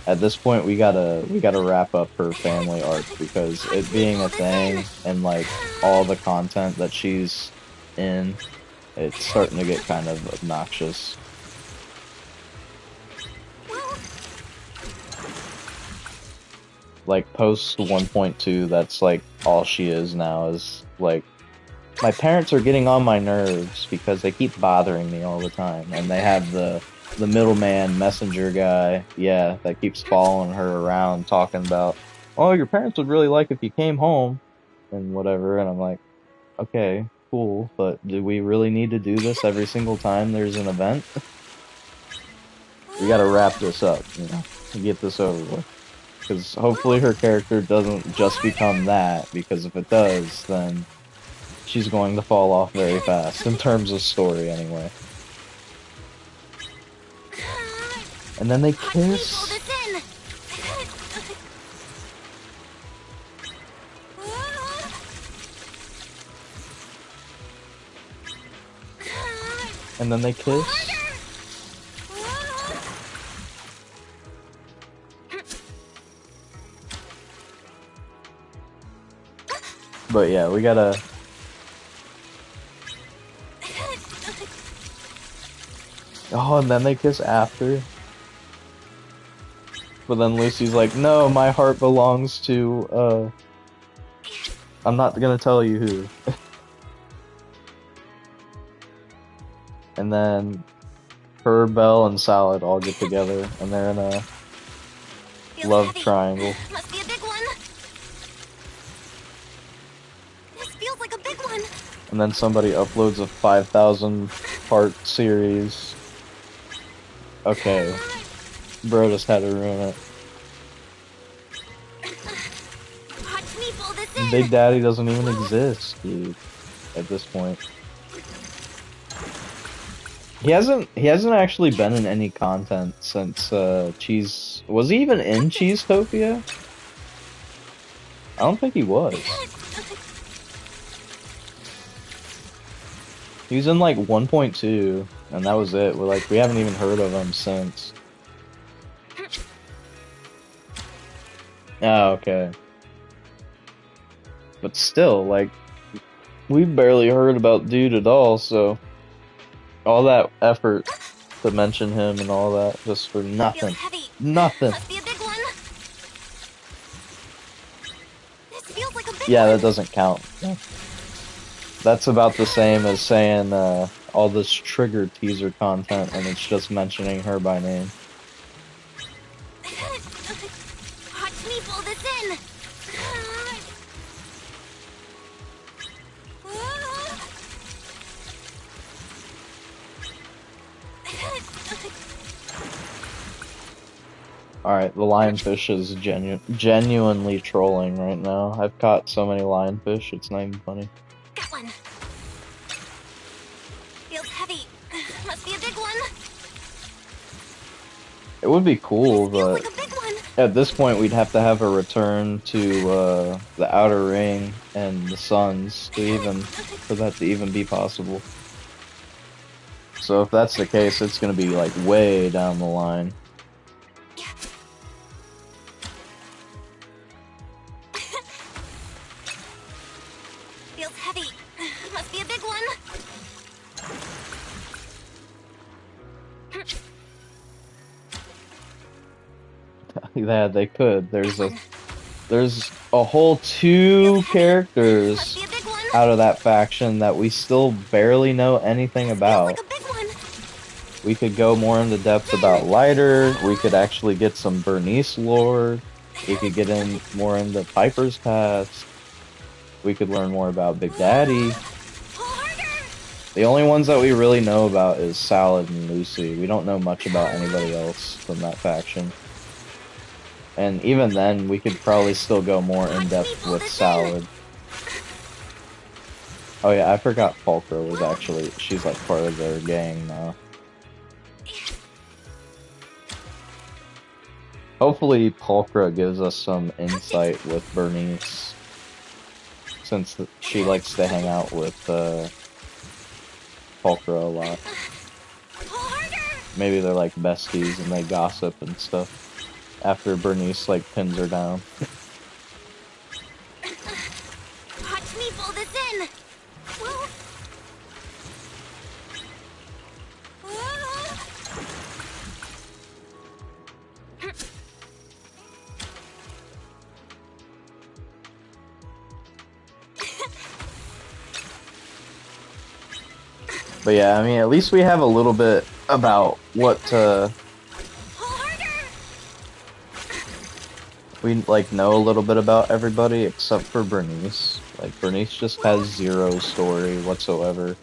at this point we gotta wrap up her family arc, because it being a thing and like all the content that she's in, it's starting to get kind of obnoxious. Like post 1.2, that's like all she is now, is like, my parents are getting on my nerves because they keep bothering me all the time, and they have the middleman messenger guy, yeah, that keeps following her around talking about, oh, your parents would really like if you came home and whatever, and I'm like, okay, cool, but do we really need to do this every single time there's an event? We gotta wrap this up, you know, and get this over with. Because hopefully her character doesn't just become that, because if it does, then she's going to fall off very fast, in terms of story anyway. And then they kiss. And then they kiss. But yeah, we gotta... Oh, and then they kiss after. But then Lucy's like, no, my heart belongs to, I'm not gonna tell you who. And then her, Belle, and Salad all get together, and they're in a love triangle. Must be a big one. This feels like a big one. And then somebody uploads a 5,000 part series. Okay. Bro just had to ruin it. Watch me pull this in. Big Daddy doesn't even exist, dude, at this point. He hasn't actually been in any content since Cheese. Was he even in Cheesetopia? I don't think he was. He was in like 1.2, and that was it. We haven't even heard of him since. Oh, okay. But still, like, we barely heard about Dude at all, so all that effort to mention him and all that just for nothing. Nothing. Must be a big one. This feels like a big Yeah, one. that doesn't count. That's about the same as saying all this trigger teaser content and it's just mentioning her by name. Watch me pull this in. Alright, the lionfish is genuinely trolling right now. I've caught so many lionfish, it's not even funny. Got one. Feels heavy. Must be a big one. It would be cool, Feels but like a big one. at this point we'd have to have a return to the Outer Ring and the Suns for that to even be possible. So if that's the case, it's gonna be like way down the line. Feels heavy. Must be a big one. Yeah, they could. There's a whole 2 characters Must be a big one. out of that faction that we still barely know anything Feels about. like a big one. We could go more into depth about Lighter. We could actually get some Bernice lore. We could get in more into Piper's past. We could learn more about Big Daddy. Pull harder. The only ones that we really know about is Salad and Lucy. We don't know much about anybody else from that faction. And even then, we could probably still go more in depth with Salad. Oh yeah, I forgot Pulchra was actually, she's like part of their gang now. Hopefully Pulchra gives us some insight with Bernice, since she likes to hang out with Pulchra a lot. Pull harder. Maybe they're like besties and they gossip and stuff after Bernice like pins her down. Watch me pull this in. Whoa. But yeah, I mean, at least we have a little bit about what Pull harder. we like know a little bit about everybody except for Bernice. Like Bernice just has zero story whatsoever.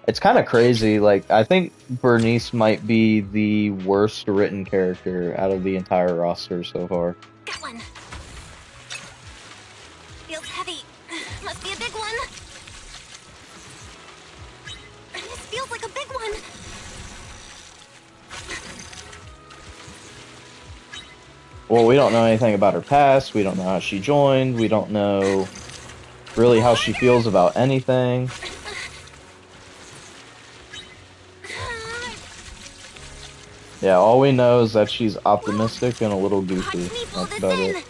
It's kind of crazy. Like I think Bernice might be the worst written character out of the entire roster so far. Got one. Feels heavy. Must be a big one. This feels like a big one. Well, we don't know anything about her past. We don't know how she joined. We don't know really how she feels about anything. Yeah, all we know is that she's optimistic and a little goofy. That's about it.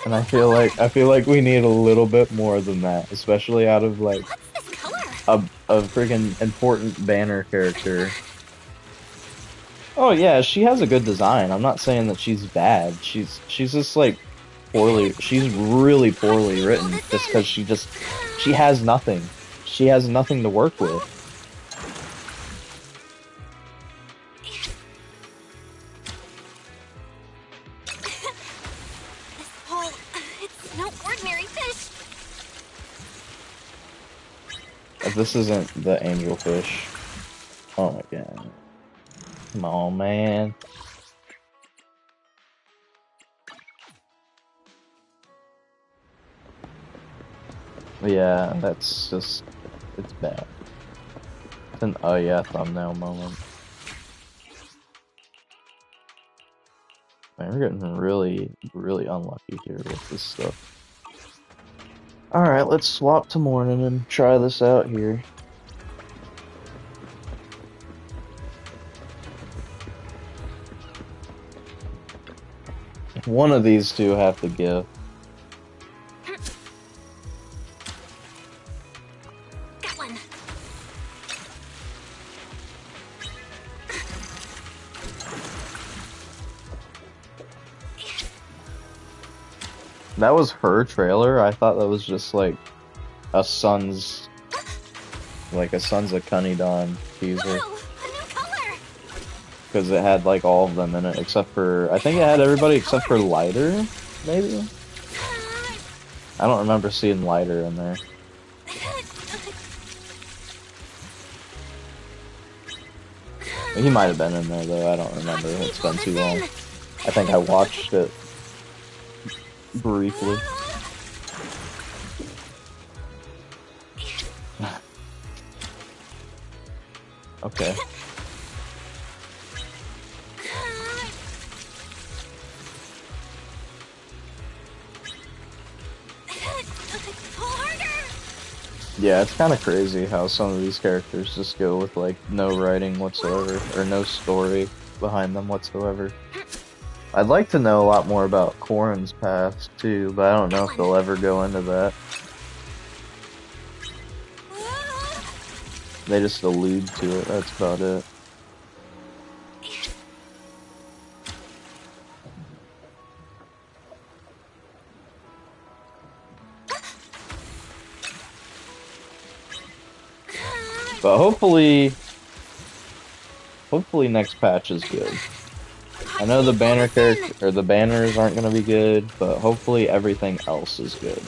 And I feel like we need a little bit more than that, especially out of like What's this color? a freaking important banner character. Oh yeah, she has a good design. I'm not saying that she's bad. She's just like she's really Watch poorly me pull written this just in. because she has nothing. She has nothing to work with. This hole, it's no ordinary fish. If this isn't the angelfish. Oh my god. Come on, man. Yeah, that's just, it's bad. It's an oh yeah thumbnail moment. Man, we're getting really, really unlucky here with this stuff. Alright, let's swap to morning and try this out here. One of these two have to give. Got one. That was her trailer? I thought that was just like a Sons of Cunidon teaser. Wow, a new color. Because it had like all of them in it except for, I think it had everybody except for Lighter, maybe? I don't remember seeing Lighter in there. He might have been in there though, I don't remember. It's been too long. I think I watched it briefly. Okay. Pull harder. Yeah, it's kind of crazy how some of these characters just go with like no writing whatsoever, or no story behind them whatsoever. I'd like to know a lot more about Corrin's past too, but I don't know if they'll ever go into that. They just allude to it, that's about it. But hopefully next patch is good. I know the banner character, or the banners aren't gonna be good, but hopefully everything else is good.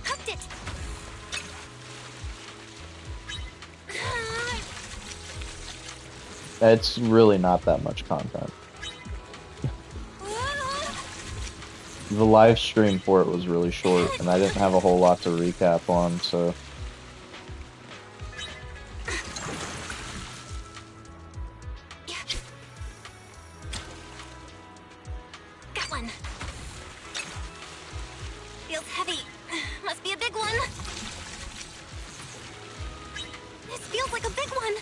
Hooked it. It's really not that much content. The live stream for it was really short, and I didn't have a whole lot to recap on, so... Got one. Feels heavy. Must be a big one. This feels like a big one.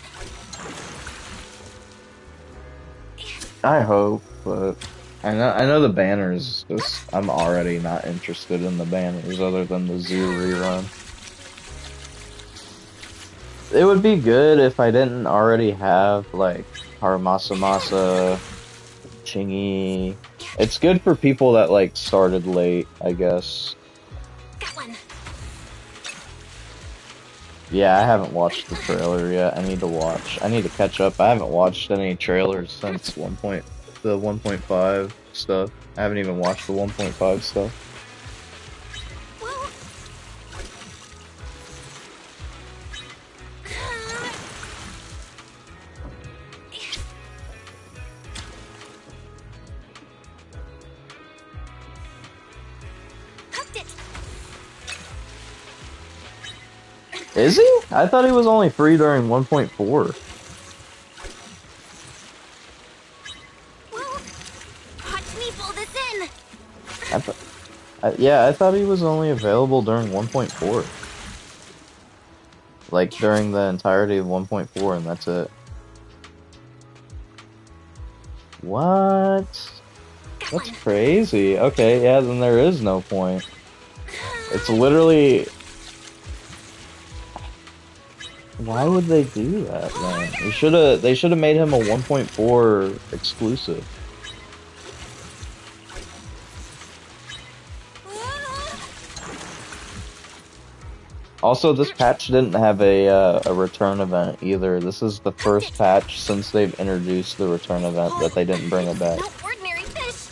I hope, but... I know the banners, just, I'm already not interested in the banners other than the zoo rerun. It would be good if I didn't already have, like, Haramasamasa, Chingy. It's good for people that, like, started late, I guess. Got one. Yeah, I haven't watched the trailer yet. I need to watch. I need to catch up. I haven't watched any trailers since the 1.5 stuff. I haven't even watched the 1.5 stuff. Whoa. Hooked it. Is he? I thought he was only free during 1.4. Watch me pull this in. Yeah, I thought he was only available during 1.4. Like during the entirety of 1.4, and that's it. What? That's crazy. Okay, yeah, then there is no point. It's literally... Why would they do that, then? They should've made him a 1.4 exclusive. Also, this patch didn't have a return event either. This is the first patch since they've introduced the return event that they didn't bring it back. No ordinary fish.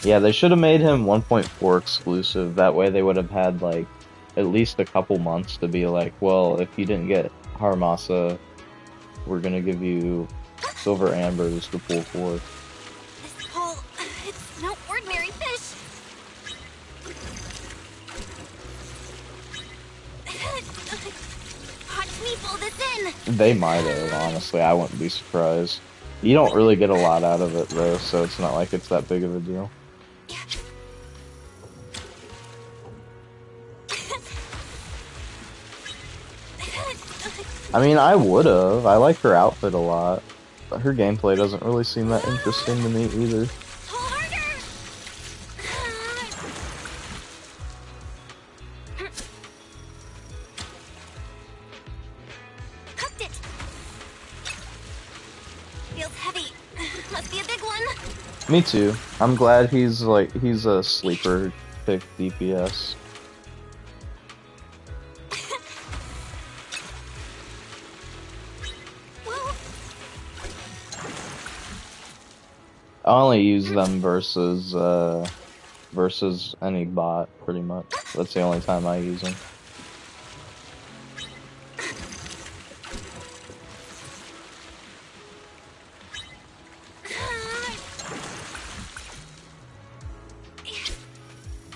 Yeah, they should have made him 1.4 exclusive. That way they would have had, like, at least a couple months to be like, well, if you didn't get Haramasa, we're gonna give you Silver Ambers to pull for. This hole, it's no ordinary fish. Watch me pull this in. They might have, honestly. I wouldn't be surprised. You don't really get a lot out of it, though, so it's not like it's that big of a deal. I mean, I would've. I like her outfit a lot. But her gameplay doesn't really seem that interesting to me either. Hooked it. Feels heavy. Must be a big one. Me too. I'm glad he's a sleeper pick DPS. I only use them versus any bot, pretty much. That's the only time I use them.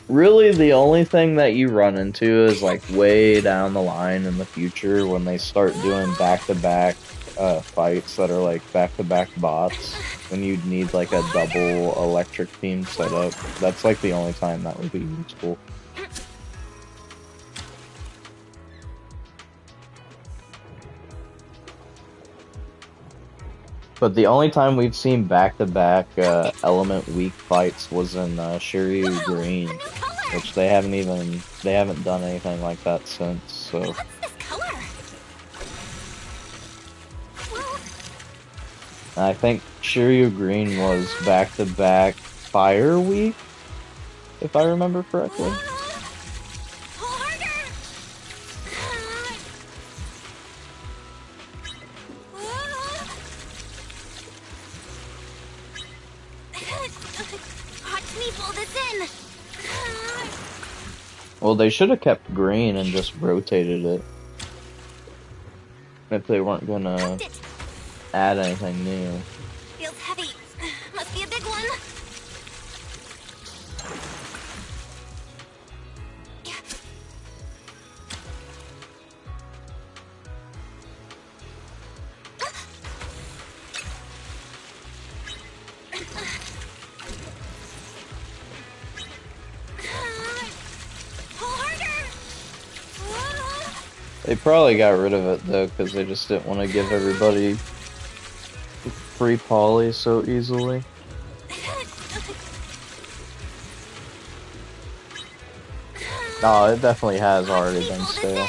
Really, the only thing that you run into is like way down the line in the future when they start doing back-to-back fights that are like back-to-back bots, when you'd need like a double electric team setup. That's like the only time that would be useful. But the only time we've seen back-to-back element weak fights was in Shiryu Green, which they haven't done anything like that since. So. What's this color? I think Shiryu Green was back-to-back Fire Week, if I remember correctly. Well, they should have kept green and just rotated it. If they weren't gonna add anything new. Feels heavy. Must be a big one. They probably got rid of it though, because they just didn't want to give everybody free poly so easily. No, it definitely has already been stale.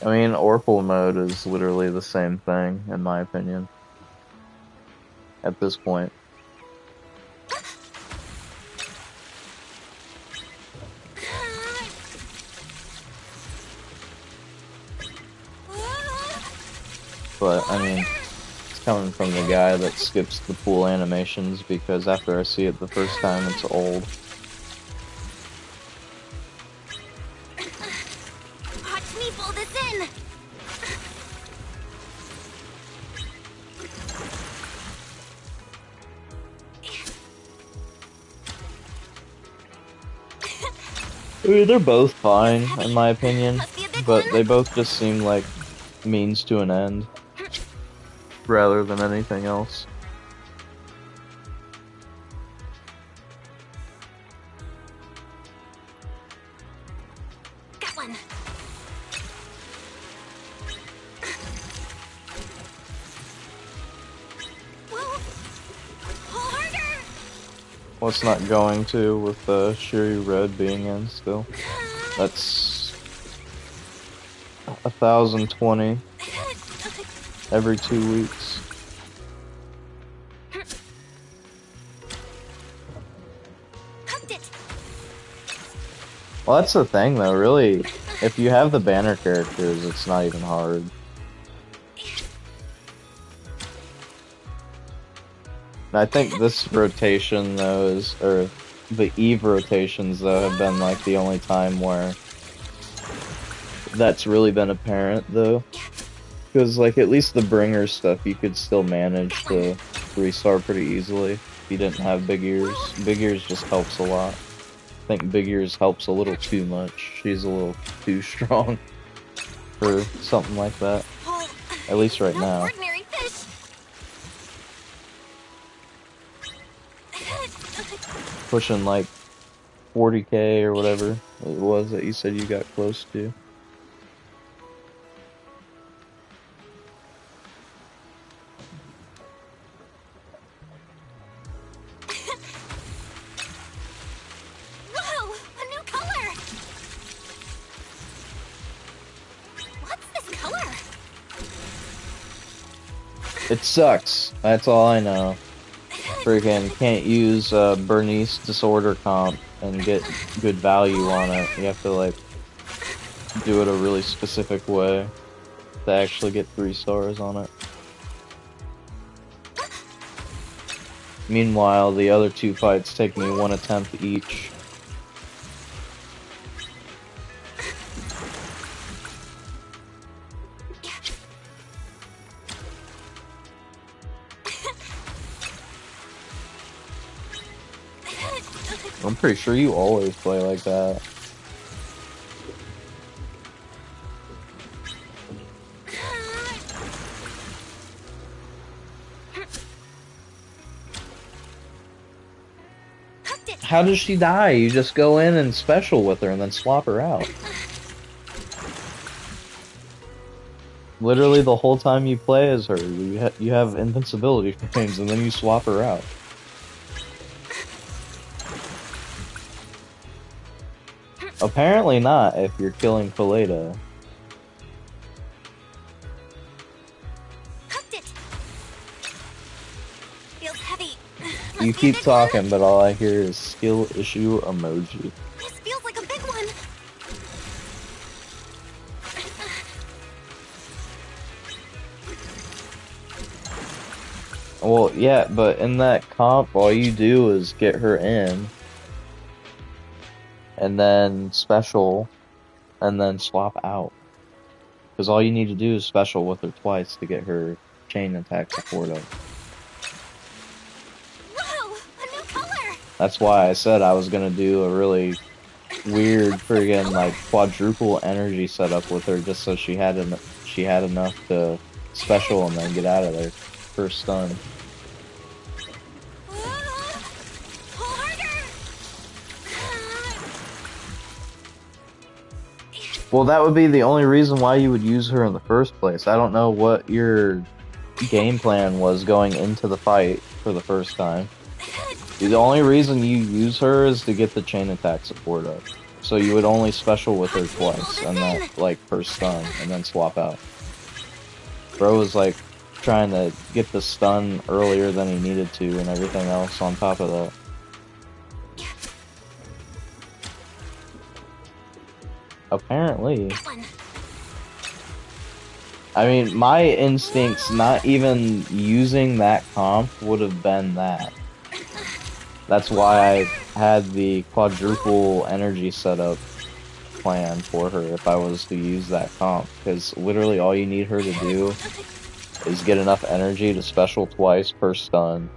I mean, Orpal mode is literally the same thing, in my opinion. At this point. But, I mean, it's coming from the guy that skips the pool animations, because after I see it the first time, it's old. Watch me pull this in. I mean, they're both fine, in my opinion, but they both just seem like means to an end, rather than anything else. one. Whoa! Pull harder! Well, it's not going to with Shuri Red being in still. That's 1,020 every 2 weeks. Hooked it. Well, that's the thing though, really. If you have the banner characters, it's not even hard. And I think this rotation though is, or the Eve rotations though, have been like the only time where that's really been apparent though. Because like at least the bringer stuff you could still manage to 3-star pretty easily if you didn't have big ears. Big ears just helps a lot. I think big ears helps a little too much. She's a little too strong for something like that. At least right now. Ordinary fish. Pushing like 40k or whatever it was that you said you got close to. Whoa! A new color! What's this color? It sucks. That's all I know. Freaking can't use Bernice Disorder comp and get good value on it. You have to like do it a really specific way to actually get 3 stars on it. Meanwhile, the other 2 fights take me 1 attempt each. I'm pretty sure you always play like that. How does she die? You just go in and special with her and then swap her out. Literally the whole time you play as her, you have invincibility frames and then you swap her out. Apparently not if you're killing Kaleda. Feels heavy. You keep talking, but all I hear is skill issue emoji. This feels like a big one. Well, yeah, but in that comp, all you do is get her in, and then special, and then swap out. Because all you need to do is special with her twice to get her chain attack support up. Whoa! A new color! That's why I said I was gonna do a really weird friggin' like quadruple energy setup with her, just so she had enough to special and then get out of there for stun. Pull harder! Well, that would be the only reason why you would use her in the first place. I don't know what your game plan was going into the fight for the first time. The only reason you use her is to get the chain attack support up. So you would only special with her twice, and then, like, per stun, and then swap out. Bro was, like, trying to get the stun earlier than he needed to, and everything else on top of that. Apparently. I mean, my instincts not even using that comp would have been that. That's why I had the quadruple energy setup plan for her if I was to use that comp. Because literally all you need her to do is get enough energy to special twice per stun.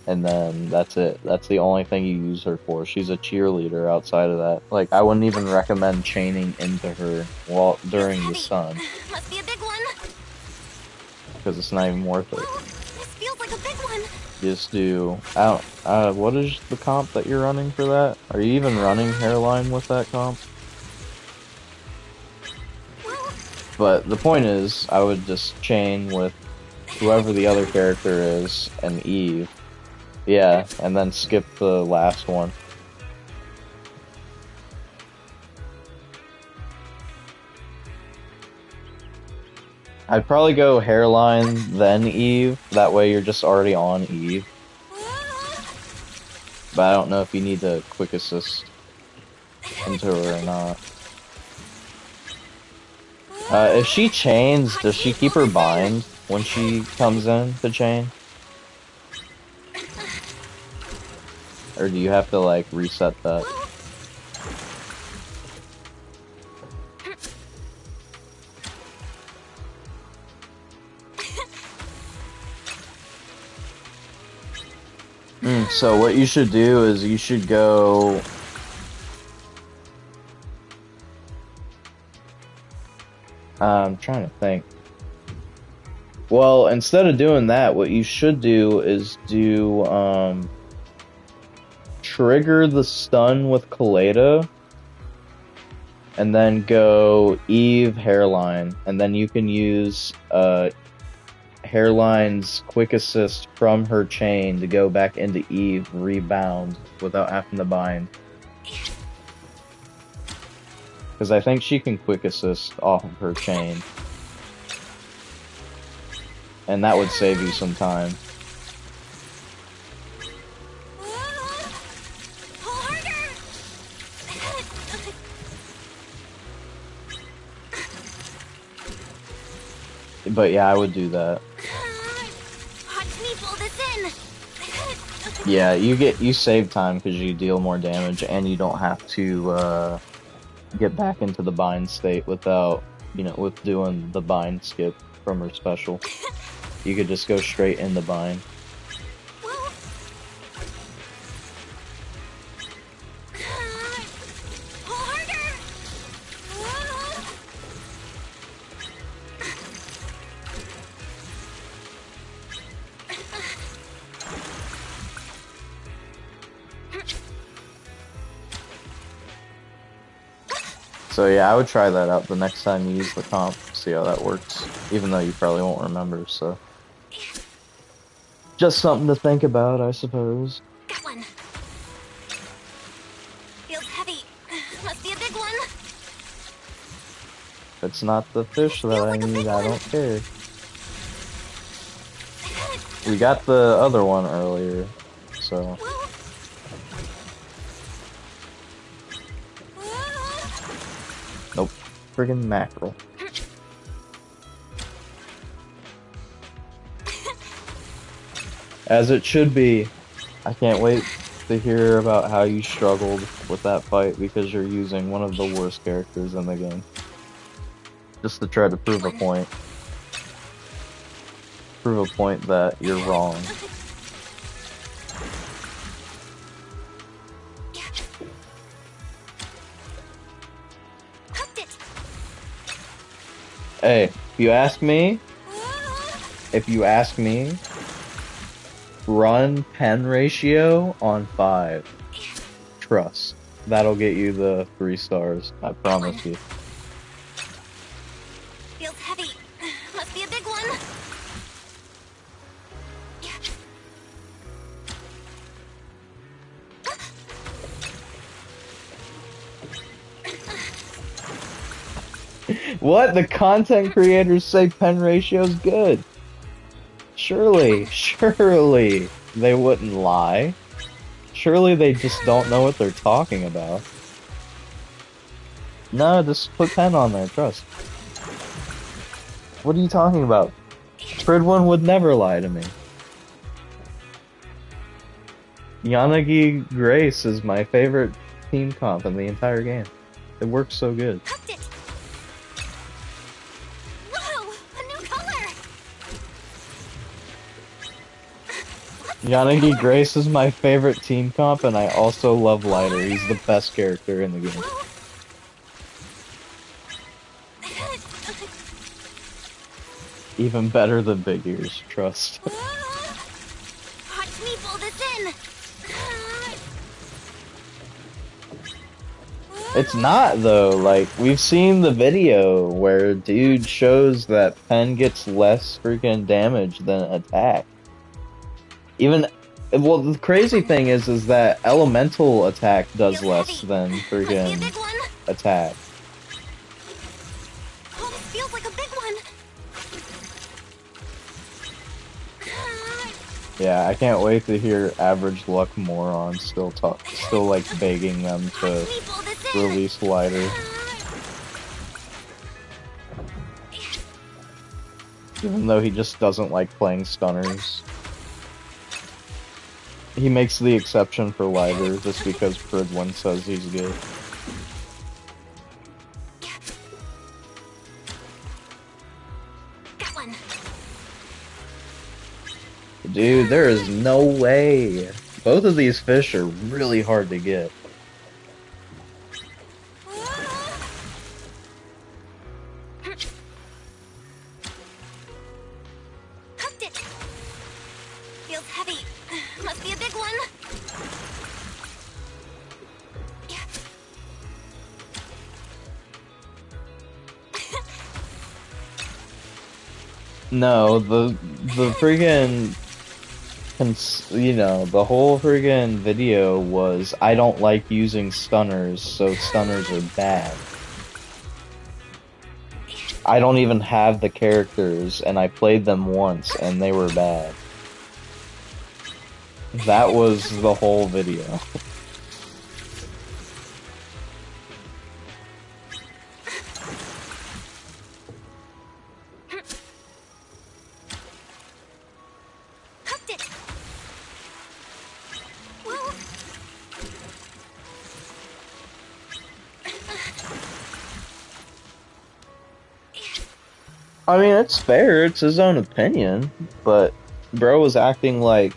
And then that's it. That's the only thing you use her for. She's a cheerleader outside of that. Like, I wouldn't even recommend chaining into her during the stun. Must be a big one. Because it's not even worth it. Whoa, this feels like a big one. Just do... what is the comp that you're running for that? Are you even running Hairline with that comp? But the point is, I would just chain with whoever the other character is and Eve. Yeah, and then skip the last one. I'd probably go hairline, then Eve. That way you're just already on Eve. But I don't know if you need to quick assist into her or not. If she chains, does she keep her bind when she comes in to chain? Or do you have to, like, reset that? So what you should do is you should go... I'm trying to think. Well, instead of doing that, what you should do is do, trigger the stun with Kaleido, and then go Eve hairline, and then you can use, hairline's quick assist from her chain to go back into Eve rebound without having to bind. Because I think she can quick assist off of her chain. And that would save you some time. But yeah, I would do that. Yeah, you save time because you deal more damage and you don't have to get back into the bind state without, with doing the bind skip from her special. You could just go straight in the bind. So yeah, I would try that out the next time you use the comp, see how that works, even though you probably won't remember, so. Just something to think about, I suppose. Got one. Feels heavy. Must be a big one. If it's not the fish that I need, I don't care. We got the other one earlier, so. Nope. Friggin' mackerel. As it should be. I can't wait to hear about how you struggled with that fight because you're using one of the worst characters in the game. Just to try to prove a point. Prove a point that you're wrong. Hey, if you ask me, run pen ratio on 5. Trust. That'll get you the 3 stars. I promise you. Feels heavy. Must be a big one. What? The content creators say pen ratio's good. Surely they wouldn't lie. Surely they just don't know what they're talking about. No, just put pen on there, trust. What are you talking about? Fridwin would never lie to me. Yanagi Grace is my favorite team comp in the entire game. It works so good. Yanagi Grace is my favorite team comp, and I also love Lighter. He's the best character in the game. Even better than Big Ears, trust. Watch me pull this in. It's not though. Like we've seen the video where dude shows that pen gets less freaking damage than attack. Even well, the crazy thing is that elemental attack does Feels less heavy. than Must be a freaking big one. attack. Oh, this feels like a big one. Yeah, I can't wait to hear average luck morons still like begging them to Watch me pull this in. release lighter. Even though he just doesn't like playing stunners. He makes the exception for lighter just because Pridwin says he's good. Got one. Dude, there is no way. Both of these fish are really hard to get. Hooked it. Feels heavy. Must be a big one. No, the friggin' you know, the whole friggin' video was I don't like using stunners, so stunners are bad. I don't even have the characters, and I played them once, and they were bad. That was the whole video. Hooked it. Well. I mean, it's fair, it's his own opinion, but bro was acting like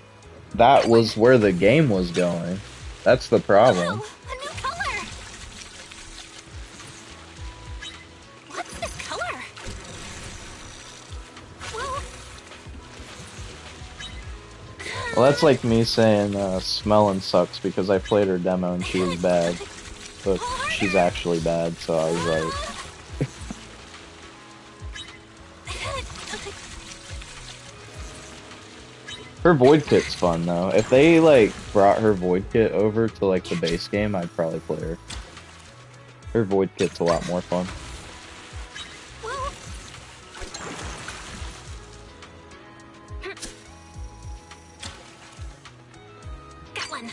that was where the game was going. That's the problem. Oh, a new color. What's this color? Well. Well, that's like me saying Smelling sucks because I played her demo and she was bad. But she's actually bad, so I was right. Her Void Kit's fun though. If they like brought her Void Kit over to like the base game, I'd probably play her. Her Void Kit's a lot more fun. Got one.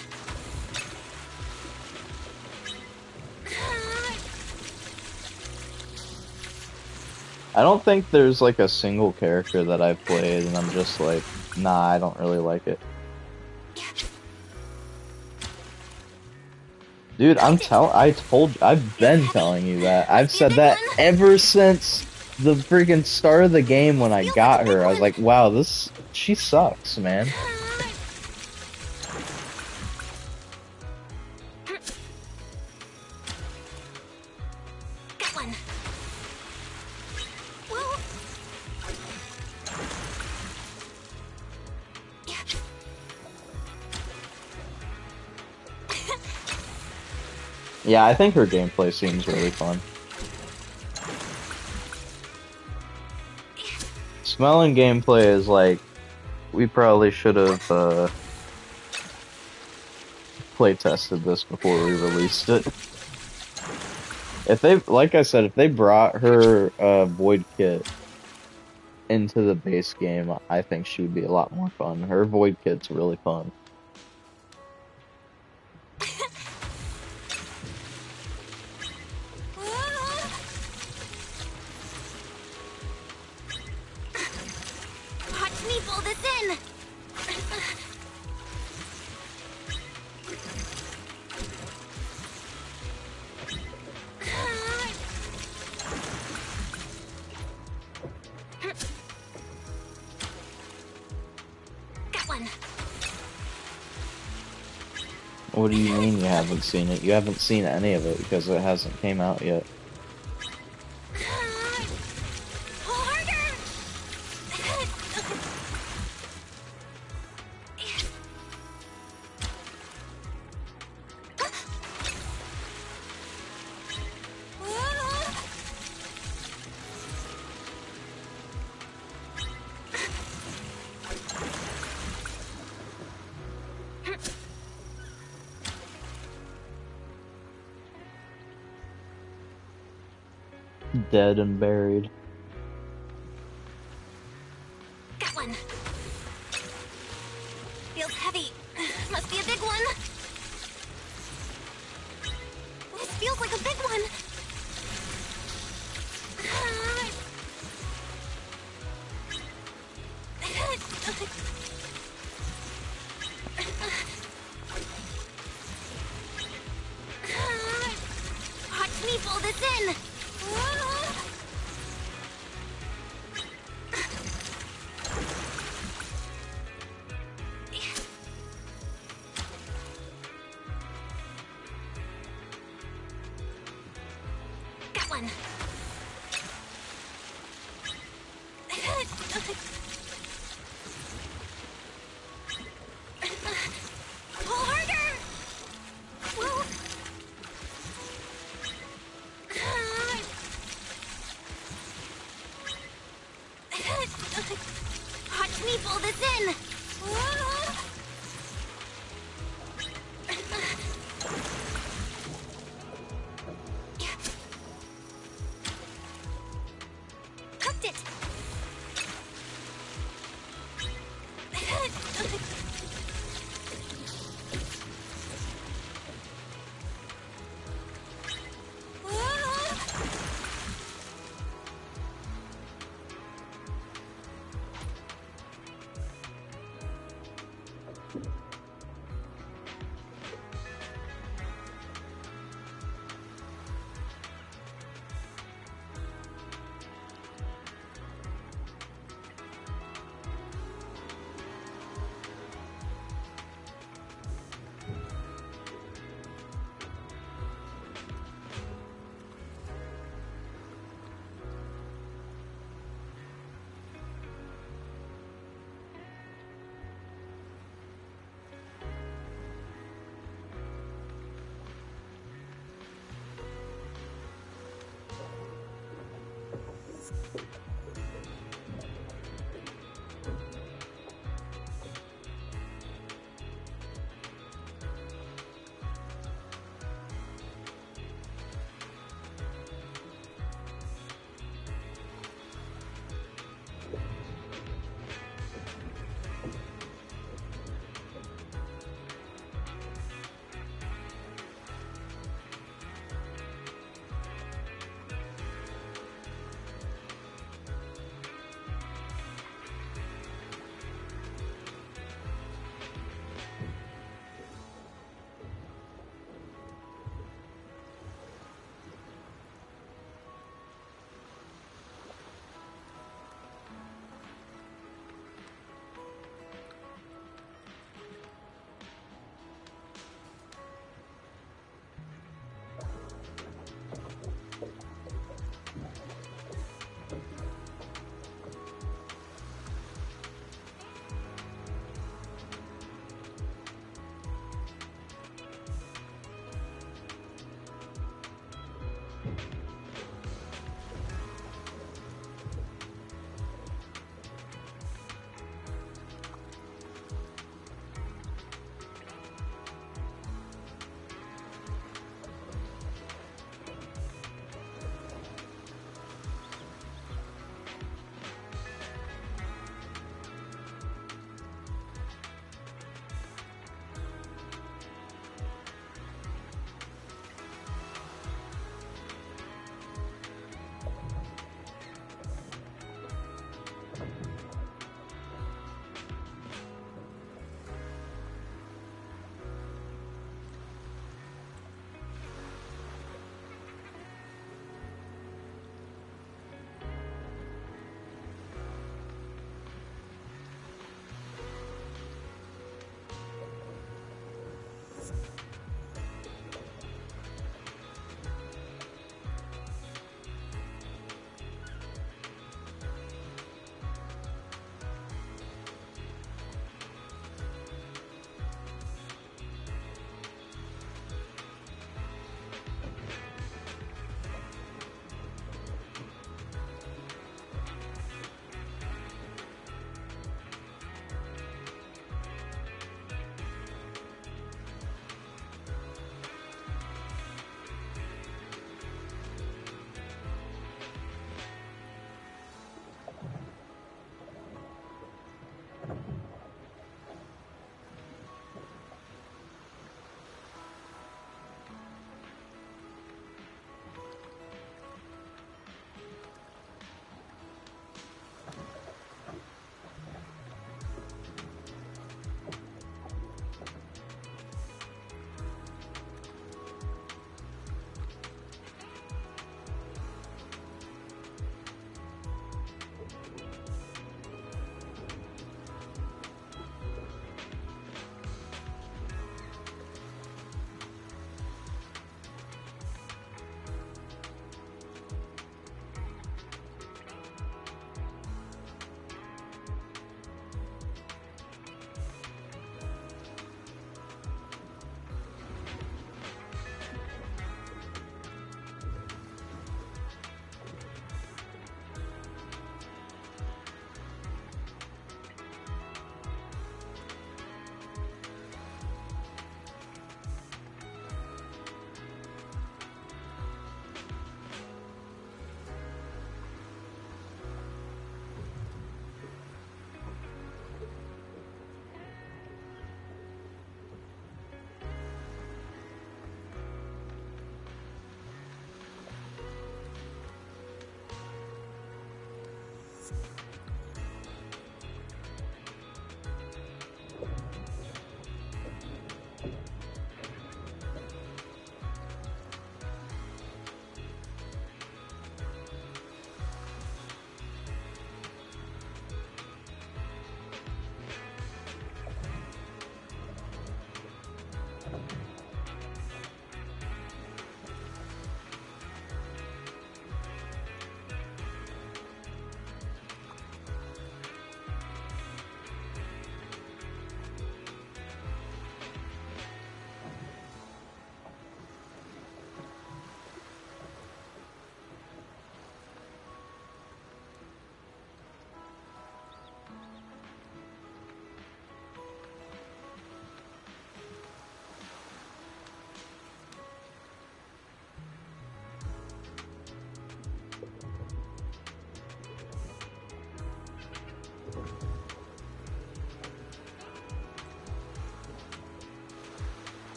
I don't think there's like a single character that I've played and I'm just like, nah, I don't really like it. Dude, I've been telling you that. I've said that ever since the freaking start of the game when I got her. I was like, wow, she sucks, man. Got one. Well. Yeah, I think her gameplay seems really fun. Smelling gameplay is like, we probably should have play tested this before we released it. If they, like I said, if they brought her Void Kit into the base game, I think she would be a lot more fun. Her Void Kit's really fun. Watch me pull this in. Got one. What do you mean you haven't seen it? You haven't seen any of it because it hasn't came out yet. Harder. Dead and buried. Got one. Feels heavy. Must be a big one. This feels like a big one. Watch me pull this in. Got one. Pull harder. Whoa. Watch me pull this in.